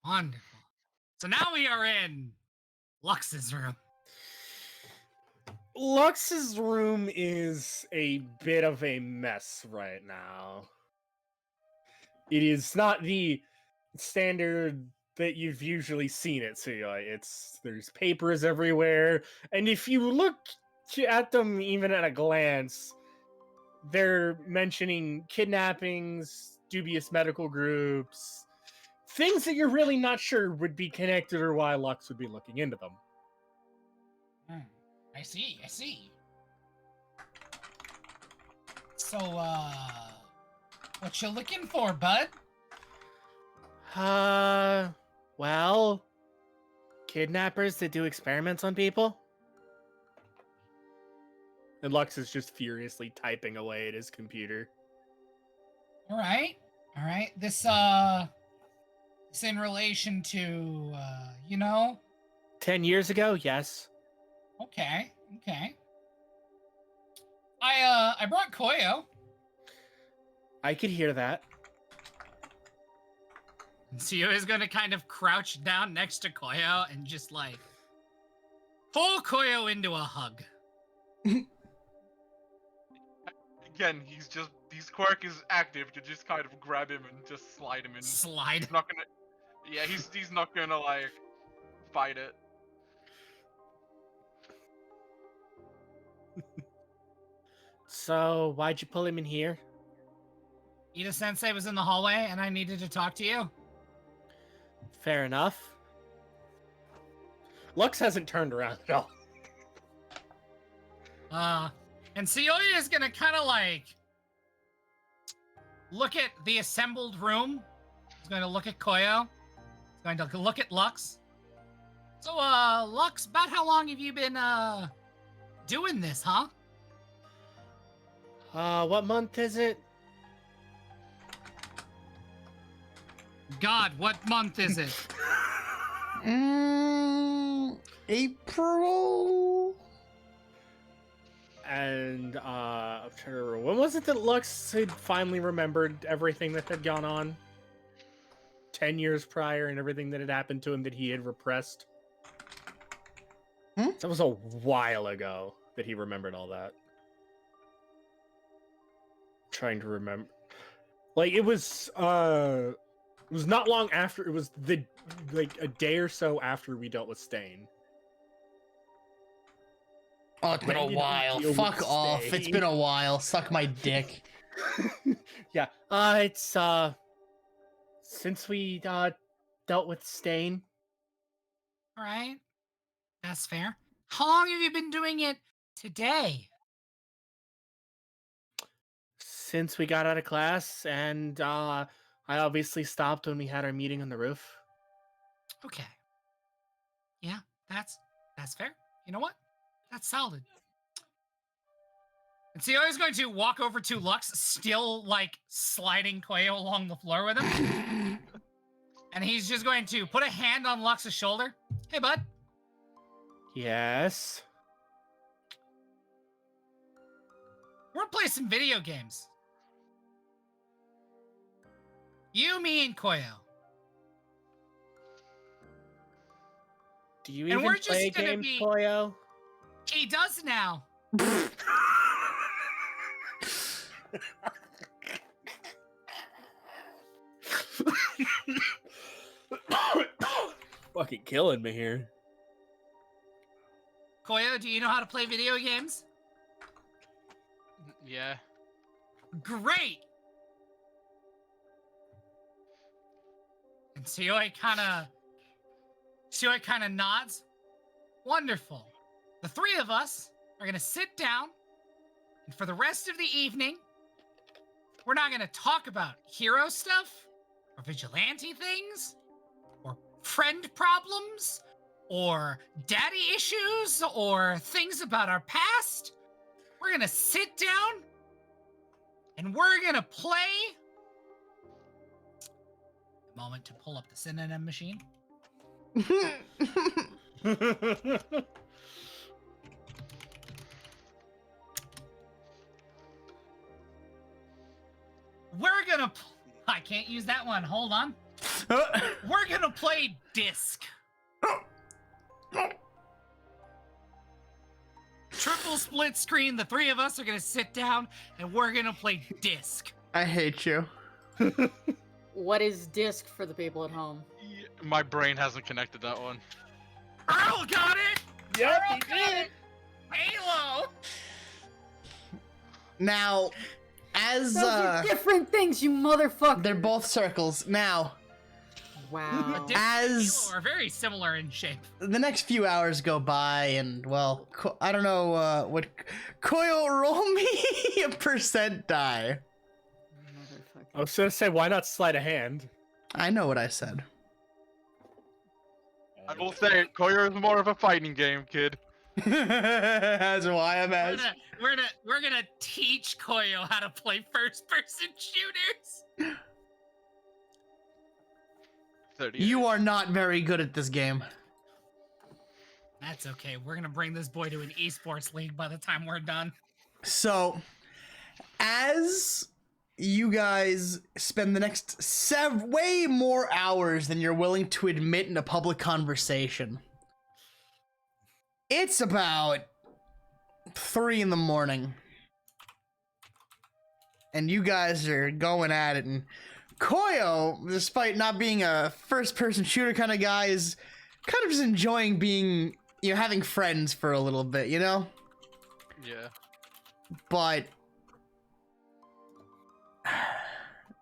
Wonderful. So now we are in Lux's room. Lux's room is a bit of a mess right now. It is not the standard that you've usually seen it. So there's papers everywhere, and if you look at them even at a glance, they're mentioning kidnappings, dubious medical groups, things that you're really not sure would be connected or why Lux would be looking into them. I see. So, what you looking for, bud? Well, kidnappers that do experiments on people. And Lux is just furiously typing away at his computer. All right. This in relation to, 10 years ago, yes. Okay. I brought Koyo. I could hear that. Seo is going to kind of crouch down next to Koyo and just like pull Koyo into a hug. Again, his quirk is active to just kind of grab him and just slide him in. Slide? He's not gonna... Yeah, he's not gonna, like, fight it. So, why'd you pull him in here? Ida-sensei was in the hallway and I needed to talk to you. Fair enough. Lux hasn't turned around at all. And Sioya is gonna kind of like look at the assembled room. He's going to look at Koyo. He's going to look at Lux. So, Lux, about how long have you been doing this, huh? What month is it? God, what month is it? April. And I'm trying to remember, when was it that Lux had finally remembered everything that had gone on 10 years prior and everything that had happened to him that he had repressed? That was a while ago that he remembered all that. Trying to remember, like it was not long after. It was like a day or so after we dealt with Stain. Oh, it's been a while. Fuck off. Stain? It's been a while. Suck my dick. Yeah. It's since we dealt with Stain. All right. That's fair. How long have you been doing it today? Since we got out of class, and I obviously stopped when we had our meeting on the roof. Okay. Yeah, that's fair. You know what? That's solid. And Theo is going to walk over to Lux, still like sliding Koyo along the floor with him. And he's just going to put a hand on Lux's shoulder. Hey, bud. Yes. We're gonna play some video games. You, me, and Koyo. Do you And even we're just play gonna games, be- Koyo? He does now. Fucking killing me here. Koyo, do you know how to play video games? Yeah. Great! And Sioi kind of nods. Wonderful. The three of us are going to sit down, and for the rest of the evening, we're not going to talk about hero stuff, or vigilante things, or friend problems, or daddy issues, or things about our past. We're going to sit down, and we're going to play... A moment to pull up the synonym machine. We're gonna. I can't use that one. Hold on. We're gonna play Disc. Triple split screen. The three of us are gonna sit down and we're gonna play Disc. I hate you. What is Disc for the people at home? My brain hasn't connected that one. Earl got it. Yep, Earl he got did. it. Halo. Now, as Those are different things, you motherfucker. they're both circles. Now, wow. Disc and As- Halo are very similar in shape. the next few hours go by, and well, I don't know what. Koyo, roll me a percent die. I was gonna say, why not sleight of hand? I know what I said. I will say, Koyo is more of a fighting game, kid. That's why I'm as. We're gonna teach Koyo how to play first-person shooters. 38. You are not very good at this game. That's okay. We're gonna bring this boy to an esports league by the time we're done. So, as you guys spend the next way more hours than you're willing to admit in a public conversation, it's about 3 in the morning, and you guys are going at it, and Koyo, despite not being a first-person shooter kind of guy, is kind of just enjoying being, having friends for a little bit, Yeah. But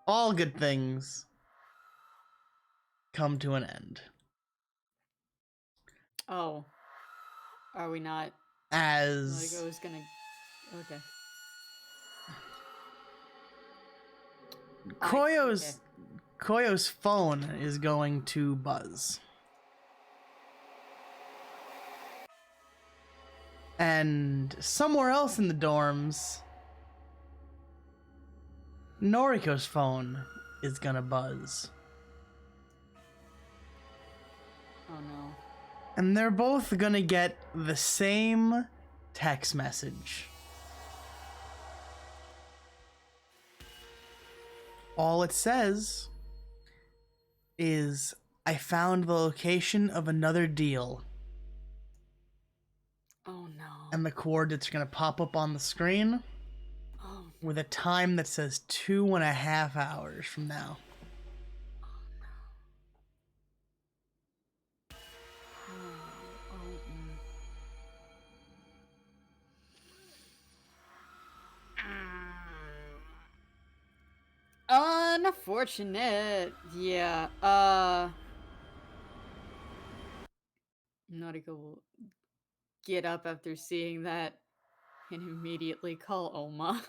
all good things come to an end. Oh. Are we not? As Like I was gonna. Okay. Koyo's phone is going to buzz. And somewhere else in the dorms, Noriko's phone is gonna buzz. Oh no. And they're both gonna get the same text message. All it says is, I found the location of another deal. Oh no. And the coordinates are gonna pop up on the screen with a time that says 2.5 hours from now. Unfortunate. Yeah. Noriko will get up after seeing that and immediately call Oma.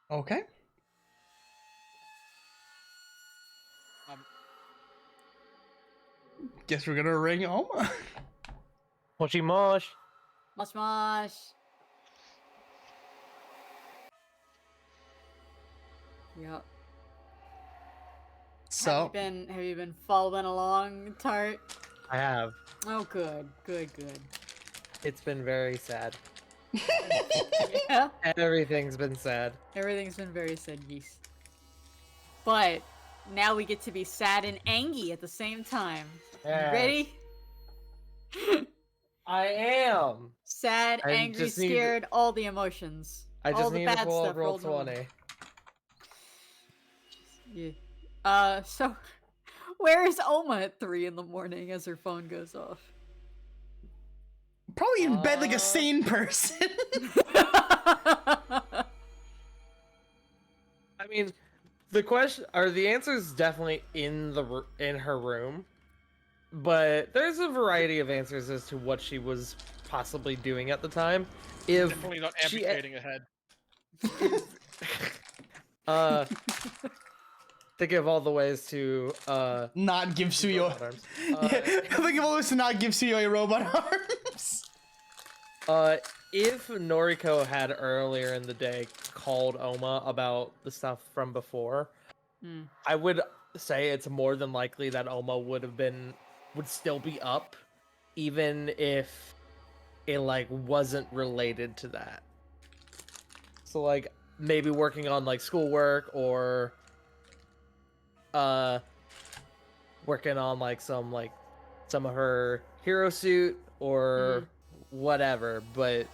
Okay. Guess we're gonna ring Oma. Moshi mosh. Mosh mosh. Yep. So have you been following along, Tart? I have. Oh, good. It's been very sad. Yeah. Everything's been sad. Everything's been very sad, yes. But now we get to be sad and angry at the same time. Yes. Ready? I am. Sad, I angry, just need- scared, all the emotions. I just all the need bad to pull stuff up roll rolled in one. 20. Yeah. So where is Oma at 3 in the morning as her phone goes off? probably in bed like a sane person. I mean, the answer's definitely in her room, but there's a variety of answers as to what she was possibly doing at the time. Definitely not amputating a head. Think of all the ways to not give Suyo. Think of all the ways to not give Suyo robot arms. If Noriko had earlier in the day called Oma about the stuff from before, I would say it's more than likely that Oma would still be up, even if it like wasn't related to that. So like maybe working on like schoolwork or working on like some of her hero suit or whatever, but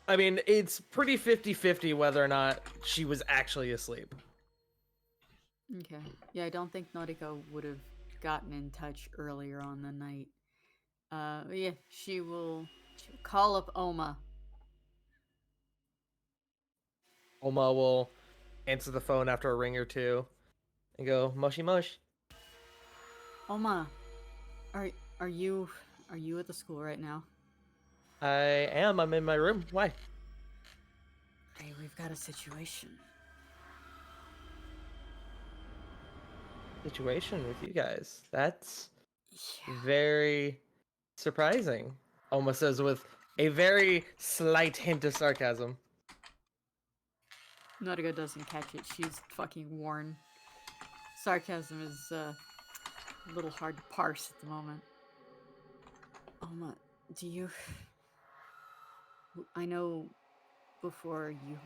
I mean, it's pretty 50-50 whether or not she was actually asleep. Okay. Yeah, I don't think Noriko would have gotten in touch earlier on the night. But yeah, she'll call up Oma. Oma will answer the phone after a ring or two and go, "Moshi mosh." Oma, are you at the school right now? I am. I'm in my room. Why? Hey, we've got a situation. Situation with you guys. That's very surprising. Oma says with a very slight hint of sarcasm. Noriko doesn't catch it. She's fucking worn. Sarcasm is a little hard to parse at the moment. Oma, do you... I know before you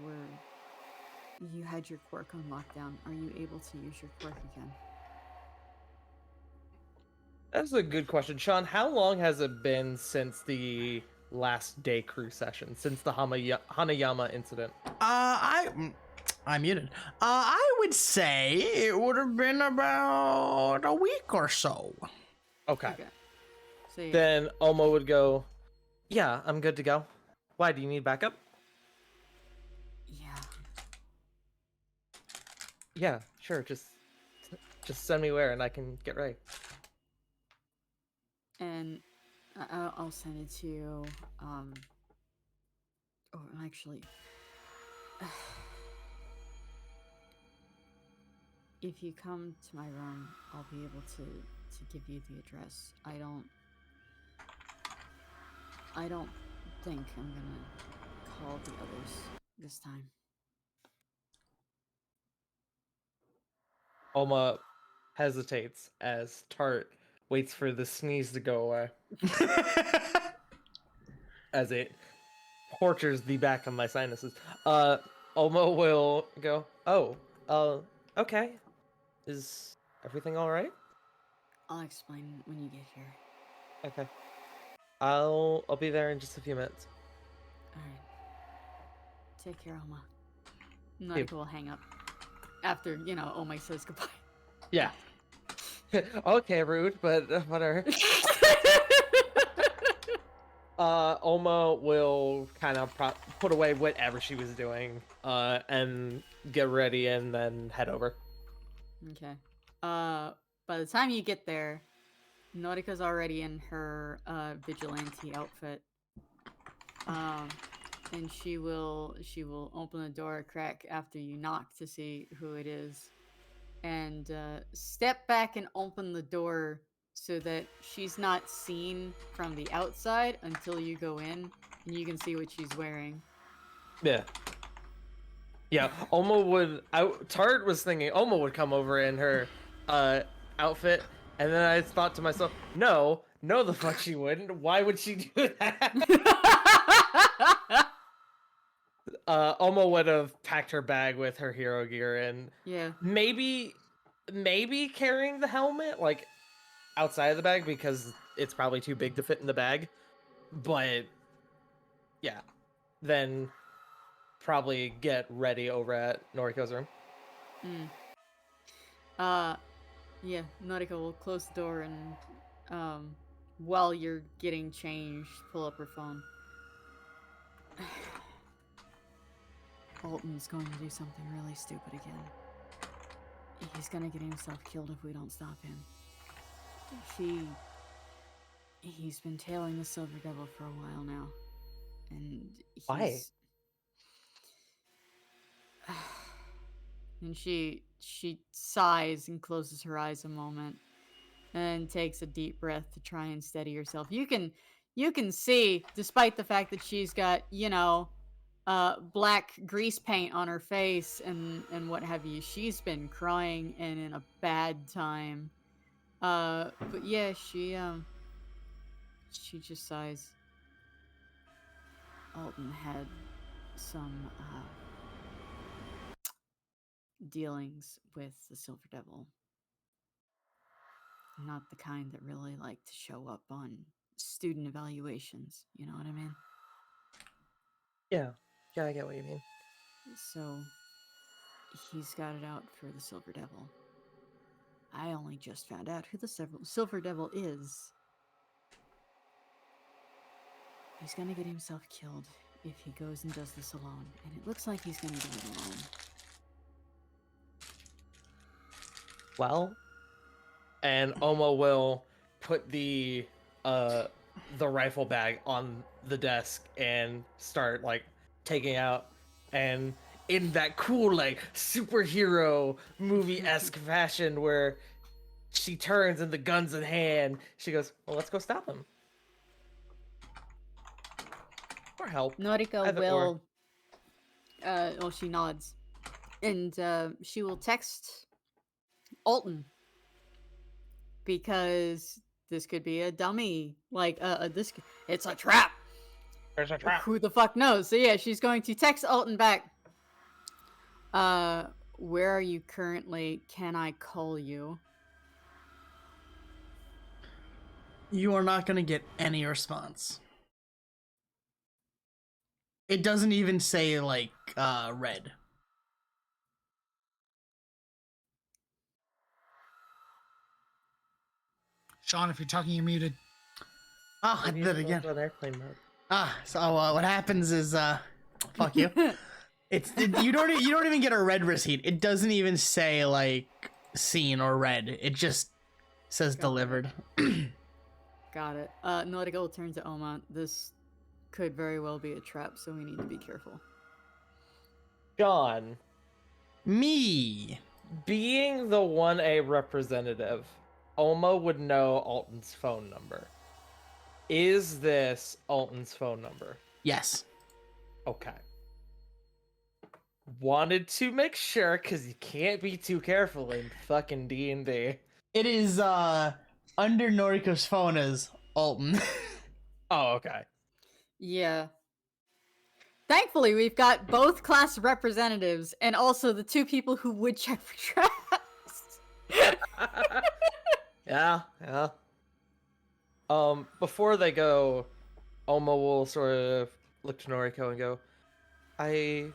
had your quirk on lockdown. Are you able to use your quirk again? That's a good question, Sean. How long has it been since the last day crew session? Since the Hanayama incident? I'm muted. I would say it would have been about a week or so. Okay. So, yeah. Then Oma would go, "Yeah, I'm good to go. Why, do you need backup?" Yeah. Yeah, sure. Just send me where and I can get ready. And I'll send it to you. Oh, actually, if you come to my room, I'll be able to give you the address. I don't think I'm gonna call the others this time. Oma hesitates as Tart waits for the sneeze to go away. As it tortures the back of my sinuses. Oma will go, "Oh, okay. Is everything all right?" I'll explain when you get here. Okay. I'll be there in just a few minutes. Alright. Take care, Oma. You. Noriko will hang up. After, Oma says goodbye. Yeah. Okay, rude, but whatever. Oma will kind of put away whatever she was doing, and get ready and then head over. Okay. By the time you get there, Noriko's already in her vigilante outfit. And she will open the door a crack after you knock to see who it is, and step back and open the door so that she's not seen from the outside until you go in and you can see what she's wearing. Yeah. Yeah, Tart was thinking Oma would come over in her outfit, and then I thought to myself, no the fuck she wouldn't. Why would she do that? Oma would have packed her bag with her hero gear and maybe carrying the helmet like outside of the bag because it's probably too big to fit in the bag. But yeah, then probably get ready over at Noriko's room. Yeah, Noriko will close the door and while you're getting changed, pull up her phone. Alton's going to do something really stupid again. He's gonna get himself killed if we don't stop him. He's been tailing the Silver Devil for a while now. And why? And she sighs and closes her eyes a moment and takes a deep breath to try and steady herself. You can see, despite the fact that she's got, black grease paint on her face and what have you. She's been crying and in a bad time. But yeah, she just sighs. Alton had some dealings with the Silver Devil. Not the kind that really like to show up on student evaluations, you know what I mean? Yeah, I get what you mean. So he's got it out for the Silver Devil. I only just found out who the Silver Devil is. He's gonna get himself killed if he goes and does this alone, and it looks like he's gonna do it alone. Well, and Oma will put the rifle bag on the desk and start like taking out, and in that cool like superhero movie-esque fashion where she turns and the gun's in hand, she goes, well, let's go stop him. Or help. Noriko Either will well, she nods, and she will text Alton, because this could be a dummy, like it's a trap. There's a trap. Who the fuck knows? So yeah, she's going to text Alton back. Where are you currently? Can I call you? You are not going to get any response. It doesn't even say, like, red. Sean, if you're talking, you're muted. Oh, I did it again. On airplane mode. So what happens is, fuck you. You don't even get a red receipt. It doesn't even say, like, seen or read. It just says delivered. Got it. Noriko will turn to Oma. This could very well be a trap, so we need to be careful. John. Me. Being the 1A representative, Oma would know Alton's phone number. Is this Alton's phone number? Yes. Okay. Wanted to make sure, because you can't be too careful in fucking D&D. It is, under Noriko's phone as Alton. Oh, okay. Yeah. Thankfully, we've got both class representatives and also the two people who would check for traps. Yeah. Before they go, Oma will sort of look to Noriko and go, I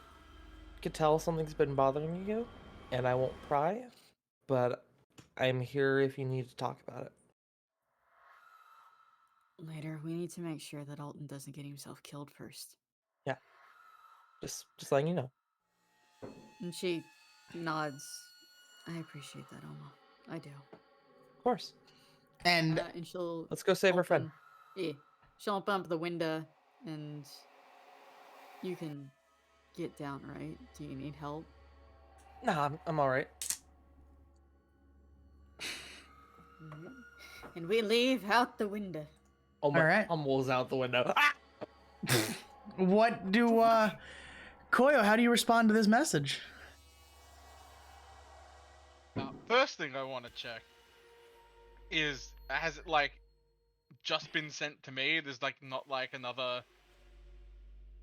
could tell something's been bothering you, and I won't pry, but I'm here if you need to talk about it. Later, we need to make sure that Alton doesn't get himself killed first. Yeah. Just letting you know. And she nods. I appreciate that, Oma. I do. Of course. And she'll... Let's go save our friend. Yeah. She'll open up the window, and you can get down, right? Do you need help? Nah, I'm alright. And we leave out the window. Oma Alright. rolls out the window. What do, Koyo, how do you respond to this message? First thing I want to check is, has it, like, just been sent to me? There's, like, not, like, another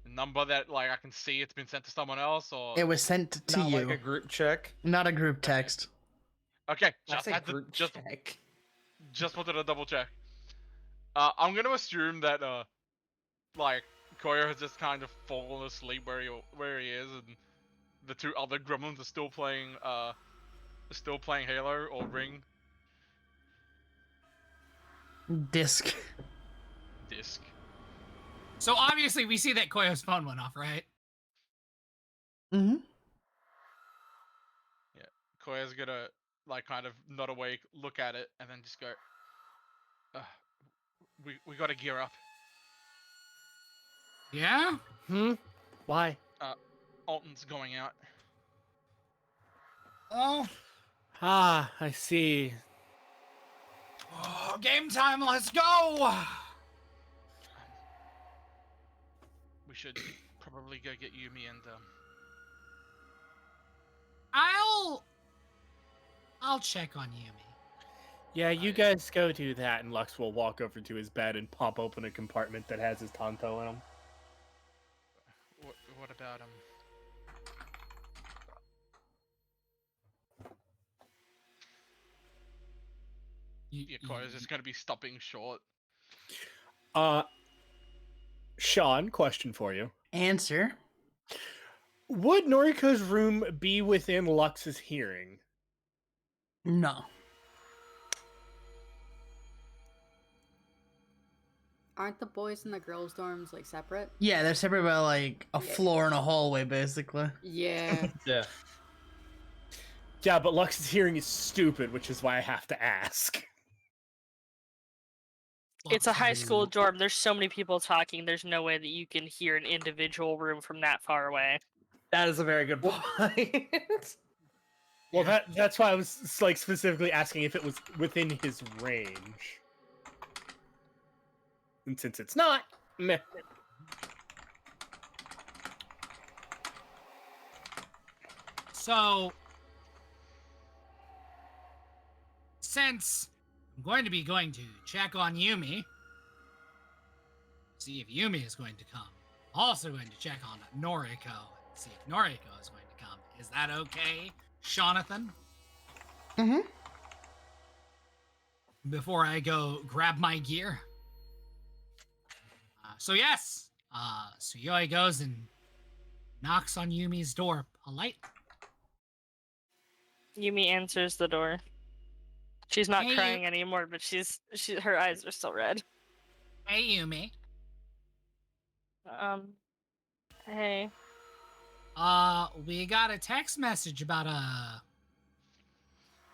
number that, like, I can see it's been sent to someone else, or... It was sent to Not you. like a group check? Not a group text. Okay, That's a group check. Just wanted to double check. I'm gonna assume that, like, Koyo has just kind of fallen asleep where he is, and the two other gremlins are still playing Halo or Ring. Disc. So obviously we see that Koyo's phone went off, right? Mm-hmm. Yeah, Koyo's gonna, like, kind of not awake, look at it, and then just go, we gotta gear up. Yeah? Why? Alton's going out. Oh. I see. Oh, game time, let's go! We should probably go get Yumi and I'll check on Yumi. Yeah, you guys go do that, and Lux will walk over to his bed and pop open a compartment that has his Tonto in him. what about him? Yeah, Koi is just gonna be stopping short. Sean, question for you. Answer. Would Noriko's room be within Lux's hearing? No. Aren't the boys and the girls' dorms like separate? Yeah, they're separate by like a floor and a hallway, basically. Yeah. Yeah. Yeah, but Lux's hearing is stupid, which is why I have to ask. It's a high school dorm. There's so many people talking. There's no way that you can hear an individual room from that far away. That is a very good point. Well, that's why I was like specifically asking if it was within his range. And since it's not, meh. So, since I'm going to be going to check on Yumi, see if Yumi is going to come. Also going to check on Noriko, see if Noriko is going to come. Is that okay, Jonathan? Mm-hmm. Before I go grab my gear. So yes, Suyoi goes and knocks on Yumi's door politely. Yumi answers the door. She's not Hey, crying anymore, but her eyes are still red. Hey, Yumi. Hey. We got a text message about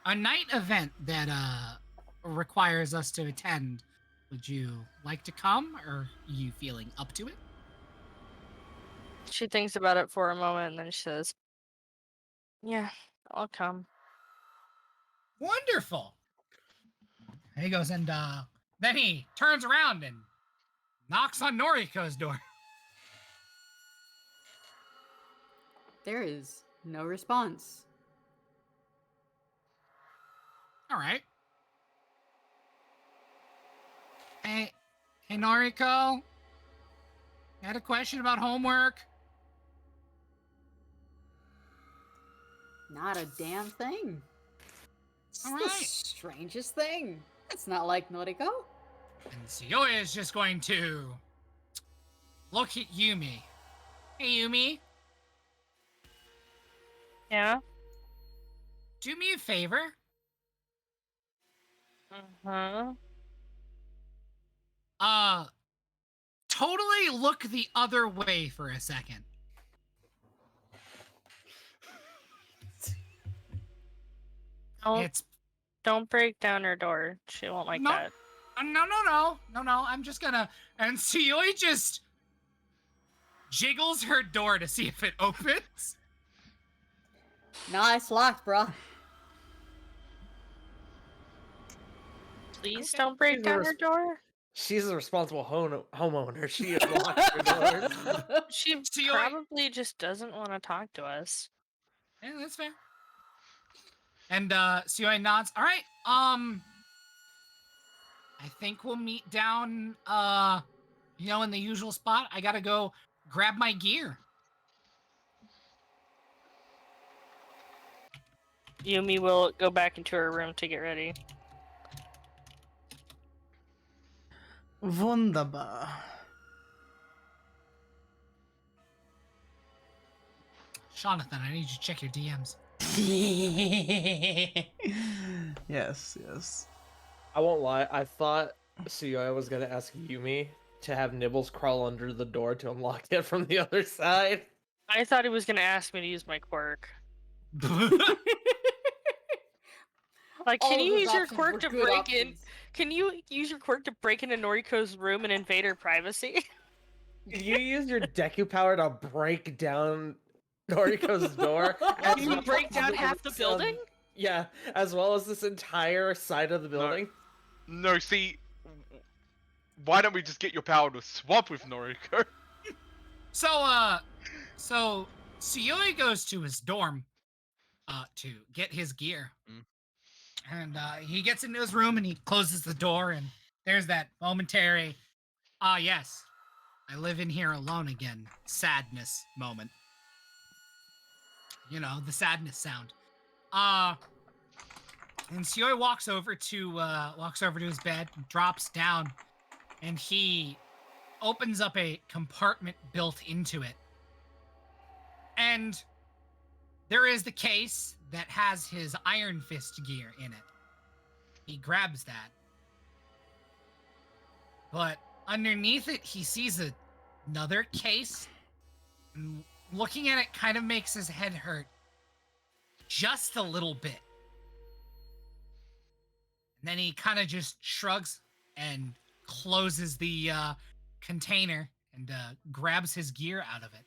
a night event that requires us to attend. Would you like to come, or are you feeling up to it? She thinks about it for a moment, and then she says, "Yeah, I'll come." Wonderful. He goes and then he turns around and knocks on Noriko's door. There is no response. All right. Hey, Noriko. I had a question about homework. Not a damn thing. It's All the right. strangest thing. It's not like Noriko. And Suyoi is just going to look at Yumi. Hey, Yumi. Yeah? Do me a favor. Uh-huh. Totally look the other way for a second. Don't break down her door. She won't like that. No. I'm just gonna. And Suyoi just jiggles her door to see if it opens. Nah, it's locked, bro. Please don't break down her door. She's a responsible homeowner. She unlocks her doors. She probably just doesn't want to talk to us. Yeah, that's fair. And Suyoi nods. All right. I think we'll meet down in the usual spot. I gotta go grab my gear. Yumi will go back into her room to get ready. Wunderbar. Jonathan, I need you to check your DMs. Yes. I won't lie. I thought Suyoi was gonna ask Yumi to have Nibbles crawl under the door to unlock it from the other side. I thought he was gonna ask me to use my quirk. Like, can you use your quirk to break in? Can you use your quirk to break into Noriko's room and invade her privacy? You use your Deku power to break down Noriko's door. You break down half the building? Yeah, as well as this entire side of the building. No, see, why don't we just get your power to swap with Noriko? So Suyoi goes to his dorm to get his gear. And he gets into his room and he closes the door, and there's that momentary, yes, I live in here alone again, sadness moment. You know, the sadness sound. And Suyoi walks over to his bed, drops down, and he opens up a compartment built into it. And there is the case that has his Iron Fist gear in it. He grabs that. But underneath it, he sees another case. And looking at it kind of makes his head hurt. Just a little bit. And then he kind of just shrugs and closes the container and grabs his gear out of it.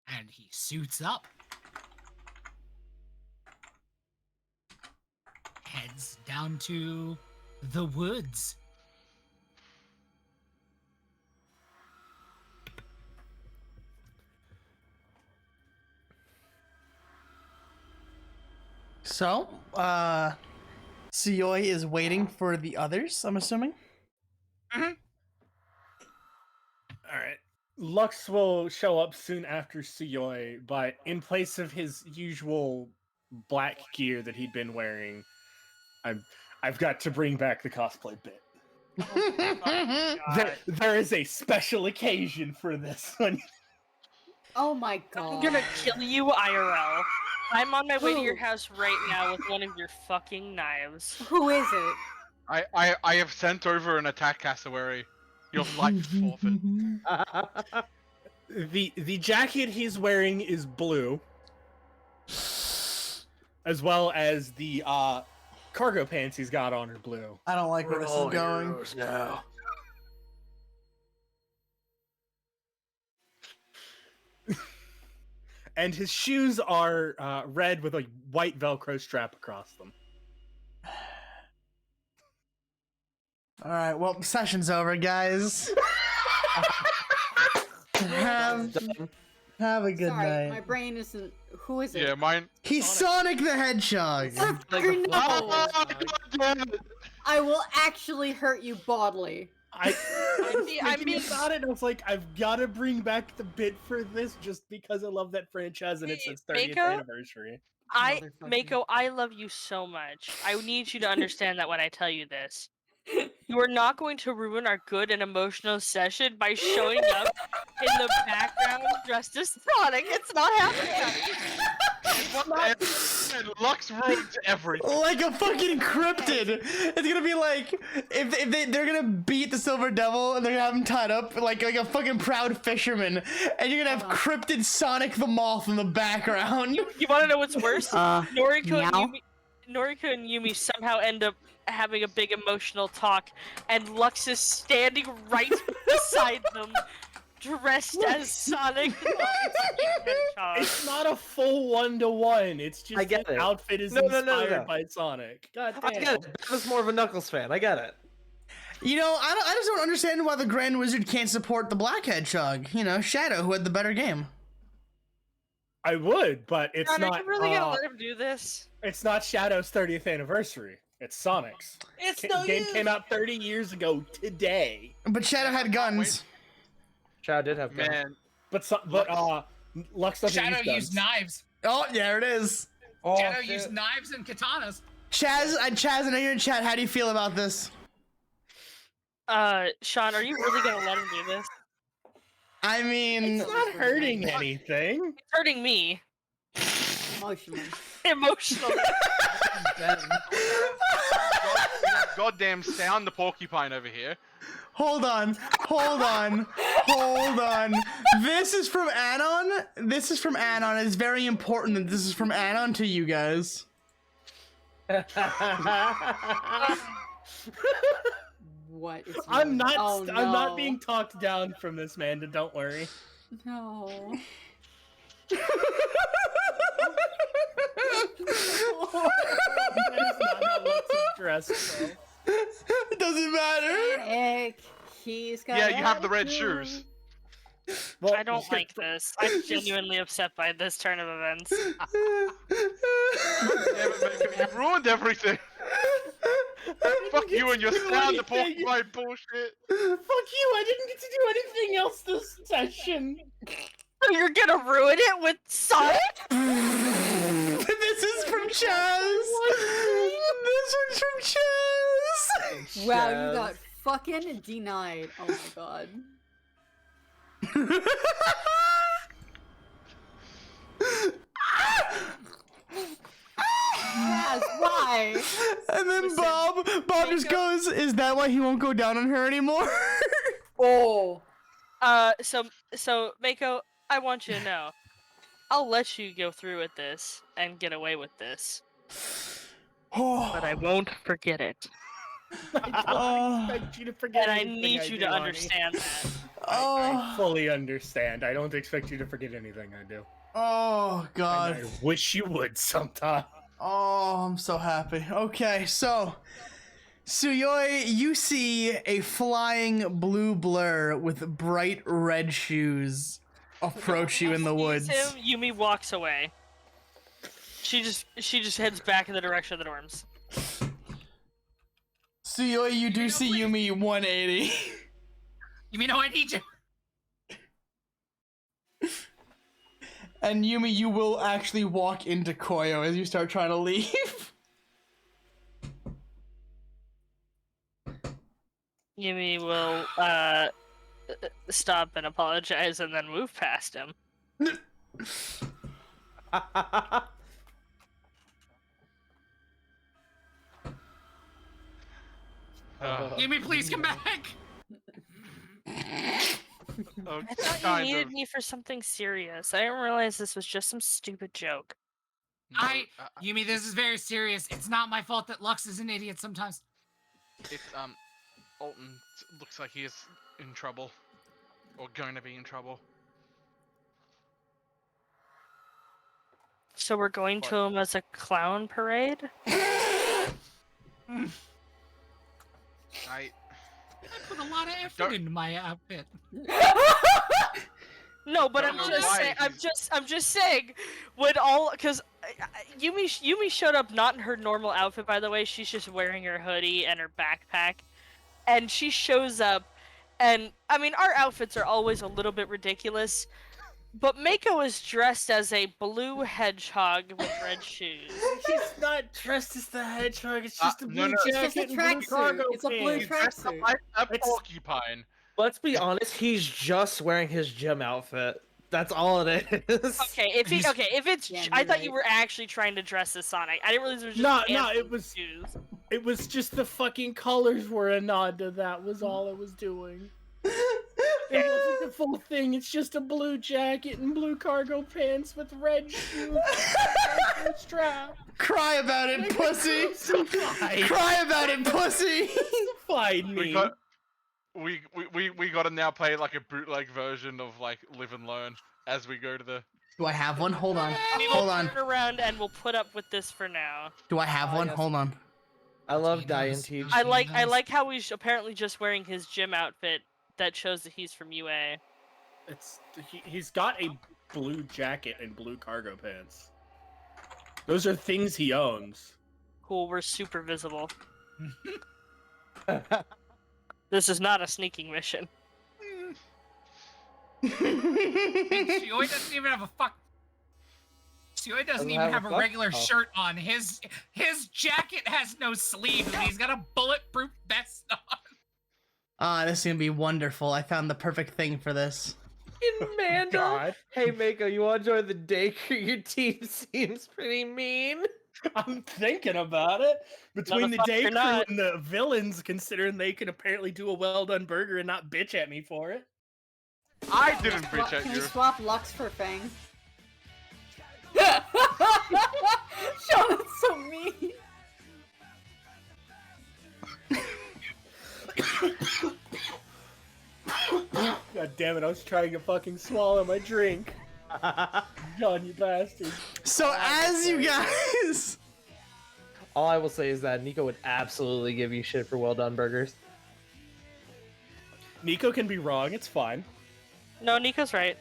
And he suits up. Heads down to the woods. So, Suyoi is waiting for the others, I'm assuming? Mm-hmm. Alright. Lux will show up soon after Suyoi, but in place of his usual black gear that he'd been wearing, I've got to bring back the cosplay bit. There is a special occasion for this one. Oh my god. I'm gonna kill you, IRL. I'm on my way to your house right now with one of your fucking knives. Who is it? I have sent over an attack cassowary. Your life forfeit. The jacket he's wearing is blue, as well as the cargo pants he's got on are blue. I don't like where this is going. Now. And his shoes are red with a white Velcro strap across them. All right, well, session's over, guys. Have a good Sorry, night. my brain isn't. Who is it? Yeah, mine. He's Sonic the Hedgehog. No. I will actually hurt you bodily. I mean, about it. I was like, I've got to bring back the bit for this just because I love that franchise and it's its 30th anniversary. Mako, I love you so much. I need you to understand that when I tell you this. You are not going to ruin our good and emotional session by showing up in the background dressed as Sonic. It's not happening. Lux ruins everything. Like a fucking cryptid. It's gonna be like if they're gonna beat the Silver Devil and they're gonna have him tied up like a fucking proud fisherman, and you're gonna have cryptid Sonic the Moth in the background. You want to know what's worse? Noriko and Yumi somehow end up having a big emotional talk, and Lux is standing right beside them, dressed as Sonic. It's not a full 1-to-1. It's just the outfit is inspired by Sonic. God damn. I get it. I was more of a Knuckles fan. I get it. You know, I just don't understand why the Grand Wizard can't support the Black Hedgehog. You know, Shadow, who had the better game. I would, but it's God, not. Are you really gonna let him do this? It's not Shadow's 30th anniversary. It's Sonic's. Game came out 30 years ago today. But Shadow had guns. Shadow did have guns. Man, but Lux doesn't Shadow use guns. used knives. Oh, there it is. Shadow used knives and katanas. Chaz, I know you're in chat. How do you feel about this? Sean, are you really gonna let him do this? I mean, it's not hurting anything. It's hurting me. Emotionally. Emotionally. Goddamn sound the porcupine over here. Hold on. This is from Anon. It's very important that this is from Anon to you guys. What is I'm not. Oh, no. I'm not being talked down from this, Manda. Don't worry. No. That is not how Lux is dressed, bro. It doesn't matter. Heck. he's got. Yeah, you have the red attitude. shoes. Well, I don't like this. I'm genuinely upset by this turn of events. Damn it, Mako, you've ruined everything. Fuck you and your sound porcupine bullshit. Fuck you! I didn't get to do anything else this session. So you're gonna ruin it with Sonic? This is from Chaz. This one's from Chaz. Wow, you got fucking denied. Oh my god. Yes, why? And then Bob just goes, "Is that why he won't go down on her anymore?" Oh. So Mako, I want you to know, I'll let you go through with this and get away with this, but I won't forget it. I don't expect you to forget. And I anything need you do, to Ani. understand that. I fully understand. I don't expect you to forget anything I do. Oh god. And I wish you would sometime. Oh, I'm so happy. Okay, so Suyoi, you see a flying blue blur with bright red shoes approach you in the woods. Him, Yumi walks away. She just heads back in the direction of the dorms. Suyoi, you do see Yumi 180. You mean, I need you? And Yumi, you will actually walk into Koyo as you start trying to leave. Yumi will stop and apologize and then move past him. Yumi, please come back. I thought you needed me for something serious. I didn't realize this was just some stupid joke. Yumi, this is very serious. It's not my fault that Lux is an idiot sometimes. It's, Alton looks like he is in trouble. Or going to be in trouble. So we're going to him as a clown parade? I put a lot of effort into my outfit. No, but I'm just saying, when all, because Yumi showed up not in her normal outfit, by the way. She's just wearing her hoodie and her backpack, and she shows up, and I mean, our outfits are always a little bit ridiculous, but Mako is dressed as a blue hedgehog with red shoes. He's not dressed as the hedgehog. It's just a blue jacket and blue cargo It's a blue pants. tracksuit. A porcupine. Let's be honest, he's just wearing his gym outfit. That's all it is. Okay, if it's, Yeah, I you're thought right. you were actually trying to dress as Sonic. I didn't realize it was just No, pants it and was shoes. It was just the fucking colors were a nod to that. Was all it was doing. It wasn't the full thing. It's just a blue jacket and blue cargo pants with red shoes. And a strap. Cry about it, pussy. Cry about it, pussy. Find me. We gotta now play like a bootleg version of like Live and Learn as we go to the. Do I have one? Hold on. We Hold will on. turn around and we'll put up with this for now. Do I have one? yes. Hold on. I love Diantige. I like how he's apparently just wearing his gym outfit that shows that he's from UA. He's got a blue jacket and blue cargo pants. Those are things he owns. Cool, we're super visible. This is not a sneaking mission. Shioi doesn't even have a Shioi doesn't even have a regular shirt on. His jacket has no sleeves, and he's got a bulletproof vest on. This is gonna be wonderful. I found the perfect thing for this. Amanda, hey Mako, you want to join the day crew? Your team seems pretty mean. I'm thinking about it. Between the day Motherfucker, crew not. and the villains, considering they can apparently do a well-done burger and not bitch at me for it. I didn't bitch at Can you. we swap Lux for Fang? Sean, that's so mean. God damn it, I was trying to fucking swallow my drink. John, you bastard. So as you guys... All I will say is that Nico would absolutely give you shit for well done burgers. Nico can be wrong. It's fine. No, Nico's right.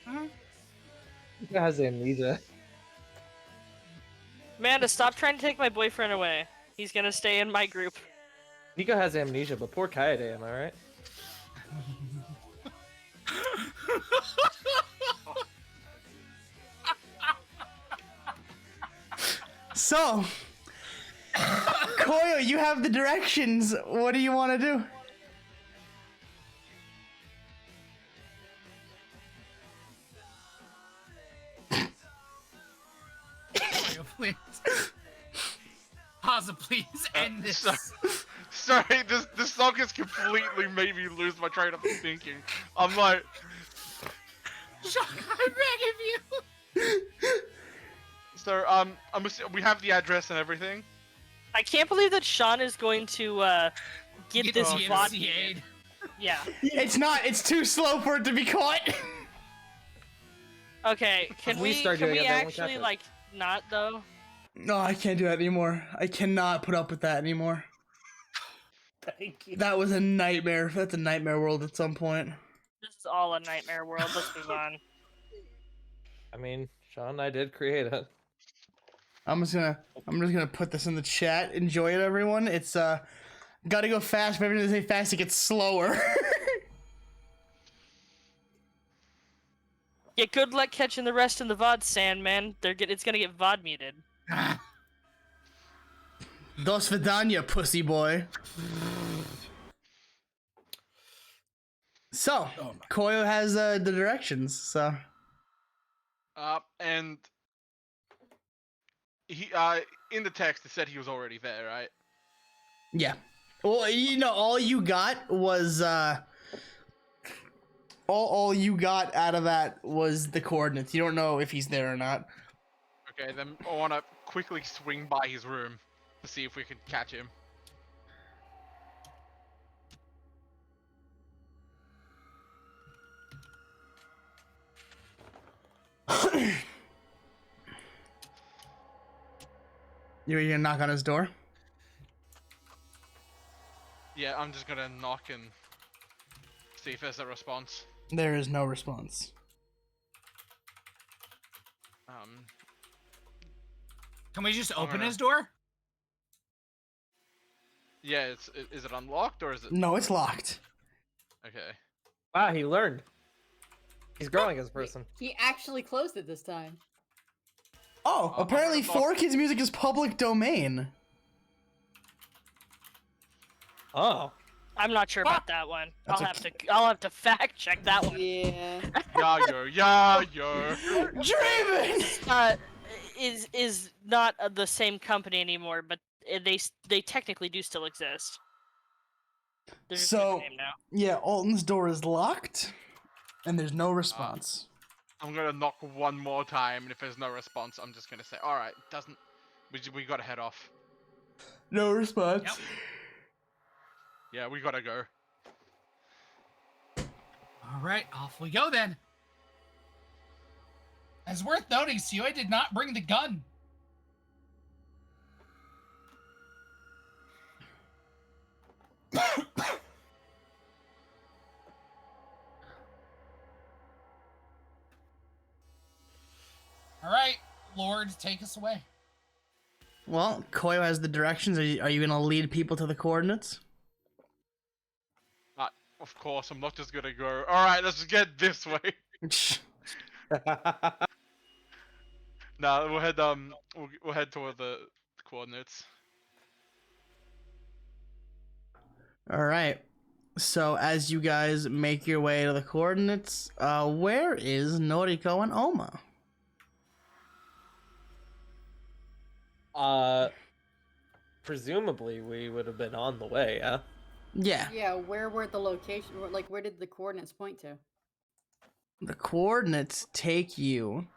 Nico has amnesia. Amanda, stop trying to take my boyfriend away. He's gonna stay in my group. Nico has amnesia, but poor Kaede, am I right? So, Koyo, you have the directions. What do you want to do? Please. Pause it, please. End this. Sorry, this song has completely made me lose my train of thinking. I'm like, Sean, I'm begging you. so we have the address and everything. I can't believe that Sean is going to get this vodka. Yeah. It's not. It's too slow for it to be caught. Okay, can We we start can doing we it, then we'll catch actually it. like not though? No, I can't do that anymore. I cannot put up with that anymore. Thank you. That was a nightmare. That's a nightmare world at some point. This is all a nightmare world. Let's move on. I mean, Sean and I did create it. I'm just gonna put this in the chat. Enjoy it, everyone. It's gotta go fast, but every time they say fast, it gets slower. Yeah, good luck catching the rest in the VOD, Sandman. It's gonna get VOD muted. Dos vidania, pussy boy. So, Koyo has the directions. So, And he in the text it said he was already there, right? yeah. Well, you know, all you got was all you got out of that was the coordinates. You don't know if he's there or not. Okay, then I want to quickly swing by his room to see if we can catch him. You're gonna knock on his door? Yeah, I'm just gonna knock and see if there's a response. There is no response. Can we just I'm open gonna- his door? Yeah, is it unlocked or is it? No, it's locked. Okay. Wow, he learned. He's growing as a person. He actually closed it this time. Oh, apparently 4Kids music is public domain. Oh. I'm not sure about that one. That's I'll have to fact check that one. Yeah. Yeah. Draven is not the same company anymore, but they technically do still exist. They're just a So, different name now. yeah, Alton's door is locked, and there's no response. I'm gonna knock one more time, and if there's no response, I'm just gonna say, "All right, doesn't we gotta head off." No response. Yep. Yeah, we gotta go. All right, off we go then. It's worth noting, Sue did not bring the gun. All right, Lord, take us away. Well, Koyo has the directions. Are you gonna lead people to the coordinates? Of course, I'm not just gonna go. All right, let's get this way. No, we'll head we'll head toward the coordinates. All right. So as you guys make your way to the coordinates, where is Noriko and Oma? Presumably we would have been on the way, yeah? Yeah. Yeah, where were the location? Like, where did the coordinates point to? The coordinates take you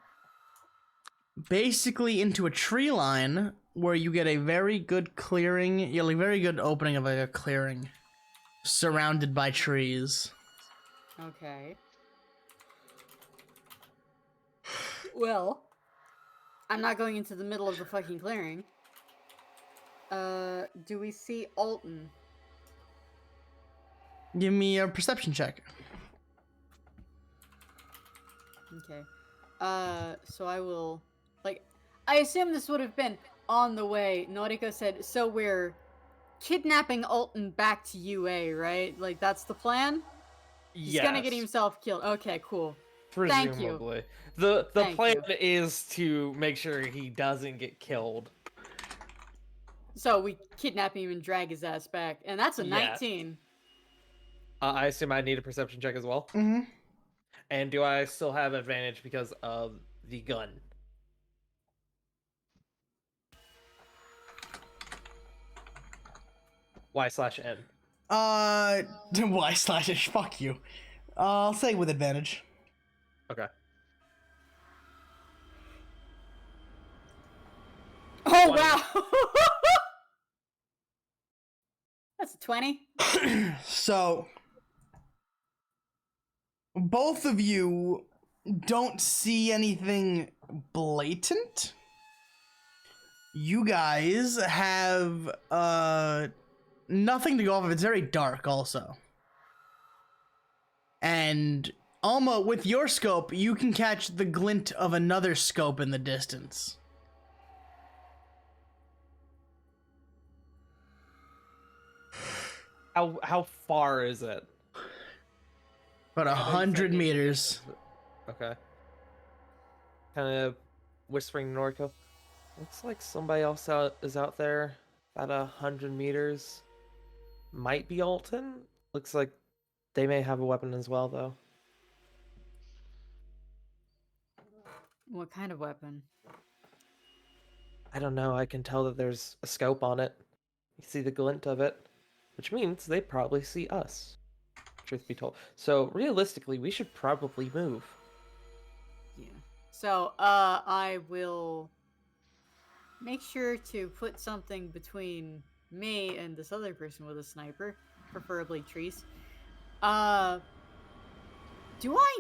basically into a tree line where you get a very good clearing, you have a very good opening of like a clearing surrounded by trees. Okay. Well, I'm not going into the middle of the fucking clearing. Do we see Alton? Give me a perception check. Okay. So I will, like, I assume this would have been on the way. Noriko said, so we're kidnapping Alton back to UA, right? Like, that's the plan? He's gonna get Yes. himself killed. Okay, cool. Presumably. Thank you. The plan is to make sure he doesn't get killed. So we kidnap him and drag his ass back. And that's a Yes. 19. I assume I need a perception check as well? Mm-hmm. And do I still have advantage because of the gun? Y/N. Y/H, fuck you. I'll say with advantage. Okay. Oh, wow! That's a 20. So, both of you don't see anything blatant. You guys have nothing to go off of. It's very dark also. And Alma, with your scope, you can catch the glint of another scope in the distance. How far is it? About 100 meters. Okay. Kind of whispering to Noriko. Looks like somebody else is out there. About 100 meters. Might be Alton. Looks like they may have a weapon as well, though. What kind of weapon? I don't know. I can tell that there's a scope on it. You see the glint of it, which means they probably see us. Truth be told. So realistically, we should probably move. Yeah. So, I will make sure to put something between me and this other person with a sniper, preferably Trees. Do I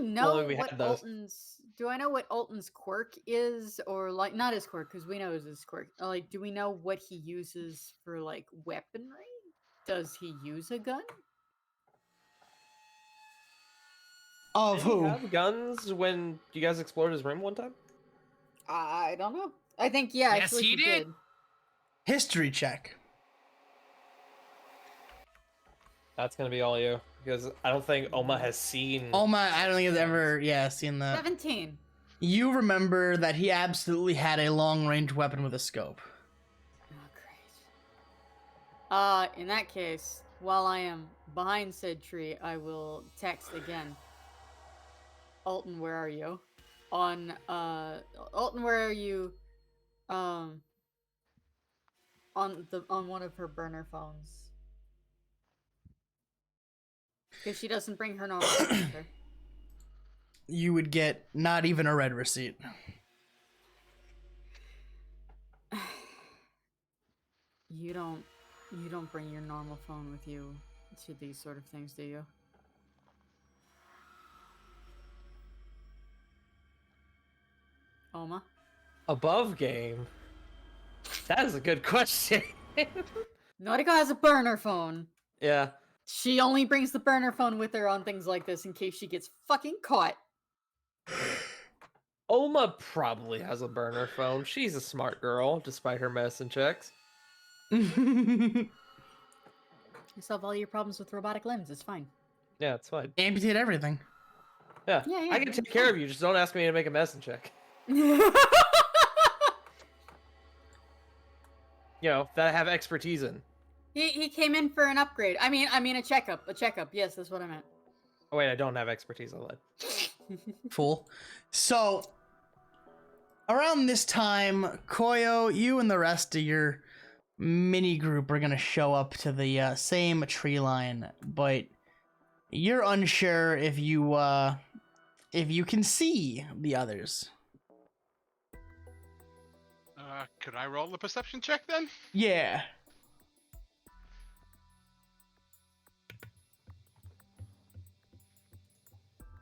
know what Alton's? Do I know what Alton's quirk is, or like not his quirk, because we know his quirk. Like, do we know what he uses for like weaponry? Does he use a gun? Of Did who? he have guns when you guys explored his room one time? I don't know. I think yeah. Yes, actually he did. History check. That's gonna be all you, because I don't think Oma has seen. Alma, I don't think has ever, seen that. 17. You remember that he absolutely had a long-range weapon with a scope. In that case, while I am behind said tree, I will text again. Alton, where are you? Alton, where are you? On one of her burner phones. Because she doesn't bring her normal phone with her. You would get not even a red receipt. You don't bring your normal phone with you to these sort of things, do you? Oma? Above game? That is a good question. Noriko has a burner phone. Yeah. She only brings the burner phone with her on things like this in case she gets fucking caught. Oma probably has a burner phone. She's a smart girl, despite her medicine checks. You solve all your problems with robotic limbs, it's fine. Yeah, it's fine. Amputate everything. Yeah, Yeah, I can take care of you. Just don't ask me to make a medicine check. That I have expertise in. He came in for an upgrade. I mean a checkup. A checkup. Yes, that's what I meant. Oh wait, I don't have expertise. I lied. Fool. So, around this time, Koyo, you and the rest of your mini group are gonna show up to the same tree line, but you're unsure if you can see the others. Could I roll the perception check then? Yeah.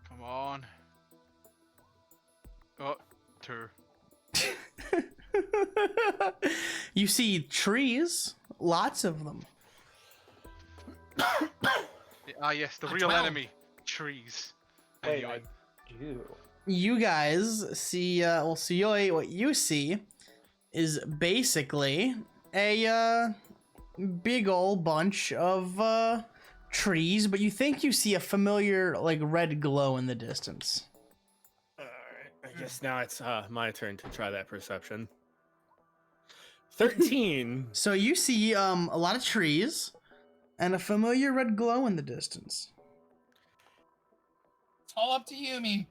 Come on. Oh, 2. You see trees, lots of them. Yeah, Ah, yes, the real 12. enemy, trees. Wait, Anyway. I do. You guys see, Suyoi, what you see is basically a big old bunch of trees, but you think you see a familiar like red glow in the distance. Alright, I guess now it's my turn to try that perception. 13. So you see a lot of trees and a familiar red glow in the distance. It's all up to Yumi.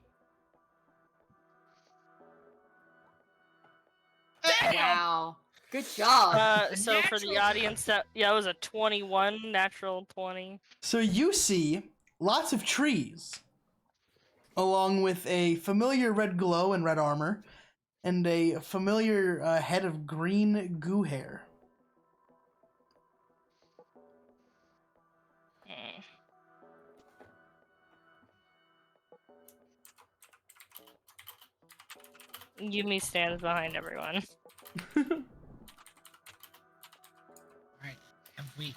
Damn! Wow. Good job. So for the audience, that it was a 21 natural 20. So you see lots of trees, along with a familiar red glow and red armor, and a familiar head of green goo hair. Yumi stands behind everyone. Alright,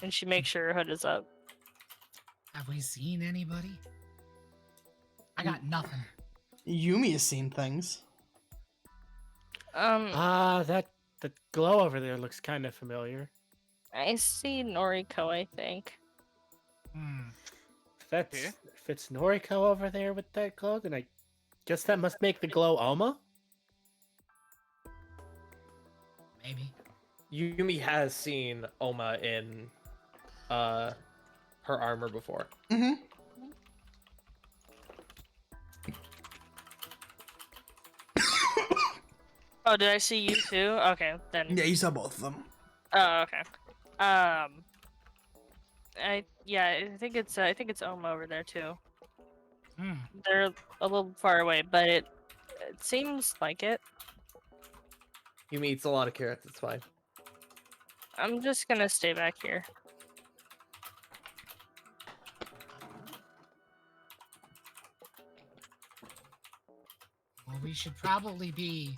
and she makes sure her hood is up. have we seen anybody? I got nothing. Yumi has seen things. That glow over there looks kind of familiar. I see Noriko, I think. If it's Noriko over there with that glow, then I guess that must make the glow Oma? Maybe. Yumi has seen Oma in her armor before. Mm-hmm. Oh, did I see you too? Okay, then. Yeah, you saw both of them. Oh, okay. I think it's Oma over there too. They're a little far away, but it seems like it. Yumi eats a lot of carrots. It's fine. I'm just gonna stay back here. Well, we should probably be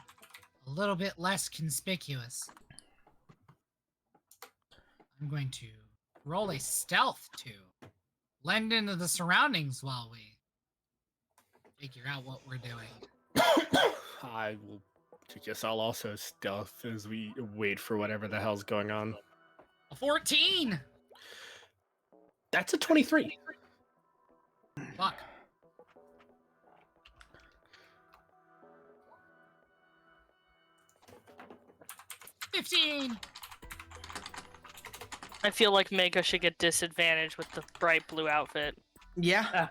a little bit less conspicuous. I'm going to roll a stealth to blend into the surroundings while we figure out what we're doing. I guess I'll also stealth as we wait for whatever the hell's going on. A 14! That's a 23. Fuck. $15! I feel like Mako should get disadvantage with the bright blue outfit. Yeah.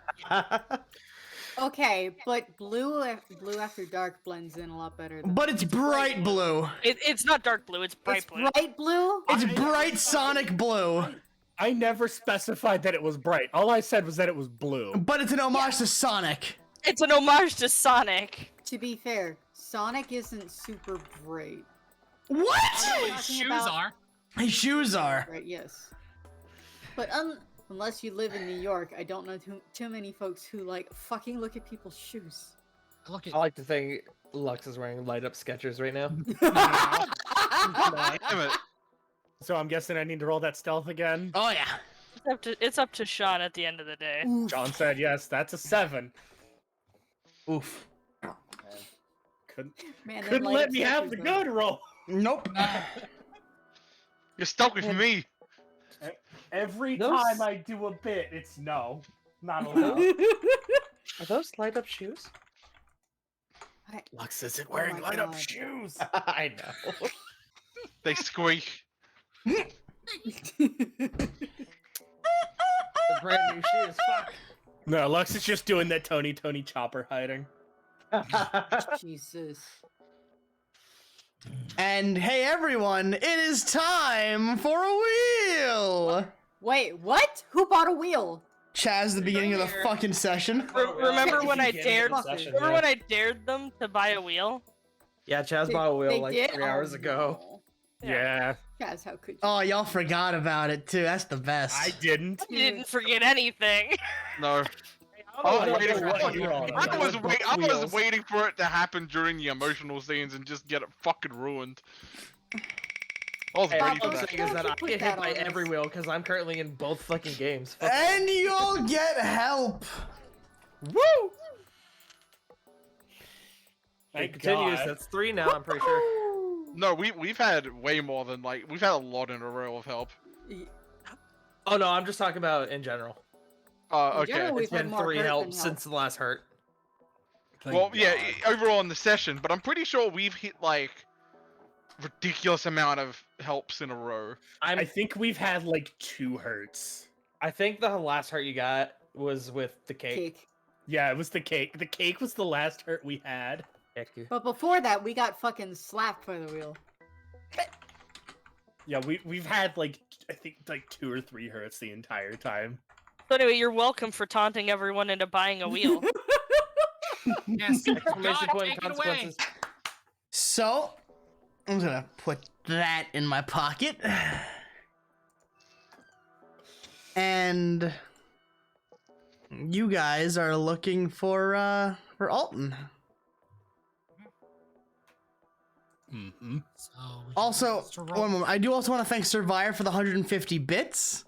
Okay, but blue after dark blends in a lot better. But it's bright blue. It's not dark blue, it's bright blue. Bright blue? It's bright Sonic blue. I never specified that it was bright. All I said was that it was blue. But it's an homage to Sonic. It's an homage to Sonic. To be fair, Sonic isn't super bright. What? His shoes are. His shoes are. Right, yes. But unless you live in New York, I don't know too many folks who like fucking look at people's shoes. Look at I like to think Lux is wearing light up Skechers right now. Damn it. So I'm guessing I need to roll that stealth again? Oh yeah. It's up to Sean at the end of the day. John said yes, that's a 7. Oof. Couldn't let me have the good roll. Nope. You're stuck with me. Every time I do a bit, it's no. Not allowed. Are those light up shoes? Lux isn't wearing light up shoes. I know. They squeak. The brand new shoes. Fuck. No, Lux is just doing that Tony Chopper hiding. Jesus. And hey everyone, it is time for a wheel! Wait, what? Who bought a wheel? Chaz, the beginning of the fucking session. Remember when I dared? session, Remember yeah. when I dared them to buy a wheel? Yeah, Chaz They- bought a wheel they like did? 3 hours Oh, ago. no. Yeah. Guys, how could you? Oh, y'all forgot about it too. That's the best. I didn't. You didn't forget anything. No. I I don't was, know waiting, what you're on I, about. was waiting for it to happen during the emotional scenes and just get it fucking ruined. I was Hey, ready all for I'm that. saying is that I put get that hit by on us. every wheel because I'm currently in both fucking games. Fuck And you'll get help. Woo! Thank It continues. God. That's 3 now. I'm pretty sure. No, we've had way more than we've had a lot in a row of help. Oh no, I'm just talking about in general. Okay. general, we've It's had been more 3 hurt helps than help. since the last hurt. Well, yeah, overall in the session, but I'm pretty sure we've hit like ridiculous amount of helps in a row. I think we've had like 2 hurts. I think the last hurt you got was with the cake. Yeah, it was the cake. The cake was the last hurt we had. But before that, we got fucking slapped by the wheel. Yeah, we've had like I think like 2 or 3 hurts the entire time. So anyway, you're welcome for taunting everyone into buying a wheel. Yes. Exclamation God, point, take it away. consequences. So, I'm gonna put that in my pocket. And you guys are looking for Alton. Mm-hmm. Also, one moment. I do also want to thank Survivor for the 150 bits.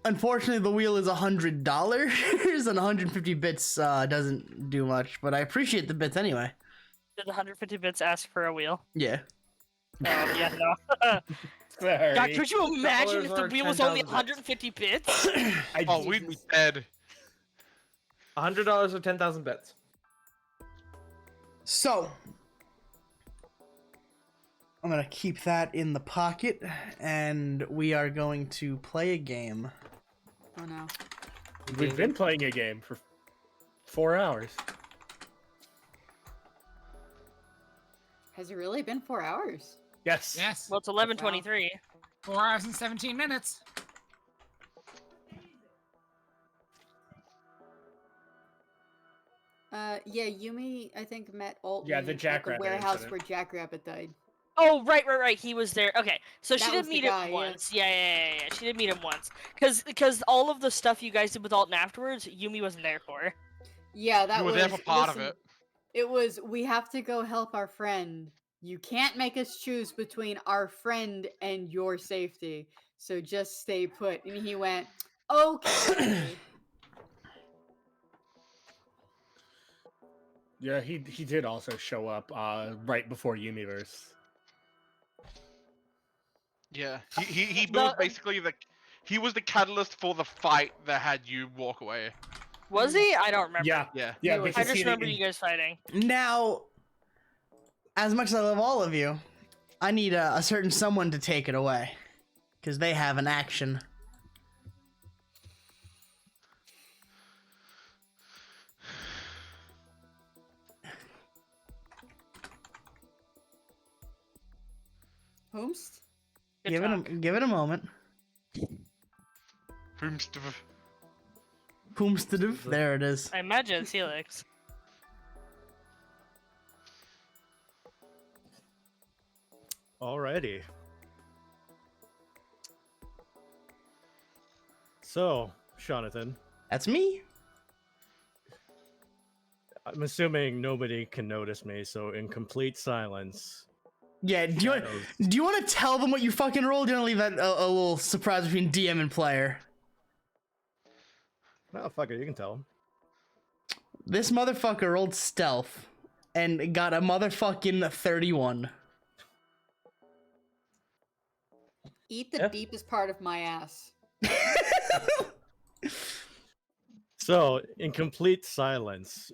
Unfortunately, the wheel is $100, and 150 bits doesn't do much, but I appreciate the bits anyway. Did the 150 bits ask for a wheel? Yeah. Yeah, no. Sorry. God, could you imagine if the $10,000 wheel was only bits. 150 bits? Oh, we'd be dead. $100 or 10,000 bits. So, I'm gonna keep that in the pocket, and we are going to play a game. Oh no. We've been playing a game for 4 hours. Has it really been 4 hours? Yes. Yes. Well, it's 11:23. 4 hours and 17 minutes. Yeah, Yumi, I think, met Alton Yeah, the at the Jackrabbit warehouse incident. where Jackrabbit died. Oh, right. He was there. Okay, so she That did was the meet guy, him yeah. once. Yeah. She did meet him once. Because all of the stuff you guys did with Alton afterwards, Yumi wasn't there for. Yeah, that You were was. there for part of listen, it. It was, we have to go help our friend. You can't make us choose between our friend and your safety. So just stay put. And he went, okay. Yeah, he did also show up right before Universe. Yeah, he built basically he was the catalyst for the fight that had you walk away. Was he? I don't remember. Yeah. I just remember you guys fighting. Now, as much as I love all of you, I need a certain someone to take it away, because they have an action. Whomst? Give it a moment. Whomstediv. There it is. I imagine it's Helix. Alrighty. So, Jonathan. That's me. I'm assuming nobody can notice me, so in complete silence. Yeah, do you want to tell them what you fucking rolled? Do you want to leave that a little surprise between DM and player? No, fuck it, you can tell them. This motherfucker rolled stealth and got a motherfucking 31. Eat the deepest part of my ass. So, in complete silence,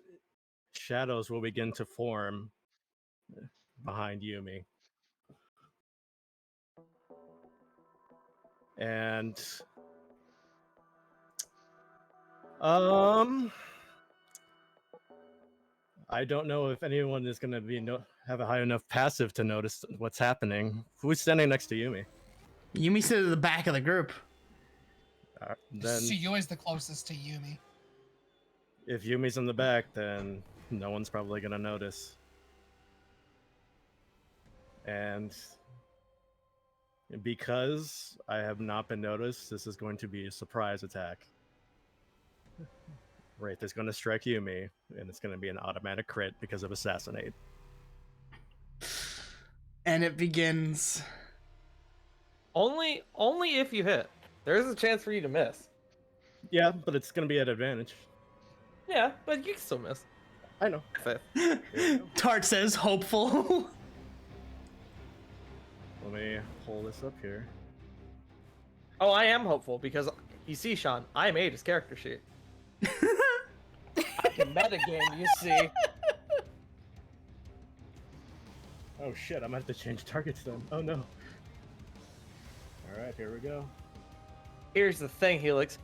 shadows will begin to form behind Yumi. And I don't know if anyone is going to be have a high enough passive to notice what's happening. Who's standing next to Yumi? Yumi's at the back of the group. Then Suyo is the closest to Yumi. if Yumi's in the back, then no one's probably going to notice. And because I have not been noticed, this is going to be a surprise attack. Wraith is going to strike Yumi, and it's going to be an automatic crit because of Assassinate. And it begins Only if you hit. There's a chance for you to miss. Yeah, but it's gonna be at advantage. Yeah, but you can still miss. I know. Tart says hopeful. Let me pull this up here. Oh, I am hopeful because you see, Sean, I made his character sheet. I can metagame, you see. Oh shit, I'm gonna have to change targets then. Oh no. Alright, here we go. Here's the thing, Helix.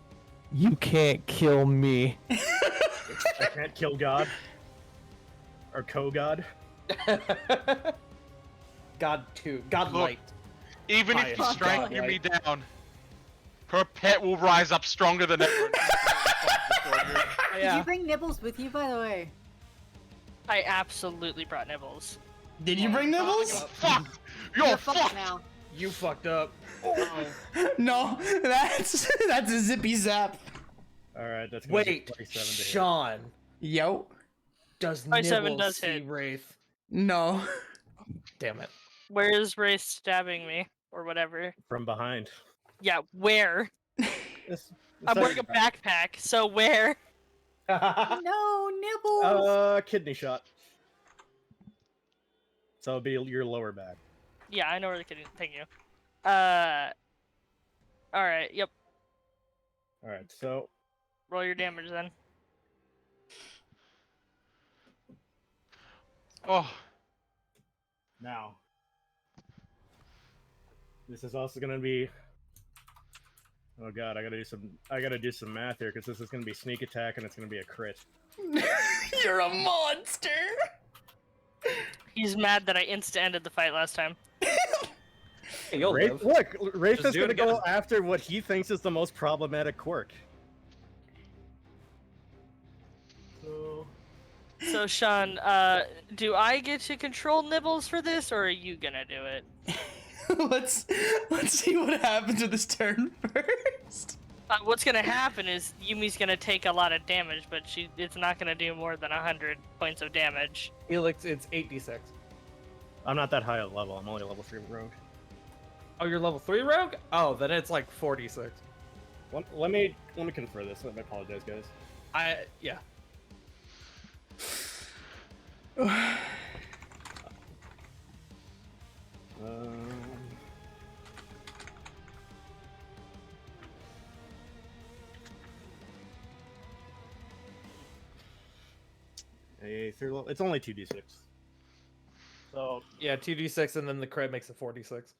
You can't kill me. I can't kill God. Or co-God. God 2. God Look, light. Even if you strike me down, her pet will rise up stronger than ever. Did you bring Nibbles with you, by the way? I absolutely brought Nibbles. Did you bring Nibbles? Fuck! You're fucked now. You fucked up. No, that's a zippy zap. Alright, that's gonna be Wait, 27 to hit. Sean. Yo. Does 27 Nibbles does see hit. Wraith? No. Damn it. Where is Wraith stabbing me? Or whatever. From behind. Yeah, where? This I'm wearing a backpack, so where? No, Nibbles! Kidney shot. So it'll be your lower back. Yeah, I know where the kid. Thank you. Alright, yep. Alright, so Roll your damage then. Oh. now. This is also gonna be. Oh god, I gotta do some math here because this is gonna be sneak attack and it's gonna be a crit. You're a monster. He's mad that I insta-ended the fight last time. Hey, you'll live. Look, Wraith Just is do it gonna go again. after what he thinks is the most problematic quirk. So Sean, do I get to control Nibbles for this, or are you gonna do it? let's see what happens with this turn first. What's gonna happen is Yumi's gonna take a lot of damage, but it's not gonna do more than 100 points of damage. Helix, it's 8d6. I'm not that high a level. I'm only level 3 rogue. Oh, you're level 3 rogue? Oh, then it's like 46. Let me confer this. I apologize, guys. Yeah. It's only 2d6. So yeah, 2d6 and then the crit makes it 46.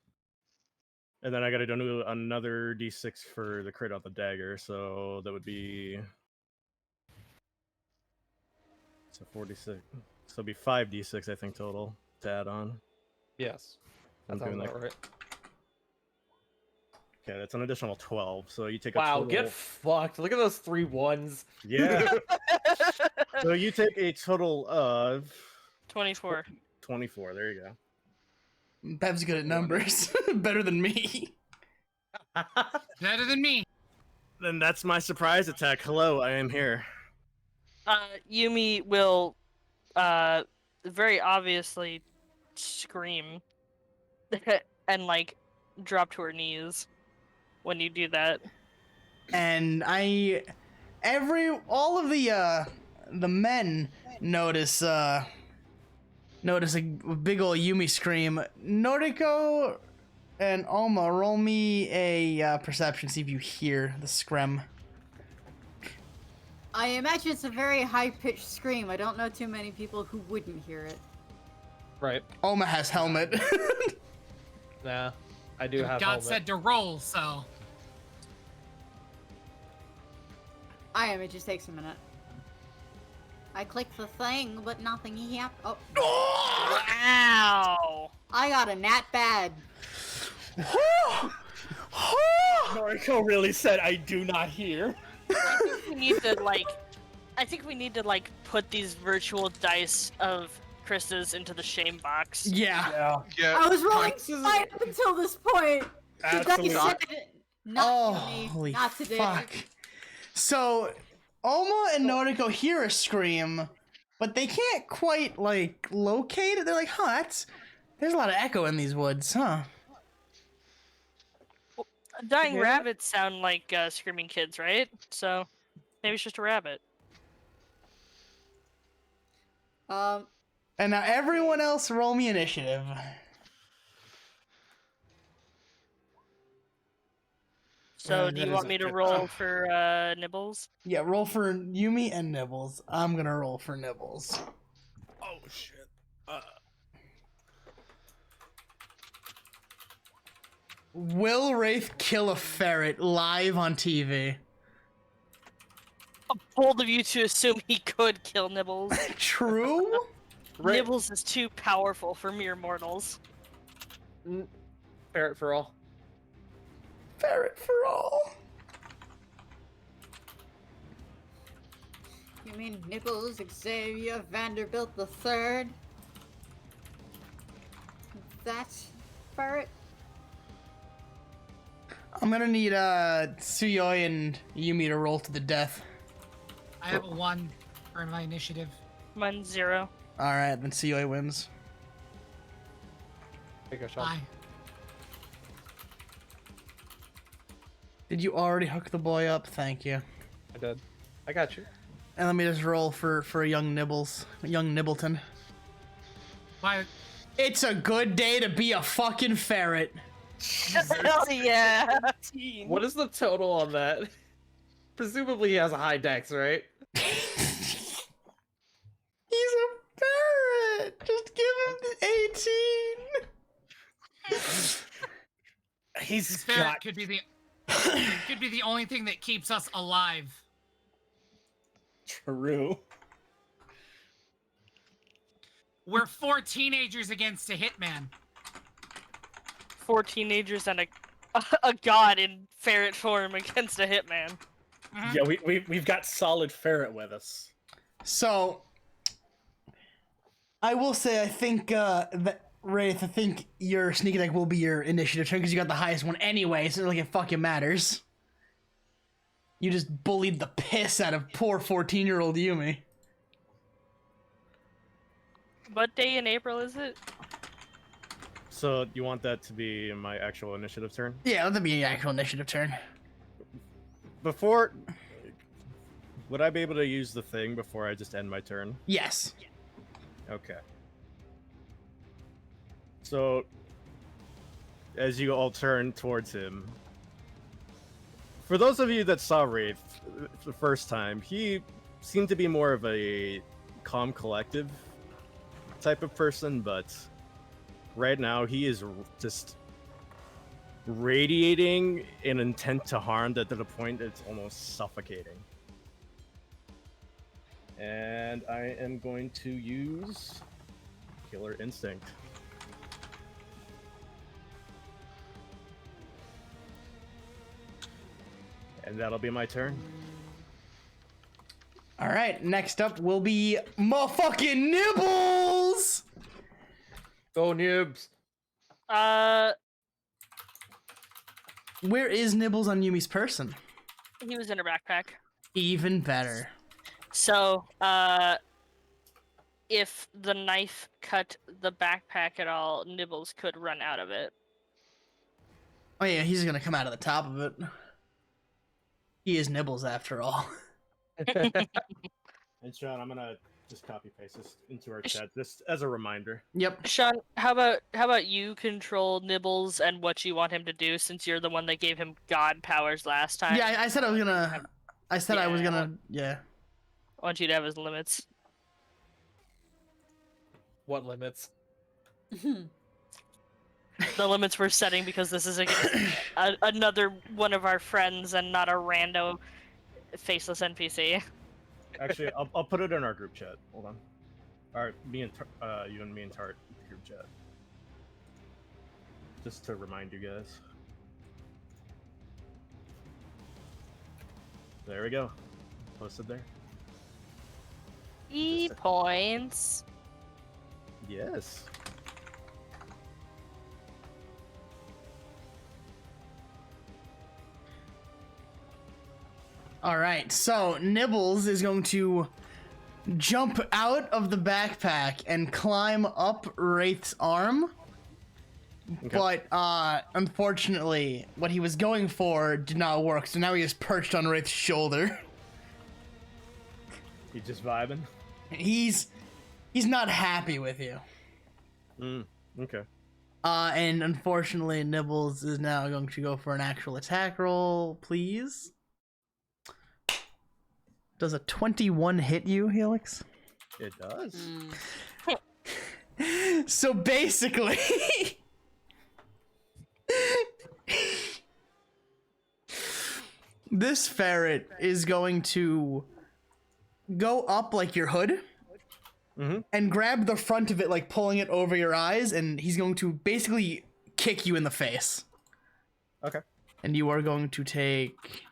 And then I gotta do another d6 for the crit on the dagger, so that would be 46. So it'd be 5d6, I think, total to add on. Yes. I'm That sounds doing about that. right. Okay, that's an additional 12. So you take a Wow, total. get fucked. Look at those 3 1s. Yeah. So you take a total of 24. 24. There you go. Bev's good at numbers. Better than me. Better than me. Then that's my surprise attack. Hello, I am here. Yumi will, very obviously scream and like drop to her knees when you do that. And all of the men notice a big ol' Yumi scream. Noriko and Alma, roll me a perception, see if you hear the scream. I imagine it's a very high-pitched scream. I don't know too many people who wouldn't hear it. Right. Alma has helmet. Nah, I do have God helmet. said to roll, so. It just takes a minute. I clicked the thing, but nothing happened. Oh. Wow! I got a nat bad. Noriko really said, "I do not hear." I think we need to put these virtual dice of Krista's into the shame box. Yeah. I was rolling fine up until this point. Absolutely. The dice said, not Holy not today. fuck. So, Alma and Noriko hear a scream, but they can't quite, locate it. They're like, huh, there's a lot of echo in these woods, huh? Dying hear that? rabbits sound like screaming kids, right? So maybe it's just a rabbit. And now everyone else roll me initiative. So That do you is want a me to good- roll for Nibbles? Yeah, roll for Yumi and Nibbles. I'm gonna roll for Nibbles. Oh shit. Will Wraith kill a ferret live on TV? Bold of you to assume he could kill Nibbles. True. Nibbles is too powerful for mere mortals. Ferret for all. Ferret for all. You mean Nichols Xavier Vanderbilt III? That ferret? I'm gonna need Tsuyoi and Yumi to roll to the death. I have a 1 for my initiative. Mine's 0. All right, then Tsuyoi wins. Take a shot. Bye. Did you already hook the boy up? Thank you. I did. I got you. And let me just roll for a young Nibbles, a young Nibbleton. Why? It's a good day to be a fucking ferret. Hell yeah! What is the total on that? Presumably he has a high dex, right? He's a ferret. Just give him the 18. This ferret could be the only thing that keeps us alive. True. We're 4 teenagers against a hitman. 4 teenagers and a god in ferret form against a hitman. Yeah, we've got solid ferret with us. So, I will say, I think that Wraith, I think your sneak attack will be your initiative turn because you got the highest one anyway. So like it fucking matters. You just bullied the piss out of poor 14-year-old Yumi. What day in April is it? So you want that to be my actual initiative turn? Yeah, let that be your actual initiative turn. Before, would I be able to use the thing before I just end my turn? Yes. Okay. So, as you all turn towards him, for those of you that saw Wraith the first time, he seemed to be more of a calm, collective type of person, but right now he is just radiating an intent to harm that to the point that it's almost suffocating. And I am going to use Killer Instinct. And that'll be my turn. All right, next up will be motherfucking Nibbles. Go Nibs. Where is Nibbles on Yumi's person? He was in her backpack. Even better. So, if the knife cut the backpack at all, Nibbles could run out of it. Oh yeah, he's gonna come out of the top of it. He is Nibbles after all. And Sean, I'm gonna just copy paste this into our chat just as a reminder. Yep. Sean, how about you control Nibbles and what you want him to do, since you're the one that gave him god powers last time? Yeah, I said I was gonna. I said I was gonna. Yeah. I want you to have his limits. What limits? The limits we're setting, because this is another one of our friends and not a rando faceless NPC. Actually, I'll put it in our group chat. Hold on. All right, you and me and Tart group chat. Just to remind you guys. There we go. Posted there. Points. Yes. All right, so Nibbles is going to jump out of the backpack and climb up Wraith's arm. but unfortunately, what he was going for did not work. So now he is perched on Wraith's shoulder. He's just vibing. He's not happy with you. Okay. And unfortunately, Nibbles is now going to go for an actual attack roll, please. Does a 21 hit you, Helix? It does. So basically, this ferret is going to go up like your hood and grab the front of it, like pulling it over your eyes, and he's going to basically kick you in the face. Okay. And you are going to take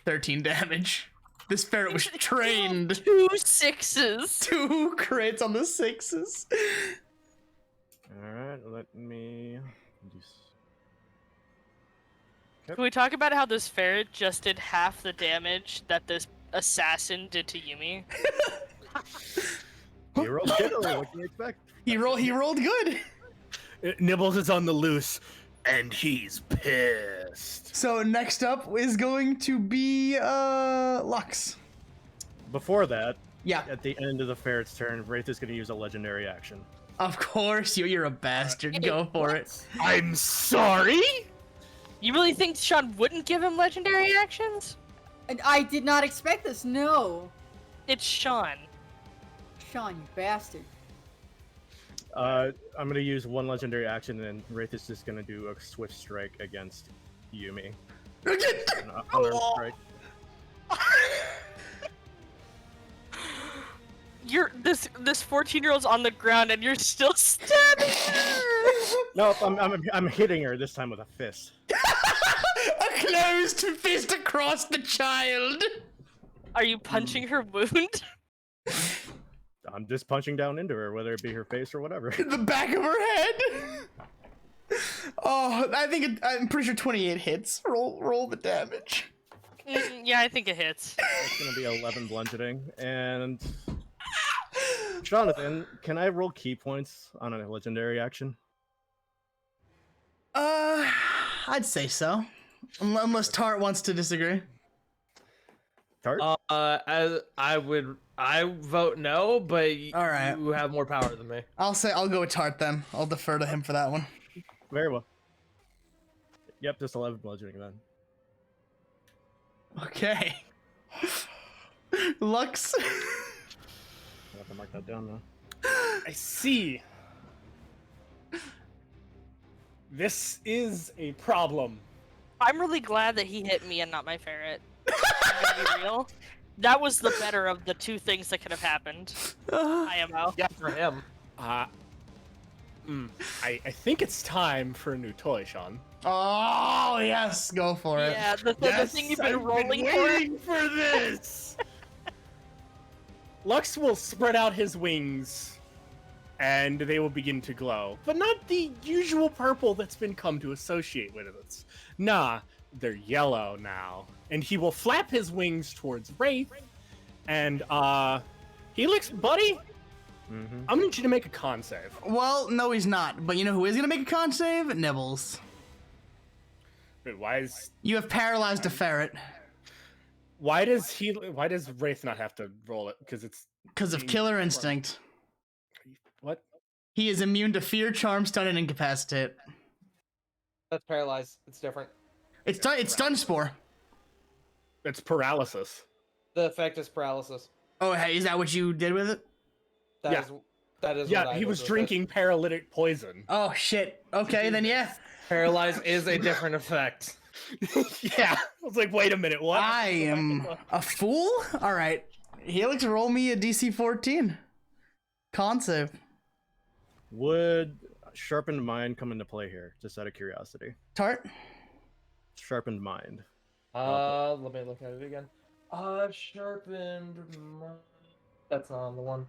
13 damage. This ferret was trained. 2 6s. 2 crits on the 6s. Alright, let me... Can we talk about how this ferret just did half the damage that this assassin did to Yumi? He rolled shittily, what can you expect? He rolled good. Nibbles is on the loose, and he's pissed. So next up is going to be Lux. Before that, yeah, at the end of the ferret's turn, Wraith is going to use a legendary action. Of course, you're a bastard. Go for it. I'm sorry? You really think Sean wouldn't give him legendary actions? I did not expect this, no. It's Sean. Sean, you bastard. I'm going to use one legendary action, and then Wraith is just going to do a swift strike against Yumi. An unarmed strike. You're this 14-year-old's on the ground and you're still stabbing her. No, I'm hitting her this time with a fist. A closed fist across the child. Are you punching her wound? I'm just punching down into her, whether it be her face or whatever. The back of her head. Oh, I'm pretty sure 28 hits. Roll the damage. Yeah, I think it hits. It's gonna be 11 bludgeoning, and Jonathan, can I roll key points on a legendary action? I'd say so, unless Tart wants to disagree. Tart? I vote no, but all right, you have more power than me. I'll go with Tart then. I'll defer to him for that one. Very well. Yep, just 11 bludgeoning then. Okay. Lux. I have to mark that down now. I see. This is a problem. I'm really glad that he hit me and not my ferret. I'm gonna be real. That was the better of the two things that could have happened. IMO. Yeah, for him. I think it's time for a new toy, Sean. Oh yes, go for it. Yeah, the thing you've been rolling waiting for this. Lux will spread out his wings, and they will begin to glow, but not the usual purple that's been come to associate with it. Nah, they're yellow now, and he will flap his wings towards Wraith, and Helix, buddy. I'm gonna need you to make a con save. Well, no, he's not. But you know who is gonna make a con save? Nibbles. Wait, why is you have paralyzed a ferret? Why does Wraith not have to roll it? Because of killer instinct. What? He is immune to fear, charm, stun, and incapacitate. That's paralyzed. It's different. It's stun spore. It's paralysis. The effect is paralysis. Oh, hey, is that what you did with it? That is. Yeah, what I he did was with drinking paralytic poison. Oh shit. Okay, then yeah. Paralyze is a different effect. Yeah. I was like, wait a minute, what? I am a fool? Alright. Helix, roll me a DC 14. Con save. Would Sharpened Mind come into play here, just out of curiosity? Tart? Sharpened Mind. Let me look at it again. Sharpened Mind. That's not on the one.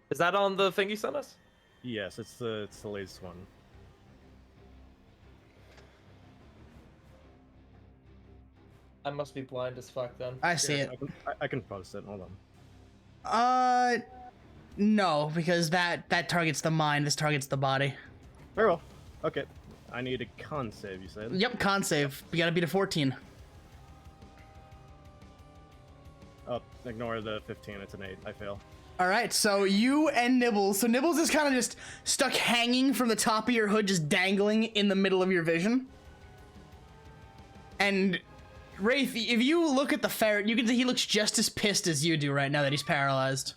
Is that on the thing you sent us? Yes, it's the latest one. I must be blind as fuck then. I see it. I can post it. Hold on. No, because that targets the mind. This targets the body. Very well. Okay. I need a con save, you said? Yep, con save. You gotta beat a 14. Oh, ignore the 15. It's an 8. I fail. All right, so you and Nibbles. So Nibbles is kind of just stuck hanging from the top of your hood, just dangling in the middle of your vision. And Wraith, if you look at the ferret, you can see he looks just as pissed as you do right now that he's paralyzed.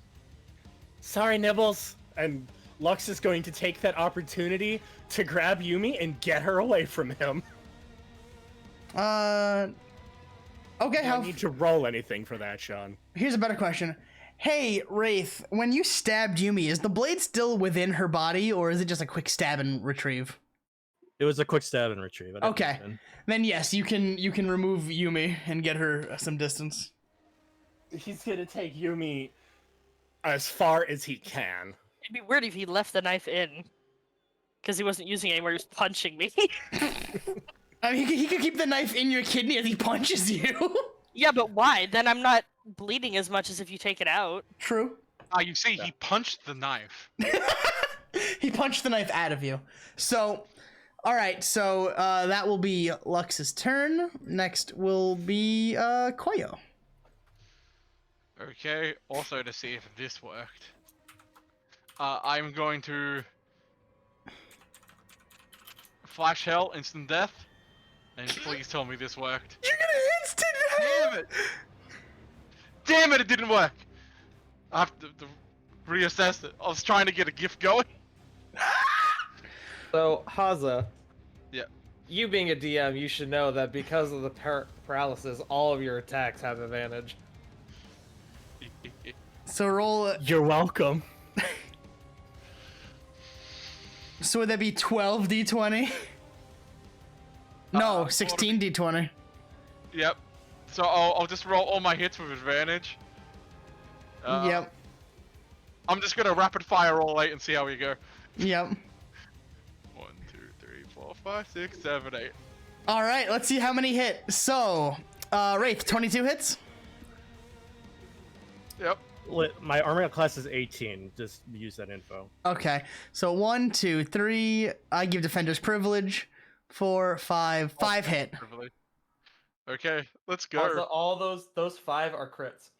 Sorry, Nibbles. And Lux is going to take that opportunity to grab Yumi and get her away from him. Okay, I don't need to roll anything for that, Sean. Here's a better question. Hey, Wraith, when you stabbed Yumi, is the blade still within her body, or is it just a quick stab and retrieve? It was a quick stab and retrieve. Okay, then yes, you can remove Yumi and get her some distance. He's gonna take Yumi as far as he can. It'd be weird if he left the knife in, because he wasn't using it anymore. He was punching me. I mean, he could keep the knife in your kidney as he punches you. Yeah, but why? Then I'm not bleeding as much as if you take it out. True. You see, he punched the knife. He punched the knife out of you. So, all right. So that will be Lux's turn. Next will be Koyo. Okay. Also, to see if this worked, I'm going to flash hell, instant death, and please tell me this worked. You're gonna instant hell. Damn it! Damn it! It didn't work. I have to reassess it. I was trying to get a gift going. So, Haza. Yeah. You being a DM, you should know that because of the paralysis, all of your attacks have advantage. So roll. You're welcome. So would that be 12 d20? No, 16 d20. Yep. So I'll just roll all my hits with advantage. Yep. I'm just gonna rapid fire roll 8 and see how we go. Yep. 1, 2, 3, 4, 5, 6, 7, 8. All right, let's see how many hit. So, Wraith, 22 hits? Yep. My armor class is 18. Just use that info. Okay, so 1, 2, 3. I give defender's privilege. 4, 5 hit. Privilege. Okay, let's go. All those 5 are crits.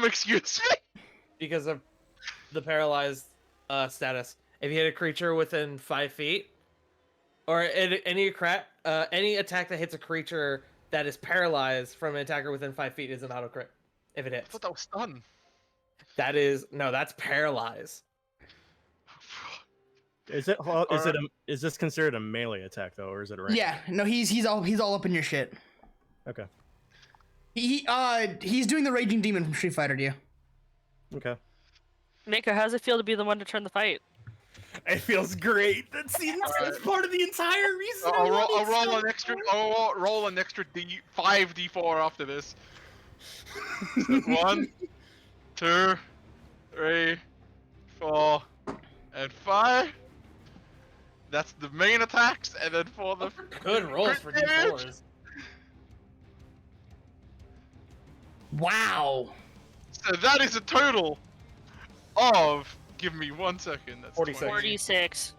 Excuse me? Because of the paralyzed status. If you hit a creature within 5 feet, or any attack that hits a creature that is paralyzed from an attacker within 5 feet is an auto crit. If it hits. I thought that was stun. That's paralyze. Is this considered a melee attack though, or is it a range? Yeah, no, he's all up in your shit. Okay. He's doing the raging demon from Street Fighter to you. Okay. Mako, how's it feel to be the one to turn the fight? It feels great. That's part of the entire reason. I'll roll an extra 5d4 after this. 1, 2, 3, 4, and 5. That's the main attacks, and then for the good rolls for d4s. Wow. So that is a total of. Give me 1 second. That's 46. 46.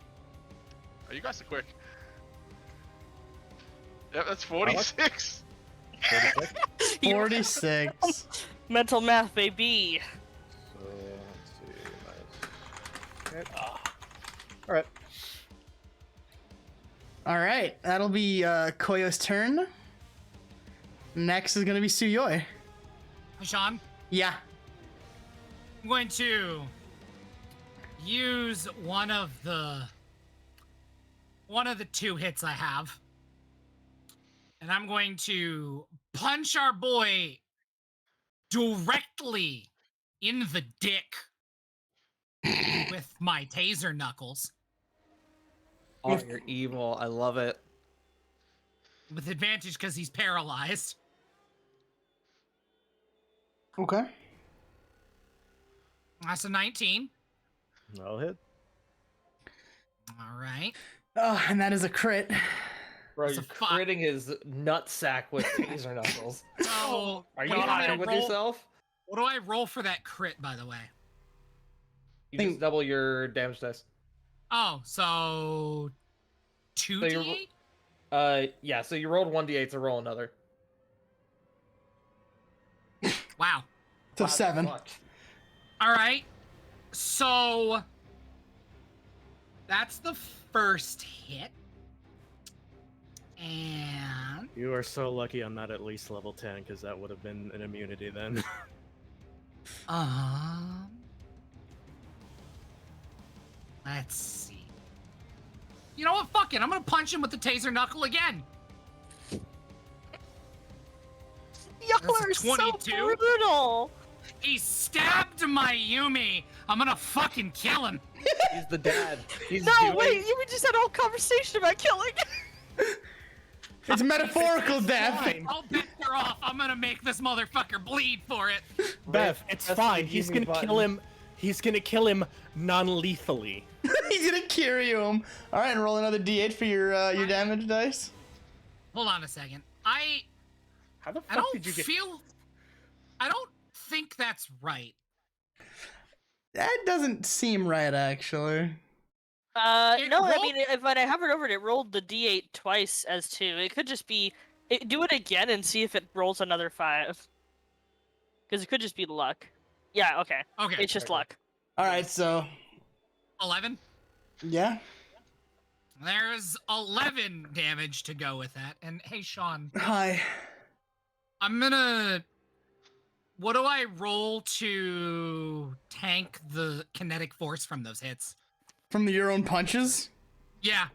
Oh, you guys are quick. Yep, that's 46. 46. Mental math, baby. So let's see. All right. All right, that'll be Koyo's turn. Next is gonna be Suyoi. Sean? Yeah. I'm going to use one of the 2 hits I have. And I'm going to punch our boy directly in the dick with my taser knuckles. Oh, you're evil. I love it. With advantage because he's paralyzed. Okay. That's a 19. That'll hit. All right. Oh, and that is a crit. Bro, you're critting his nutsack with taser knuckles. Oh, are you happy with yourself? What do I roll for that crit, by the way? You just double your damage dice. Oh, so 2d8? Yeah, so you rolled 1d8, so roll another. Wow. So 7. All right. So that's the first hit. And You are so lucky I'm not at least level 10, because that would have been an immunity then. Let's see. You know what? Fuck it. I'm gonna punch him with the taser knuckle again. Y'all are so brutal. He stabbed my Yumi. I'm gonna fucking kill him. He's the dad. He's Wait, you just had a whole conversation about killing. It's metaphorical death. I'll bet you're off. I'm gonna make this motherfucker bleed for it. Bev, it's fine. He's gonna kill him. He's gonna kill him non-lethally. He's gonna carry him. All right, and roll another d8 for your damage dice. Hold on a second. How the fuck I don't did you get? I don't think that's right. That doesn't seem right, actually. No, I mean, if I hovered over it, it rolled the d8 twice as 2. It could just be... do it again and see if it rolls another 5. Because it could just be luck. Yeah, okay. Okay. It's just luck. All right, so 11. Yeah. There's 11 damage to go with that. And hey, Sean. Hi. I'm gonna... What do I roll to tank the kinetic force from those hits? From your own punches? Yeah.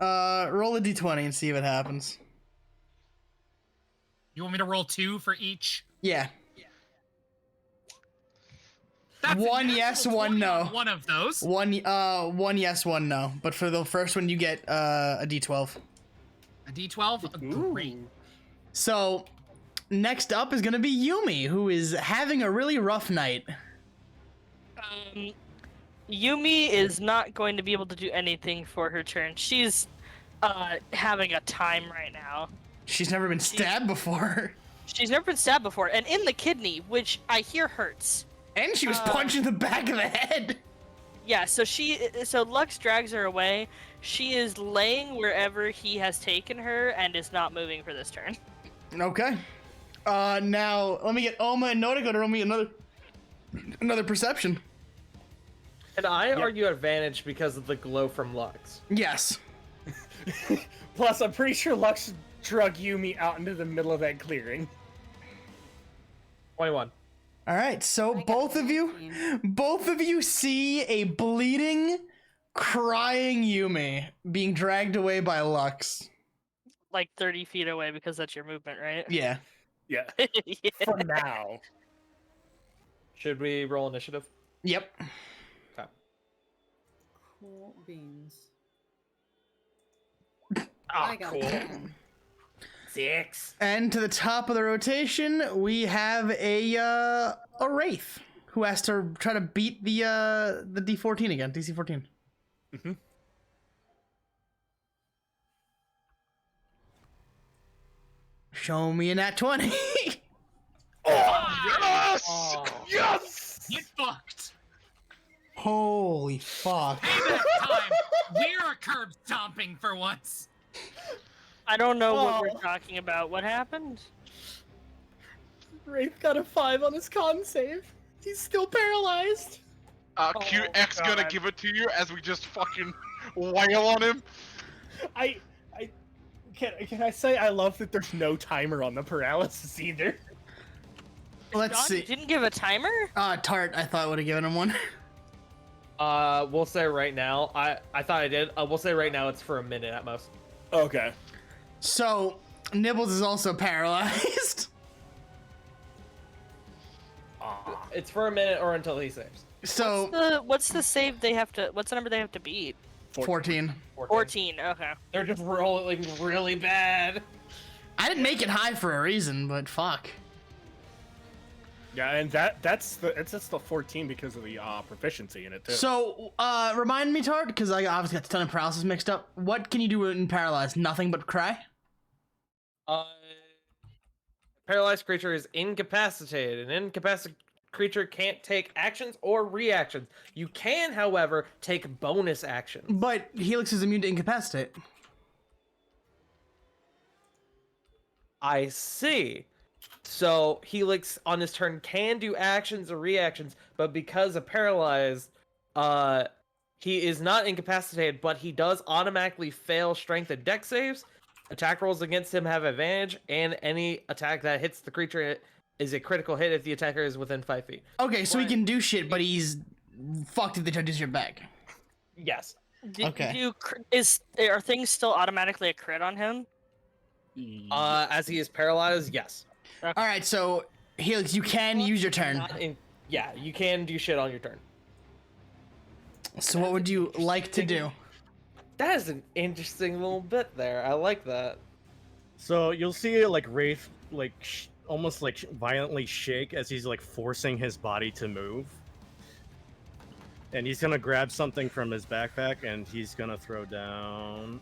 Roll a d20 and see what happens. You want me to roll 2 for each? Yeah. That's one yes, one no. One of those. One yes, one no. But for the first one, you get a d12. A d12? Great. So, next up is gonna be Yumi, who is having a really rough night. Yumi is not going to be able to do anything for her turn. She's having a time right now. She's never been stabbed before. She's never been stabbed before, and in the kidney, which I hear hurts. And she was punched in the back of the head. Yeah, so Lux drags her away. She is laying wherever he has taken her and is not moving for this turn. Okay. Now let me get Oma and Notico to roll me another perception. And I argue advantage because of the glow from Lux. Yes. Plus, I'm pretty sure Lux drug Yumi out into the middle of that clearing. 21. All right, so both of you see a bleeding, crying Yumi being dragged away by Lux. Like 30 feet away because that's your movement, right? Yeah. Yeah. Yeah. For now. Should we roll initiative? Yep. Okay. Cool beans. Ah, I got cool. 10. 6. And to the top of the rotation, we have a Wraith who has to try to beat the D14 again, DC 14. Mm-hmm. Show me a nat 20. Yes! Oh. Yes! Get fucked. Holy fuck. Payback time. We're curb stomping for once. I don't know what we're talking about. What happened? Wraith got a 5 on his con save. He's still paralyzed. QX gonna give it to you as we just fucking wail on him. Can I say I love that there's no timer on the paralysis either. Let's John, see. You didn't give a timer? Tart, I thought would have given him one. We'll say right now. I thought I did. We'll say right now it's for a minute at most. Okay. So, Nibbles is also paralyzed. It's for a minute or until he saves. So, what's the save they have to? What's the number they have to beat? 14. 14. Okay. They're just rolling really bad. I didn't make it high for a reason, but fuck. Yeah, and that's the 14 because of the proficiency in it too. So, remind me, Tart, because I obviously got a ton of paralysis mixed up. What can you do in paralyzed? Nothing but cry? paralyzed creature is incapacitated. An incapacitated creature can't take actions or reactions. You can, however, take bonus actions. But Helix is immune to incapacitate. I see. So Helix on his turn can do actions or reactions, but because of paralyzed, he is not incapacitated, but he does automatically fail strength and dex saves. Attack rolls against him have advantage, and any attack that hits the creature is a critical hit if the attacker is within 5 feet. Okay, so he can do shit, but he's fucked if they try to do shit back. Yes. Okay. Are things still automatically a crit on him? As he is paralyzed, yes. All right, so Helix, you can use your turn. Yeah, you can do shit on your turn. So what would you like to do? That is an interesting little bit there. I like that. So you'll see like Wraith like almost like violently shake as he's like forcing his body to move. And he's gonna grab something from his backpack and he's gonna throw down.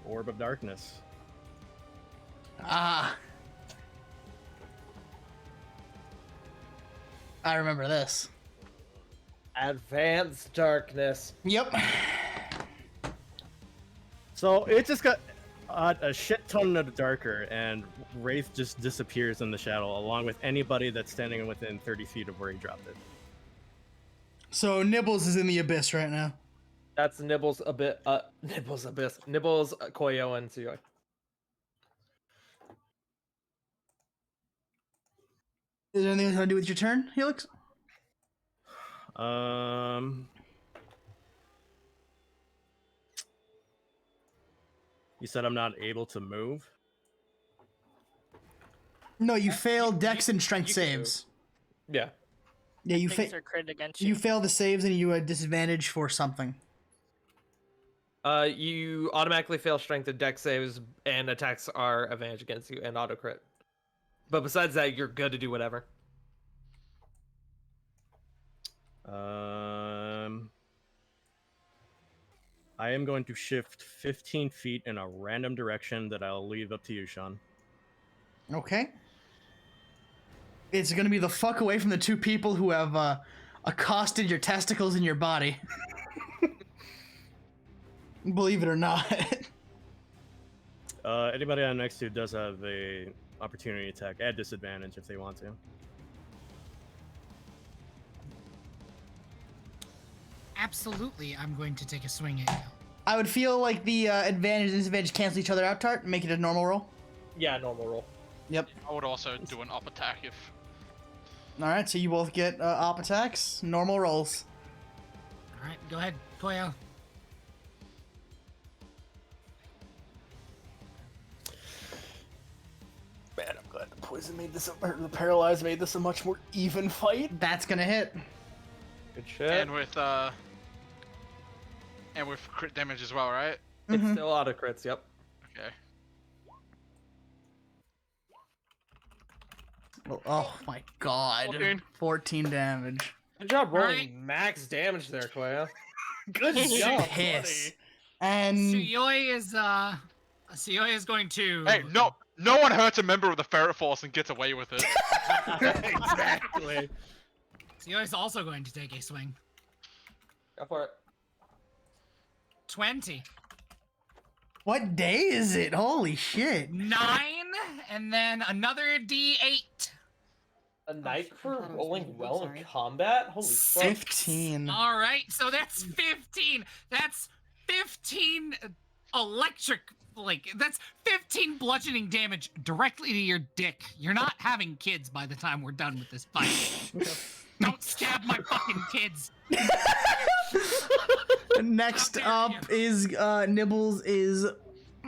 Orb of Darkness. Ah. I remember this. Advanced Darkness. Yep. So it just got a shit ton of darker, and Wraith just disappears in the shadow, along with anybody that's standing within 30 feet of where he dropped it. So Nibbles is in the abyss right now. That's Nibbles a bit. Nibbles Abyss. Nibbles, Koyo, and Suyoi. Is there anything you want to do with your turn, Helix? You said I'm not able to move? No, you fail Dex and Strength saves. Yeah. Yeah, you Things are crit against you. You fail the saves and you had disadvantage for something. You automatically fail strength and dex saves, and attacks are advantage against you and auto crit. But besides that, you're good to do whatever. I am going to shift 15 feet in a random direction that I'll leave up to you, Sean. Okay. It's gonna be the fuck away from the two people who have accosted your testicles in your body. Believe it or not. Anybody I'm next to does have a opportunity attack at disadvantage if they want to. Absolutely, I'm going to take a swing at you. I would feel like the advantage and disadvantage cancel each other out, Tart, and make it a normal roll. Yeah, normal roll. Yep. I would also do an up attack if... Alright, so you both get op attacks, normal rolls. Alright, go ahead, Koyo. Man, I'm glad the poison made this, or the paralyzed made this a much more even fight. That's gonna hit. Good shit. And with crit damage as well, right? It's still auto crits, yep. Okay. Oh my god. 14 damage. Good job rolling max damage there, Koya. Good job. Piss. And Suyoi is going to... Hey, no one hurts a member of the Ferret Force and gets away with it. Exactly. Suyoi is also going to take a swing. Go for it. 20. What day is it? Holy shit. 9, and then another D8. A night for rolling well in combat? Holy fuck. 15. All right, so that's 15. That's 15 electric, that's 15 bludgeoning damage directly to your dick. You're not having kids by the time we're done with this fight. Don't stab my fucking kids. Next up is Nibbles is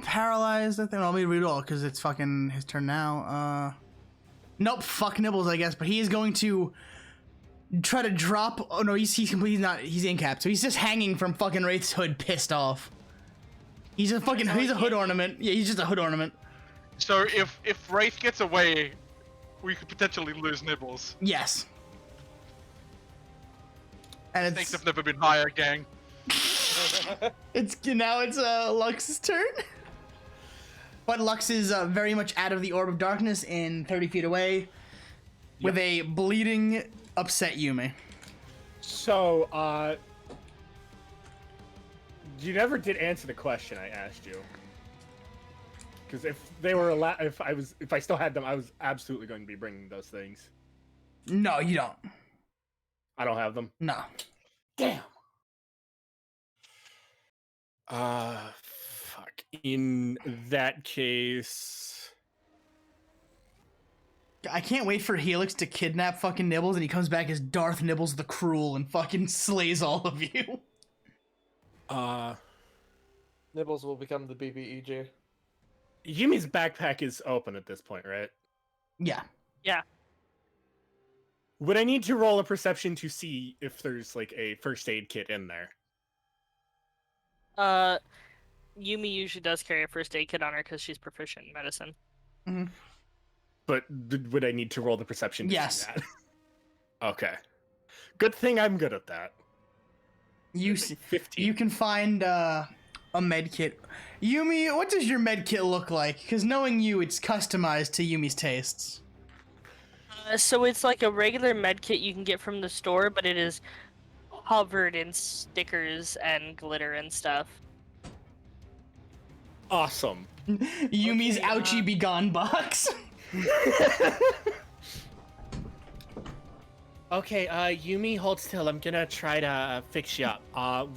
paralyzed. I think let me read it all because it's fucking his turn now. Nope, fuck Nibbles, I guess. But he is going to try to drop. Oh no, he's not. He's incapped, so he's just hanging from fucking Wraith's hood, pissed off. He's a fucking. He's a hood ornament. Yeah, he's just a hood ornament. So if Wraith gets away, we could potentially lose Nibbles. Yes. And Stakes have never been higher, gang. It's Lux's turn. But Lux is very much out of the orb of darkness and 30 feet away with a bleeding, upset Yumi. So, you never did answer the question I asked you. Because if they were if I still had them, I was absolutely going to be bringing those things. No, you don't. I don't have them. No. Damn. Fuck. In that case, I can't wait for Helix to kidnap fucking Nibbles and he comes back as Darth Nibbles the Cruel and fucking slays all of you. Nibbles will become the BBEJ. Yumi's backpack is open at this point, right? Yeah. Yeah. Would I need to roll a perception to see if there's like a first aid kit in there? Yumi usually does carry a first aid kit on her because she's proficient in medicine. Mm-hmm. But would I need to roll the perception to Yes. see that? Okay. Good thing I'm good at that. You can find a med kit. Yumi, what does your med kit look like? Because knowing you, it's customized to Yumi's tastes. So it's like a regular med kit you can get from the store, but it is covered in stickers and glitter and stuff. Awesome. Yumi's ouchie be gone box. Okay, Yumi, hold still. I'm gonna try to fix you up.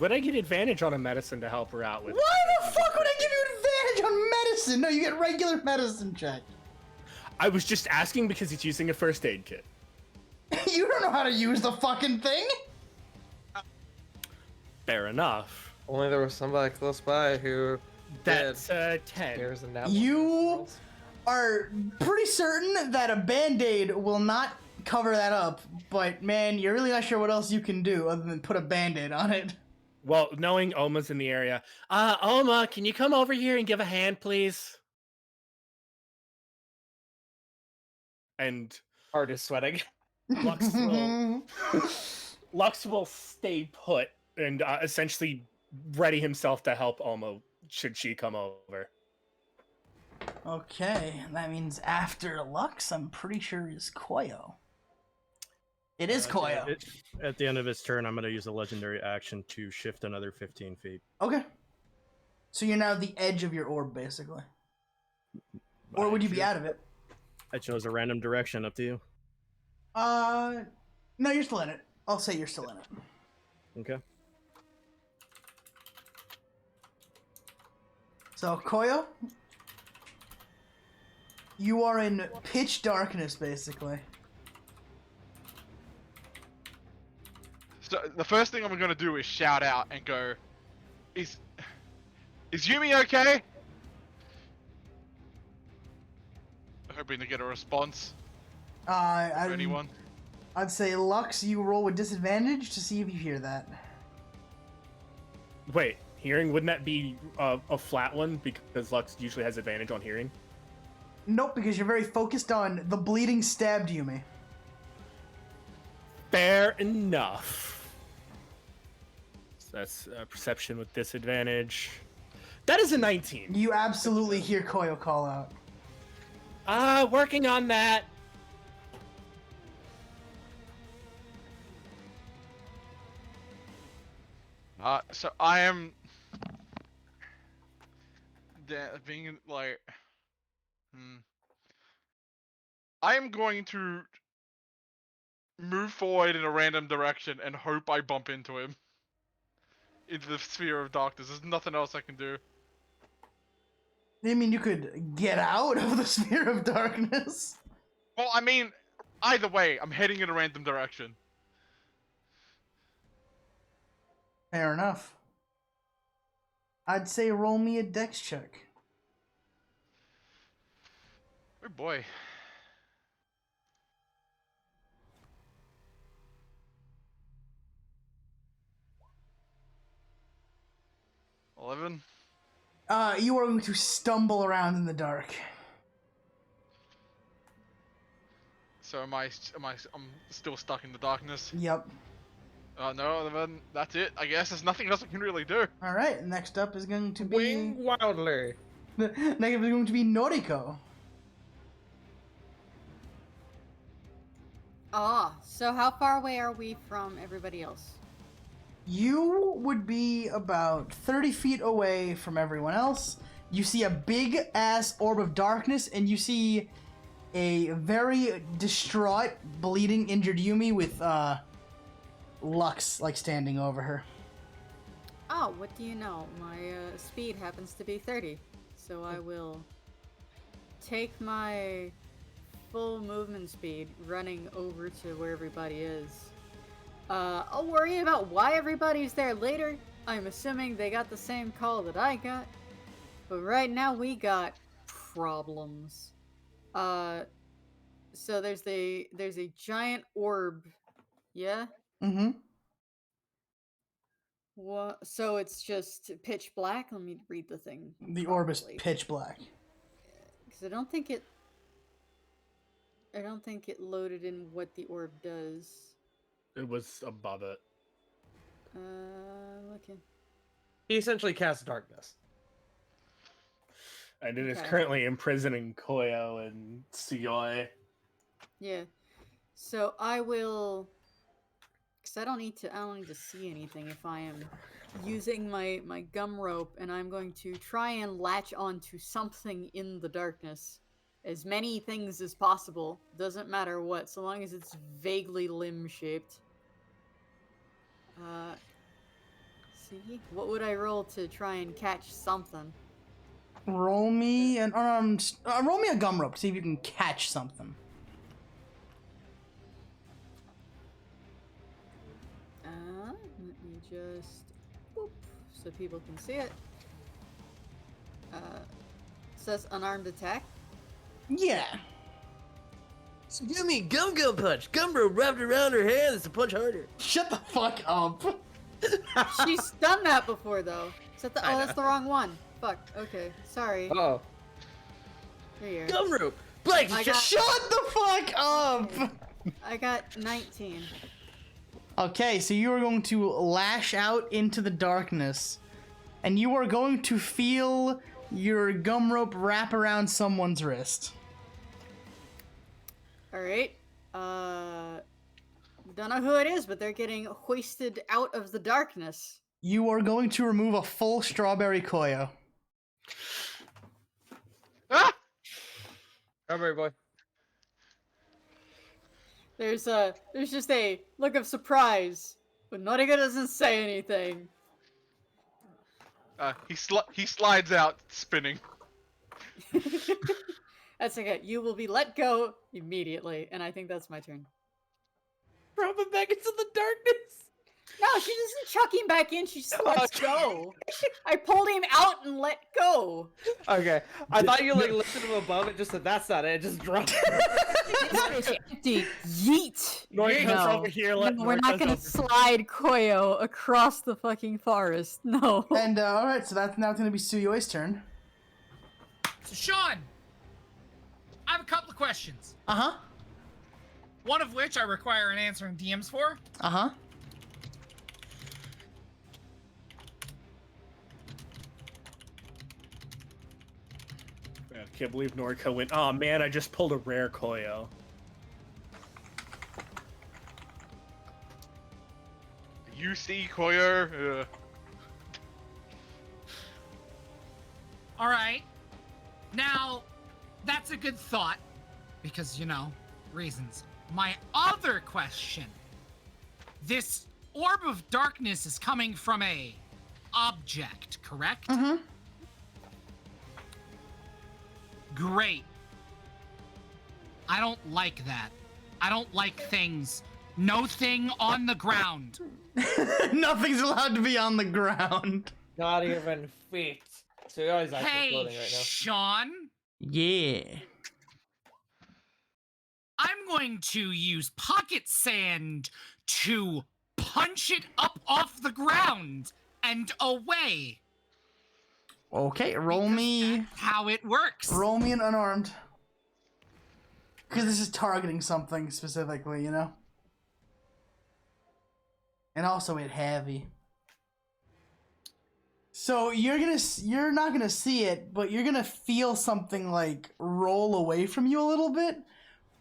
Would I get advantage on a medicine to help her out with? Why the fuck would I give you advantage on medicine? No, you get regular medicine check. I was just asking because it's using a first aid kit. You don't know how to use the fucking thing. Fair enough. Only there was somebody close by who. That's 10. You are pretty certain that a band-aid will not cover that up, but man, you're really not sure what else you can do other than put a band-aid on it. Well, knowing Oma's in the area, Oma, can you come over here and give a hand, please? And heart is sweating. Lux will stay put and essentially ready himself to help Oma should she come over. Okay, that means after Lux, I'm pretty sure is Koyo. It is Koyo. At the end of his turn, I'm going to use a legendary action to shift another 15 feet. Okay. So you're now at the edge of your orb, basically. Or would you be out of it? I chose a random direction, up to you. No, you're still in it. I'll say you're still in it. Okay. So, Koyo, you are in pitch darkness, basically. So the first thing I'm gonna do is shout out and go, is Yumi okay? Hoping to get a response from anyone. I'd say Lux, you roll with disadvantage to see if you hear that. Wait, hearing, wouldn't that be a flat one because Lux usually has advantage on hearing? Nope, because you're very focused on the bleeding stabbed Yumi. Fair enough. So that's perception with disadvantage. That is a 19. You absolutely hear Koyo call out. Working on that. So I am being like, I am going to move forward in a random direction and hope I bump into him. Into the sphere of darkness. There's nothing else I can do. I mean, you could get out of the sphere of darkness. Well, I mean, either way, I'm heading in a random direction. Fair enough. I'd say roll me a dex check. Oh boy. You are going to stumble around in the dark. So I'm still stuck in the darkness? Yep. No, then that's it. I guess there's nothing else I can really do. All right. Next up is going to be Wing wildly. Next up is going to be Noriko. So how far away are we from everybody else? You would be about 30 feet away from everyone else. You see a big ass orb of darkness, and you see a very distraught, bleeding, injured Yumi with Lux like standing over her. Oh, what do you know? My speed happens to be 30, so I will take my full movement speed running over to where everybody is. I'll worry about why everybody's there later. I'm assuming they got the same call that I got. But right now we got problems. So there's a giant orb. Yeah? Mm-hmm. What? So it's just pitch black? Let me read the thing. The orb is pitch black. Because I don't think it loaded in what the orb does. It was above it. Looking. He essentially casts darkness. And it is Okay. currently imprisoning Koyo and Suyoi. Yeah. So I will, because I don't need to see anything if I am using my gum rope, and I'm going to try and latch onto something in the darkness. As many things as possible. Doesn't matter what, so long as it's vaguely limb-shaped. See? What would I roll to try and catch something? Roll me an unarmed. Roll me a gum rope. See if you can catch something. Let me just whoop, so people can see it. Says unarmed attack. Yeah. So give me gum punch. Gum rope wrapped around her hands to punch harder. Shut the fuck up. She's done that before though. Is that the, oh, that's the wrong one. Fuck. Okay. Sorry. Oh. Here you are. Gum rope. Blake, shut the fuck up. I got 19. Okay, so you are going to lash out into the darkness, and you are going to feel your gum rope wrap around someone's wrist. Alright. Don't know who it is, but they're getting hoisted out of the darkness. You are going to remove a full strawberry Koyo. Strawberry boy. There's just a look of surprise, but Noriko doesn't say anything. He slides out, spinning. That's okay. You will be let go immediately, and I think that's my turn. Throw him back into the darkness. No, she doesn't chuck him back in. She just lets go. I pulled him out and let go. Okay, I thought you like lifted him above it. Just said that's not it. It just dropped. It's empty. Yeet. Noriko's over here. No, we're not gonna slide Koyo across the fucking forest. No. And all right, so that's now gonna be Suyoi's turn. So Sean, I have a couple of questions. Uh-huh. One of which I require an answer in DMs for. Uh-huh. I can't believe Noriko went, oh man, I just pulled a rare Koyo. You see Koyo? All right. Now, that's a good thought because, you know, reasons. My other question. This orb of darkness is coming from a object, correct? Mm-hmm. Great. I don't like that. I don't like things. No thing on the ground. Nothing's allowed to be on the ground. Not even feet. So you're always actually Hey, floating right now. Sean. Yeah. I'm going to use pocket sand to punch it up off the ground and away. Okay, roll me. That's how it works. Roll me an unarmed. Because this is targeting something specifically, you know? and also hit heavy. So you're not gonna see it, but you're gonna feel something like roll away from you a little bit.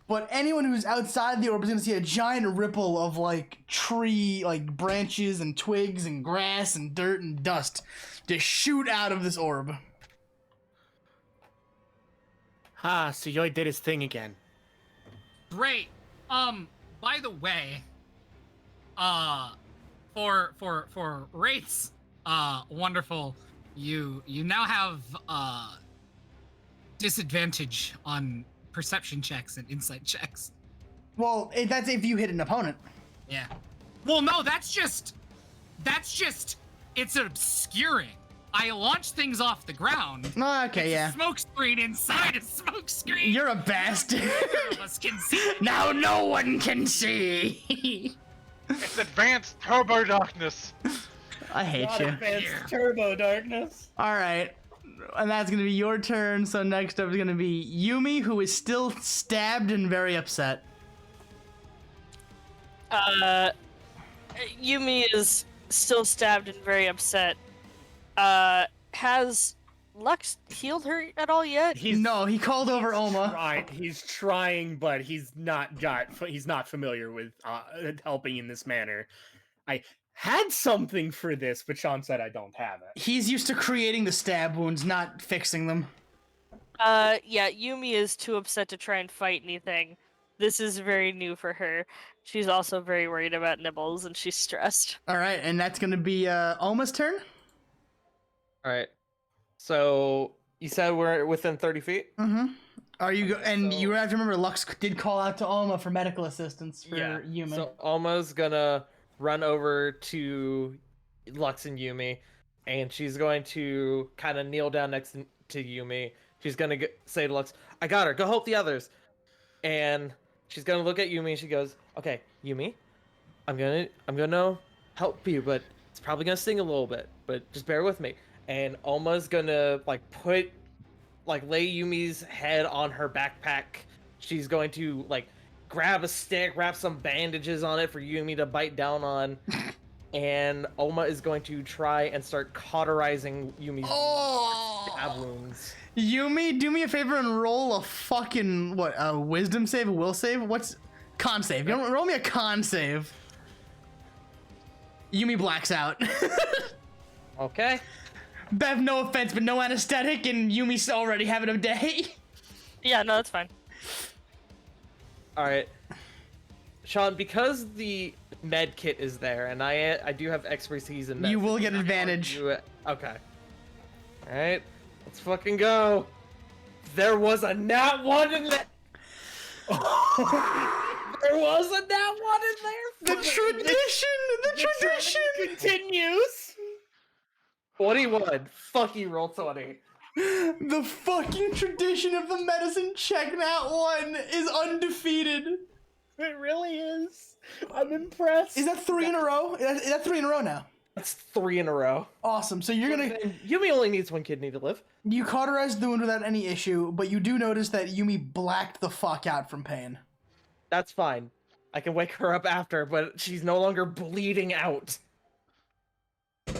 But anyone who's outside the orb is gonna see a giant ripple of like tree, like branches and twigs and grass and dirt and dust just shoot out of this orb. Ah, Suyoi did his thing again. Great. By the way, for Wraith's wonderful, you now have disadvantage on perception checks and insight checks. Well, that's if you hit an opponent. Yeah. Well, no, that's just it's obscuring. I launch things off the ground. Oh, okay, it's yeah. A smoke screen inside a smoke screen. You're a bastard. Neither of us can see. Now no one can see. It's advanced turbo darkness. I hate Not you. advanced turbo darkness. All right, and that's gonna be your turn. So next up is gonna be Yumi, who is still stabbed and very upset. Yumi is still stabbed and very upset. Has Lux healed her at all yet? No, he called over Oma. He's trying, but he's not familiar with helping in this manner. I had something for this, but Sean said I don't have it. He's used to creating the stab wounds, not fixing them. Yeah, Yumi is too upset to try and fight anything. This is very new for her. She's also very worried about Nibbles, and she's stressed. All right, and that's gonna be Oma's turn. All right. So you said we're within 30 feet? Mm-hmm. Are you and you have to remember Lux did call out to Oma for medical assistance for Yumi. So Oma's gonna run over to Lux and Yumi, and she's going to kind of kneel down next to Yumi. She's gonna say to Lux, "I got her. Go help the others." And she's gonna look at Yumi. And she goes, "Okay, Yumi, I'm gonna help you, but it's probably gonna sting a little bit. But just bear with me." And Oma's gonna lay Yumi's head on her backpack. She's going to grab a stick, wrap some bandages on it for Yumi to bite down on, and Oma is going to try and start cauterizing Yumi's stab wounds. Yumi, do me a favor and roll a fucking a wisdom save, a will save. What's con save? You roll me a con save. Yumi blacks out. Okay. Bev, no offense, but no anesthetic, and Yumi's already having a day. Yeah, no, that's fine. All right, Sean, because the med kit is there, and I do have expertise in med. You will get advantage. Okay. All right, let's fucking go. There was a nat 1 in there. There was a nat 1 in there. The tradition continues. 21. Fuck you, roll 20. The fucking tradition of the medicine check nat 1 is undefeated. It really is. I'm impressed. Is that 3 in a row? Is that 3 in a row now? That's 3 in a row. Awesome. So you're gonna. Yumi only needs 1 kidney to live. You cauterized the wound without any issue, but you do notice that Yumi blacked the fuck out from pain. That's fine. I can wake her up after, but she's no longer bleeding out.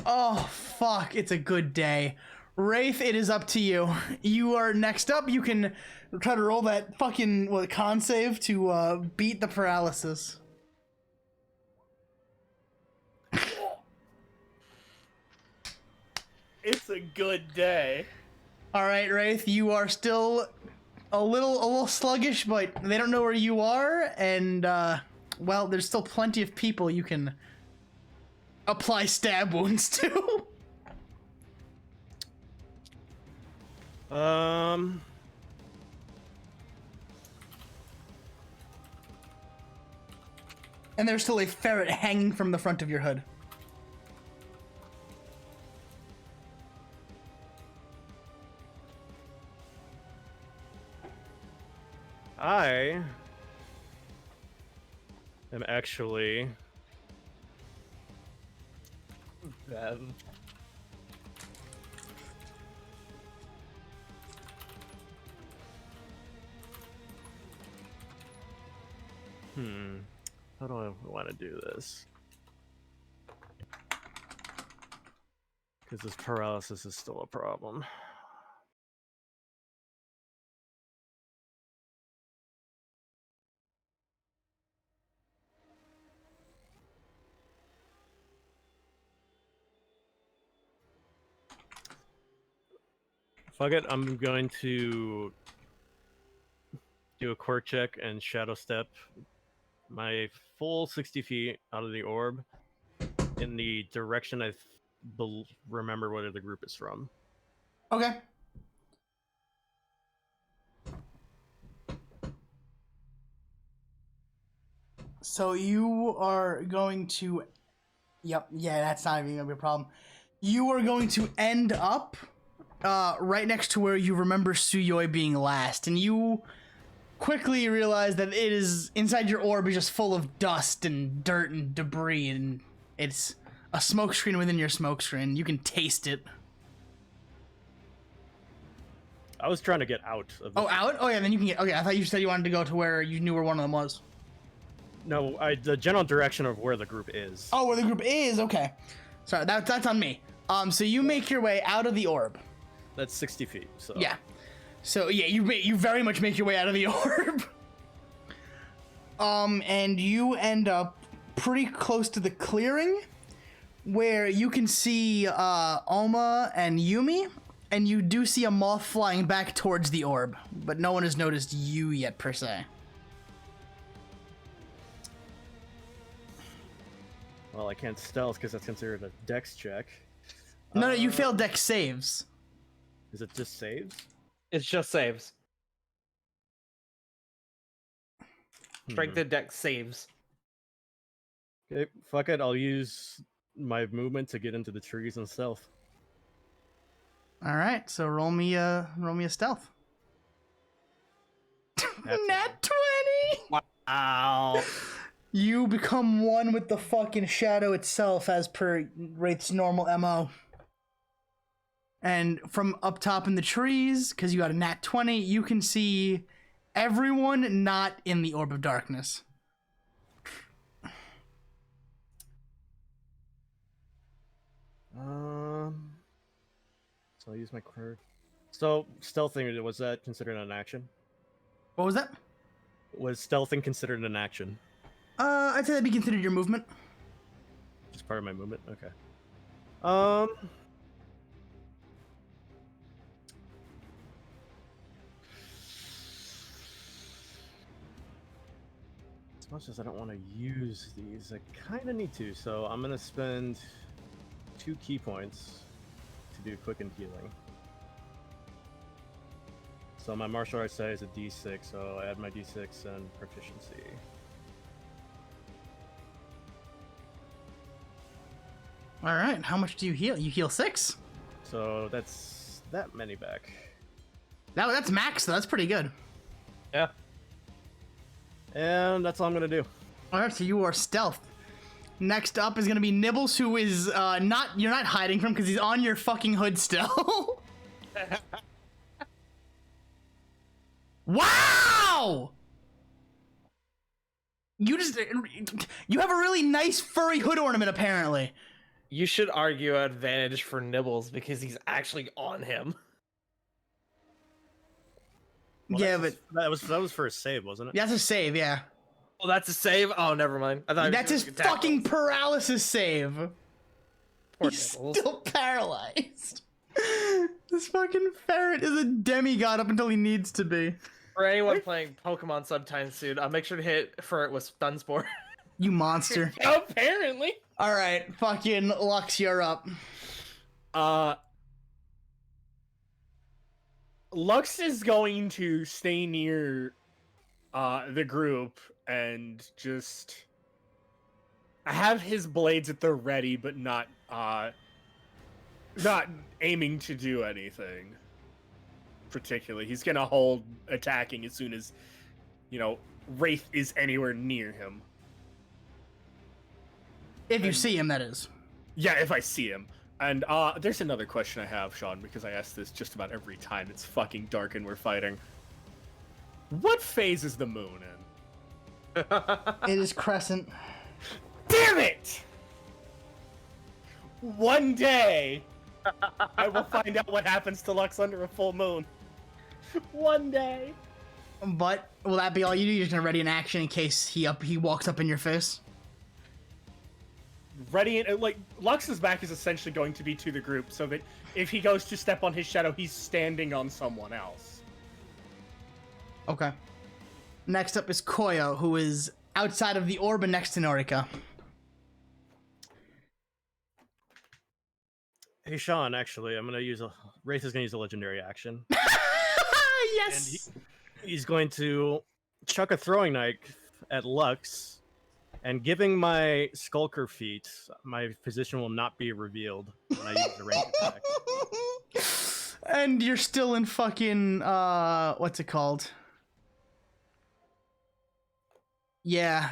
Oh, fuck. It's a good day. Wraith, it is up to you. You are next up. You can try to roll that fucking con save to beat the paralysis. It's a good day. All right, Wraith, you are still a little sluggish, but they don't know where you are, and well, there's still plenty of people you can apply stab wounds to. And there's still a ferret hanging from the front of your hood. I am actually how do I want to do this? Because this paralysis is still a problem. Fuck it, I'm going to do a quirk check and shadow step my full 60 feet out of the orb in the direction I remember where the group is from. Okay. So you are going to... Yep, yeah, that's not even gonna be a problem. You are going to end up right next to where you remember Suyoi being last, and you quickly realize that it is inside your orb is just full of dust and dirt and debris, and it's a smoke screen within your smoke screen. You can taste it. I was trying to get out of the... Oh, out? Oh yeah, then you can get... Okay, I thought you said you wanted to go to where you knew where one of them was. No, the general direction of where the group is. Oh, where the group is? Okay. Sorry, that's on me. So you make your way out of the orb. That's 60 feet, so... Yeah. So, yeah, you very much make your way out of the orb. And you end up pretty close to the clearing, where you can see, Oma and Yumi, and you do see a moth flying back towards the orb, but no one has noticed you yet, per se. Well, I can't stealth because that's considered a dex check. No, you failed dex saves. Is it just saves? It's just saves. Strength and dex saves. Okay, fuck it. I'll use my movement to get into the trees and stealth. All right, so roll me a stealth. Nat 20. Wow. You become one with the fucking shadow itself, as per Wraith's normal MO. And from up top in the trees, because you got a nat 20, you can see everyone not in the orb of darkness. So I'll use my quirk. So stealthing, was that considered an action? What was that? Was stealthing considered an action? I'd say that'd be considered your movement. Just part of my movement? Okay. As much as I don't want to use these, I kind of need to, so I'm going to spend 2 key points to do quicken healing. So my martial arts die is a d6, so I add my d6 and proficiency. All right, how much do you heal? You heal 6? So that's that many back. That's max, though. That's pretty good. Yeah. And that's all I'm going to do. All right, so you are stealth. Next up is going to be Nibbles, who is you're not hiding from because he's on your fucking hood still. Wow! You have a really nice furry hood ornament, apparently. You should argue advantage for Nibbles because he's actually on him. Well, yeah, but that was for a save, wasn't it? That's a save, yeah. Oh, that's a save? Oh, never mind. I thought that's his fucking paralysis save. Poor He's Nibbles. still paralyzed. This fucking ferret is a demigod up until he needs to be. For anyone playing Pokemon sometime soon, I'll make sure to hit for it with Stun Spore. You monster. Apparently. All right, fucking Lux, you're up. Lux is going to stay near the group and just have his blades at the ready, but not aiming to do anything particularly. He's gonna hold attacking as soon as, Wraith is anywhere near him. If you see him, that is. Yeah, if I see him. And there's another question I have, Sean, because I ask this just about every time it's fucking dark and we're fighting. What phase is the moon in? It is crescent. Damn it! One day, I will find out what happens to Lux under a full moon. One day. But will that be all you do? You're just gonna ready an action in case he walks up in your face? Ready and like Lux's back is essentially going to be to the group, so that if he goes to step on his shadow, he's standing on someone else. Okay. Next up is Koyo, who is outside of the orb and next to Norika. Hey Sean, actually, I'm gonna use Wraith is gonna use a legendary action. Yes. And he's going to chuck a throwing knife at Lux, and giving my Skulker feat, my position will not be revealed when I use the range attack. And you're still in fucking what's it called? Yeah.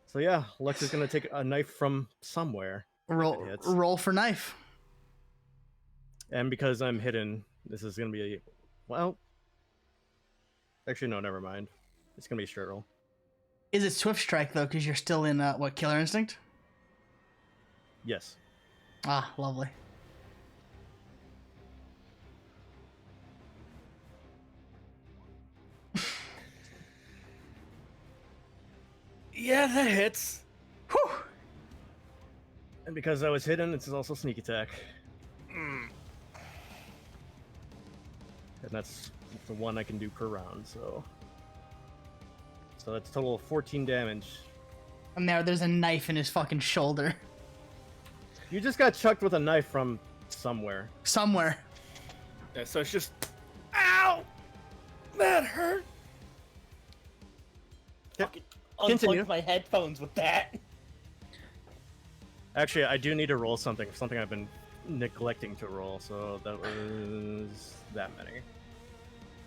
So yeah, Lux is gonna take a knife from somewhere. Roll for knife. And because I'm hidden, this is gonna be well. Actually, no, never mind. It's gonna be a straight roll. Is it Swift Strike though? Because you're still in what, Killer Instinct? Yes. Ah, lovely. Yeah, that hits. Whew. And because I was hidden, it's also sneak attack. And that's the one I can do per round, so that's a total of 14 damage. And there's a knife in his fucking shoulder. You just got chucked with a knife from somewhere. Somewhere. Yeah, so it's just, ow, that hurt. Fucking Continue. unplugged my headphones with that. Actually, I do need to roll something I've been neglecting to roll, so that was that many.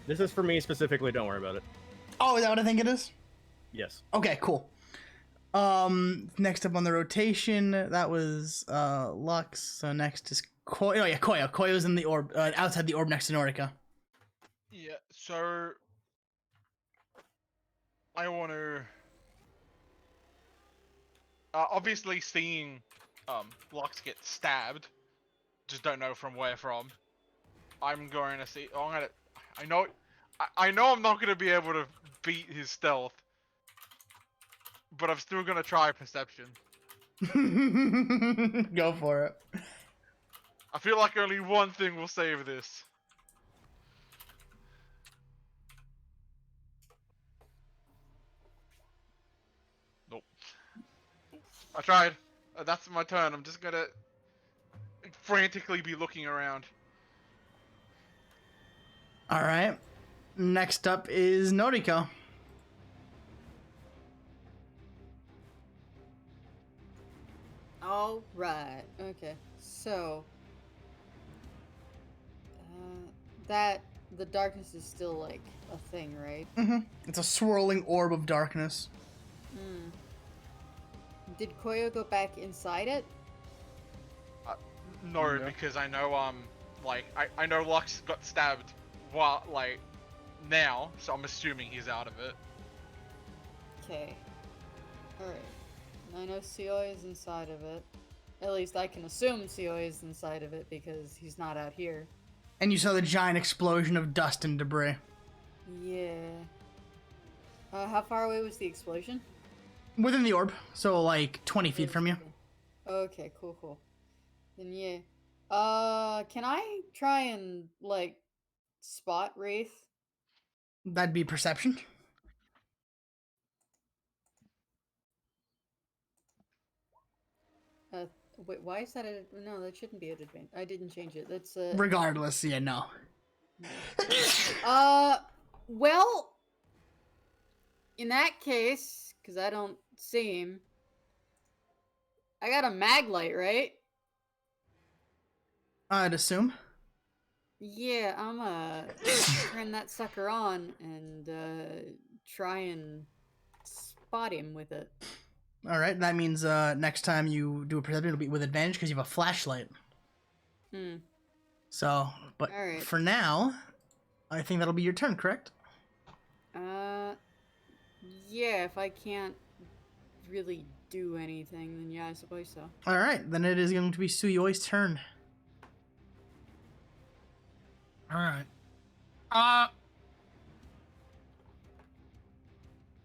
This is for me specifically, don't worry about it. Oh, is that what I think it is? Yes. Okay, cool. Next up on the rotation, that was Lux. So next is Koyo. Oh yeah, Koyo. Koyo's in the orb, outside the orb next to Norika. Yeah, so I want to obviously seeing Lux get stabbed, just don't know from where from. I'm going to see. I know I'm not going to be able to beat his stealth, but I'm still going to try perception. Go for it. I feel like only one thing will save this. Nope. I tried. That's my turn. I'm just gonna frantically be looking around. All right. Next up is Noriko. All right. Okay. So that the darkness is still like a thing, right? Mm-hmm. It's a swirling orb of darkness. Hmm. Did Koyo go back inside it? No, because I know I know Lux got stabbed while now, so I'm assuming he's out of it. Okay. Alright. I know Seoi is inside of it. At least I can assume Seoi is inside of it because he's not out here. And you saw the giant explosion of dust and debris. Yeah. How far away was the explosion? Within the orb, so like 20 feet from you. Okay, cool. Then yeah. Can I try and like spot Wraith? That'd be perception. Wait, why is that no, that shouldn't be an advantage. I didn't change it. That's Regardless, yeah, no. Well, in that case, because I don't see him, I got a mag light, right? I'd assume. Yeah, I'm turn that sucker on and try and spot him with it. All right, that means next time you do a perception, it'll be with advantage because you have a flashlight. Hmm. So, but All right. for now, I think that'll be your turn, correct? Yeah, if I can't really do anything, then yeah, I suppose so. All right, then it is going to be Suyoi's turn. All right.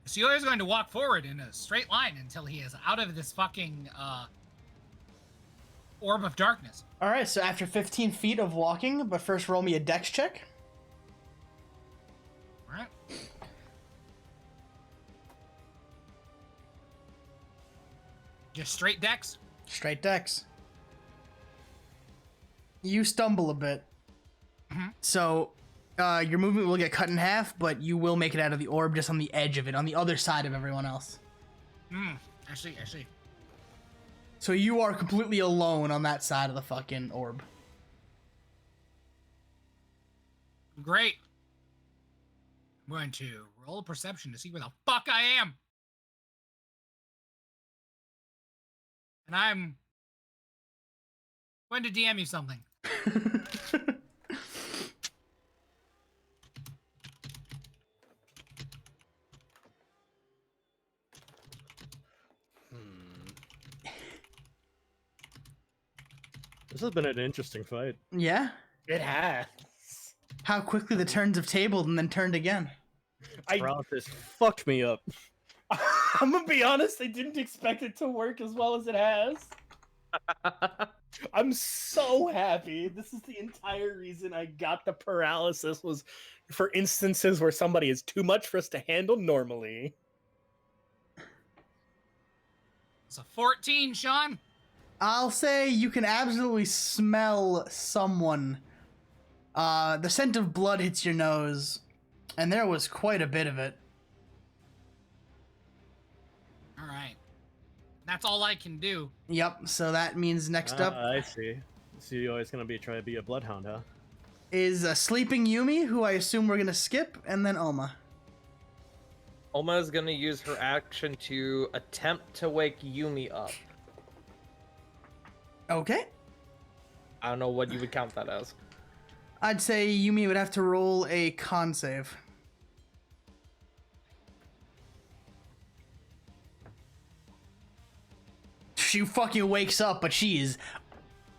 Suyo is going to walk forward in a straight line until he is out of this fucking orb of darkness. All right, so after 15 feet of walking, but first roll me a dex check. All right. Just straight dex? Straight dex. You stumble a bit. So, your movement will get cut in half, but you will make it out of the orb just on the edge of it, on the other side of everyone else. I see. So you are completely alone on that side of the fucking orb. Great. I'm going to roll a perception to see where the fuck I am. And I'm going to DM you something. This has been an interesting fight. Yeah? It has. How quickly the turns have tabled and then turned again. Paralysis fucked me up. I'm gonna be honest, I didn't expect it to work as well as it has. I'm so happy. This is the entire reason I got the paralysis, was for instances where somebody is too much for us to handle normally. It's a 14, Sean. I'll say you can absolutely smell someone. The scent of blood hits your nose, and there was quite a bit of it. All right. That's all I can do. Yep, so that means next up I see. So you're always gonna try to be a bloodhound, huh? is a sleeping Yumi, who I assume we're gonna skip, and then Oma. Oma is gonna use her action to attempt to wake Yumi up. Okay. I don't know what you would count that as. I'd say Yumi would have to roll a con save. She fucking wakes up, but she is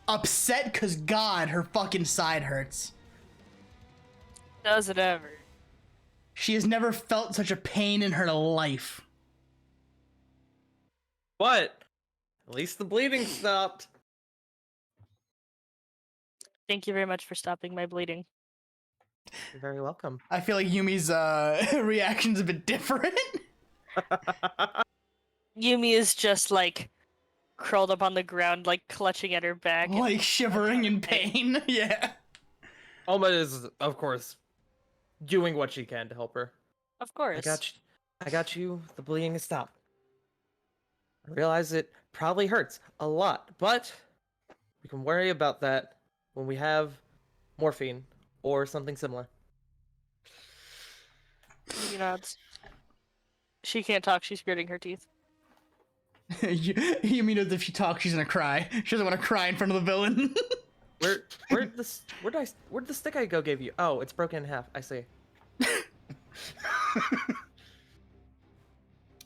upset because, God, her fucking side hurts. Does it ever? She has never felt such a pain in her life. But at least the bleeding stopped. Thank you very much for stopping my bleeding. You're very welcome. I feel like Yumi's reaction's a bit different. Yumi is just like curled up on the ground, like clutching at her back. Like shivering in pain. Yeah. Oma is, of course, doing what she can to help her. Of course. I got you. The bleeding has stopped. I realize it probably hurts a lot, but we can worry about that when we have morphine or something similar. Yumi nods. She can't talk. She's gritting her teeth. Yumi knows if she talks, she's gonna cry. She doesn't want to cry in front of the villain. Where'd the stick I go gave you? Oh, it's broken in half. I see.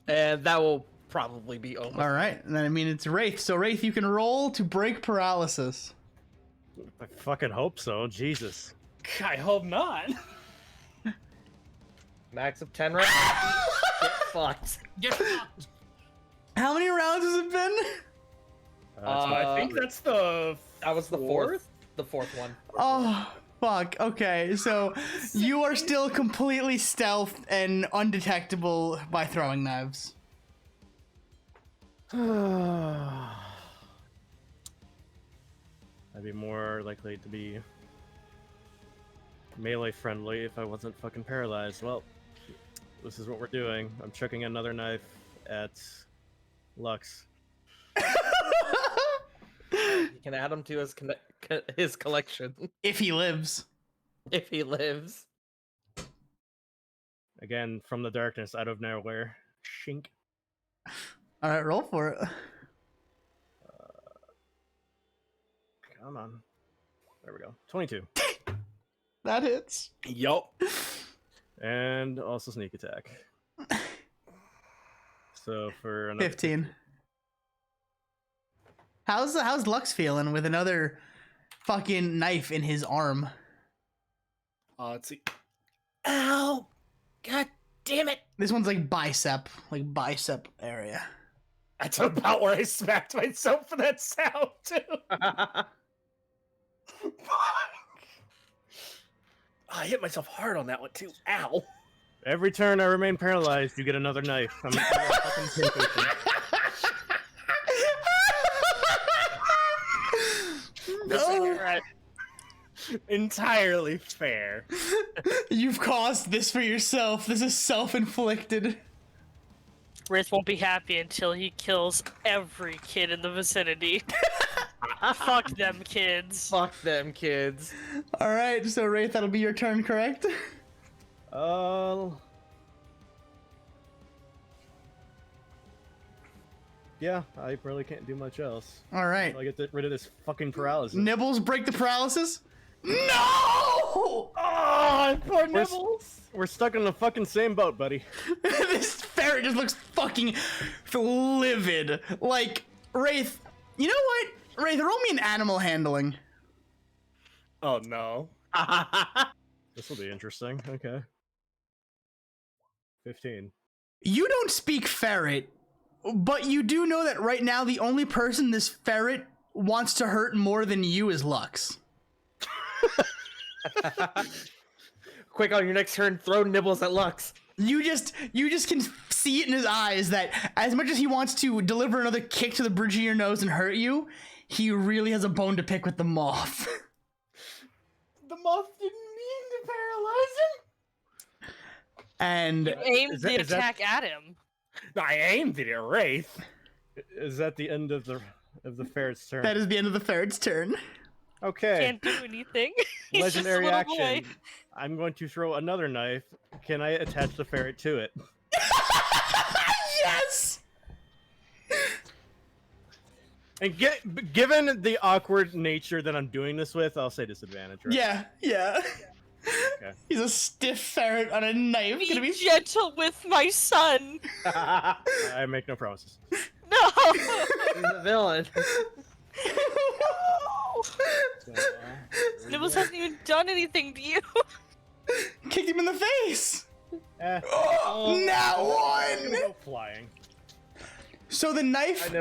And that will probably be over. All right, and then I mean it's Wraith. So Wraith, you can roll to break paralysis. I fucking hope so. Jesus. I hope not. Max of 10 rounds. Get fucked. Get fucked. How many rounds has it been? I think that's the. That was the fourth. The fourth one. Oh, fuck. Okay, so you are still completely stealth and undetectable by throwing knives. I'd be more likely to be melee friendly if I wasn't fucking paralyzed. Well, this is what we're doing. I'm chucking another knife at Lux. You can add him to his collection. If he lives. If he lives. Again, from the darkness, out of nowhere. Shink. Alright, roll for it. Come on. There we go. 22. That hits. Yup. And also sneak attack. So for another 15. How's Lux feeling with another fucking knife in his arm? Let's see. Ow! God damn it! This one's like bicep area. That's about where I smacked myself for that sound too. I hit myself hard on that one too. Ow! Every turn I remain paralyzed, you get another knife. I'm fucking pinpointing. No. Entirely fair. You've caused this for yourself. This is self-inflicted. Wraith won't be happy until he kills every kid in the vicinity. Fuck them kids. Fuck them kids. All right, so Wraith, that'll be your turn, correct? Yeah, I really can't do much else. All right. I get rid of this fucking paralysis. Nibbles, break the paralysis. No! Oh, poor Nibbles. We're stuck in the fucking same boat, buddy. This ferret just looks fucking livid. Like, Wraith, you know what? Wraith, roll me an animal handling. Oh, no. This will be interesting. Okay. 15. You don't speak ferret, but you do know that right now the only person this ferret wants to hurt more than you is Lux. Quick, on your next turn, throw Nibbles at Lux. You just can see it in his eyes that as much as he wants to deliver another kick to the bridge of your nose and hurt you, he really has a bone to pick with the moth. The moth didn't mean to paralyze him. And you aimed the attack at him. I aimed it at Wraith. Is that the end of the ferret's turn? That is the end of the ferret's turn. Okay. Can't do anything. He's Legendary just a little action. boy. I'm going to throw another knife. Can I attach the ferret to it? Yes! And given the awkward nature that I'm doing this with, I'll say disadvantage, right? Yeah. Okay. He's a stiff ferret on a knife. Be gentle with my son. I make no promises. No. He's a villain. Nibbles hasn't even done anything to you. Kicked him in the face. Eh. Now one. Go flying. So the knife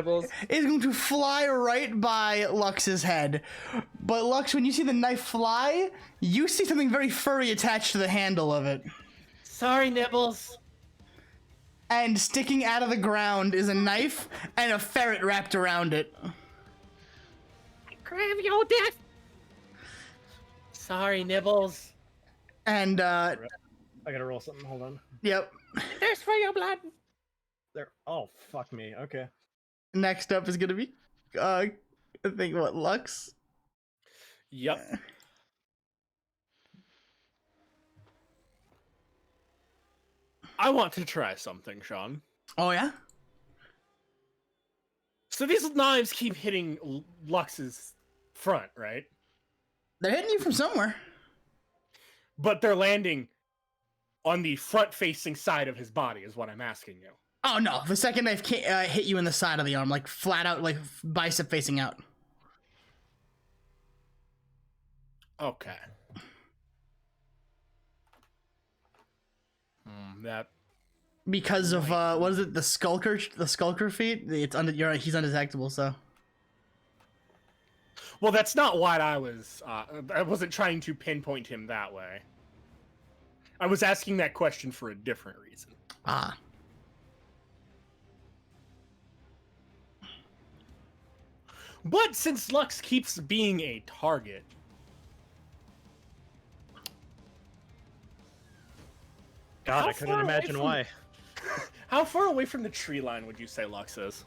is going to fly right by Lux's head. But Lux, when you see the knife fly, you see something very furry attached to the handle of it. Sorry, Nibbles. And sticking out of the ground is a knife and a ferret wrapped around it. Crave your death. Sorry, Nibbles. And I gotta roll something. Hold on. Yep. Thirst for your blood. There. Oh, fuck me. Okay. Next up is gonna be, I think what, Lux? Yep. I want to try something, Sean. Oh yeah? So these knives keep hitting Lux's front, right? They're hitting you from somewhere. But they're landing on the front-facing side of his body, is what I'm asking you. Oh no, the second knife hit you in the side of the arm, like flat out, like bicep facing out. Okay. That. Because of what is it? The skulker feat. It's he's undetectable. So. Well, that's not what I was. I wasn't trying to pinpoint him that way. I was asking that question for a different reason. Ah. But since Lux keeps being a target, God, I couldn't imagine why. How far away from the tree line would you say Lux is?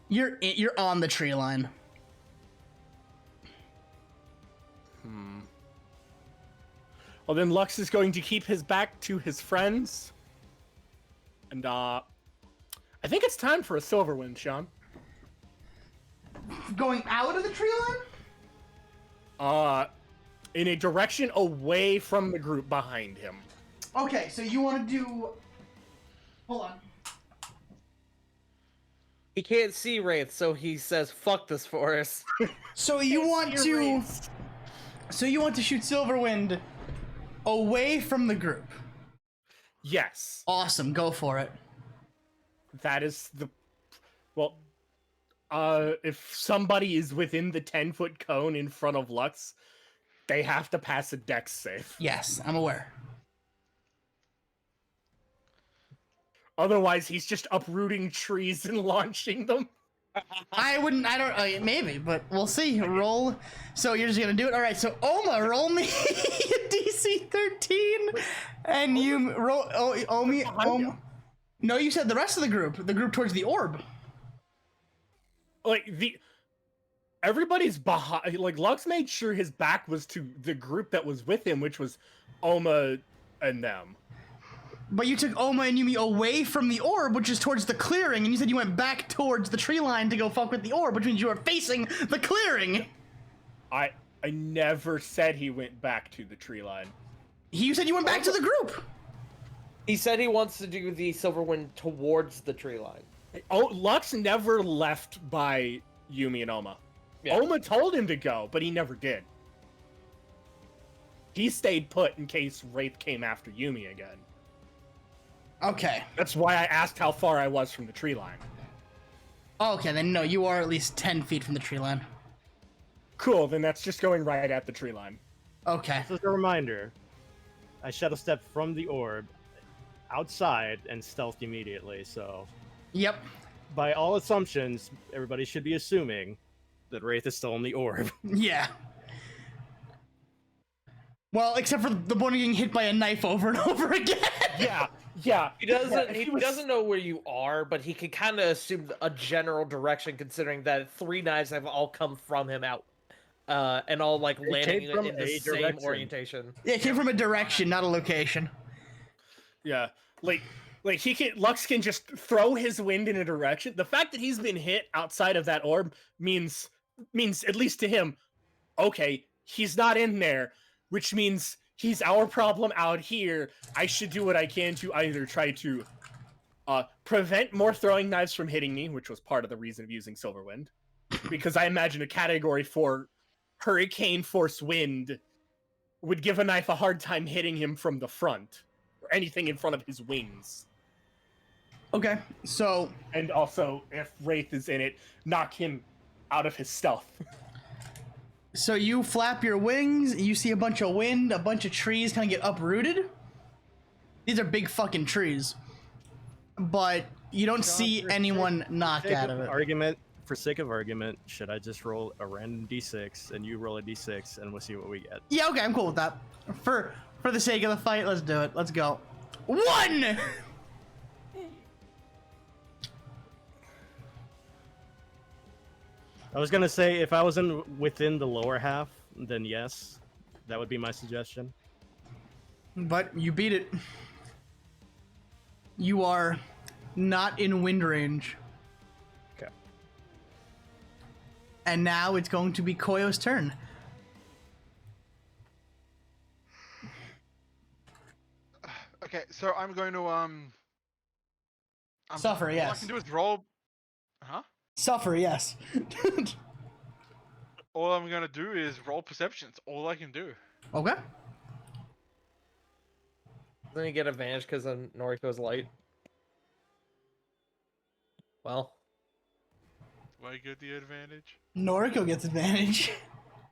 You're on the tree line. Well, then Lux is going to keep his back to his friends. And, I think it's time for a silver win, Sean. Going out of the tree line? In a direction away from the group behind him. Okay, so you want to do... Hold on. He can't see Wraith, so he says, "Fuck this forest." So you want to shoot Silverwind away from the group? Yes. Awesome, go for it. That is the if somebody is within the 10-foot cone in front of Lux, they have to pass a dex save. Yes, I'm aware. Otherwise, he's just uprooting trees and launching them. Maybe, but we'll see. Roll. So you're just gonna do it? All right, so Oma, roll me a DC 13, and you roll, Oma. No, you said the rest of the group towards the orb. Like, everybody's behind, like, Lux made sure his back was to the group that was with him, which was Oma and them. But you took Oma and Yumi away from the orb, which is towards the clearing, and you said you went back towards the tree line to go fuck with the orb, which means you are facing the clearing. I never said he went back to the tree line. You said you went back to the group. He said he wants to do the Silverwind towards the tree line. Oh, Lux never left by Yumi and Oma. Yeah. Oma told him to go, but he never did. He stayed put in case Wraith came after Yumi again. Okay. That's why I asked how far I was from the tree line. Okay, then no, you are at least 10 feet from the tree line. Cool, then that's just going right at the tree line. Okay. Just a reminder, I shadow step from the orb outside and stealthed immediately, so... Yep. By all assumptions, everybody should be assuming that Wraith is still in the orb. Yeah. Well, except for the one getting hit by a knife over and over again. Yeah. He doesn't know where you are, but he can kind of assume a general direction, considering that 3 knives have all come from him out, and all like landing in the same orientation. Yeah, it came from a direction, not a location. Yeah, like Lux can just throw his wind in a direction. The fact that he's been hit outside of that orb means at least to him, okay, he's not in there, which means he's our problem out here. I should do what I can to either try to prevent more throwing knives from hitting me, which was part of the reason of using Silverwind, because I imagine a category for hurricane force wind would give a knife a hard time hitting him from the front, or anything in front of his wings. Okay, so... And also, if Wraith is in it, knock him out of his stealth. So you flap your wings, you see a bunch of wind, a bunch of trees kind of get uprooted. These are big fucking trees. But you don't see anyone knock out of it. For sake of argument, should I just roll a random d6 and you roll a d6 and we'll see what we get? Yeah, okay, I'm cool with that. For the sake of the fight, let's do it. Let's go. 1! I was gonna say, if I was within the lower half, then yes. That would be my suggestion. But you beat it. You are not in wind range. Okay. And now it's going to be Koyo's turn. Okay, so I'm going to Suffer, yes. All I can do is roll. Huh? Suffer, yes. All I'm gonna do is roll perception. It's all I can do. Okay. Then you get advantage because of Noriko's light. Well. Do I get the advantage? Noriko gets advantage.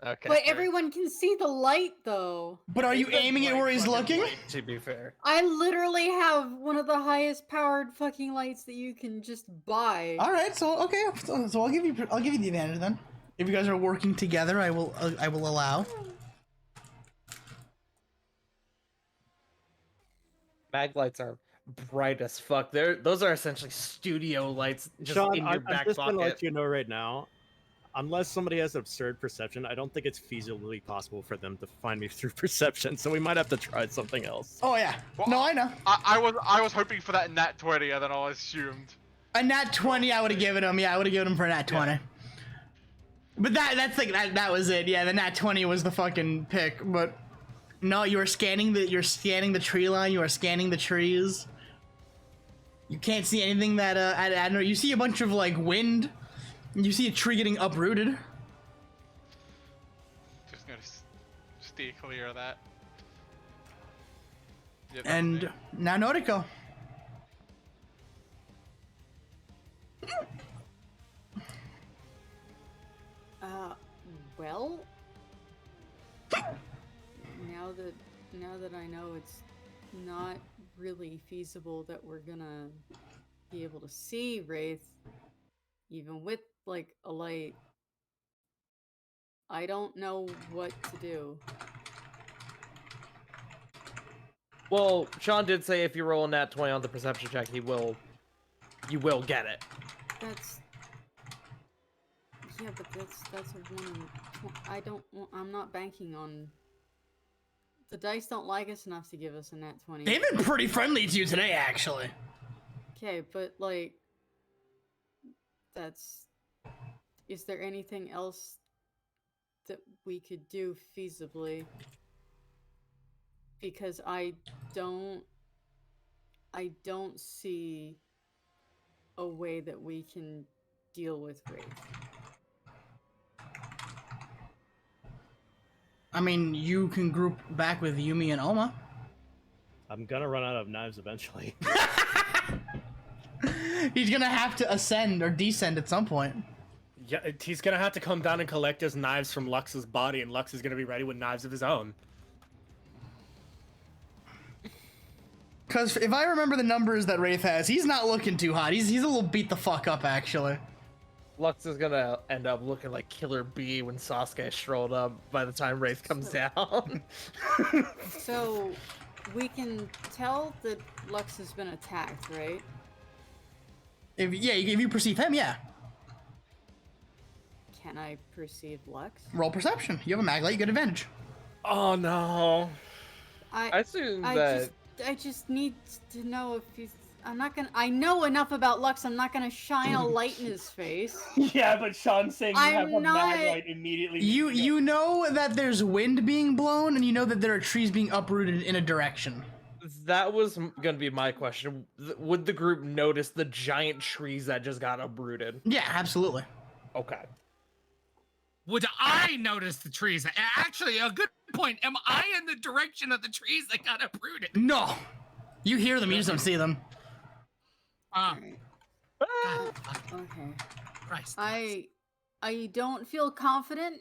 Okay. But everyone can see the light, though. But are you aiming at where he's looking? Light, to be fair. I literally have one of the highest powered fucking lights that you can just buy. All right, so okay, so I'll give you the advantage then. If you guys are working together, I will allow. Mag lights are bright as fuck. Those are essentially studio lights just Sean, in your back I'm just pocket. gonna let you know right now. Unless somebody has absurd perception, I don't think it's feasibly possible for them to find me through perception. So we might have to try something else. Oh yeah, well, no, I know. I was hoping for that nat 20, and then I assumed. A nat 20, I would have given him. Yeah, I would have given him for a nat 20. Yeah. But that's like that was it. Yeah, the nat 20 was the fucking pick. But no, you're scanning the tree line. You are scanning the trees. You can't see anything that I don't know. You see a bunch of like wind. You see a tree getting uprooted. Just gonna steer clear of that. Yeah, that's And me. now Nordico. Well, now that I know it's not really feasible that we're gonna be able to see Wraith, even with like a light, I don't know what to do. Well, Sean did say if you roll a nat 20 on the perception check, you will get it. That's yeah, but that's a 1 in I don't. I'm not banking on. The dice don't like us enough to give us a nat 20. They've been pretty friendly to you today, actually. Okay, but like, that's. Is there anything else that we could do feasibly? Because I don't see a way that we can deal with Wraith. I mean, you can group back with Yumi and Oma. I'm gonna run out of knives eventually. He's gonna have to ascend or descend at some point. Yeah, he's gonna have to come down and collect his knives from Lux's body, and Lux is gonna be ready with knives of his own. Because if I remember the numbers that Wraith has, he's not looking too hot. He's a little beat the fuck up, actually. Lux is gonna end up looking like Killer Bee when Sasuke strolled up by the time Wraith comes down. So, we can tell that Lux has been attacked, right? If you perceive him, yeah. Can I perceive Lux? Roll perception. You have a maglite, you get advantage. Oh no. I assume that. I just need to know if he's. I'm not gonna. I know enough about Lux. I'm not gonna shine a light in his face. Yeah, but Sean's saying you have a not- maglite immediately. You know that there's wind being blown, and you know that there are trees being uprooted in a direction. That was gonna be my question. Would the group notice the giant trees that just got uprooted? Yeah, absolutely. Okay. Would I notice the trees? Actually, a good point. Am I in the direction of the trees that got uprooted? No. You hear them, you just don't see them. Okay. Christ. I don't feel confident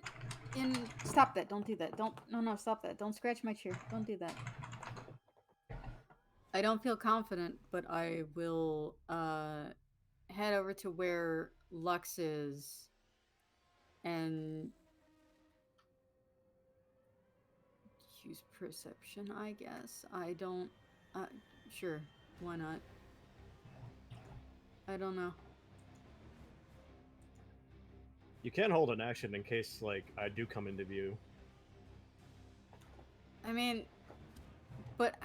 in. Stop that! Don't do that! Don't. No! Stop that! Don't scratch my chair! Don't do that! I don't feel confident, but I will head over to where Lux is and use perception, I guess. I don't. Sure, why not? I don't know. You can hold an action in case, like, I do come into view. I mean, but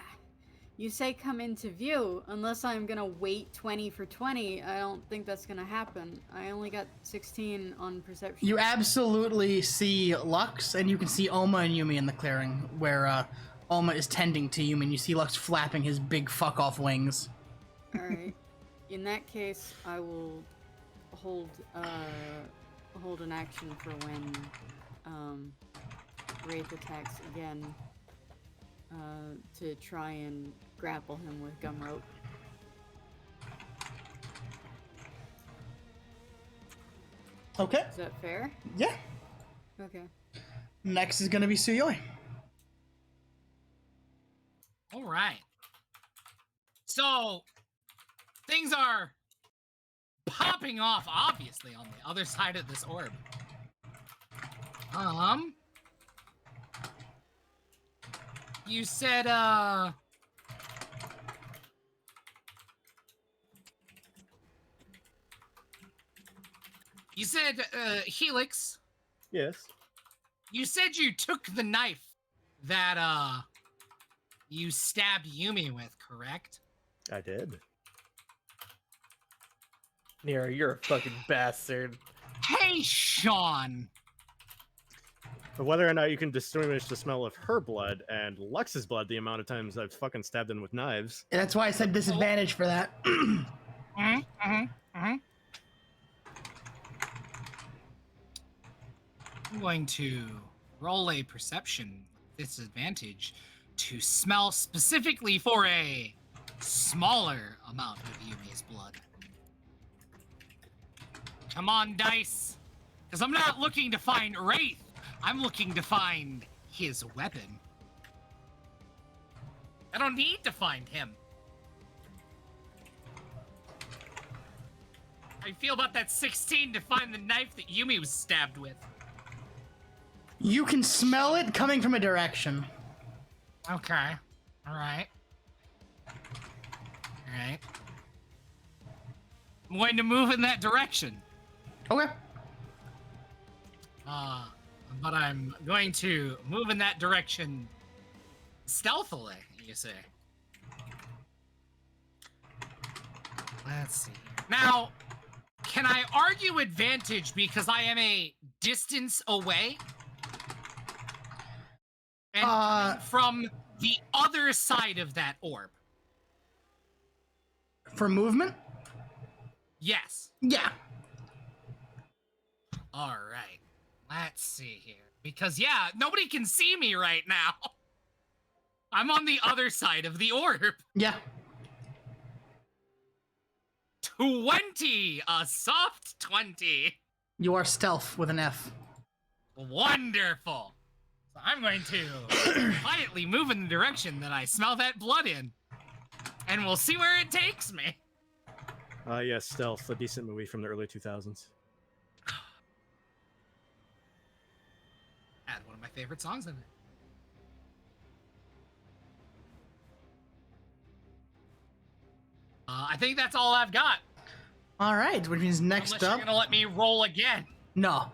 you say come into view, unless I'm gonna wait 20 for 20, I don't think that's gonna happen. I only got 16 on perception. You absolutely see Lux, and you can see Oma and Yumi in the clearing, where Oma is tending to Yumi, and you see Lux flapping his big fuck-off wings. Alright. In that case, I will hold an action for when Wraith attacks again to try and grapple him with gum rope. Okay. Is that fair? Yeah. Okay. Next is gonna be Suyoi. All right. So things are popping off, obviously, on the other side of this orb. You said, Helix. Yes. You said you took the knife that, you stabbed Yumi with, correct? I did. Nero, you're a fucking bastard. Hey, Sean. But whether or not you can distinguish the smell of her blood and Lux's blood, the amount of times I've fucking stabbed him with knives. And that's why I said disadvantage for that. I'm going to roll a perception disadvantage to smell specifically for a smaller amount of Yumi's blood. Come on, dice. Because I'm not looking to find Wraith. I'm looking to find his weapon. I don't need to find him. How do you feel about that 16 to find the knife that Yumi was stabbed with? You can smell it coming from a direction. Okay. Alright. Alright. I'm going to move in that direction. Okay. But I'm going to move in that direction stealthily, you say. Let's see here. Now, can I argue advantage because I am a distance away? And coming from the other side of that orb. For movement? Yes. Yeah. All right. Let's see here. Because, yeah, nobody can see me right now. I'm on the other side of the orb. Yeah. 20! A soft 20. You are stealth with an F. Wonderful. So I'm going to quietly move in the direction that I smell that blood in. And we'll see where it takes me. Yes, Stealth, a decent movie from the early 2000s. Had one of my favorite songs in it. I think that's all I've got. All right, which means next Unless up. you're gonna let me roll again. No.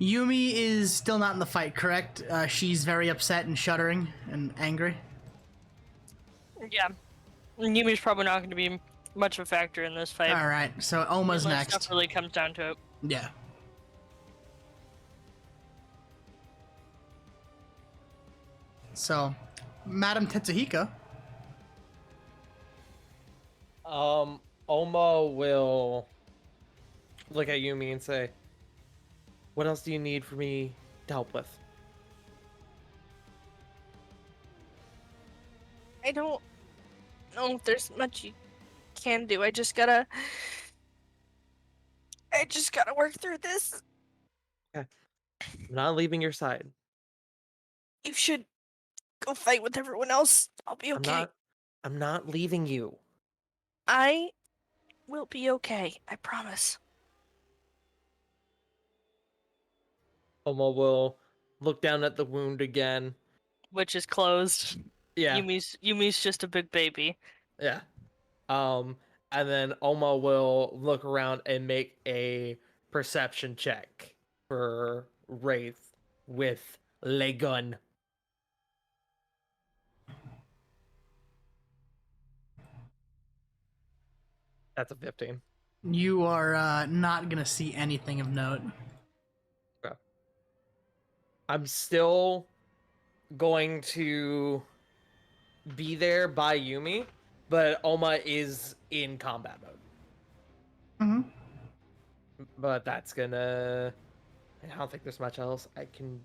Yumi is still not in the fight, correct? She's very upset and shuddering and angry. Yeah. Yumi's probably not going to be much of a factor in this fight. All right, so Oma's Unless next. stuff really comes down to it. Yeah. So, Madam Tetsuhika. Oma will look at Yumi and say, "What else do you need for me to help with?" I don't know if there's much you can do. I just gotta work through this. Okay. I'm not leaving your side. You should go fight with everyone else. I'll be okay. I'm not leaving you. I will be okay. I promise. Oma will look down at the wound again. Which is closed. Yeah. Yumi's just a big baby. Yeah. And then Oma will look around and make a perception check for Wraith with Lay Gun. That's a 15. You are not gonna see anything of note. Okay. I'm still going to be there by Yumi, but Oma is in combat mode. Mm-hmm. But that's gonna... I don't think there's much else I can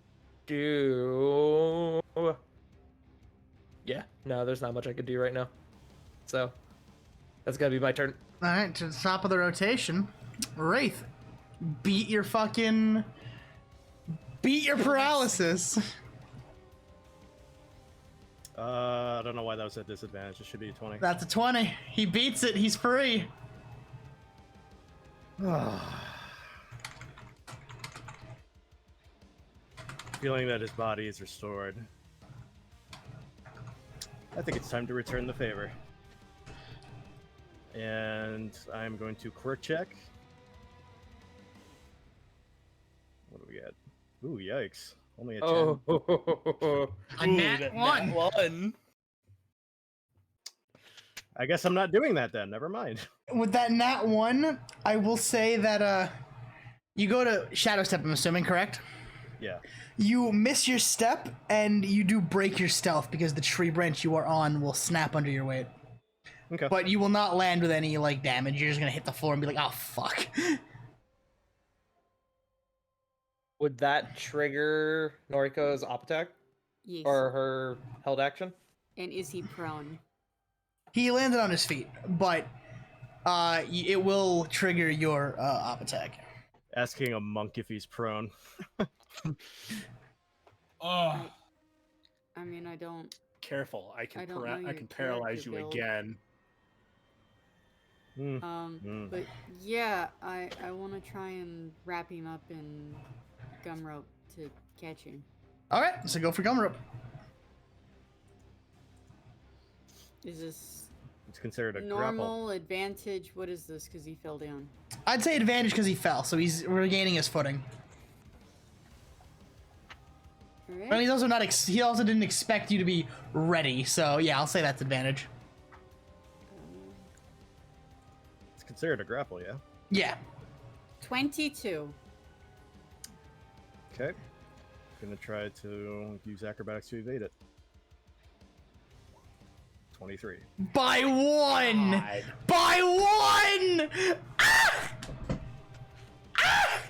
do. Yeah, no, there's not much I can do right now. So, that's gonna be my turn. All right, to the top of the rotation, Wraith, beat your paralysis. I don't know why that was a disadvantage. It should be a 20. That's a 20. He beats it. He's free. Feeling that his body is restored. I think it's time to return the favor. And I'm going to quirk check. What do we get? Ooh, yikes. Only a 10. A nat one. I guess I'm not doing that then. Never mind. With that nat 1, I will say that you go to Shadow Step, I'm assuming, correct? Yeah. You miss your step, and you do break your stealth because the tree branch you are on will snap under your weight. Okay. But you will not land with any like damage. You're just gonna hit the floor and be like, "Oh fuck." Would that trigger Noriko's op attack? Yes. Or her held action? And is he prone? He landed on his feet, but it will trigger your op attack. Asking a monk if he's prone. Oh. I mean, I don't. Careful, I can don't know your paralyze character you build. again. But yeah, I want to try and wrap him up in gum rope to catch him. All right, so go for gum rope. Is this It's considered a normal grapple. advantage? What is this? Because he fell down. I'd say advantage because he fell, so he's regaining his footing. Alright. But he's also not. He also didn't expect you to be ready, so yeah, I'll say that's advantage. It's considered a grapple, yeah. Yeah. 22. Okay. Gonna try to use acrobatics to evade it. 23. By one! God. By one! Ah! Ah!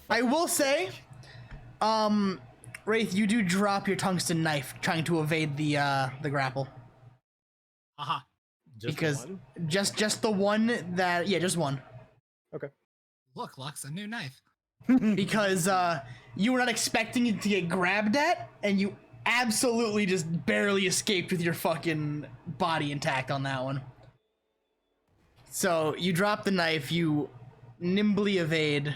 I will say, Wraith, you do drop your tungsten knife trying to evade the grapple. Uh-huh. Because just the one that just one. Okay. Look, Lux, a new knife. Because you were not expecting it to get grabbed at, and you absolutely just barely escaped with your fucking body intact on that one. So you drop the knife, you nimbly evade.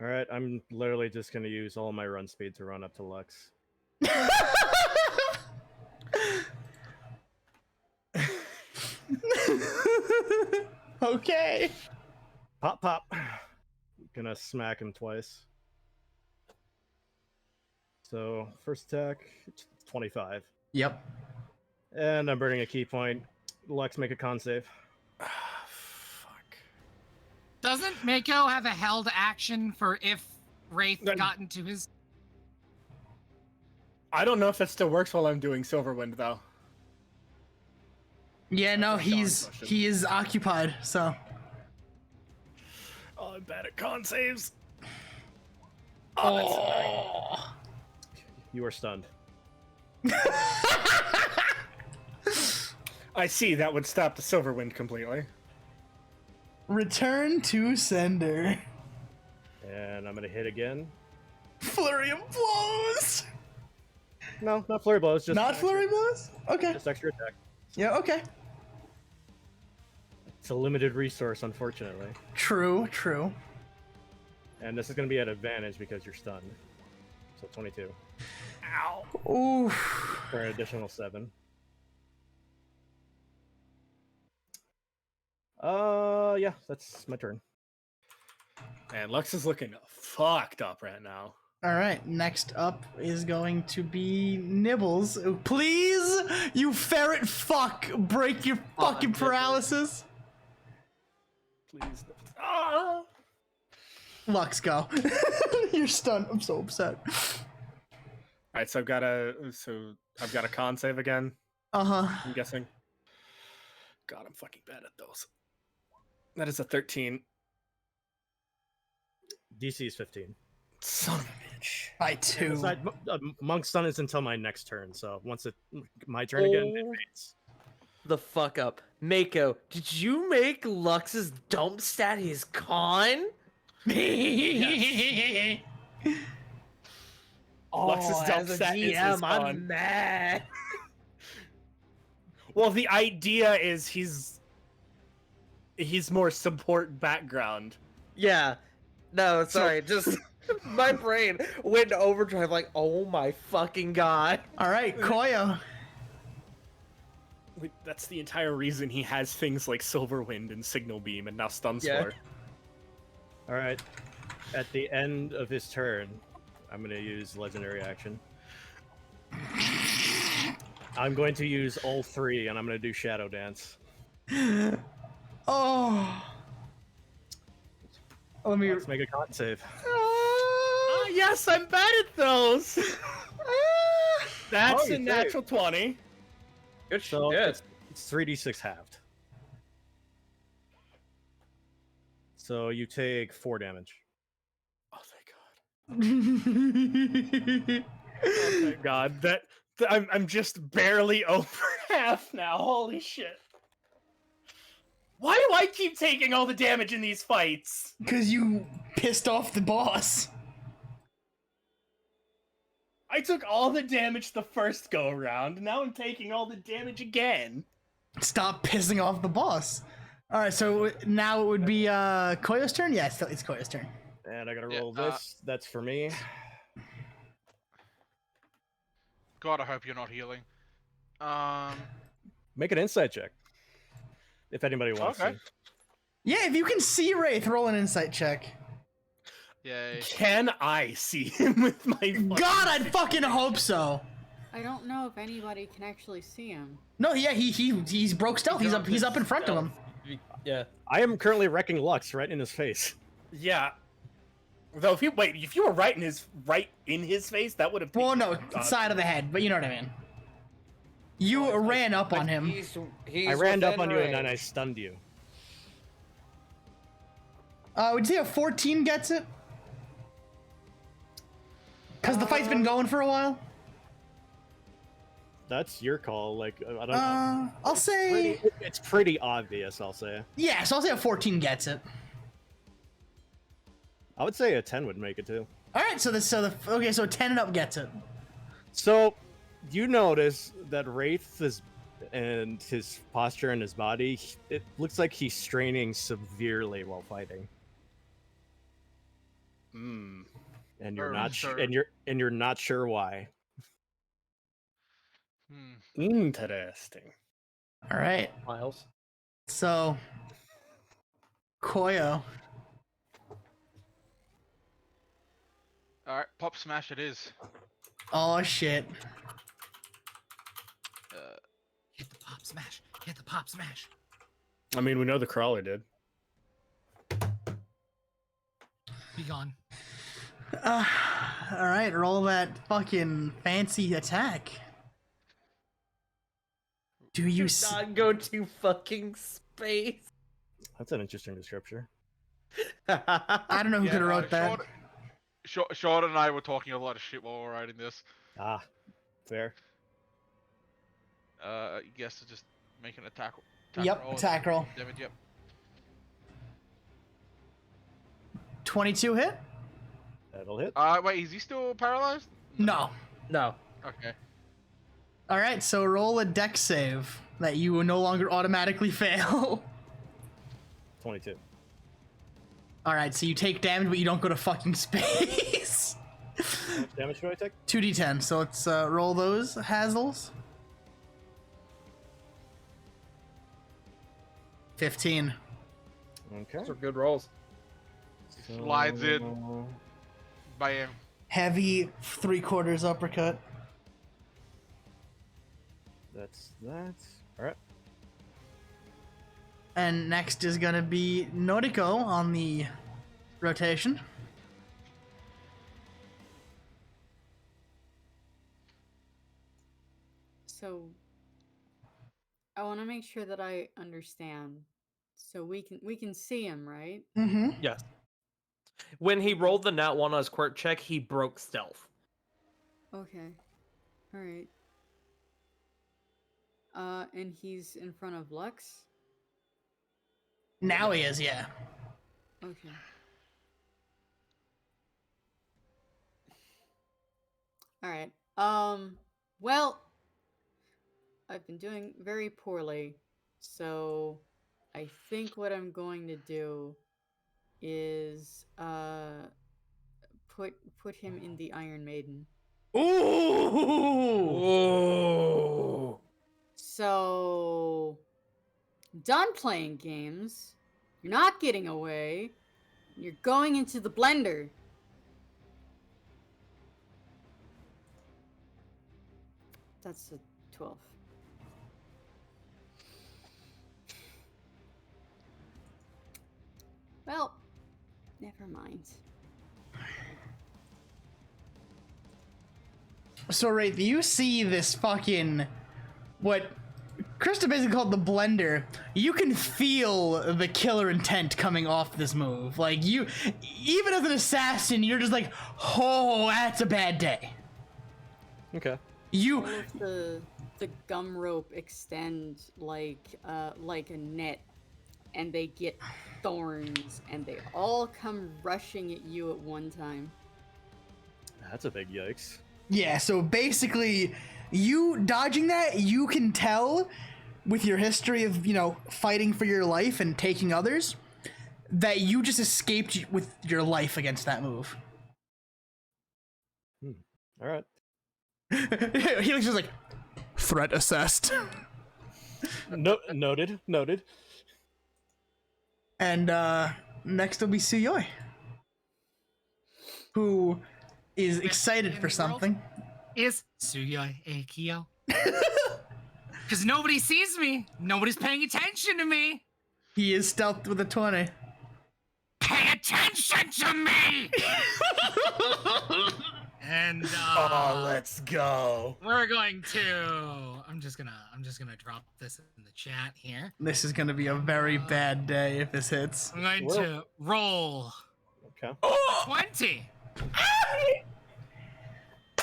Alright, I'm literally just gonna use all my run speed to run up to Lux. Okay. Pop, pop. Gonna smack him twice. So, first attack, 25. Yep. And I'm burning a key point. Lux, make a con save. Doesn't Mako have a held action for if Wraith got into his... I don't know if that still works while I'm doing Silverwind, though. Yeah, no, he is occupied, so. Oh, I'm bad at con saves. Oh. You are stunned. I see, that would stop the Silverwind completely. Return to sender. And I'm gonna hit again. Flurry of blows. No, not flurry blows. Just not flurry blows. Okay. Just extra attack. Yeah. Okay. It's a limited resource, unfortunately. True. True. And this is gonna be at advantage because you're stunned. So 22. Ow. Ooh. For an additional 7. Yeah, that's my turn. And Lux is looking fucked up right now. All right. Next up is going to be Nibbles. Please, you ferret fuck, break your fucking paralysis. Please. Ah! Lux, go. You're stunned. I'm so upset. Alright, so I've got a con save again. Uh-huh. I'm guessing. God, I'm fucking bad at those. That is a 13. DC is 15. Son of a bitch. By 2. Monk stun is until my next turn, so once it's my turn again, it fades. The fuck up. Mako, did you make Lux's dump stat his con? Yes. Lux's dump as a stat is GM, his I'm con. mad. Well, the idea is he's more support background. Yeah. No, sorry, just my brain went to overdrive like, oh my fucking god. All right, Koyo. That's the entire reason he has things like Silverwind and Signal Beam and now Stun Spore. Alright. At the end of his turn, I'm going to use Legendary Action. I'm going to use all 3, and I'm going to do Shadow Dance. Oh. Let me. Let's make a con save. Yes, I'm bad at those. That's Oh, a natural 20. Good So shit. it's 3d6 halved. So you take 4 damage. Oh thank God. I'm just barely over half now. Holy shit. Why do I keep taking all the damage in these fights? Because you pissed off the boss. I took all the damage the first go around, and now I'm taking all the damage again. Stop pissing off the boss. All right, so now it would be Koyo's turn. Yeah, it's Koyo's turn. And I gotta roll this. That's for me. God, I hope you're not healing. Make an insight check. If anybody wants to. Yeah, if you can see Wraith, roll an insight check. Yay. Can I see him with my God, I'd fucking hope so. I don't know if anybody can actually see him. No, yeah, he's broke stealth. He's up in front of him. Yeah. I am currently wrecking Lux right in his face. Yeah. Though if you were right in his face, that would have. Well, no, side of the head, but you know what I mean. You ran up on him. I ran up on you and then I stunned you. Would you say a 14 gets it? Because the fight's been going for a while. That's your call. Like I don't know. I'll say it's pretty obvious. I'll say. Yeah, so I'll say a 14 gets it. I would say a 10 would make it too. All right, so 10 and up gets it. So, you notice that Wraith is, and his posture and his body, it looks like he's straining severely while fighting. Hmm. And you're you're not sure why. Interesting. All right, Miles. So, Koyo. Alright, pop smash it is. Oh shit. Hit the pop smash. Hit the pop smash. I mean, we know the crawler did. Be gone. All right, roll that fucking fancy attack. Do you not go to fucking space? That's an interesting description. I don't know who could have wrote that. Short and I were talking a lot of shit while we were writing this. Ah, fair. Yes, just make an attack. Yep, roll. attack roll. Damage, yep. 22 hit? That'll hit. Wait, is he still paralyzed? No. No. Okay. All right, so roll a dex save that you will no longer automatically fail. 22. All right, so you take damage, but you don't go to fucking space. How much damage do I take? 2d10. So let's roll those Hazels. 15. Okay. Those are good rolls. Slides in. Bam. Heavy 3/4 uppercut. That's that. All right. And next is gonna be Noriko on the rotation. So I want to make sure that I understand. So we can see him, right? Mm-hmm. Yes. When he rolled the nat 1 on his quirk check, he broke stealth. Okay. All right. And he's in front of Lux. Now he is, yeah. Okay. All right. Well, I've been doing very poorly, so I think what I'm going to do is put him in the Iron Maiden. Ooh. So done playing games. You're not getting away. You're going into the blender. That's a 12. Well, Never mind. So, Wraith, you see this fucking... What Krista basically called the blender. You can feel the killer intent coming off this move. Like, you... Even as an assassin, you're just like, oh, that's a bad day. Okay. You... All of the gum rope extend like a net, and they get thorns, and they all come rushing at you at one time. That's a big yikes. Yeah, so basically, you dodging that, you can tell with your history of, you know, fighting for your life and taking others, that you just escaped with your life against that move. All right. He looks just like, threat assessed. Noted. And next will be Suyoi, who is excited for something. Is Suyoi a Kyo? Because nobody sees me. Nobody's paying attention to me. He is stealthed with a 20. Pay attention to me! And oh, let's go. We're going to. I'm just gonna drop this in the chat here. This is gonna be a very bad day if this hits. I'm going to roll. Okay. 20.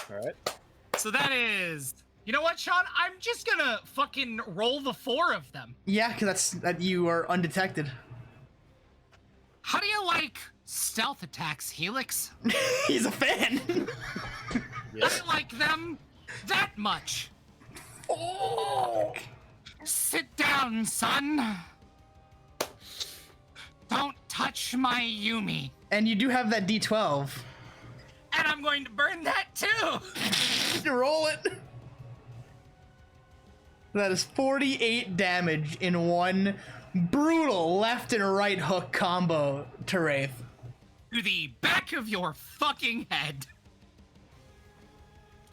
All right. So that is. You know what, Sean? I'm just gonna fucking roll the 4 of them. Yeah, because that you are undetected. How do you like stealth attacks, Helix? He's a fan. I like them that much. Oh. Sit down, son. Don't touch my Yumi. And you do have that D12. And I'm going to burn that too. Roll it. That is 48 damage in one brutal left and right hook combo to Wraith. To the back of your fucking head.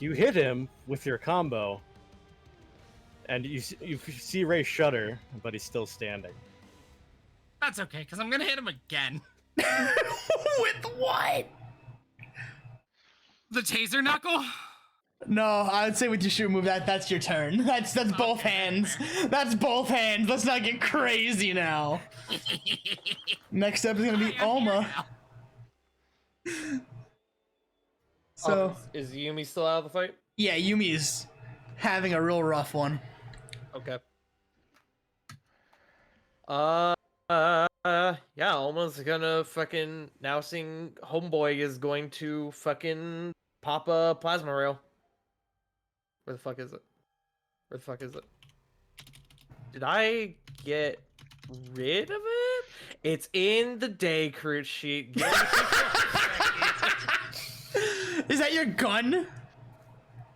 You hit him with your combo, and you see Ray shudder, but he's still standing. That's okay, because I'm gonna hit him again. With what? The taser knuckle? No, I would say with your shoot move, that's your turn. That's both hands. That's both hands. Let's not get crazy now. Next up is gonna be Oma. So is Yumi still out of the fight? Yeah, Yumi's having a real rough one. Okay. Yeah, almost gonna fucking now seeing Homeboy is going to fucking pop a plasma rail. Where the fuck is it? Where the fuck is it? Did I get rid of it? It's in the day cruise sheet. Is that your gun?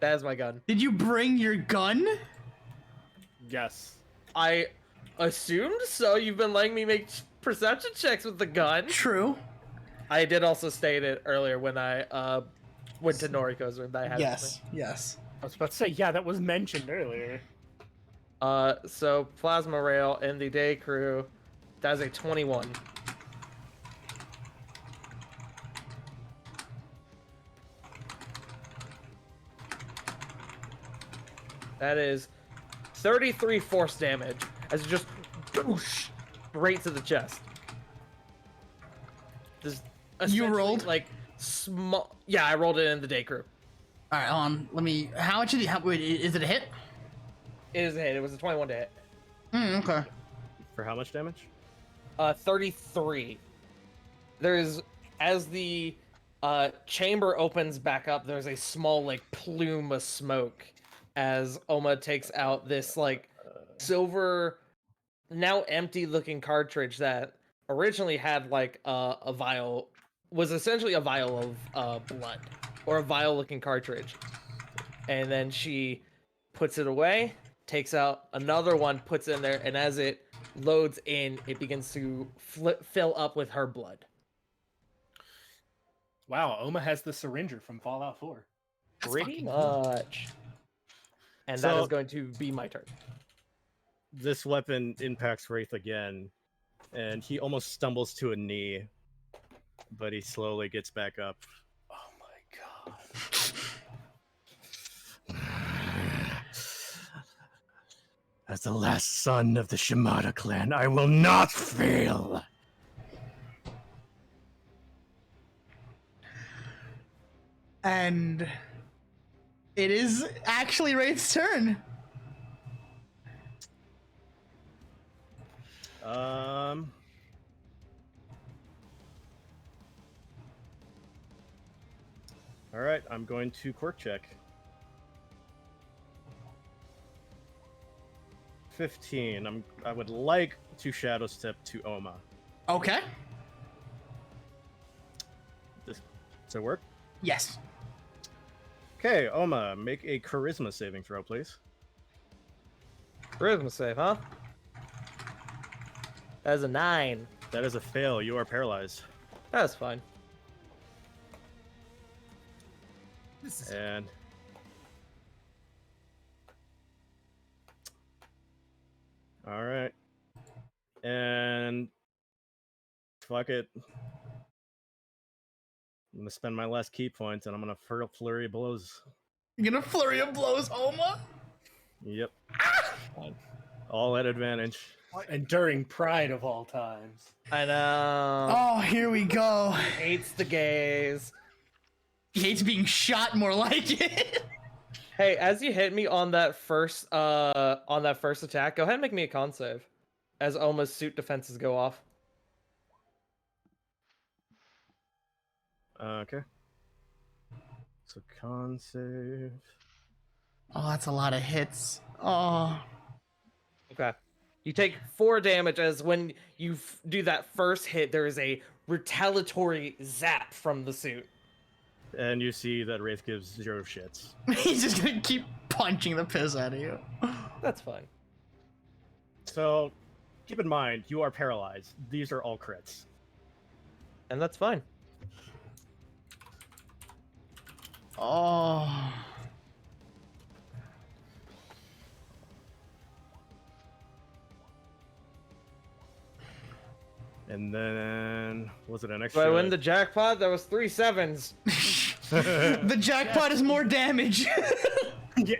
That is my gun. Did you bring your gun? Yes. I assumed so. You've been letting me make perception checks with the gun. True. I did also state it earlier when I went to Noriko's room that I had. Yes. I was about to say, yeah, that was mentioned earlier. So plasma rail in the day crew, that is a 21. That is 33 force damage as it just whoosh, right to the chest. You rolled? Like small. Yeah, I rolled it in the day crew. All right, hold on. Let me. How much did he? Wait, is it a hit? It is a hit. It was a 21 to hit. Okay. For how much damage? 33. There's as the chamber opens back up. There's a small like plume of smoke as Oma takes out this like silver, now empty looking cartridge that originally had like a vial, was essentially a vial of blood, or a vial looking cartridge. And then she puts it away, takes out another one, puts it in there, and as it loads in, it begins to fill up with her blood. Wow, Oma has the syringer from Fallout 4. Pretty much. And that is going to be my turn. This weapon impacts Wraith again, and he almost stumbles to a knee. but he slowly gets back up. Oh my god. As the last son of the Shimada clan, I will not fail. And it is actually Wraith's turn. All right, I'm going to quirk check. 15. I would like to shadow step to Oma. Okay. Does it work? Yes. Okay, Oma, make a charisma saving throw, please. Charisma save, huh? That is a 9. That is a fail. You are paralyzed. That's fine. And all right, and fuck it. I'm gonna spend my last ki points, and I'm gonna flurry of blows. You're gonna flurry of blows, Oma? Yep. All at advantage. Enduring pride of all times. I know. Oh, here we go. Hates the gays. He hates being shot, more like it. Hey, as you hit me on that first attack, go ahead and make me a con save. As Oma's suit defenses go off. Okay. So con save. Oh, that's a lot of hits. Oh. Okay. You take 4 damage as when you do that first hit, there is a retaliatory zap from the suit. And you see that Wraith gives 0 shits. He's just gonna keep punching the piss out of you. That's fine. So, keep in mind, you are paralyzed. These are all crits. And that's fine. Oh. And then, was it an Do extra? I win the jackpot? That was 3 7s. The jackpot is more damage.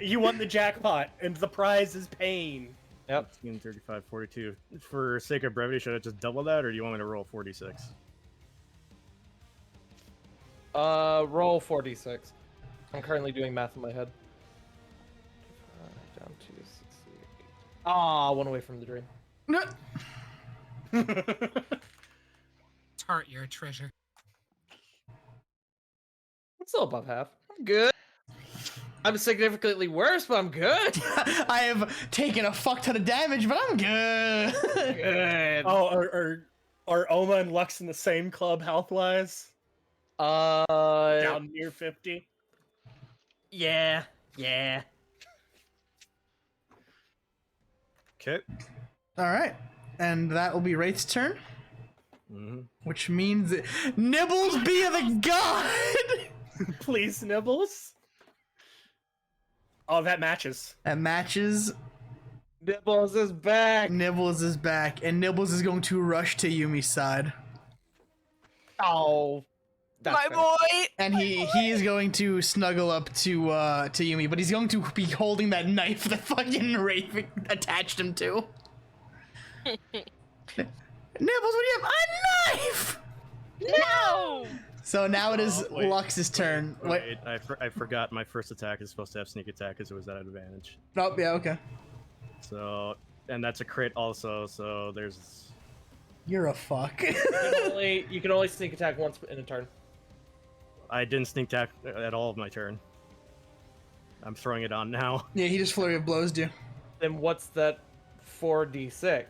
You won the jackpot, and the prize is pain. Yep. 15, 35, 42. For sake of brevity, should I just double that, or do you want me to roll 46? Roll 46. I'm currently doing math in my head. Down to 68. Ah, one away from the dream. Tart, you're a treasure. It's still above half. I'm good. I'm significantly worse, but I'm good. I have taken a fuck ton of damage, but I'm good. Good. Oh, are Oma and Lux in the same club health-wise? Down near 50? Yeah. Yeah. Okay. All right. And that will be Wraith's turn. Mm-hmm. Which means Nibbles be the god! Please, Nibbles. Oh, that matches. That matches. Nibbles is back. Nibbles is back, and Nibbles is going to rush to Yumi's side. Oh, my boy. And he is going to snuggle up to Yumi, but he's going to be holding that knife that fucking Wraith attached him to. Nibbles, what do you have? A knife! No! So now it is wait, Lux's turn. Wait, I forgot my first attack is supposed to have sneak attack because it was at advantage. Oh, yeah, okay. So, and that's a crit also, so there's... You're a fuck. You can only sneak attack once in a turn. I didn't sneak attack at all of my turn. I'm throwing it on now. Yeah, he just flurry of blows you. Then what's that 4d6?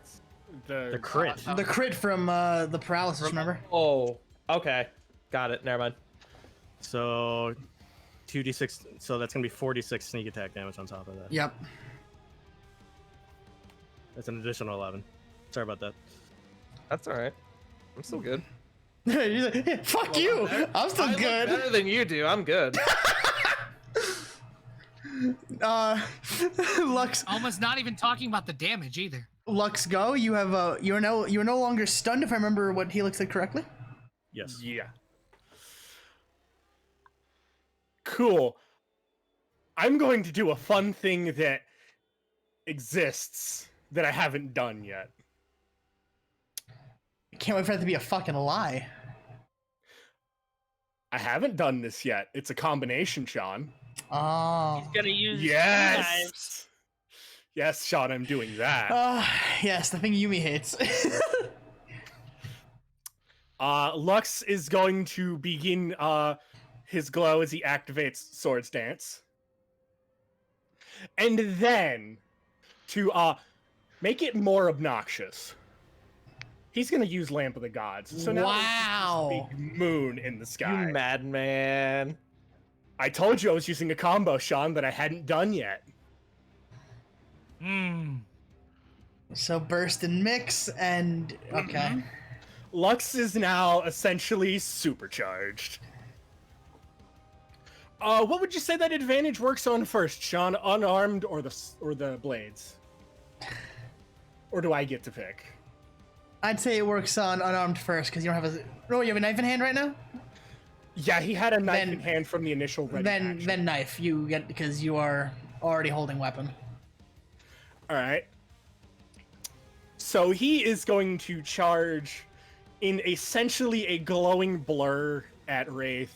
The crit. The crit from the paralysis, remember? Oh, okay. Got it. Never mind. So, 2d6, so that's going to be 46 sneak attack damage on top of that. Yep. That's an additional 11. Sorry about that. That's alright. I'm still good. He's like, yeah, fuck you! I'm still I good. look better than you do. I'm good. Lux. Almost not even talking about the damage either. Lux, go. You have you're no longer stunned, if I remember what he looks like correctly. Yes. Yeah. Cool. I'm going to do a fun thing that exists that I haven't done yet. Can't wait for that to be a fucking lie. I haven't done this yet. It's a combination, Sean. Oh. He's gonna use Yes! knives. Yes, Sean, I'm doing that. Yes, the thing Yumi hates. Lux is going to begin his glow as he activates Swords Dance. And then, to make it more obnoxious, he's going to use Lamp of the Gods. So now wow. there's this big moon in the sky. You madman. I told you I was using a combo, Sean, that I hadn't done yet. So burst and mix and okay. Lux is now essentially supercharged. What would you say that advantage works on first, Sean? Unarmed or the blades? Or do I get to pick? I'd say it works on unarmed first because you don't have a. No, you have a knife in hand right now. Yeah, he had a knife in hand from the initial ready action. Then knife you get because you are already holding weapon. All right. So he is going to charge in essentially a glowing blur at Wraith.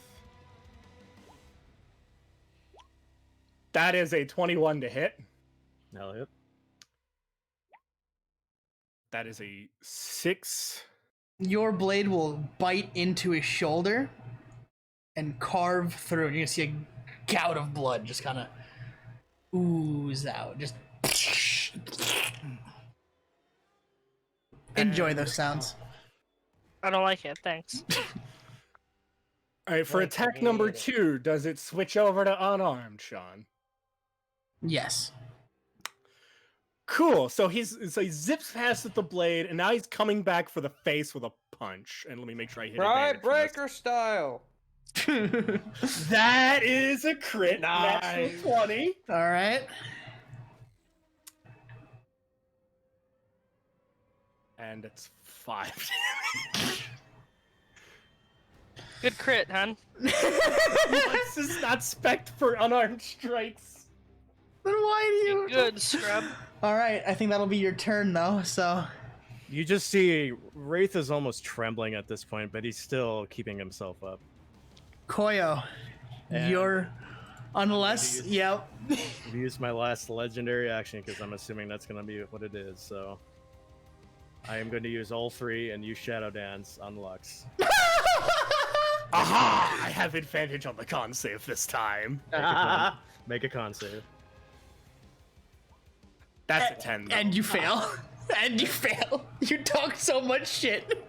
That is a 21 to hit. Hell yep. That is a 6. Your blade will bite into his shoulder and carve through. You're gonna see a gout of blood just kind of ooze out. Just enjoy those sounds. I don't like it, thanks. All right, for attack number 2, does it switch over to unarmed, Sean? Yes. Cool. So he zips past with the blade, and now he's coming back for the face with a punch. And let me make sure I hit Right, breaker style. That is a crit. Nice. Natural 20. All right. And it's 5 damage. Good crit, hun. This is not spec'd for unarmed strikes. Then why do you? Good, scrub. All right, I think that'll be your turn though. So You just see Wraith is almost trembling at this point, but he's still keeping himself up. Koyo, And you're unless yep. I've used my last legendary action because I'm assuming that's going to be what it is. So I am going to use all 3 and use Shadow Dance on Lux. Aha! I have advantage on the con save this time. Make a con save. That's a 10. Though. And you fail. And you fail. You talk so much shit.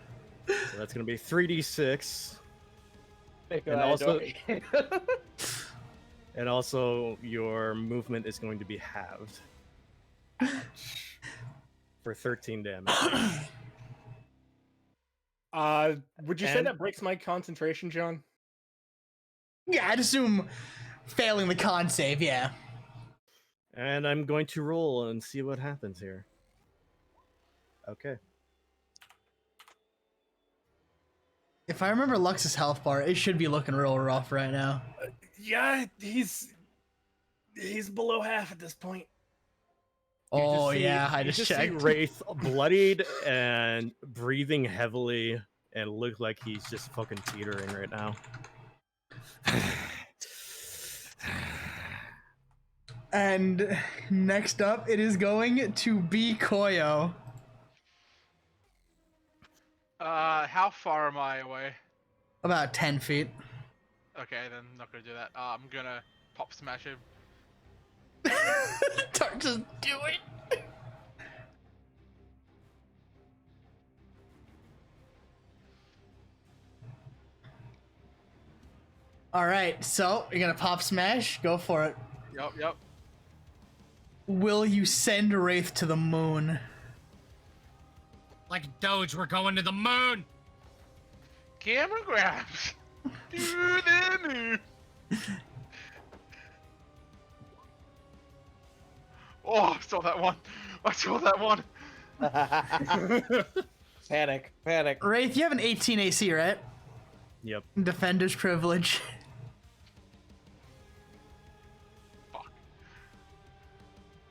So that's going to be 3d6. And And also your movement is going to be halved. For 13 damage. Would you say that breaks my concentration, John? Yeah, I'd assume failing the con save, yeah. And I'm going to roll and see what happens here. Okay. If I remember Lux's health bar, it should be looking real rough right now. Yeah, he's below half at this point. Oh yeah, I you just see checked. Wraith bloodied and breathing heavily and look like he's just fucking teetering right now. And next up, it is going to be Koyo. How far am I away? About 10 feet. Okay, then I'm not gonna do that. I'm gonna pop smash him. Just do it. All right, so you're gonna pop smash. Go for it. Yep. Will you send Wraith to the moon? Like Doge, we're going to the moon. Camera grabs. Do the moon. Oh, I saw that one. Panic. Wraith, you have an 18 AC, right? Yep. Defender's privilege.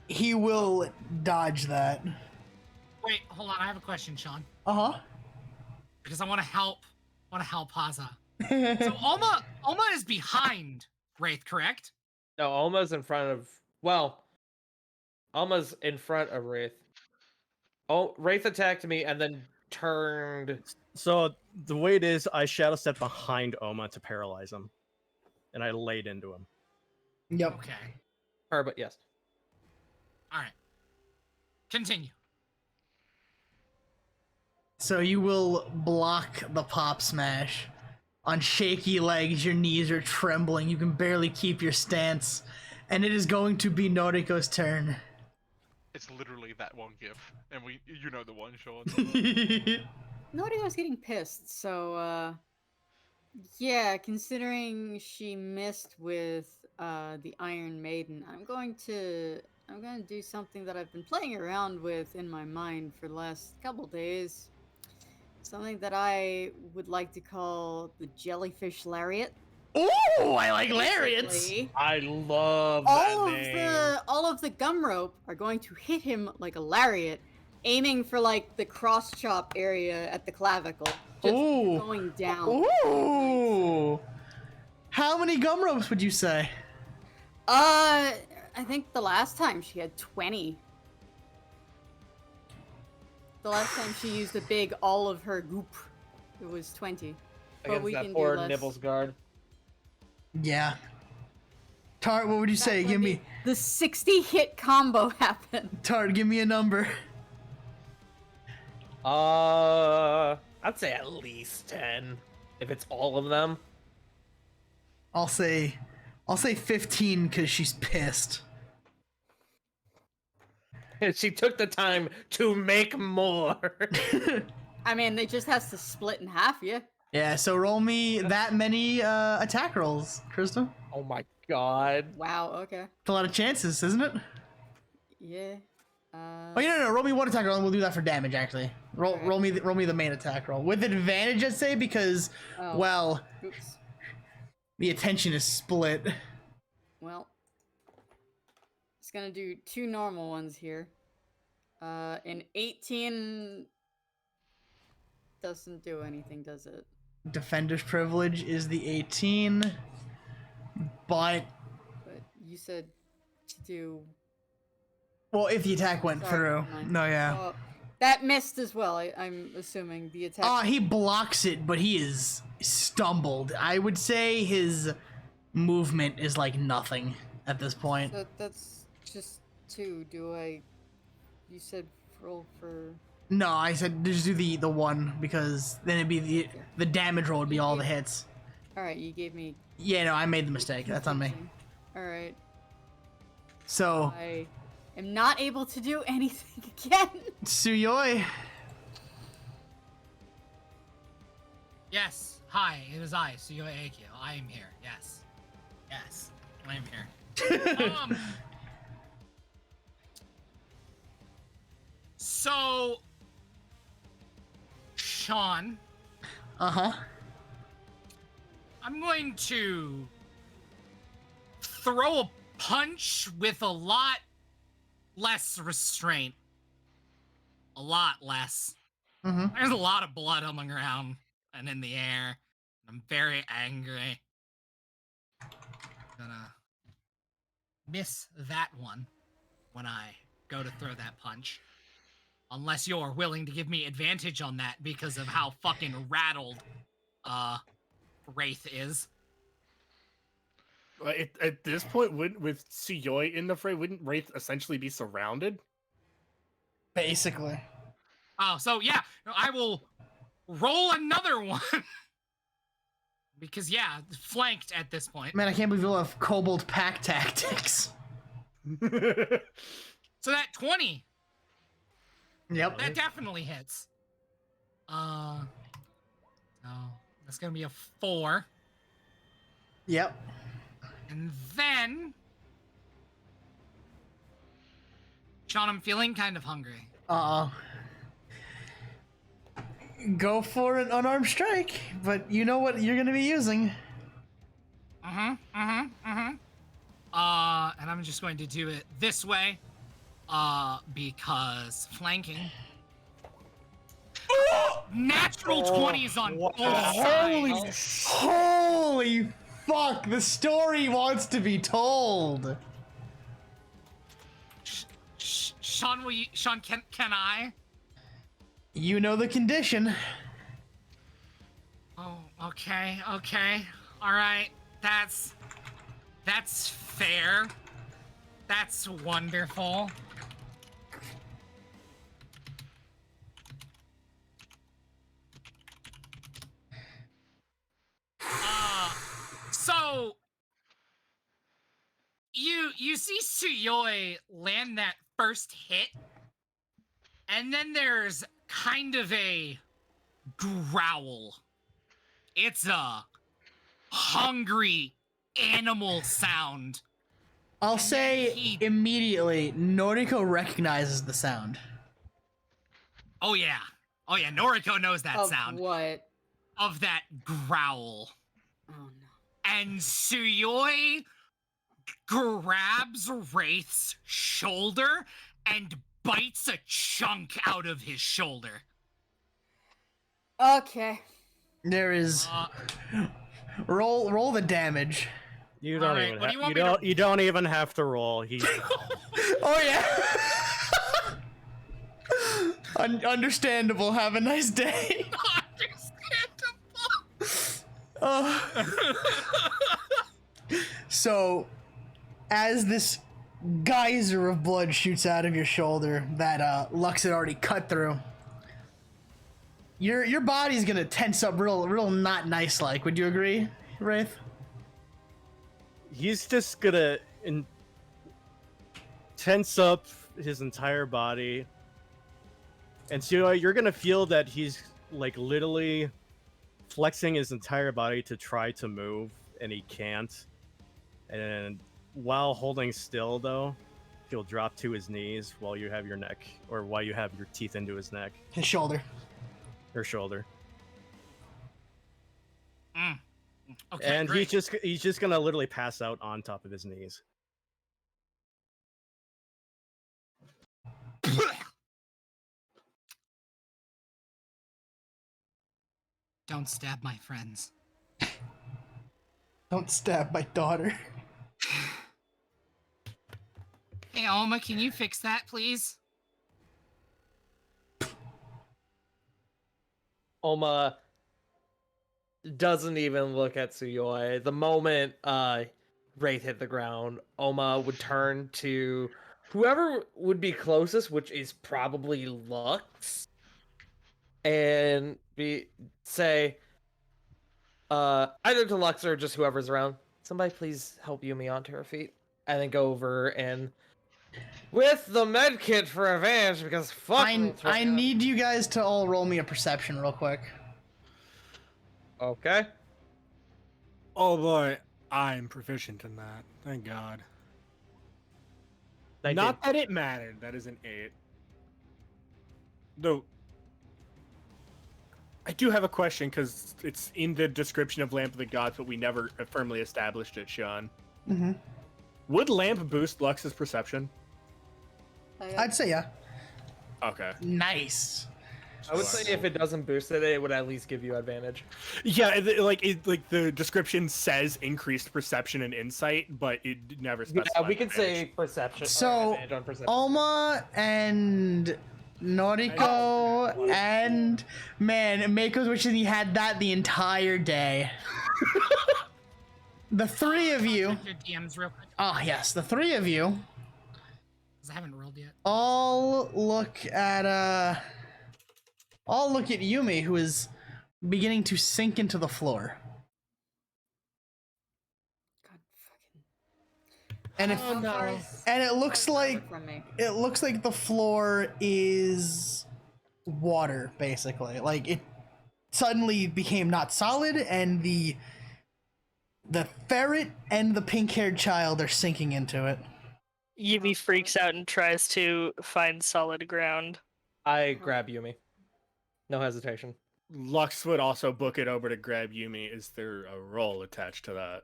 He will dodge that. Wait, hold on. I have a question, Sean. Uh-huh. Because I want to help. Haza. So Alma is behind Wraith, correct? No, Alma's in front of. Well, Alma's in front of Wraith. Oh, Wraith attacked me and then turned. So the way it is, I shadow step behind Oma to paralyze him, and I laid into him. Yep. Okay. Her, but yes. All right. Continue. So you will block the pop smash. On shaky legs, your knees are trembling. You can barely keep your stance. And it is going to be Noriko's turn. It's literally that one gif, and you know the one, Sean. Noriko's getting pissed, so yeah, considering she missed with the Iron Maiden, I'm going to do something that I've been playing around with in my mind for the last couple days. Something that I would like to call the Jellyfish Lariat. Ooh, I like lariats. Basically, I love all that of name. all of the gum rope are going to hit him like a lariat, aiming for like the cross chop area at the clavicle, just going down. Ooh. How many gum ropes would you say? I think the last time she had 20. The last time she used a big all of her goop, it was 20. But Against we that can poor do less. Nibbles guard. Yeah. Tart, what would you say? Give me the 60 hit combo happen. Tart, give me a number. I'd say at least 10. If it's all of them. I'll say 15 because she's pissed. She took the time to make more. I mean, it just has to split in half, yeah. Yeah, so roll me that many attack rolls, Krista. Oh my god. Wow, okay. It's a lot of chances, isn't it? Yeah. Oh, no, roll me one attack roll and we'll do that for damage, actually. Roll me the main attack roll. With advantage, I'd say, because, well, oops. The attention is split. Well, it's gonna do 2 normal ones here. An 18 doesn't do anything, does it? Defender's privilege is the 18, but you said to do. Well, if the attack went through. No, yeah. Well, that missed as well, I'm assuming. The attack. He blocks it, but he is stumbled. I would say his movement is like nothing at this point. That's just 2. You said roll for. No, I said just do the 1 because then it'd be the damage roll would be all the hits. Alright, you gave me. Yeah, no, I made the mistake. That's on me. Alright. So. I am not able to do anything again. Tsuyoi. Yes. Hi, it is I, Suyoi Aikyo. I am here. Yes. Yes. I am here. So, Sean. Uh-huh. I'm going to throw a punch with a lot less restraint. A lot less. Mm-hmm. There's a lot of blood on the ground and in the air. I'm very angry. Gonna miss that one when I go to throw that punch. Unless you're willing to give me advantage on that because of how fucking rattled Wraith is. At this point, with Tsuyoi in the fray, wouldn't Wraith essentially be surrounded? Basically. Oh, so yeah, I will roll another one. Because yeah, flanked at this point. Man, I can't believe you'll have kobold pack tactics. So that 20. Yep. That definitely hits. No, that's gonna be a 4. Yep. And then, Sean, I'm feeling kind of hungry. go for an unarmed strike, but you know what you're gonna be using. And I'm just going to do it this way, because flanking. Natural 20s on both sides. Holy fuck! The story wants to be told. Sean, can I? You know the condition. Oh, okay. All right, that's fair. That's wonderful. So you see Suyoi land that first hit, and then there's kind of a growl. It's a hungry animal sound. I'll say immediately, Noriko recognizes the sound. Oh yeah, Noriko knows that sound. What? Of that growl. Oh no. And Suyoi grabs Wraith's shoulder and bites a chunk out of his shoulder. Okay. There is roll the damage. You don't Alright, even what do you have, want you me to- don't you don't even have to roll. He Oh yeah. Understandable. Have a nice day. So, as this geyser of blood shoots out of your shoulder that Lux had already cut through, your body's gonna tense up real not nice like. Would you agree, Wraith? he's just gonna tense up his entire body, and so you're gonna feel that he's like literally flexing his entire body to try to move, and he can't. And while holding still, though, he'll drop to his knees while you have your neck, or while you have your teeth into his neck. His shoulder. Or shoulder. Okay, And great. he's just gonna literally pass out on top of his knees. Don't stab my friends. Don't stab my daughter. Hey, Alma, can you fix that, please? Oma doesn't even look at Suyoi. The moment Wraith hit the ground, Oma would turn to whoever would be closest, which is probably Lux, and say either to Lux or just whoever's around, somebody please help Yumi onto her feet. And then go over and with the med kit for advantage, because fuck. I need you guys to all roll me a perception real quick. Okay. Oh boy, I'm proficient in that. Thank God. Not that it mattered. That is an 8. Though, I do have a question because it's in the description of Lamp of the Gods, but we never firmly established it, Sean. Mm-hmm. Would Lamp boost Lux's perception? I'd say yeah. Okay. Nice. I would say if it doesn't boost it, it would at least give you advantage. Yeah, like the description says increased perception and insight, but it never specifies. Yeah, we could advantage. say perception. So, advantage on perception. Alma and Noriko and man, Mako's wishing he had that the entire day. The three of you. Your DMs real quick, Oh yes, the three of you because I haven't rolled yet. all look at Yumi, who is beginning to sink into the floor. And it looks like the floor is water, basically. Like it suddenly became not solid, and the ferret and the pink-haired child are sinking into it. Yumi freaks out and tries to find solid ground. I grab Yumi. No hesitation. Lux would also book it over to grab Yumi. Is there a roll attached to that?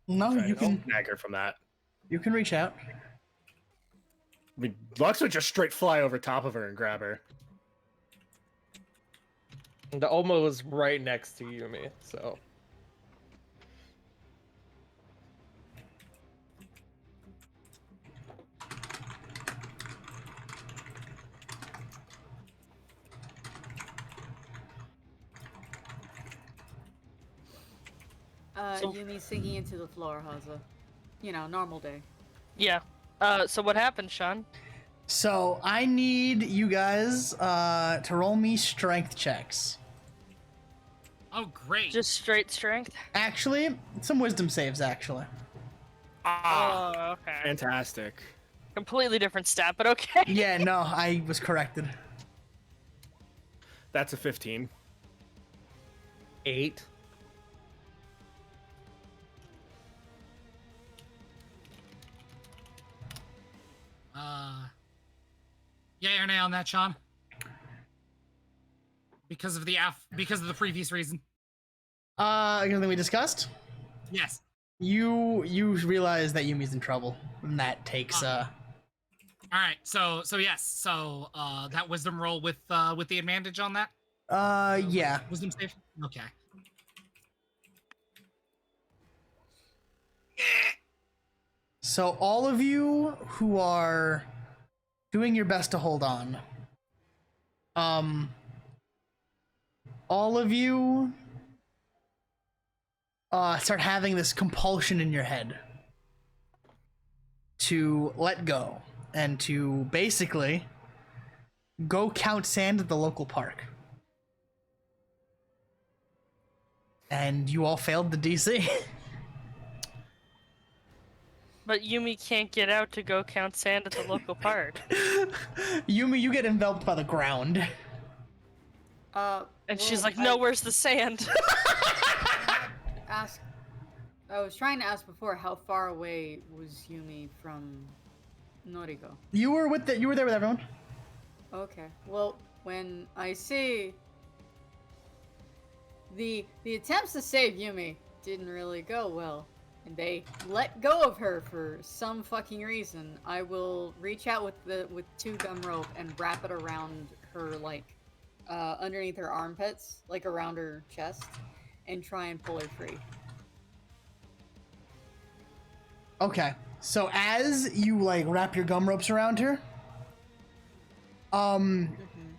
No, you can snag her from that. You can reach out. I mean, Lux would just straight fly over top of her and grab her. The Omo was right next to Yumi, so. Yumi's sinking into the floor, Haza. You know, normal day. Yeah. So what happened, Sean? So I need you guys to roll me strength checks. Oh, great. Just straight strength? Actually, some wisdom saves, actually. Oh, okay. Fantastic. Completely different stat, but okay. Yeah, no, I was corrected. That's a 15. 8. Yay or nay on that, Sean? Because of the previous reason. Anything we discussed? Yes. You realize that Yumi's in trouble, and that takes All right. So yes. So that wisdom roll with the advantage on that. Yeah. Wisdom save. Okay. So all of you who are doing your best to hold on, all of you start having this compulsion in your head to let go and to basically go count sand at the local park. And you all failed the DC. But Yumi can't get out to go count sand at the local park. Yumi, you get enveloped by the ground. And she's like, no, where's the sand? I was trying to ask before, how far away was Yumi from Noriko? You were there with everyone. Okay. Well, when I see the attempts to save Yumi didn't really go well, and they let go of her for some fucking reason, I will reach out with 2 gum rope and wrap it around her, like underneath her armpits, like around her chest, and try and pull her free. Okay, so as you like wrap your gum ropes around her,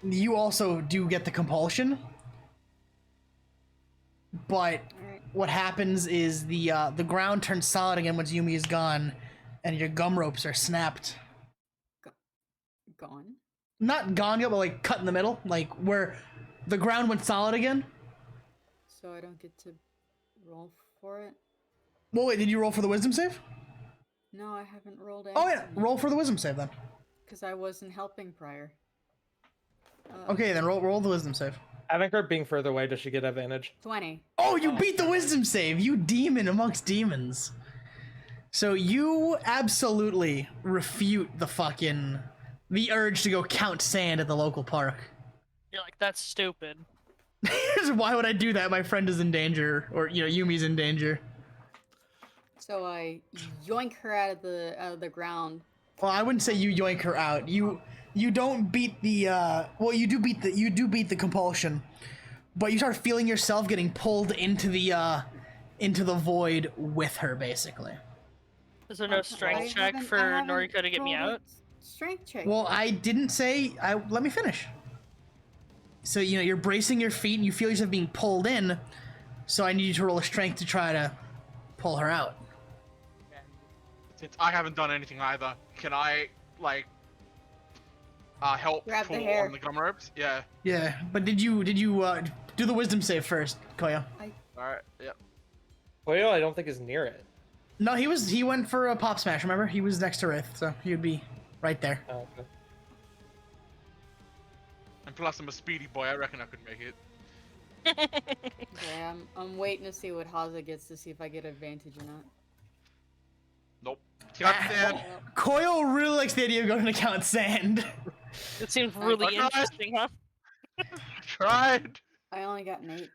you also do get the compulsion. But what happens is the ground turns solid again once Yumi is gone, and your gum ropes are snapped. Gone? Not gone yet, but like cut in the middle, like where the ground went solid again. So I don't get to roll for it? Well, wait, did you roll for the wisdom save? No, I haven't rolled anything. Oh yeah, roll for the wisdom save then. Because I wasn't helping prior. Okay, then roll the wisdom save. Having her being further away, does she get advantage? 20. Oh, you beat the wisdom save, you demon amongst demons. So you absolutely refute the urge to go count sand at the local park. You're like, that's stupid. Why would I do that? My friend is in danger, or Yumi's in danger. So I yoink her out of the ground. Well, I wouldn't say you yoink her out. You don't beat the well, you do beat the compulsion, but you start feeling yourself getting pulled into the void with her, basically. Is there no strength check for Noriko to get me out? Strength check. Well, I didn't say. Let me finish. So you're bracing your feet and you feel yourself being pulled in. So I need you to roll a strength to try to pull her out. Since I haven't done anything either, can I help Grab the pull hair. on the gum ropes? Yeah. Yeah, but did you do the wisdom save first, Koyo? Alright, yep. Koyo, I don't think is near it. No, he went for a pop smash, remember? He was next to Rith, so he would be right there. Oh, okay. And plus I'm a speedy boy, I reckon I could make it. Yeah, I'm waiting to see what Haza gets to see if I get advantage or not. Nope. Count sand. Koyo really likes the idea of going to count sand. It seems really interesting, huh? tried. I only got an 8.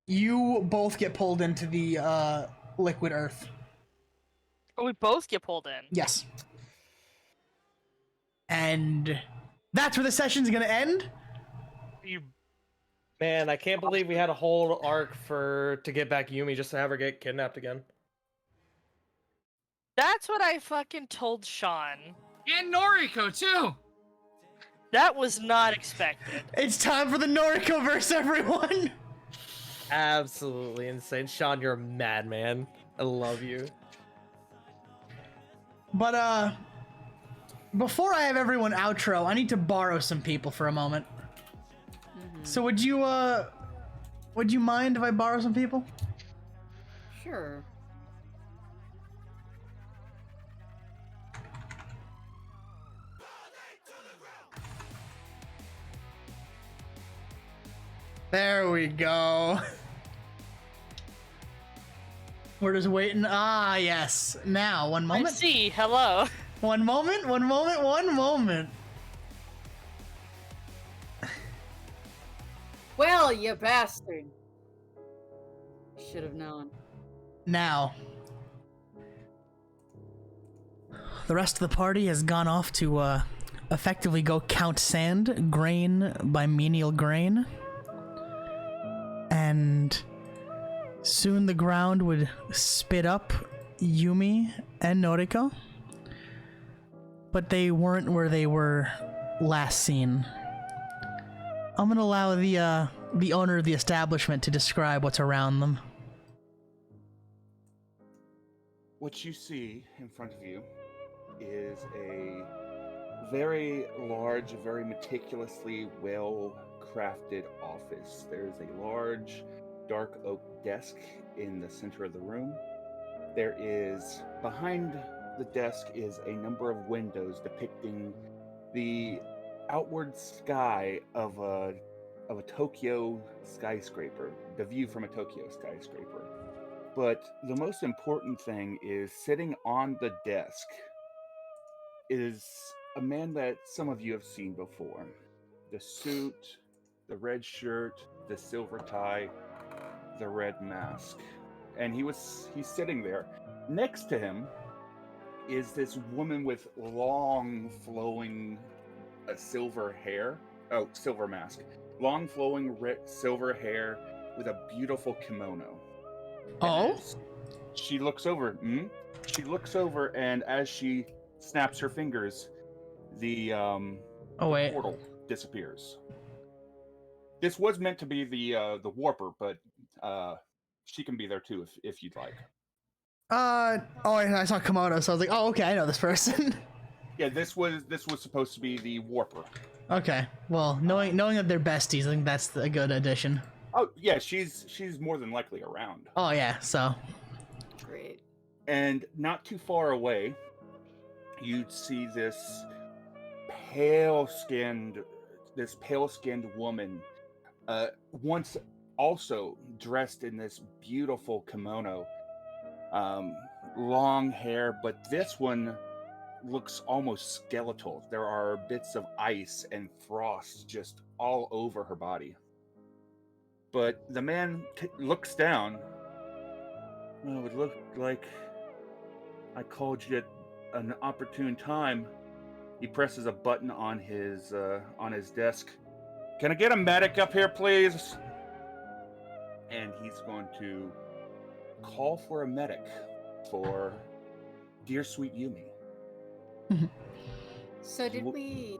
You both get pulled into the liquid earth. Oh, we both get pulled in. Yes. And that's where the session's gonna end. Man, I can't believe we had a whole arc to get back Yumi just to have her get kidnapped again. That's what I fucking told Sean. And Noriko, too! That was not expected. It's time for the Noriko verse, everyone! Absolutely insane. Sean, you're a madman. I love you. But, before I have everyone outro, I need to borrow some people for a moment. So would you mind if I borrow some people? Sure. There we go. We're just waiting. Ah, yes. Now, one moment. I see. Hello. One moment. Well, you bastard. Should have known. Now. The rest of the party has gone off to, effectively go count sand, grain by menial grain. And soon the ground would spit up Yumi and Noriko. But they weren't where they were last seen. I'm gonna allow the owner of the establishment to describe what's around them. What you see in front of you is a very large, very meticulously well-crafted office. There's a large, dark oak desk in the center of the room. There is, behind the desk is a number of windows depicting the outward sky of a Tokyo skyscraper, the view from a Tokyo skyscraper. But the most important thing is sitting on the desk is a man that some of you have seen before. The suit, the red shirt, the silver tie, the red mask. And he's sitting there. Next to him is this woman with long flowing silver hair. Oh, silver mask. Long flowing silver hair with a beautiful kimono. Oh? She looks over. She looks over, and as she snaps her fingers, the portal disappears. This was meant to be the warper, but she can be there too if you'd like. I saw kimono, so I was like, oh, okay, I know this person. Yeah, this was supposed to be the warper. Okay, well, knowing that they're besties, I think that's a good addition. Oh yeah, she's more than likely around. Oh yeah, so. Great. And not too far away, you'd see this pale-skinned woman, once also dressed in this beautiful kimono, long hair, but this one looks almost skeletal. There are bits of ice and frost just all over her body. But the man looks down. Oh, it looked like I called you at an opportune time. He presses a button on his desk. Can I get a medic up here, please? And he's going to call for a medic for dear sweet Yumi. So did we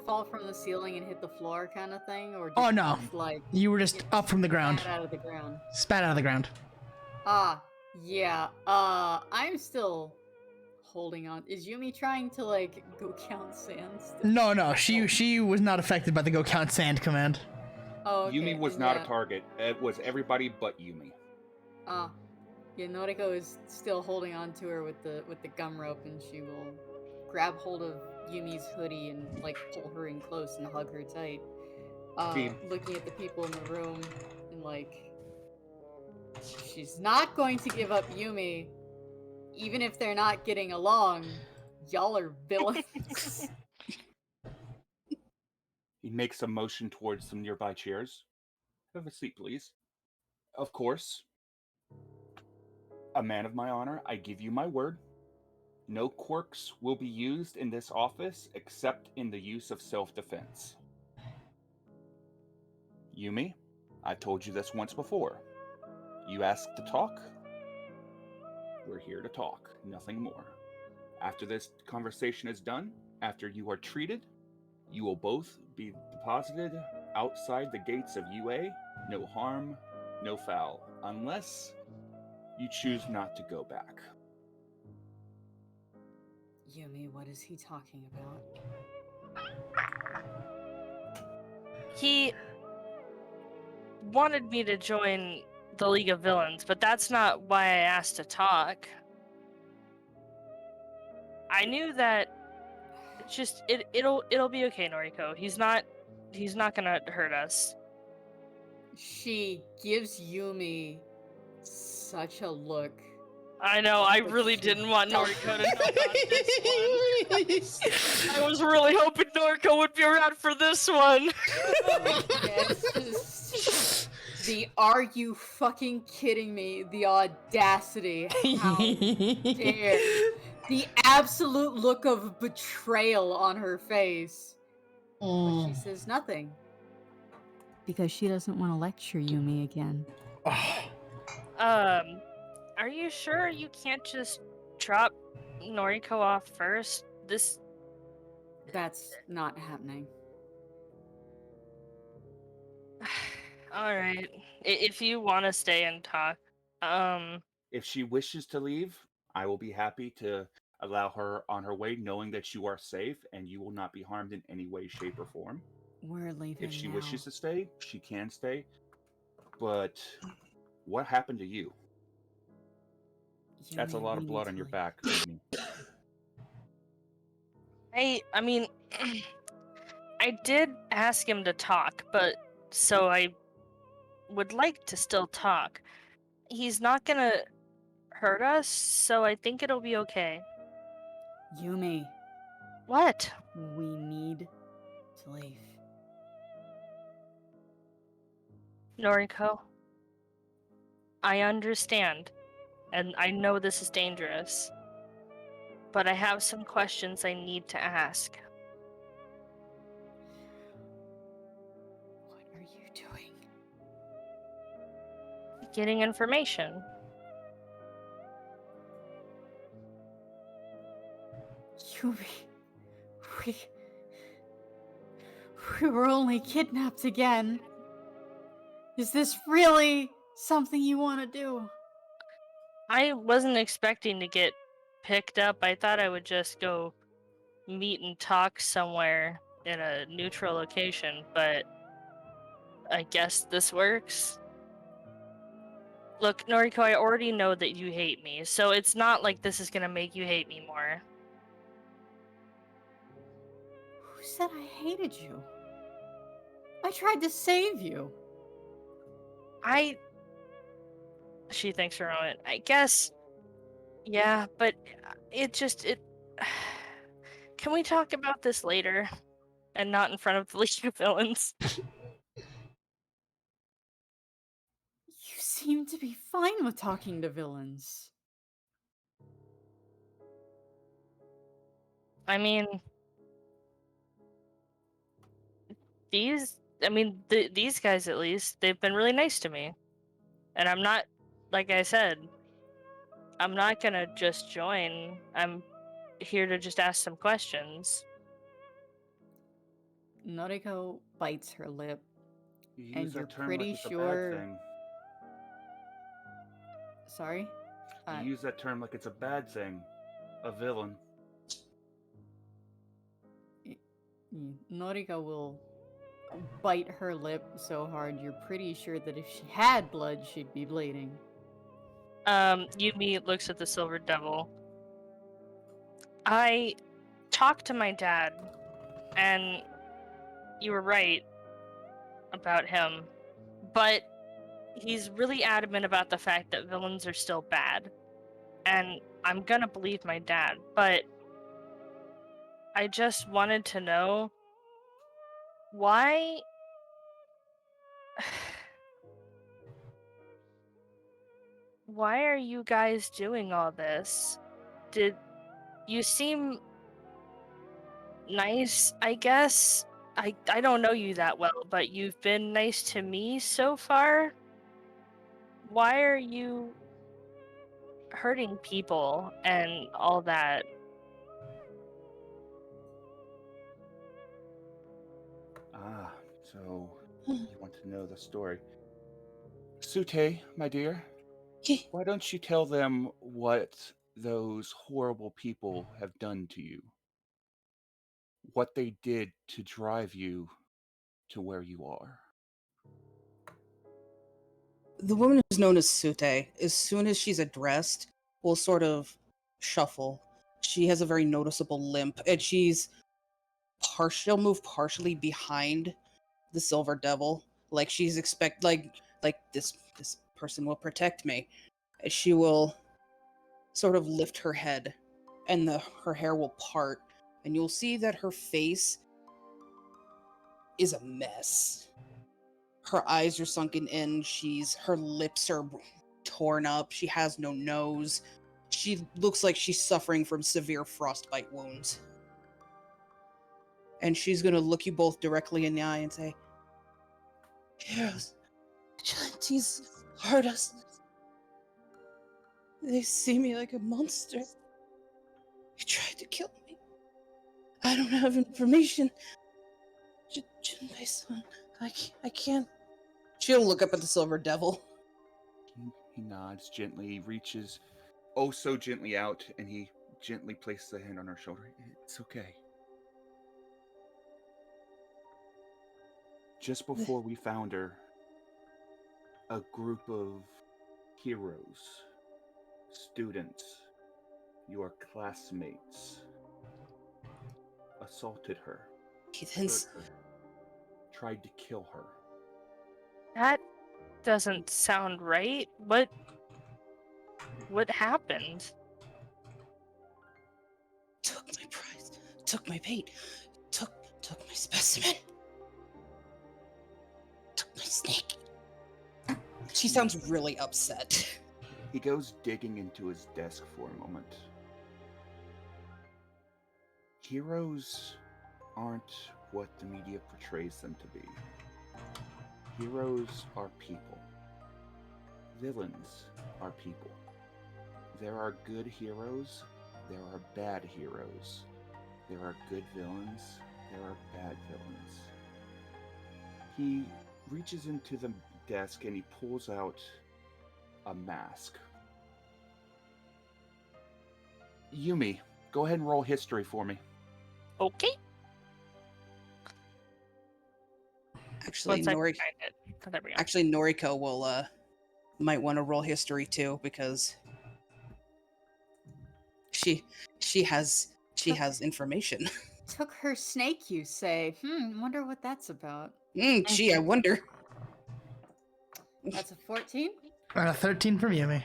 fall from the ceiling and hit the floor kind of thing, or Oh no, like you were just up from the ground. spat out of the ground? Spat out of the ground. Yeah. I'm still holding on. Is Yumi trying to like go count sand still? No, she was not affected by the go count sand command. Oh, okay. Yumi was not a target. It was everybody but Yumi. Yeah, Noriko is still holding on to her with the gum rope, and she will grab hold of Yumi's hoodie and like pull her in close and hug her tight. Looking at the people in the room and like, she's not going to give up Yumi, even if they're not getting along. Y'all are villains. He makes a motion towards some nearby chairs. Have a seat, please. Of course, a man of my honor, I give you my word. No quirks will be used in this office except in the use of self-defense. Yumi, I told you this once before. You asked to talk. We're here to talk, nothing more. After this conversation is done, after you are treated, you will both be deposited outside the gates of UA. No harm, no foul, unless you choose not to go back. Yumi, what is he talking about? He wanted me to join the League of Villains, but that's not why I asked to talk. I knew that it'll be okay, Noriko. He's not gonna hurt us. She gives Yumi such a look. I know, I really didn't want Noriko to know about this one. I was really hoping Noriko would be around for this one. Yes. The "are you fucking kidding me?" The audacity. How dare. The absolute look of betrayal on her face. But she says nothing. Because she doesn't want to lecture Yumi again. Are you sure you can't just drop Noriko off first? That's not happening. Alright. If you want to stay and talk, If she wishes to leave, I will be happy to allow her on her way, knowing that you are safe and you will not be harmed in any way, shape, or form. We're leaving If she now. wishes to stay, she can stay. But what happened to you? That's a lot of blood on your back. Yumi. I mean, I did ask him to talk, but so I would like to still talk. He's not gonna hurt us, so I think it'll be okay. Yumi. What? We need to leave. Noriko, I understand, and I know this is dangerous, but I have some questions I need to ask. What are you doing? Getting information. Yumi, we were only kidnapped again. Is this really something you want to do? I wasn't expecting to get picked up. I thought I would just go meet and talk somewhere in a neutral location, but I guess this works. Look, Noriko, I already know that you hate me, so it's not like this is gonna make you hate me more. Who said I hated you? I tried to save you. She thinks for a moment. I guess, yeah, but Can we talk about this later? And not in front of the League of Villains? You seem to be fine with talking to villains. I mean, these guys at least, they've been really nice to me. And I'm not, like I said, I'm not gonna just join. I'm here to just ask some questions. Noriko bites her lip. You and use you're that term pretty like it's sure. a bad thing. Sorry? You use that term like it's a bad thing. A villain. Noriko will bite her lip so hard you're pretty sure that if she had blood, she'd be bleeding. Yumi looks at the Silver Devil. I talked to my dad, and you were right about him, but he's really adamant about the fact that villains are still bad, and I'm gonna believe my dad, but I just wanted to know Why? Why are you guys doing all this? Did you seem nice, I guess? I don't know you that well, but you've been nice to me so far. Why are you hurting people and all that? Ah, so you want to know the story. Sute, my dear, why don't you tell them what those horrible people have done to you? What they did to drive you to where you are? The woman who's known as Sute, as soon as she's addressed, will sort of shuffle. She has a very noticeable limp, and she'll move partially behind the Silver Devil, like she's like this person will protect me. And she will sort of lift her head, and her hair will part, and you'll see that her face is a mess. Her eyes are sunken in. Her lips are torn up. She has no nose. She looks like she's suffering from severe frostbite wounds. And she's gonna look you both directly in the eye and say, "Heroes, Giantes hurt us. They see me like a monster. They tried to kill me. I don't have information. Junpei-san, I can't." She'll look up at the Silver Devil. He nods gently, reaches oh so gently out, and he gently places a hand on her shoulder. It's okay. Just before we found her, a group of heroes, students, your classmates, assaulted her, hurt her, tried to kill her. That doesn't sound right. What happened? Took my prize, took my bait, took my specimen, took my snake. She sounds really upset. He goes digging into his desk for a moment. Heroes aren't what the media portrays them to be. Heroes are people. Villains are people. There are good heroes, there are bad heroes. There are good villains, there are bad villains. He reaches into the desk and he pulls out a mask. Yumi, go ahead and roll history for me. Okay. Actually, Once I find it. Oh, there we go. Actually, Noriko will might want to roll history too, because she has information. Took her snake, you say? Wonder what that's about. Gee, I wonder. That's a 14? And a 13 from Yumi.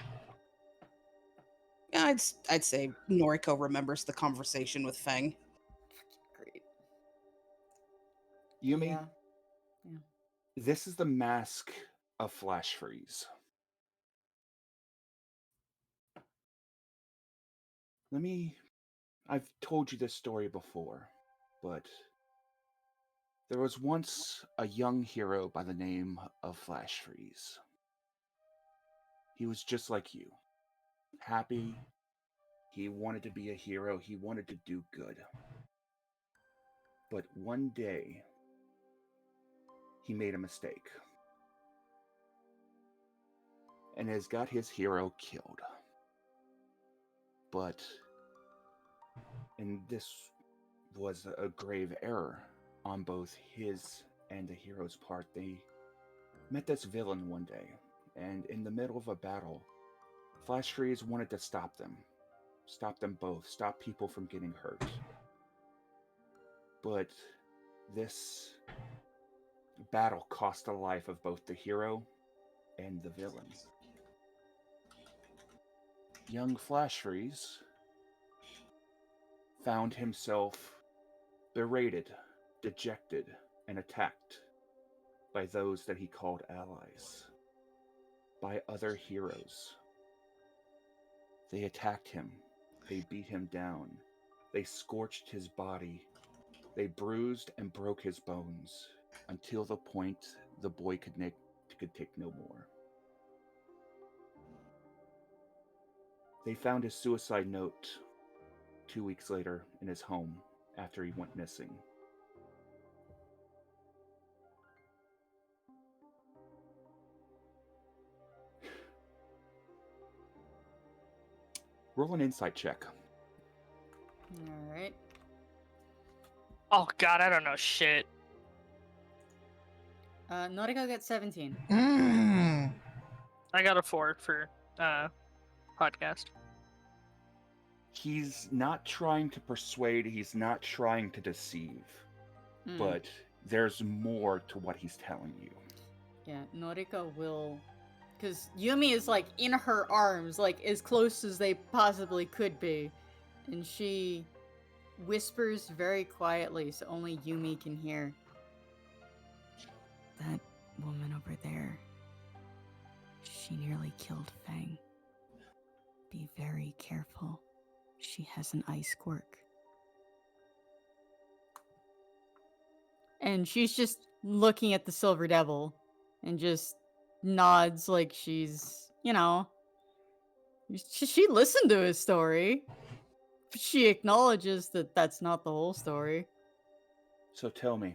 Yeah, I'd say Noriko remembers the conversation with Feng. Great. Yumi, Yeah. this is the mask of Flash Freeze. I've told you this story before, but there was once a young hero by the name of Flash Freeze. He was just like you. Happy. He wanted to be a hero. He wanted to do good. But one day, he made a mistake. And has got his hero killed. And this was a grave error on both his and the hero's part. They met this villain one day, and in the middle of a battle, Flash Freeze wanted to stop them. Stop them both. Stop people from getting hurt. But this battle cost the life of both the hero and the villain. Young Flash Freeze found himself berated, dejected, and attacked by those that he called allies, by other heroes. They attacked him, they beat him down, they scorched his body, they bruised and broke his bones, until the point the boy could take no more. They found his suicide note 2 weeks later in his home after he went missing. Roll an insight check. All right. Oh god, I don't know shit. Noriko got 17. I got a 4 for podcast. He's not trying to persuade, he's not trying to deceive, but there's more to what he's telling you. Yeah, Noriko will... Because Yumi is, like, in her arms, like, as close as they possibly could be. And she whispers very quietly so only Yumi can hear. That woman over there, she nearly killed Fang. Be very careful. She has an ice quirk. And she's just looking at the Silver Devil and just nods like she's, you know, she listened to his story. She acknowledges that that's not the whole story. So tell me,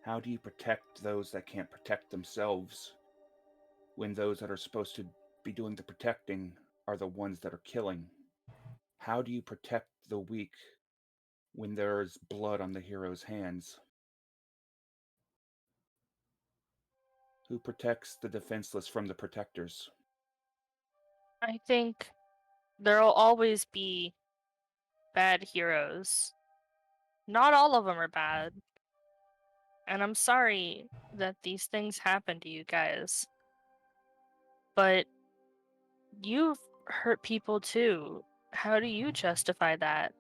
how do you protect those that can't protect themselves when those that are supposed to be doing the protecting are the ones that are killing? How do you protect the weak when there's blood on the hero's hands? Who protects the defenseless from the protectors? I think there'll always be bad heroes. Not all of them are bad. And I'm sorry that these things happen to you guys. But you've hurt people too. How do you justify that?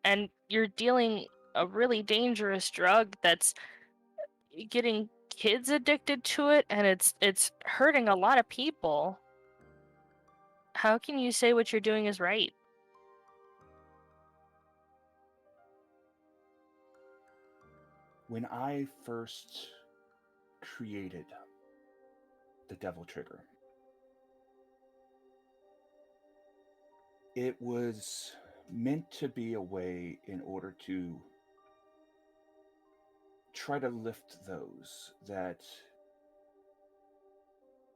And you're dealing a really dangerous drug that's getting kids addicted to it, and it's hurting a lot of people. How can you say what you're doing is right? When I first created the Devil Trigger, it was meant to be a way in order to try to lift those that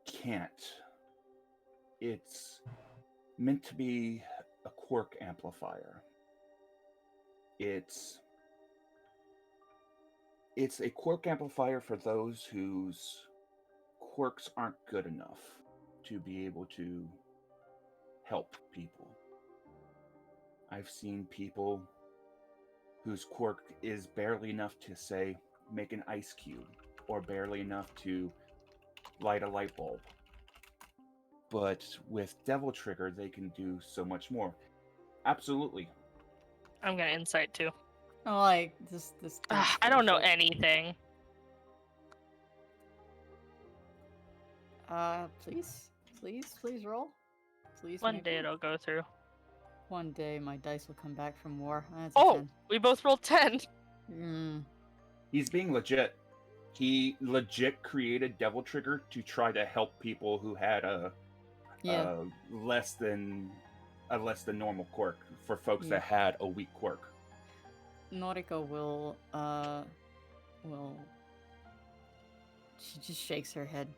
can't. It's meant to be a quirk amplifier. It's a quirk amplifier for those whose quirks aren't good enough to be able to help people. I've seen people whose quirk is barely enough to, say, make an ice cube, or barely enough to light a light bulb. But with Devil Trigger, they can do so much more. Absolutely. I'm gonna insight too. Oh, like, this I don't know anything. Please roll. Please. One day it'll go through. One day my dice will come back from war. That's Oh, 10. we both rolled 10. He's being legit. He legit created Devil Trigger to try to help people who had a less than normal quirk, for folks that had a weak quirk. Noriko will she just shakes her head.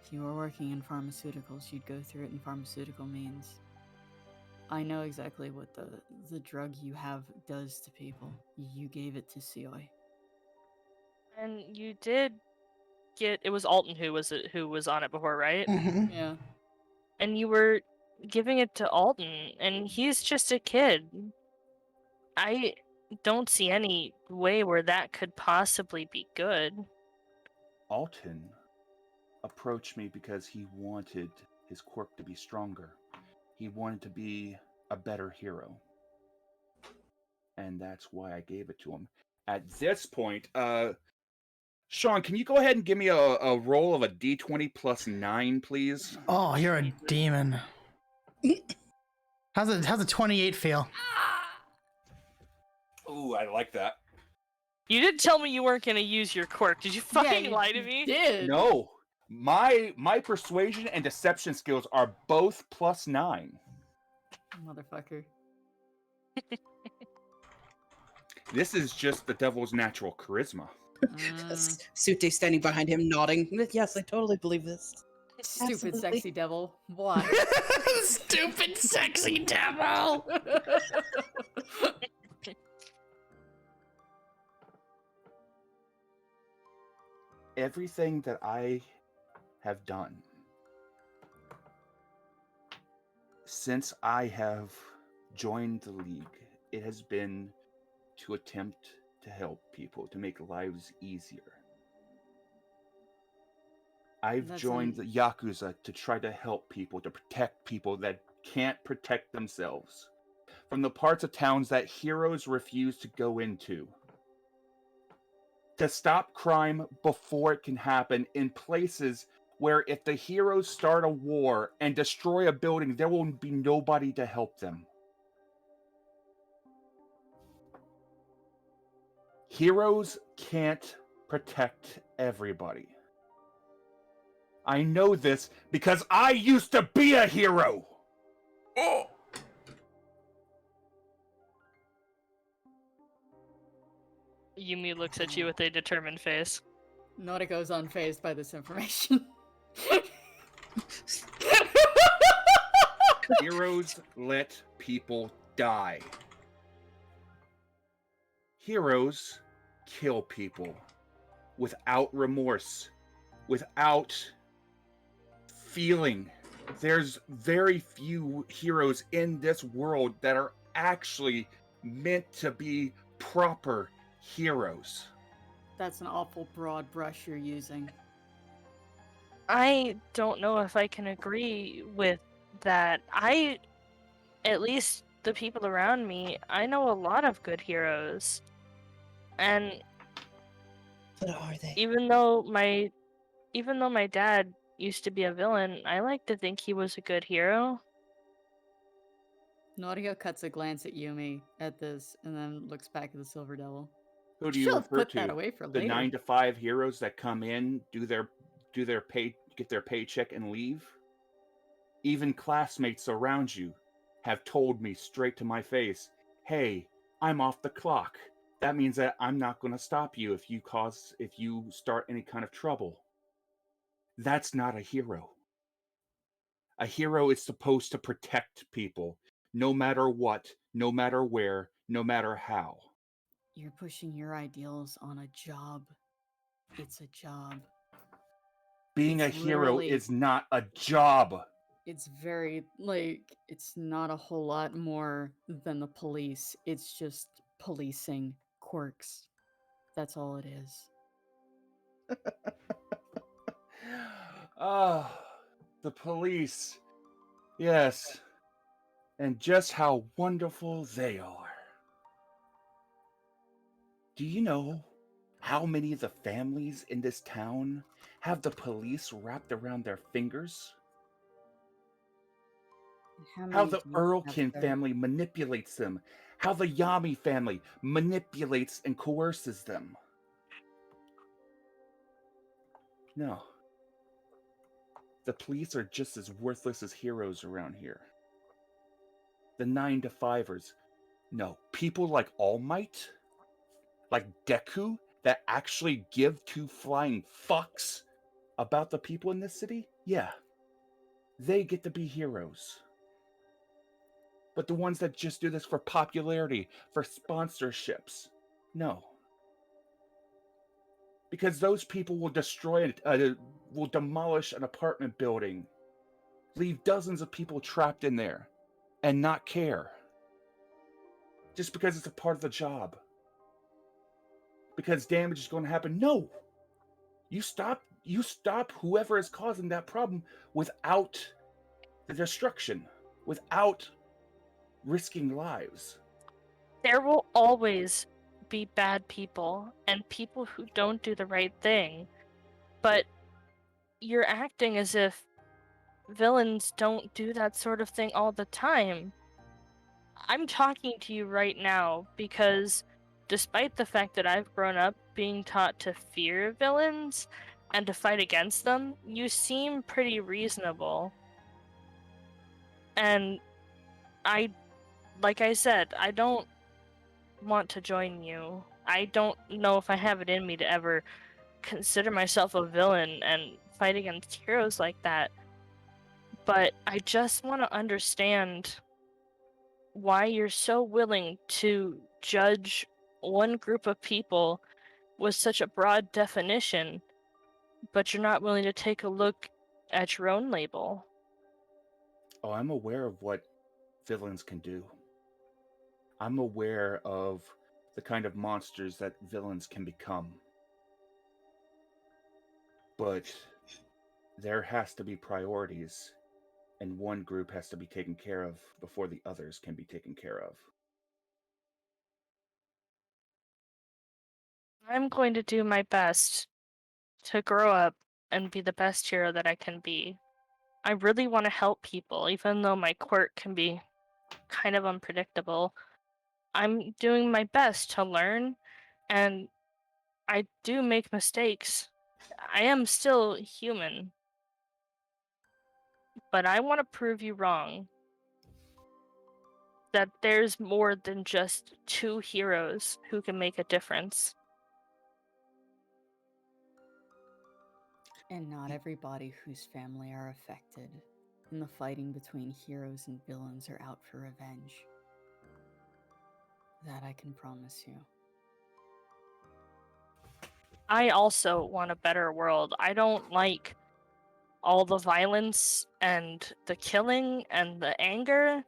If you were working in pharmaceuticals, you'd go through it in pharmaceutical means. I know exactly what the drug you have does to people. You gave it to Sioi. And you did get, it was Alton who was on it before, right? Yeah. And you were giving it to Alton, and he's just a kid. I don't see any way where that could possibly be good. Alton approached me because he wanted his quirk to be stronger. He wanted to be a better hero. and that's why I gave it to him. At this point, Sean, can you go ahead and give me a roll of a d20 plus 9, please? Oh, you're a demon. How's a 28 feel? Ooh, I like that. You didn't tell me you weren't gonna use your quirk. Did you fucking lie to me? No. My persuasion and deception skills are both plus 9. Motherfucker. This is just the devil's natural charisma. Sute standing behind him, nodding. Yes, I totally believe this. Stupid Absolutely. sexy devil. Why? Stupid sexy devil. Everything that I have done since I have joined the League, it has been to attempt to help people, to make lives easier. I've joined the Yakuza to try to help people, to protect people that can't protect themselves from the parts of towns that heroes refuse to go into. To stop crime before it can happen in places where if the heroes start a war and destroy a building, there will be nobody to help them. Heroes can't protect everybody. I know this because I used to be a hero! Oh! Yumi looks at you with a determined face. Noriko's unfazed by this information. Heroes let people die. Heroes kill people without remorse, without feeling. There's very few heroes in this world that are actually meant to be proper heroes. That's an awful broad brush you're using. I don't know if I can agree with that. At least the people around me, I know a lot of good heroes. And what are they? Even though my dad used to be a villain, I like to think he was a good hero. Noriko cuts a glance at Yumi at this and then looks back at the Silver Devil. Who do you She'll refer put to? that away for the later. 9 to 5 heroes that come in, do their pay, get their paycheck and leave? Even classmates around you have told me straight to my face, "Hey, I'm off the clock. That means that I'm not going to stop you if you start any kind of trouble." That's not a hero. A hero is supposed to protect people, no matter what, no matter where, no matter how. You're pushing your ideals on a job. It's a job. Being It's a hero literally- is not a job. It's very, it's not a whole lot more than the police. It's just policing quirks. That's all it is. Ah, the police. Yes. And just how wonderful they are. Do you know how many of the families in this town have the police wrapped around their fingers? How the Earlkin family manipulates them. How the Yami family manipulates and coerces them. No. The police are just as worthless as heroes around here. The 9 to 5ers. No. People like All Might, like Deku, that actually give two flying fucks about the people in this city? Yeah. They get to be heroes. But the ones that just do this for popularity, for sponsorships, no. Because those people will will demolish an apartment building, leave dozens of people trapped in there, and not care. Just because it's a part of the job. Because damage is going to happen. No! You stop whoever is causing that problem without the destruction, without risking lives. There will always be bad people and people who don't do the right thing. But you're acting as if villains don't do that sort of thing all the time. I'm talking to you right now because despite the fact that I've grown up being taught to fear villains and to fight against them, you seem pretty reasonable. And like I said, I don't want to join you. I don't know if I have it in me to ever consider myself a villain and fight against heroes like that. But I just want to understand why you're so willing to judge one group of people with such a broad definition, but you're not willing to take a look at your own label. Oh, I'm aware of what villains can do. I'm aware of the kind of monsters that villains can become. But there has to be priorities, and one group has to be taken care of before the others can be taken care of. I'm going to do my best to grow up and be the best hero that I can be. I really want to help people, even though my quirk can be kind of unpredictable. I'm doing my best to learn, and I do make mistakes. I am still human. But I want to prove you wrong. That there's more than just two heroes who can make a difference. And not everybody whose family are affected in the fighting between heroes and villains are out for revenge. That I can promise you. I also want a better world. I don't like all the violence and the killing and the anger.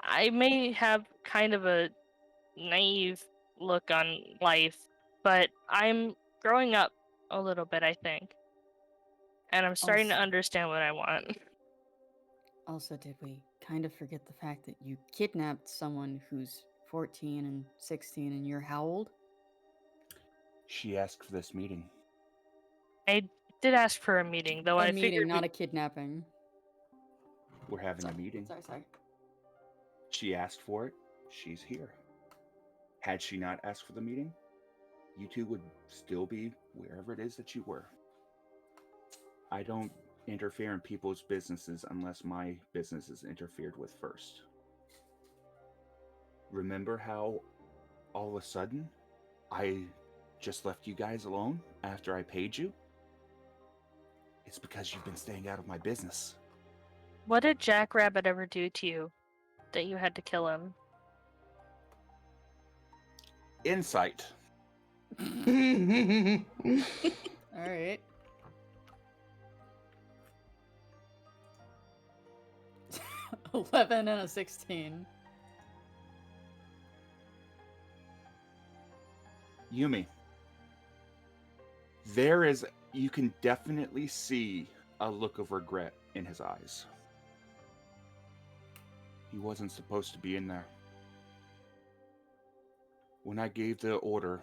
I may have kind of a naive look on life, but I'm growing up a little bit, I think. And I'm starting to understand what I want. Also, did we kind of forget the fact that you kidnapped someone who's 14 and 16 and you're how old? She asked for this meeting. I did ask for a meeting, though. I meeting, figured not a kidnapping. We're having a meeting. Sorry. She asked for it. She's here. Had she not asked for the meeting, you two would still be wherever it is that you were. I don't interfere in people's businesses unless my business is interfered with first. Remember how all of a sudden I just left you guys alone after I paid you? It's because you've been staying out of my business. What did Jackrabbit ever do to you that you had to kill him? Insight. Alright. $11 and a 16. Yumi, you can definitely see a look of regret in his eyes. He wasn't supposed to be in there. When I gave the order,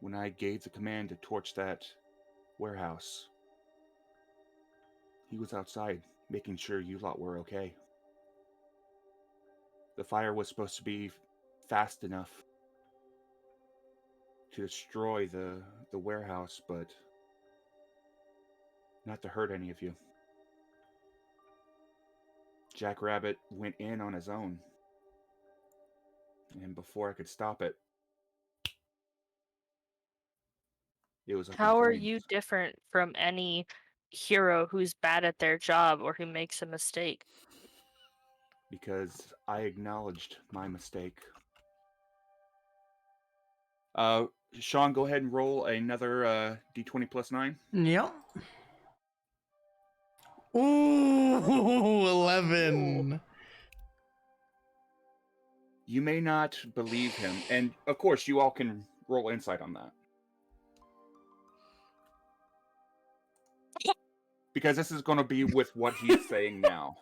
when I gave the command to torch that warehouse, he was outside making sure you lot were okay. The fire was supposed to be fast enough to destroy the warehouse, but not to hurt any of you. Jackrabbit went in on his own, and before I could stop it, it was up in How are flames. you different from any hero who's bad at their job or who makes a mistake? Because I acknowledged my mistake. Sean, go ahead and roll another d20 plus 9. Yep. Ooh, 11. You may not believe him, and of course, you all can roll insight on that. Because this is going to be with what he's saying now.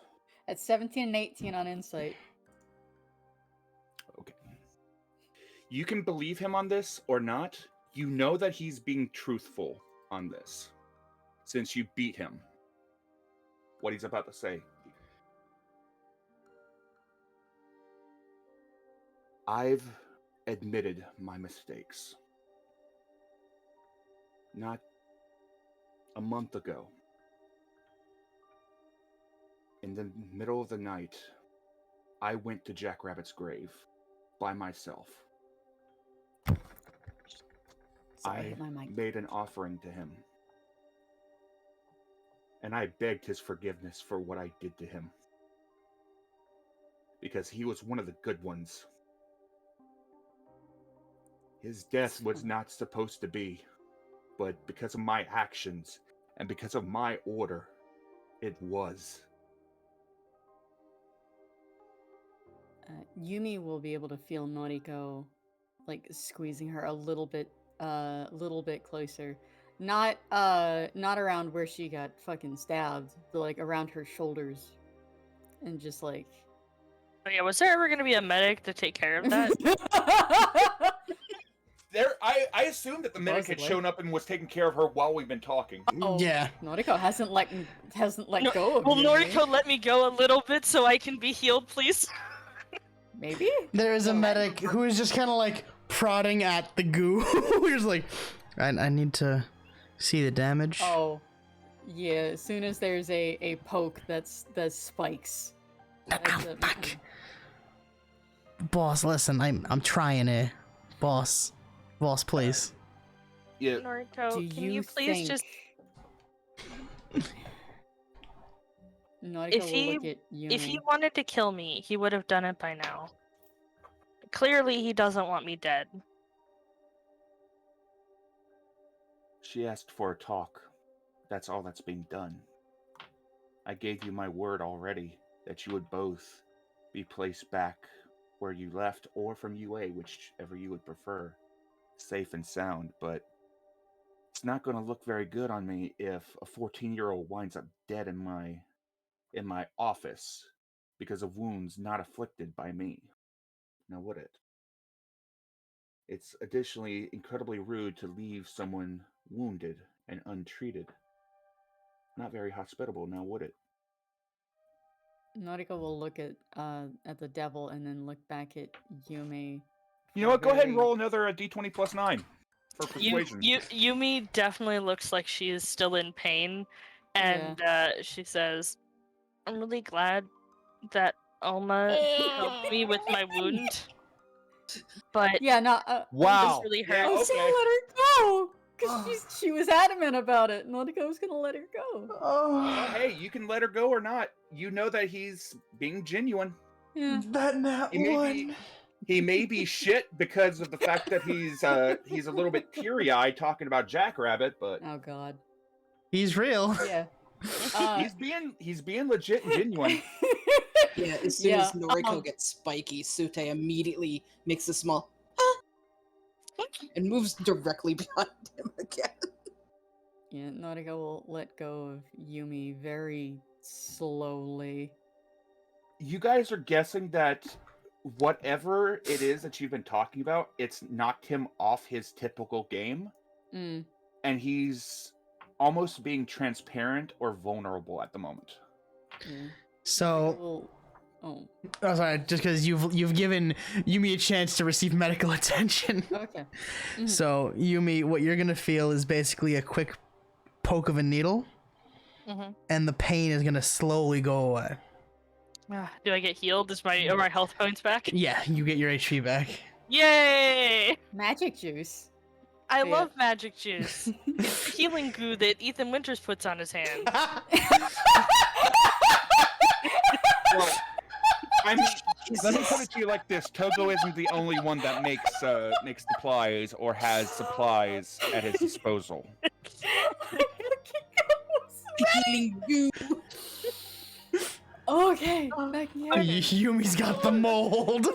At 17 and 18 on insight. Okay. You can believe him on this or not. You know that he's being truthful on this, since you beat him. What he's about to say. I've admitted my mistakes. Not a month ago, in the middle of the night, I went to Jackrabbit's grave by myself. Sorry, I made an offering to him. And I begged his forgiveness for what I did to him. Because he was one of the good ones. His death was not supposed to be. But because of my actions, and because of my order, it was. Yumi will be able to feel Noriko, like, squeezing her a little bit closer. Not around where she got fucking stabbed, but like around her shoulders, and just like. Oh yeah, was there ever gonna be a medic to take care of that? I assumed that the medic had shown up and was taking care of her while we've been talking. Oh, Yeah. Noriko hasn't let go of Will Yumi. Noriko let me go a little bit so I can be healed, please? Maybe? There is a medic who is just kind of like prodding at the goo. He's like, I need to see the damage. Oh, yeah. As soon as there's a poke, that's spikes. Back. Boss, listen, I'm trying here. Boss, please. Yeah. Noriko, can you please just... Noriko If will look at if he Yumi. wanted to kill me, he would have done it by now. Clearly, he doesn't want me dead. She asked for a talk. That's all that's being done. I gave you my word already that you would both be placed back where you left or from UA, whichever you would prefer, safe and sound, but it's not going to look very good on me if a 14-year-old winds up dead in my office because of wounds not afflicted by me. Now would it? It's additionally incredibly rude to leave someone wounded and untreated. Not very hospitable, now would it? Noriko will look at the devil and then look back at Yumi. You know what? Go ahead and roll another D20 plus 9 for persuasion. Yumi definitely looks like she is still in pain, and she says, "I'm really glad that Alma helped me with my wound, but yeah, no, this really hurt." I was gonna let her go because she was adamant about it. Noriko was gonna let her go. Well, hey, you can let her go or not. You know that he's being genuine. Yeah. He may be shit because of the fact that he's a little bit teary-eyed talking about Jackrabbit, but oh god, he's real. Yeah, he's being legit and genuine. Yeah, as soon as Noriko gets spiky, Sute immediately makes a small and moves directly behind him again. Yeah, Noriko will let go of Yumi very slowly. You guys are guessing that whatever it is that you've been talking about, it's knocked him off his typical game. Mm. And he's almost being transparent or vulnerable at the moment. Yeah. So, sorry, just because you've given Yumi a chance to receive medical attention. Okay. Mm-hmm. So, Yumi, what you're gonna feel is basically a quick poke of a needle, and the pain is gonna slowly go away. Do I get healed? Are my health points back? Yeah, you get your HP back. Yay! Magic juice. I love magic juice. It's the healing goo that Ethan Winters puts on his hand. Well, I mean, let me put it to you like this: Togo isn't the only one that makes supplies or has supplies at his disposal. Healing goo. Okay. Yumi's got the mold.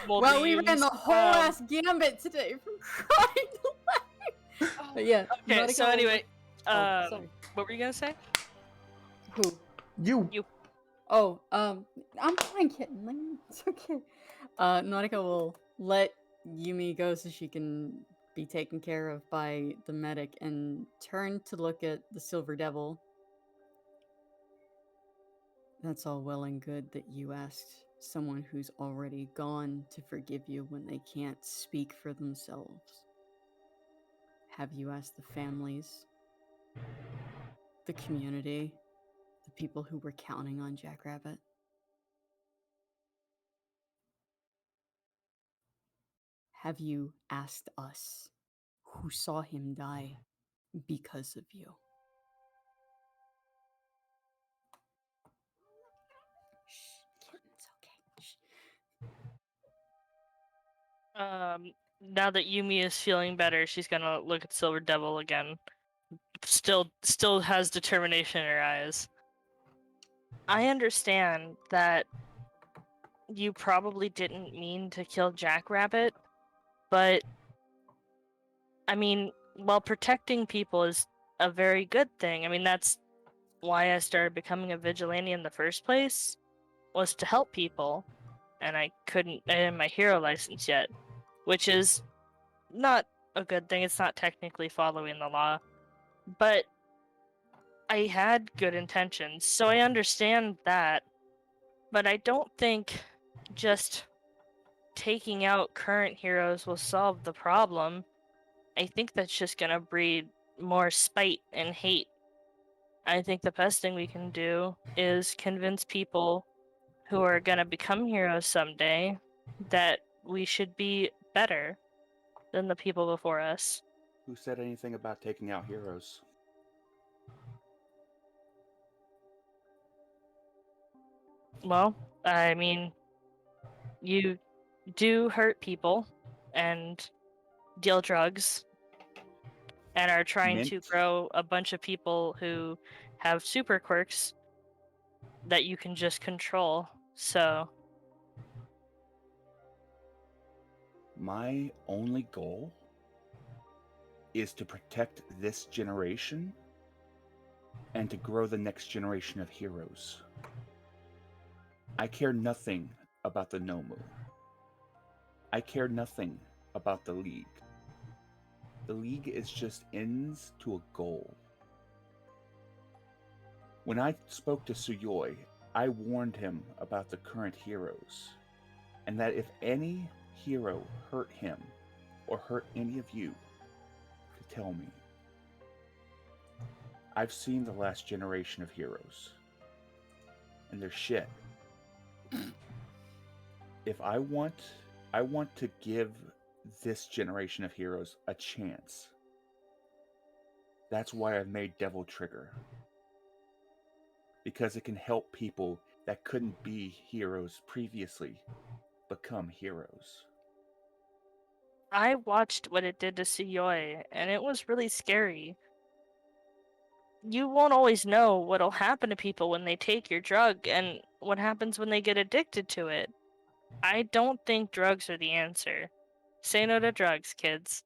Well, we ran the whole ass gambit today from crying to laughing. But yeah. Okay, so anyway, sorry. what were you gonna say? Who? You. Oh, I'm fine, kitten. Like, it's okay. Nautica will let Yumi go so she can be taken care of by the medic and turn to look at the Silver Devil. That's all well and good that you asked someone who's already gone to forgive you when they can't speak for themselves. Have you asked the families, the community, the people who were counting on Jackrabbit? Have you asked us, who saw him die because of you? Shh, kitten, it's okay. Shh. Now that Yumi is feeling better, she's gonna look at Silver Devil again. Still has determination in her eyes. I understand that you probably didn't mean to kill Jackrabbit, but I mean, while protecting people is a very good thing. I mean, that's why I started becoming a vigilante in the first place, was to help people, and I didn't have my hero license yet, which is not a good thing. It's not technically following the law, but I had good intentions, so I understand that. But I don't think just taking out current heroes will solve the problem. I think that's just gonna breed more spite and hate. I think the best thing we can do is convince people who are gonna become heroes someday that we should be better than the people before us. Who said anything about taking out heroes? Well, I mean, you do hurt people and deal drugs and are trying to Mint? grow a bunch of people who have super quirks that you can just control. So, My only goal is to protect this generation and to grow the next generation of heroes. I care nothing about the Nomu. I care nothing about the League. The League is just ends to a goal. When I spoke to Suyoi, I warned him about the current heroes, and that if any hero hurt him or hurt any of you, to tell me. I've seen the last generation of heroes, and they're shit. If I want to give this generation of heroes a chance. That's why I've made Devil Trigger. Because it can help people that couldn't be heroes previously become heroes. I watched what it did to Suyoi, and it was really scary. You won't always know what'll happen to people when they take your drug and what happens when they get addicted to it. I don't think drugs are the answer. Say no to drugs, kids.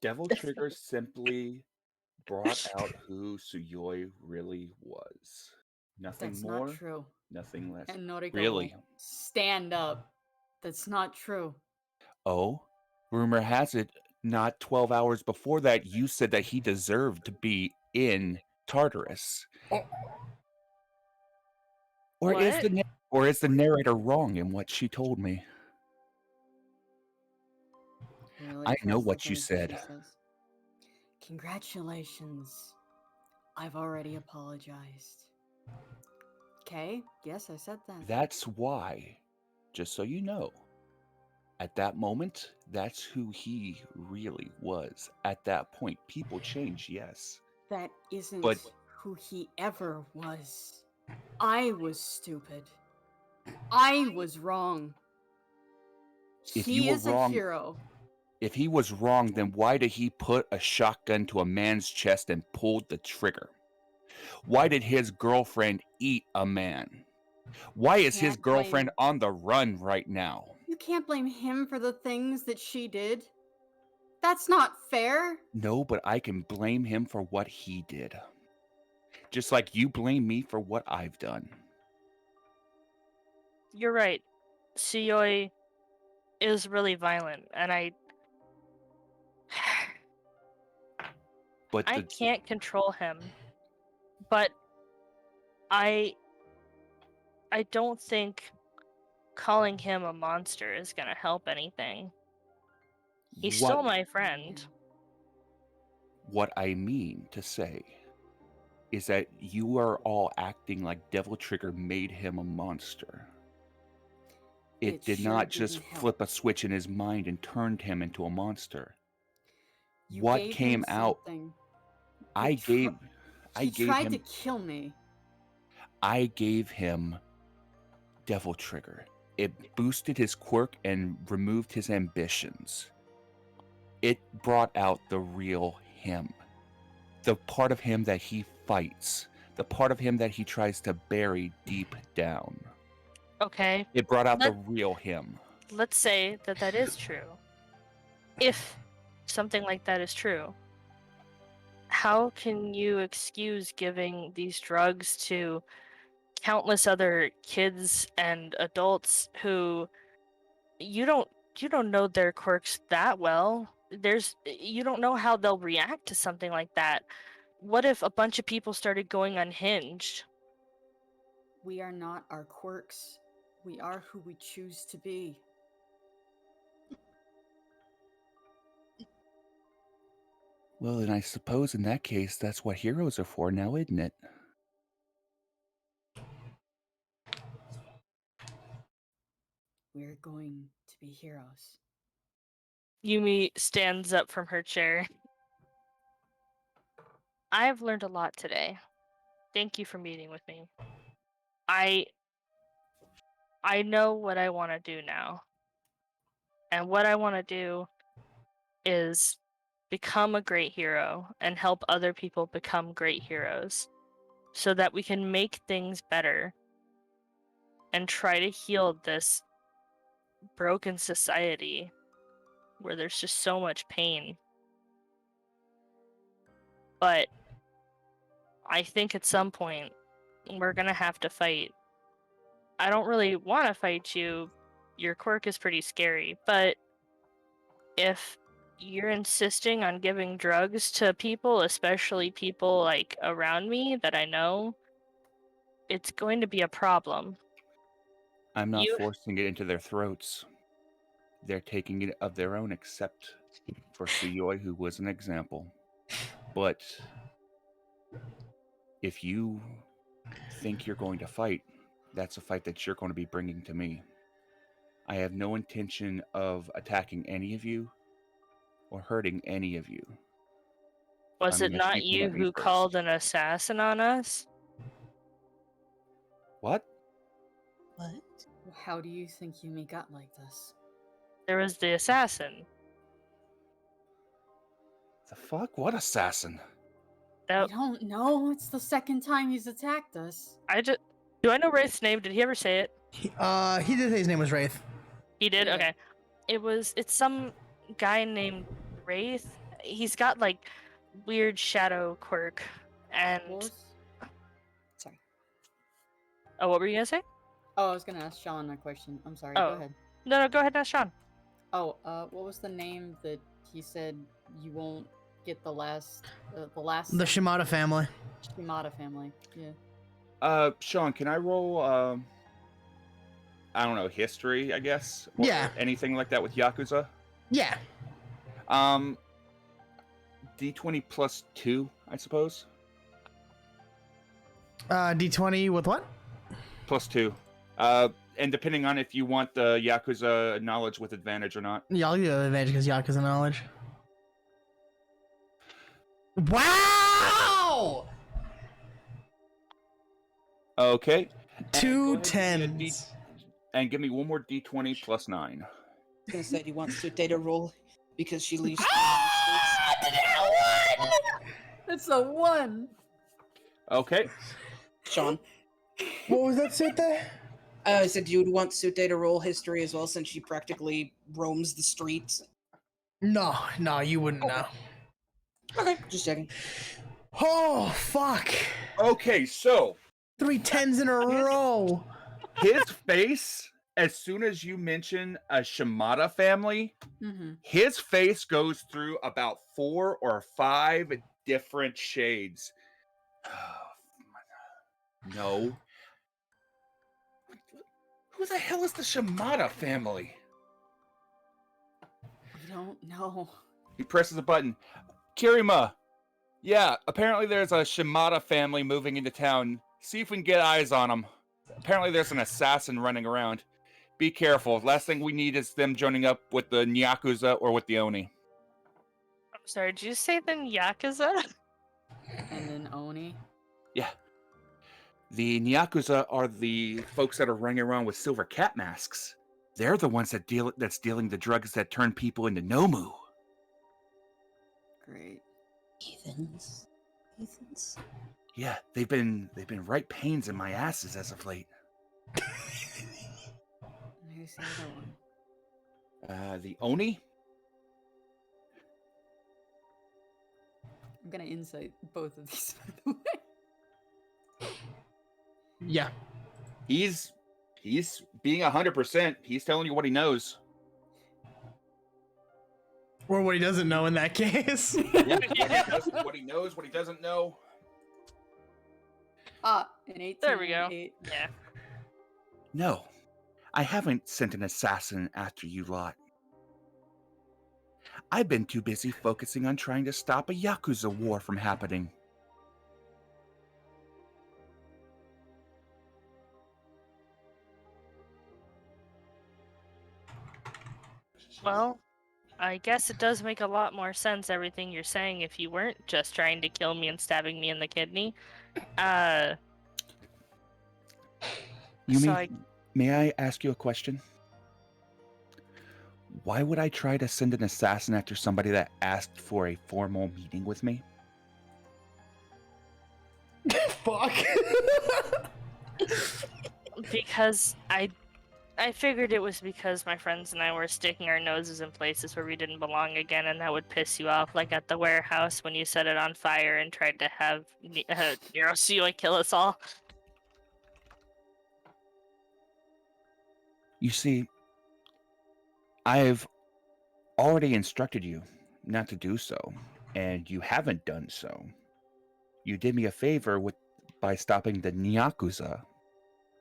Devil Trigger simply brought out who Suyoi really was. Nothing That's more, not true. nothing less. And Noriko Really? will stand up. That's not true. Oh, rumor has it, not 12 hours before that, you said that he deserved to be in Tartarus. Or is the narrator wrong in what she told me? Really I know trust the what you things that said. she says. Congratulations. I've already apologized. Okay, yes, I said that. That's why, just so you know, at that moment, that's who he really was. At that point, people change, yes. That isn't But who he ever was. I was stupid. I was wrong. if He you were is wrong, a hero. if he was wrong, then why did he put a shotgun to a man's chest and pulled the trigger? Why did his girlfriend eat a man? Why is his Can't girlfriend blame- on the run right now? You can't blame him for the things that she did. That's not fair. No, but I can blame him for what he did. Just like you blame me for what I've done. You're right. Suyoi is really violent, and But I can't control him. But I don't think calling him a monster is gonna help anything. He's still my friend. What I mean to say is that you are all acting like Devil Trigger made him a monster. It did sure not just didn't help. flip a switch in his mind and turned him into a monster. You What gave came him out? something. I gave He tried him to kill me. I gave him Devil Trigger. It boosted his quirk and removed his ambitions. It brought out the real him. The part of him that he fights. The part of him that he tries to bury deep down. Okay. It brought out the real him. Let's say that is true. If something like that is true, how can you excuse giving these drugs to countless other kids and adults who you don't know their quirks that well? You don't know how they'll react to something like that. What if a bunch of people started going unhinged? We are not our quirks. We are who we choose to be. Well, and I suppose in that case, that's what heroes are for now, isn't it? We're going to be heroes. Yumi stands up from her chair. I've learned a lot today. Thank you for meeting with me. I know what I want to do now. And what I want to do is become a great hero and help other people become great heroes so that we can make things better and try to heal this broken society where there's just so much pain. But I think at some point we're gonna have to fight. I don't really want to fight you. Your quirk is pretty scary, but if you're insisting on giving drugs to people, especially people like around me that I know, it's going to be a problem. I'm not forcing it into their throats. They're taking it of their own, except for Suyoi, who was an example. But if you think you're going to fight, that's a fight that you're going to be bringing to me. I have no intention of attacking any of you or hurting any of you. Was it not you who called an assassin on us? What? What? How do you think Yumi got like this? There was the assassin. The fuck? What assassin? I don't know. It's the second time he's attacked us. Do I know Wraith's name? Did he ever say it? He did say his name was Wraith. He did? Yeah. Okay. It's some guy named Wraith. He's got like weird shadow quirk and Sorry. Oh, what were you gonna say? Oh, I was gonna ask Sean a question. I'm sorry. Oh. Go ahead. No, go ahead and ask Sean. Oh, what was the name that he said you won't get the last? The Shimada family. Shimada family. Yeah. Sean, can I roll, I don't know, history, I guess? Or Yeah. anything like that with Yakuza? Yeah. D20 plus 2, I suppose? D20 with what? Plus 2. And depending on if you want the Yakuza knowledge with advantage or not. Yeah, I'll give you the advantage because Yakuza knowledge. Wow! Okay. Two tens. And give me one more D20 plus 9. I was gonna say, do you want Sute to roll because she leaves? It's a 1. Okay. Sean. What was that, Sute? I said you would want Sute to roll history as well, since she practically roams the streets. No, you wouldn't know. Okay, just checking. Oh, fuck. Okay, so 3 10s in a row. His face, as soon as you mention a Shimada family, his face goes through about 4 or 5 different shades. No. Who the hell is the Shimada family? I don't know. He presses a button. Kirima, yeah, apparently there's a Shimada family moving into town. See if we can get eyes on them. Apparently there's an assassin running around. Be careful. Last thing we need is them joining up with the Yakuza or with the Oni. I'm sorry, did you say the Yakuza? And then Oni? Yeah. The Yakuza are the folks that are running around with silver cat masks. They're the ones that's dealing the drugs that turn people into Nomu. Great. Heathens. Heathens. Yeah, they've been right pains in my asses as of late. Who's the other one? The Oni? I'm gonna insight both of these, by the way. Yeah. He's being 100%. He's telling you what he knows. Or what he doesn't know in that case. What he knows, what he doesn't know. An 18. There we go. 8. Yeah. No, I haven't sent an assassin after you lot. I've been too busy focusing on trying to stop a Yakuza war from happening. Well, I guess it does make a lot more sense, everything you're saying, if you weren't just trying to kill me and stabbing me in the kidney. May I ask you a question? Why would I try to send an assassin after somebody that asked for a formal meeting with me? Fuck. Because I figured it was because my friends and I were sticking our noses in places where we didn't belong again, and that would piss you off, like at the warehouse when you set it on fire and tried to have Neurosuoi kill us all. You see, I've already instructed you not to do so, and you haven't done so. You did me a favor by stopping the Yakuza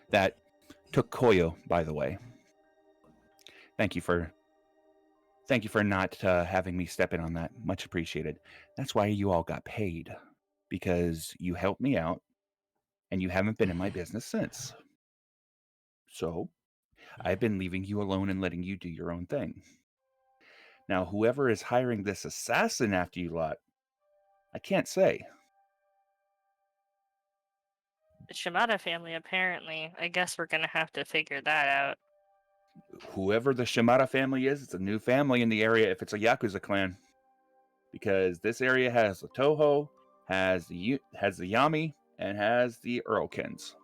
that took Koyo, by the way. Thank you for not having me step in on that. Much appreciated. That's why you all got paid, because you helped me out, and you haven't been in my business since. So, I've been leaving you alone and letting you do your own thing. Now, whoever is hiring this assassin after you lot, I can't say. The Shimada family, apparently. I guess we're gonna have to figure that out. Whoever the Shimada family is, it's a new family in the area if it's a Yakuza clan. Because this area has the Toho, has the Yami, and has the Earlkins.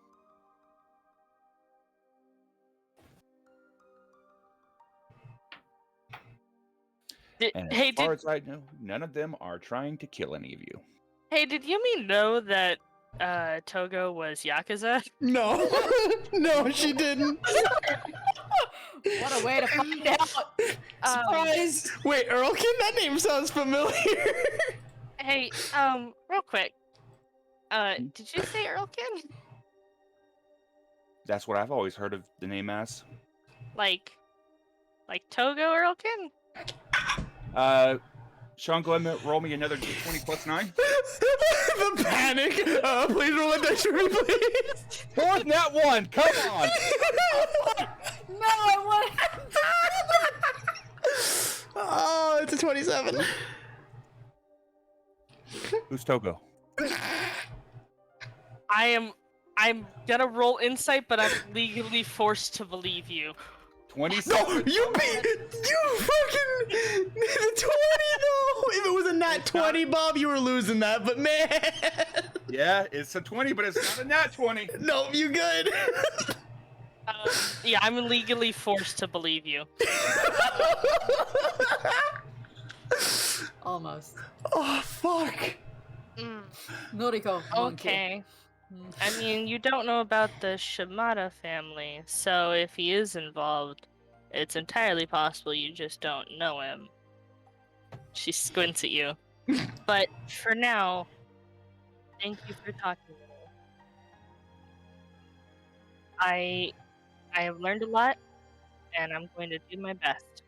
And as far as I know, none of them are trying to kill any of you. Hey, did Yumi know that Togo was Yakuza? No. No, she didn't. What a way to find out. Surprise! Wait, Earlkin? That name sounds familiar. Hey, real quick. Did you say Earlkin? That's what I've always heard of the name as. Like Togo Earlkin? Sean, go ahead and roll me another d20 plus 9. The panic! Please roll a dice for me, please! Fourth nat 1! Come on! No, I want. Oh, it's a 27. Who's Togo? I'm gonna roll insight, but I'm legally forced to believe you. 27. No, you fucking the 20 though. If it was a nat 20, Bob, you were losing that. But man, yeah, it's a 20, but it's not a nat 20. No, you good. Yeah, I'm legally forced to believe you. Almost. Oh fuck. Noriko, monkey. Okay. I mean, you don't know about the Shimada family, so if he is involved, it's entirely possible you just don't know him. She squints at you. But for now, thank you for talking to me. I have learned a lot, and I'm going to do my best.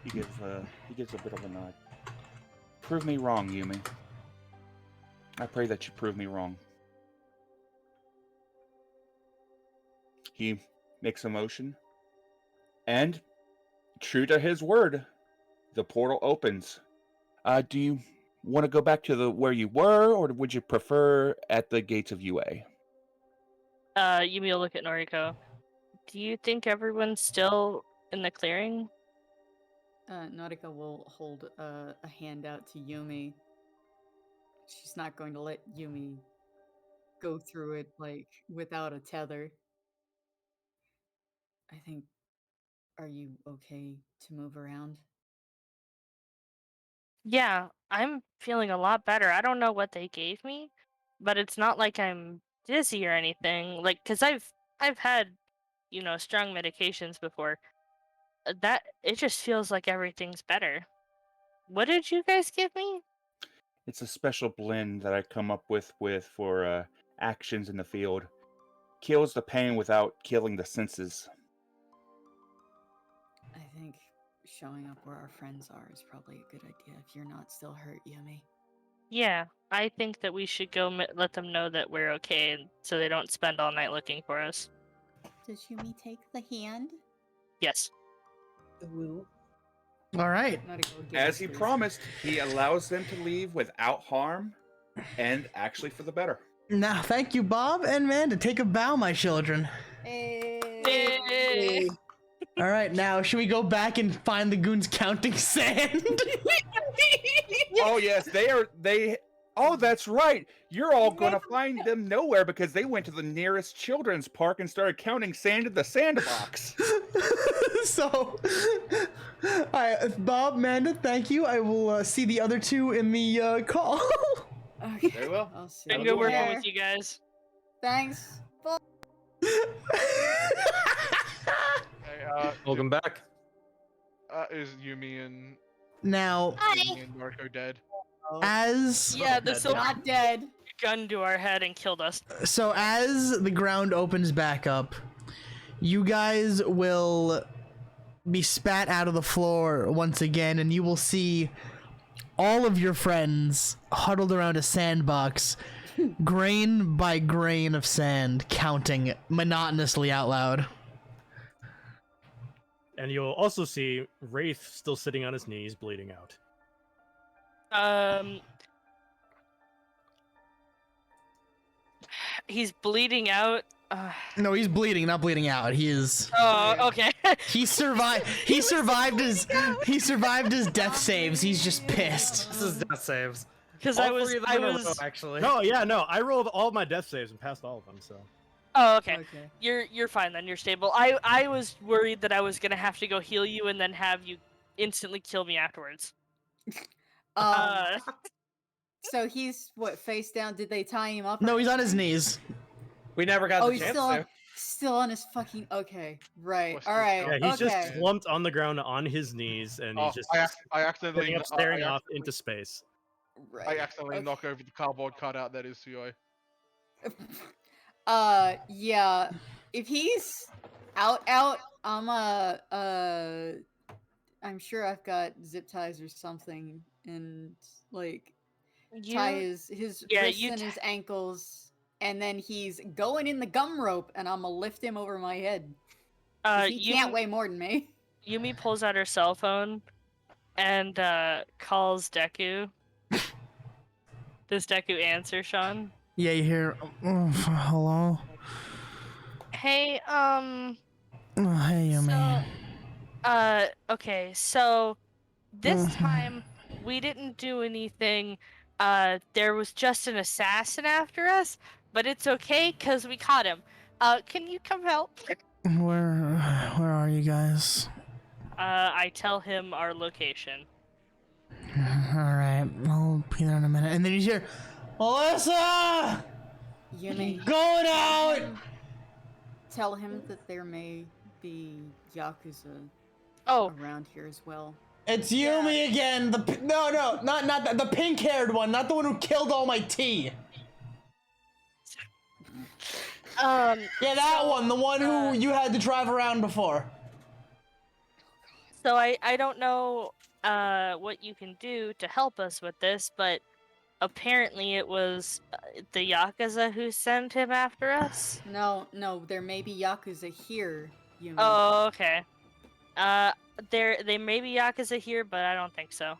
He gives a bit of a nod. Prove me wrong, Yumi. I pray that you prove me wrong. He makes a motion, and true to his word, the portal opens. Do you want to go back to where you were, or would you prefer at the gates of UA? Yumi will look at Noriko. Do you think everyone's still in the clearing? Noriko will hold a hand out to Yumi. She's not going to let Yumi go through it, like, without a tether. I think... Are you okay to move around? Yeah, I'm feeling a lot better. I don't know what they gave me, but it's not like I'm dizzy or anything. Like, cause I've had, strong medications before. That it just feels like everything's better. What did you guys give me? It's a special blend that I come up with for actions in the field. Kills the pain without killing the senses. I think showing up where our friends are is probably a good idea if you're not still hurt, Yumi. Yeah, I think that we should go let them know that we're okay, so they don't spend all night looking for us. Does Yumi take the hand? Yes. All right. As he promised, he allows them to leave without harm, and actually for the better. Now, thank you, Bob and Amanda. Take a bow, my children. Hey. All right, now should we go back and find the goons counting sand? Oh yes, they. Oh, that's right. You're all gonna find them nowhere because they went to the nearest children's park and started counting sand in the sandbox. So, Bob, Amanda, thank you. I will see the other two in the call. Okay. Very well. I'll see Been you good working there. with you guys. Thanks. Bye. Welcome back. Is Yumi and Now, Marco dead? as The silver not dead. Gun to our head and killed us. So as the ground opens back up, you guys will be spat out of the floor once again, and you will see all of your friends huddled around a sandbox, grain by grain of sand, counting monotonously out loud. And you'll also see Wraith still sitting on his knees, bleeding out. He's bleeding out. No, he's bleeding, not bleeding out. He is. Oh, okay. He survived. He survived his death saves. He's just pissed. This is death saves. Because All I was three of them in a row, actually. No, yeah, no. I rolled all my death saves and passed all of them. So. Oh, okay. You're fine then. You're stable. I was worried that I was gonna have to go heal you and then have you instantly kill me afterwards. So he's what, face down? Did they tie him up? No, he's on his knees. We never got the he's chance still to. still on his fucking. Okay, right. All right. Yeah, he's okay. just slumped on the ground on his knees, and he's just I accidentally sitting up, staring off into space. Right. I accidentally knock over the cardboard cutout that is Suyoi. Yeah. If he's out, I'm sure I've got zip ties or something, and like tie his wrists and his ankles, and then he's going in the gum rope, and I'm gonna lift him over my head. He can't weigh more than me. Yumi pulls out her cell phone and calls Deku. Does Deku answer, Sean? Yeah, you hear. Hello. Hey, Oh, hey, Yumi. Okay, so this time we didn't do anything. There was just an assassin after us, but it's okay because we caught him. Can you come help? Where are you guys? I tell him our location. Alright, I'll be there in a minute. And then you hear, Melissa! Yumi, Going out! Tell him that there may be Yakuza around here as well. It's Yumi again. Not that, the pink-haired one, not the one who killed all my tea. Yeah, that one, the one who you had to drive around before. So I don't know what you can do to help us with this, but apparently it was the Yakuza who sent him after us? No, there may be Yakuza here, Yumi. Oh, okay. They may be Yakuza here, but I don't think so.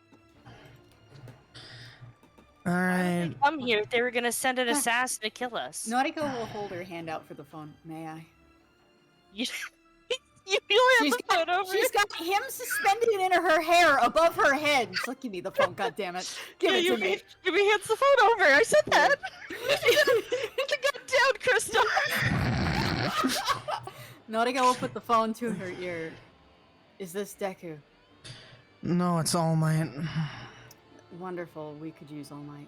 Alright. Come here, they were gonna send an assassin to kill us. Noriko will hold her hand out for the phone. May I? You have the phone over. She's got him suspended in her hair above her head. She's like, give me the phone, goddammit. Give it to me. Give me hands the phone over. I said that. Get down, Crystal. Noriko will put the phone to her ear. Is this Deku? No, it's All Might. Wonderful. We could use All Might.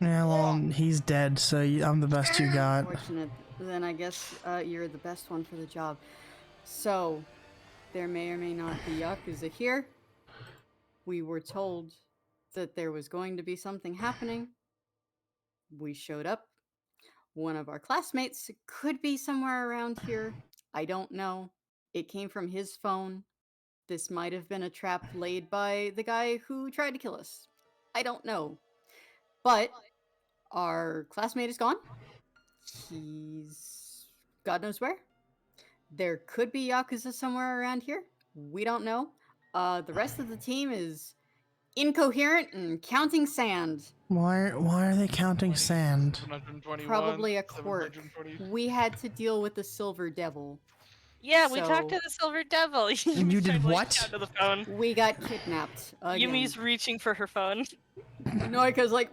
Yeah, well, he's dead, so I'm the best you got. Fortunate. Then I guess you're the best one for the job. So, there may or may not be Yakuza here. We were told that there was going to be something happening. We showed up. One of our classmates could be somewhere around here. I don't know. It came from his phone. This might have been a trap laid by the guy who tried to kill us. I don't know. But our classmate is gone. He's God knows where. There could be Yakuza somewhere around here. We don't know. The rest of the team is incoherent and counting sand. Why are they counting sand? Probably a quirk. We had to deal with the Silver Devil. Yeah, we talked to the Silver Devil. You did what? To the phone. We got kidnapped. Again. Yumi's reaching for her phone. Noika's like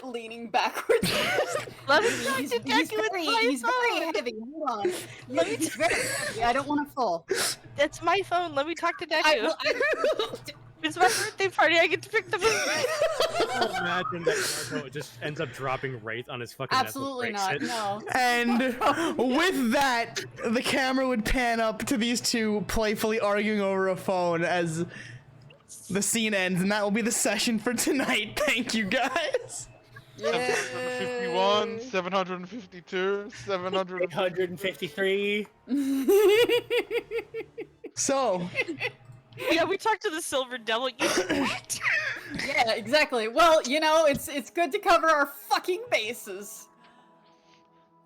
leaning backwards. Let me talk to Deku with my He's very heavy. Hold on. He's very heavy. I don't want to fall. That's my phone. Let me talk to Deku. It's my birthday party. I get to pick the phone. Imagine that Naruto just ends up dropping Wraith on his fucking Absolutely not. No. And with that, the camera would pan up to these two playfully arguing over a phone as the scene ends, and that will be the session for tonight. Thank you, guys. 751, 752, 853. So. Yeah, we talked to the Silver Devil. You what? Yeah, exactly. Well, it's good to cover our fucking bases.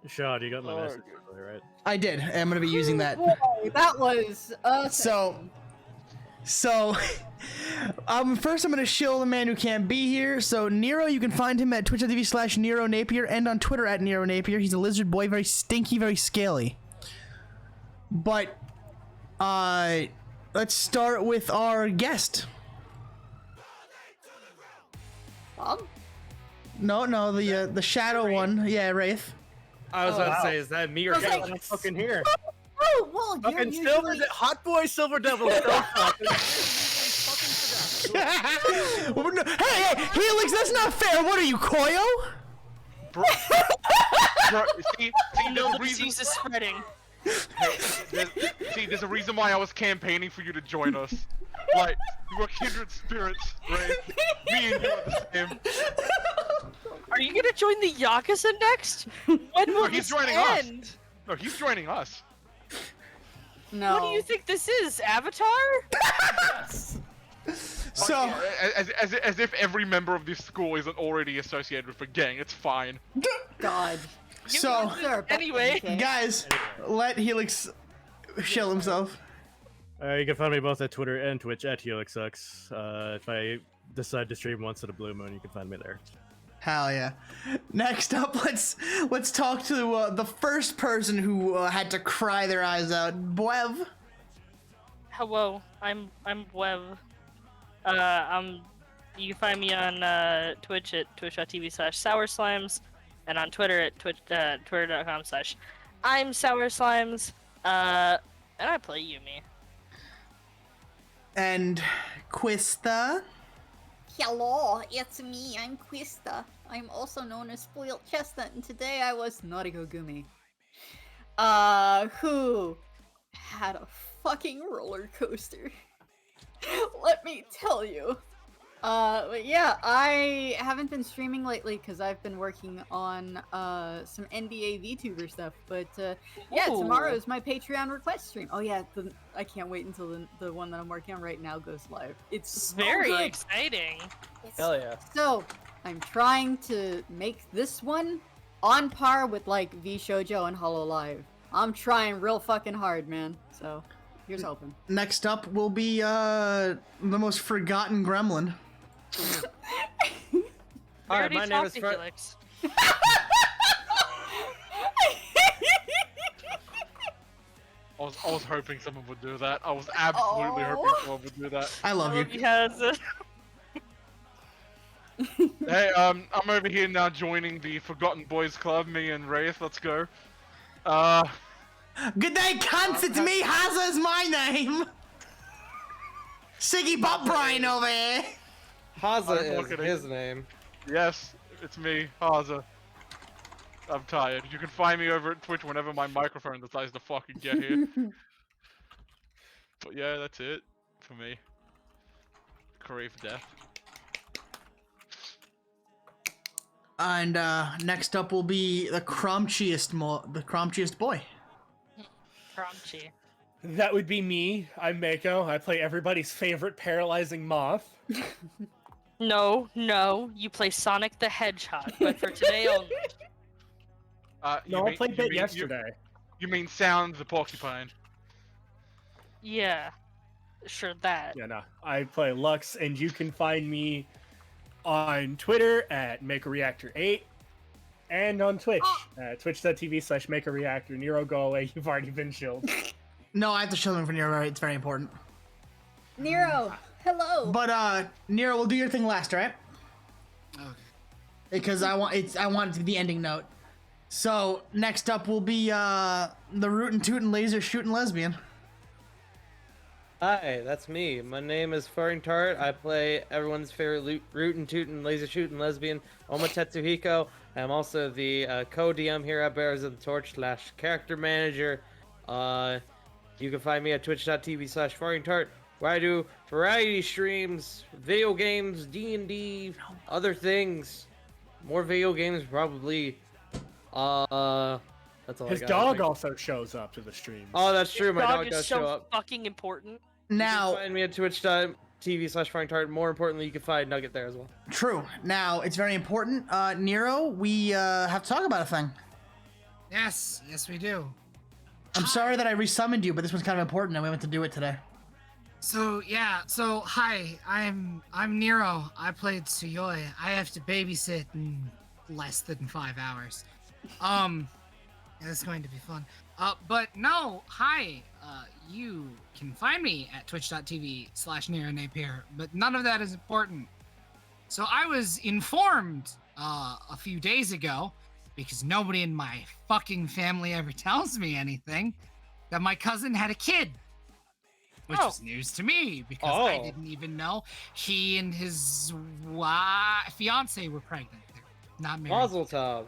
Shroud, you got my message, right? I did. I'm gonna be using that. Boy, that was So, first I'm gonna shill the man who can't be here. So Nero, you can find him at twitch.tv/Nero Napier and on Twitter at Nero Napier. He's a lizard boy, very stinky, very scaly. But, let's start with our guest. Bob? No, the shadow one. Yeah, Wraith. I was about to say, is that me or Guy? I'm fucking here. Oh, well, Fucking Silver, Hot Boy Silver Devil. Hey, Helix, that's not fair. What are you, Koyo? Bro, see, No, the disease is spreading. There's a reason why I was campaigning for you to join us. Like, you are kindred spirits, right? Me and you are the same. Are you gonna join the Yakuza next? When will he's this joining end? us. No, he's joining us. No. What do you think this is, Avatar? So, as if every member of this school isn't already associated with a gang. It's fine. God. So, anyway, guys, let Helix shill himself. You can find me both at Twitter and Twitch at HelixSucks. If I decide to stream once at a blue moon, you can find me there. Hell yeah! Next up, let's talk to the first person who had to cry their eyes out, Bwev. Hello, I'm Web. You can find me on Twitch at twitch.tv/SourSlimes, and on Twitter at twitter.com/I'm SourSlimes. And I play Yumi. And Quista. Hello, it's me. I'm Quista. I'm also known as Spoiled Chestnut, and today I was Noriko Gumi. Who had a fucking roller coaster. Let me tell you. But yeah, I haven't been streaming lately because I've been working on some NBA VTuber stuff. But yeah, tomorrow is my Patreon request stream. Oh yeah, I can't wait until the one that I'm working on right now goes live. It's so Very good. exciting. Hell yeah. So I'm trying to make this one on par with like V Shoujo and Hollow Live. I'm trying real fucking hard, man. So here's hoping. Next up will be the most forgotten gremlin. Alright, my name is Felix. I was hoping someone would do that. I was absolutely hoping someone would do that. I love you. Yes. Hey, I'm over here now joining the Forgotten Boys Club. Me and Wraith, let's go. Good day, cunts! It's me, Haza is my name! Siggy Bob Bryan over here! Haza is his name. Yes, it's me, Haza. I'm tired. You can find me over at Twitch whenever my microphone decides to fucking get here. But yeah, that's it for me. Crave death. And next up will be the crumchiest boy. Crunchy. That would be me. I'm Mako. I play everybody's favorite paralyzing moth. No, you play Sonic the Hedgehog, but for today only. No, I played that yesterday. You mean Sound the Porcupine? Yeah, sure that. Yeah, no. I play Lux, and you can find me on Twitter at MakerReactor8 and on Twitch at twitch.tv/MakerReactor. Nero, go away. You've already been shilled. No, I have to shield him for Nero. It's very important. Nero, hello. But Nero, we'll do your thing last, right? Okay. Because I want it to be the ending note. So next up will be the rootin' tootin' laser shooting lesbian. Hi, that's me. My name is Furring Tart. I play everyone's favorite rootin' tootin' laser shooting lesbian, Oma Tetsuhiko. I'm also the co-DM here at Bearers of the Torch / character manager. You can find me at twitch.tv/FurringTart, where I do variety streams, video games, D&D, other things. More video games, probably. That's all His I got. dog also shows up to the streams. Oh, that's true. My dog is does so show up. fucking important. Now, you can find me at twitch.tv/FurringTart. More importantly, you can find Nugget there as well. True. Now, it's very important. Nero, we have to talk about a thing. Yes, we do. I'm sorry that I resummoned you, but this was kind of important and we went to do it today. So hi, I'm Nero. I played Tsuyoi. I have to babysit in less than 5 hours. It's going to be fun. But no, hi. You can find me at twitch.tv/Nero Napier, but none of that is important. So I was informed a few days ago, because nobody in my fucking family ever tells me anything, that my cousin had a kid. Which was news to me, because I didn't even know he and his fiance were pregnant. They're not married. Mazel tov.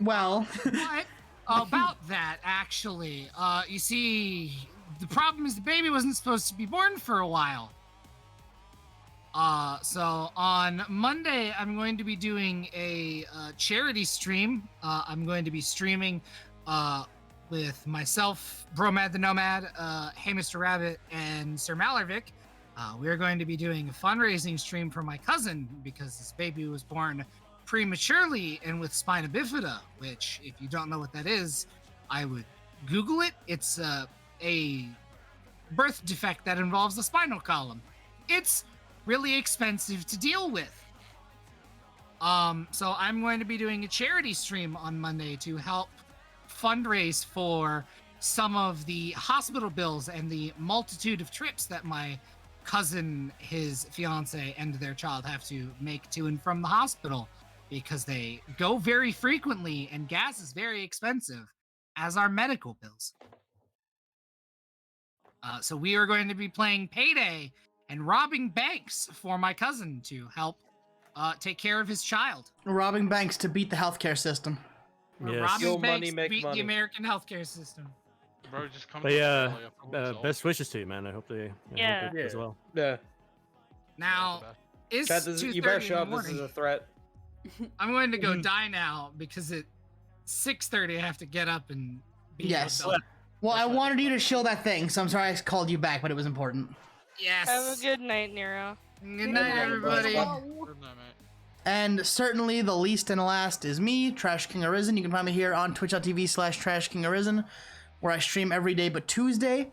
Well, But about that, actually, you see, the problem is the baby wasn't supposed to be born for a while. So on Monday, I'm going to be doing a charity stream. I'm going to be streaming with myself, Bromad the Nomad, Hey Mr. Rabbit, and Sir Malarvik. We're going to be doing a fundraising stream for my cousin because this baby was born prematurely and with spina bifida, which, if you don't know what that is, I would Google it. It's a birth defect that involves the spinal column. It's really expensive to deal with. So I'm going to be doing a charity stream on Monday to help fundraise for some of the hospital bills and the multitude of trips that my cousin, his fiance, and their child have to make to and from the hospital, because they go very frequently and gas is very expensive, as are medical bills. So we are going to be playing Payday and robbing banks for my cousin to help take care of his child. Robbing banks to beat the healthcare system. We're robbing banks to beat the American healthcare system. Bro, just come But to yeah, Australia for myself. best wishes to you, man. I hope they hope it as well. Yeah. Now, it's Chad, you better 2:30 show in the up. This is morning. a threat. I'm going to go die now because at 6:30 I have to get up and be Yes. hotel. Well, I wanted you to shill that thing, so I'm sorry I called you back, but it was important. Yes. Have a good night, Nero. Good night, everybody. And certainly the least and last is me, Trash King Arisen. You can find me here on twitch.tv/Trash King Arisen, where I stream every day but Tuesday.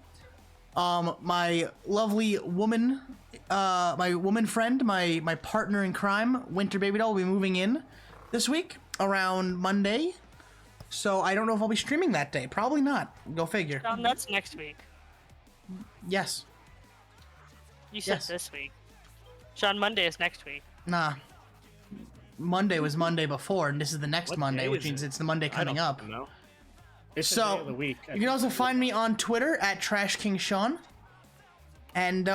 My lovely woman, my woman friend, my partner in crime, Winter Baby Doll, will be moving in this week around Monday. So I don't know if I'll be streaming that day. Probably not. Go figure. That's next week. Yes. You said Yes. this week. Sean, Monday is next week. Nah. Monday was Monday before, and this is the next What Monday, day which is means it? it's the Monday coming up. No. It's the So day of the week. you can also find me on Twitter at Trash King Sean. And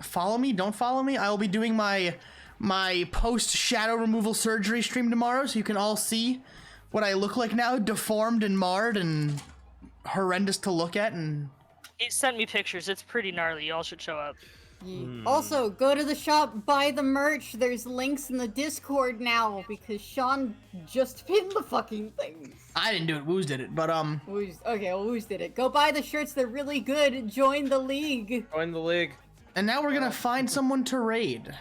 follow me, don't follow me. I will be doing my post shadow removal surgery stream tomorrow, so you can all see what I look like now, deformed and marred and horrendous to look at. And He sent me pictures. It's pretty gnarly. Y'all should show up. Also, go to the shop, buy the merch. There's links in the Discord now because Sean just pinned the fucking things. I didn't do it, Woos did it, but Woos, okay, well, Woos did it. Go buy the shirts, they're really good. Join the league. Join the league. And now we're gonna find someone to raid.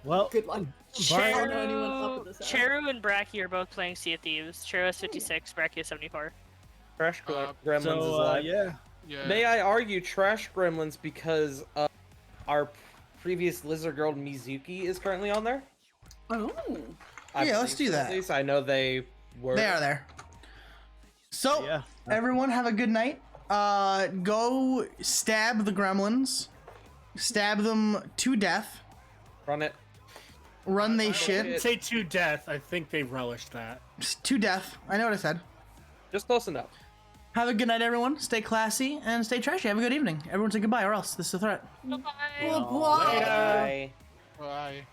Well, good luck. Cheru and Bracky are both playing Sea of Thieves. Cheru has 56, Bracky has 74. Trash Gremlins is live. yeah. May I argue Trash Gremlins because our previous lizard girl Mizuki is currently on there? Oh. Yeah, let's do that. At least I know they were. They are there. So, everyone have a good night. Go stab the gremlins. Stab them to death. Run it. Run they shit. Say to death. I think they relished that. To death. I know what I said. Just close enough. Have a good night, everyone. Stay classy and stay trashy. Have a good evening. Everyone say goodbye, or else this is a threat. Bye. Goodbye. Bye. Bye.